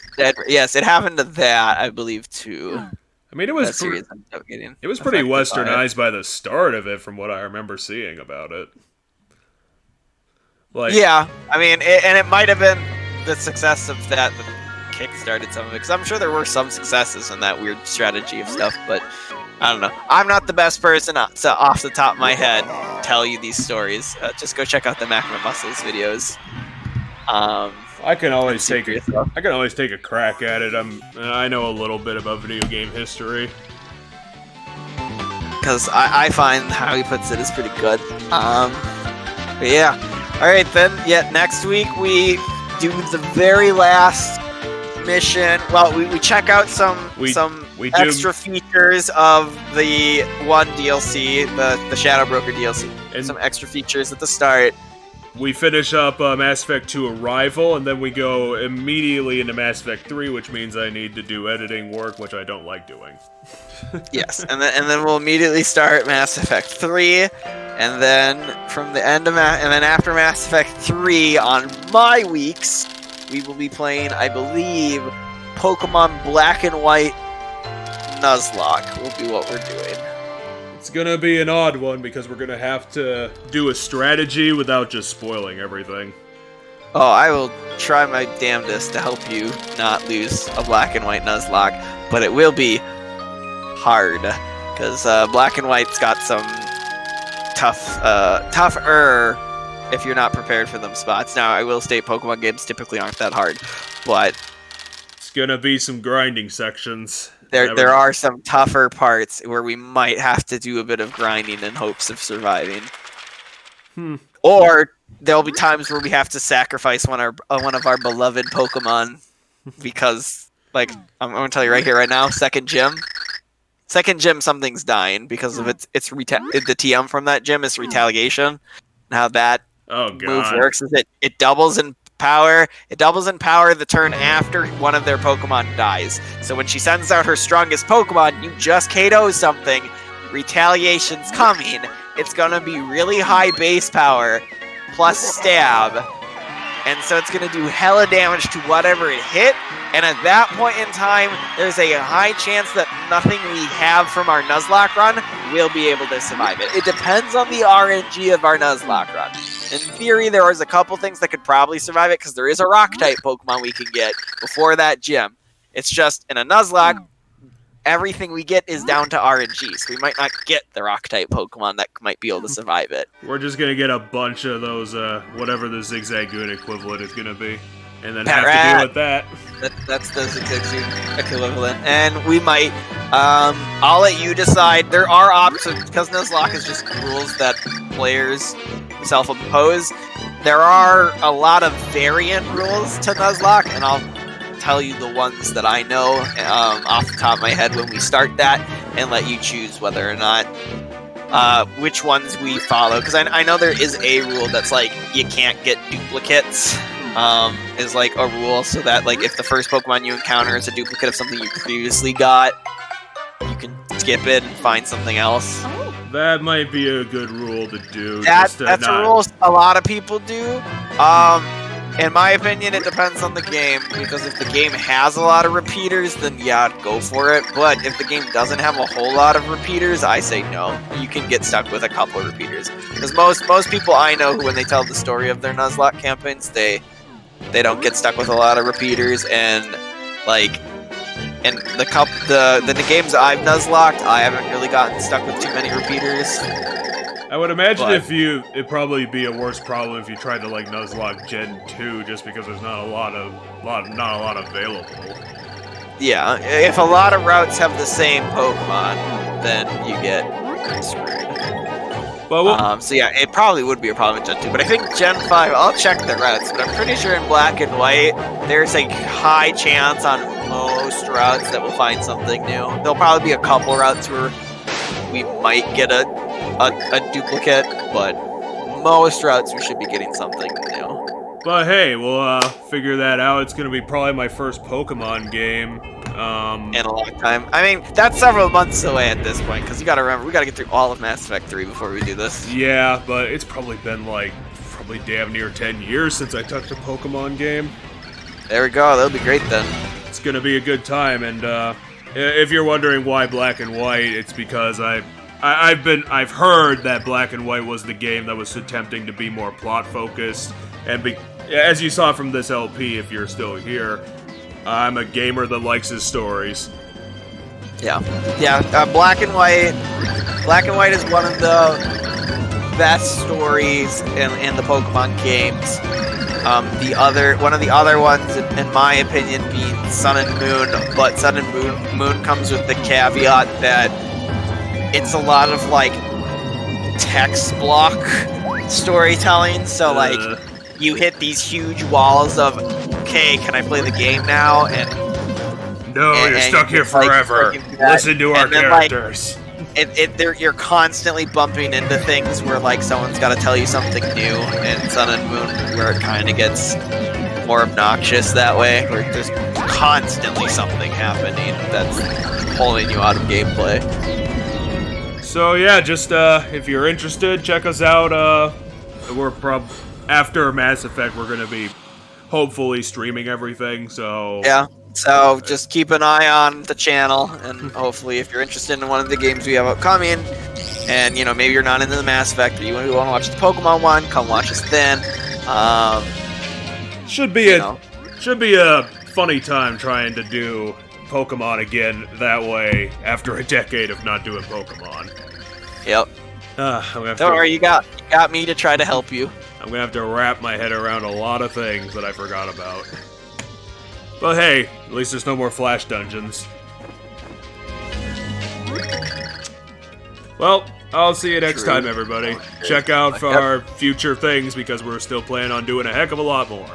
Yes, it happened to that, I believe too. I mean, it was pretty westernized by the start of it, from what I remember seeing about it. Like, yeah, I mean, it might have been the success of that kickstarted some of it, because I'm sure there were some successes in that weird strategy of stuff, but I don't know. I'm not the best person to, off the top of my head, tell you these stories. Just go check out the Macro Muscles videos. I can always take a crack at it. I know a little bit about video game history. Because I find how he puts it is pretty good. But yeah. Alright then, next week we do the very last mission. Well, we check out some extra features of the one DLC, the Shadow Broker DLC. And some extra features at the start. We finish up Mass Effect 2 Arrival, and then we go immediately into Mass Effect 3, which means I need to do editing work, which I don't like doing. Yes, and then we'll immediately start Mass Effect 3, and then from the end of after Mass Effect 3 on my weeks, we will be playing, I believe, Pokemon Black and White Nuzlocke will be what we're doing. It's gonna be an odd one, because we're gonna have to do a strategy without just spoiling everything. Oh, I will try my damnedest to help you not lose a Black and White Nuzlocke, but it will be hard, because Black and White's got some tougher if you're not prepared for them spots. Now, I will state Pokemon games typically aren't that hard, but it's gonna be some grinding sections. There are some tougher parts where we might have to do a bit of grinding in hopes of surviving. Or there'll be times where we have to sacrifice one of our beloved Pokemon because, like, I'm going to tell you right here, right now, second gym, something's dying because of the TM from that gym is retaliation. And how that move works is it doubles in power. It doubles in power the turn after one of their Pokemon dies. So when she sends out her strongest Pokemon, you just KO something. Retaliation's coming. It's gonna be really high base power plus stab. And so it's gonna do hella damage to whatever it hit. And at that point in time, there's a high chance that nothing we have from our Nuzlocke run will be able to survive it. It depends on the RNG of our Nuzlocke run. In theory, there was a couple things that could probably survive it, because there is a Rock-type Pokemon we can get before that gym. It's just, in a Nuzlocke, everything we get is down to RNG, so we might not get the Rock-type Pokemon that might be able to survive it. We're just gonna get a bunch of those, whatever the Zigzagoon equivalent is gonna be, and then have to deal with that. That's the Zigzagoon equivalent. And we might, I'll let you decide. There are options, because Nuzlocke is just rules that players self-impose. There are a lot of variant rules to Nuzlocke, and I'll tell you the ones that I know off the top of my head when we start that, and let you choose whether or not which ones we follow. Because I know there is a rule that's like you can't get duplicates is like a rule, so that like if the first Pokemon you encounter is a duplicate of something you previously got, you can skip it and find something else. Oh. That might be a good rule to do. That's a rule a lot of people do. In my opinion, it depends on the game, because if the game has a lot of repeaters, then yeah, go for it. But if the game doesn't have a whole lot of repeaters, I say no. You can get stuck with a couple of repeaters. Because most people I know who, when they tell the story of their Nuzlocke campaigns, they don't get stuck with a lot of repeaters, and like in the games I've Nuzlocked, I haven't really gotten stuck with too many repeaters. I would imagine it'd probably be a worse problem if you tried to like Nuzlocke Gen 2, just because there's not a lot available. Yeah, if a lot of routes have the same Pokemon, then you get screwed. Well, so yeah, it probably would be a problem in Gen 2, but I think Gen 5, I'll check the routes, but I'm pretty sure in Black and White, there's a high chance on most routes that we'll find something new. There'll probably be a couple routes where we might get a duplicate, but most routes we should be getting something new. But hey, we'll figure that out. It's gonna be probably my first Pokemon game. In a long time. I mean, that's several months away at this point, because you gotta remember, we gotta get through all of Mass Effect 3 before we do this. Yeah, but it's probably been like, damn near 10 years since I touched a Pokemon game. There we go, that'll be great then. It's gonna be a good time, and if you're wondering why Black and White, it's because I've heard that Black and White was the game that was attempting to be more plot focused, and as you saw from this LP, if you're still here, I'm a gamer that likes his stories. Yeah, Black and White. Black and White is one of the best stories in the Pokemon games. One of the other ones, in my opinion, being Sun and Moon, but Sun and Moon comes with the caveat that it's a lot of like text block storytelling. So like you hit these huge walls of, okay, can I play the game now? And you're stuck here forever. Listen to our characters. You're constantly bumping into things where like someone's got to tell you something new, and Sun and Moon, where it kind of gets more obnoxious that way, where there's constantly something happening that's pulling you out of gameplay. So yeah, just if you're interested, check us out. After Mass Effect, we're gonna be hopefully streaming everything. So yeah. So just keep an eye on the channel, and hopefully if you're interested in one of the games we have upcoming, and maybe you're not into the Mass Effect, or you want to watch the Pokemon one, come watch us then. Should be a funny time trying to do Pokemon again that way after a decade of not doing Pokemon. Yep. Don't worry, you got me to try to help you. I'm gonna have to wrap my head around a lot of things that I forgot about. But hey, at least there's no more Flash dungeons. Well, I'll see you next time, everybody. Check out for our future things, because we're still planning on doing a heck of a lot more.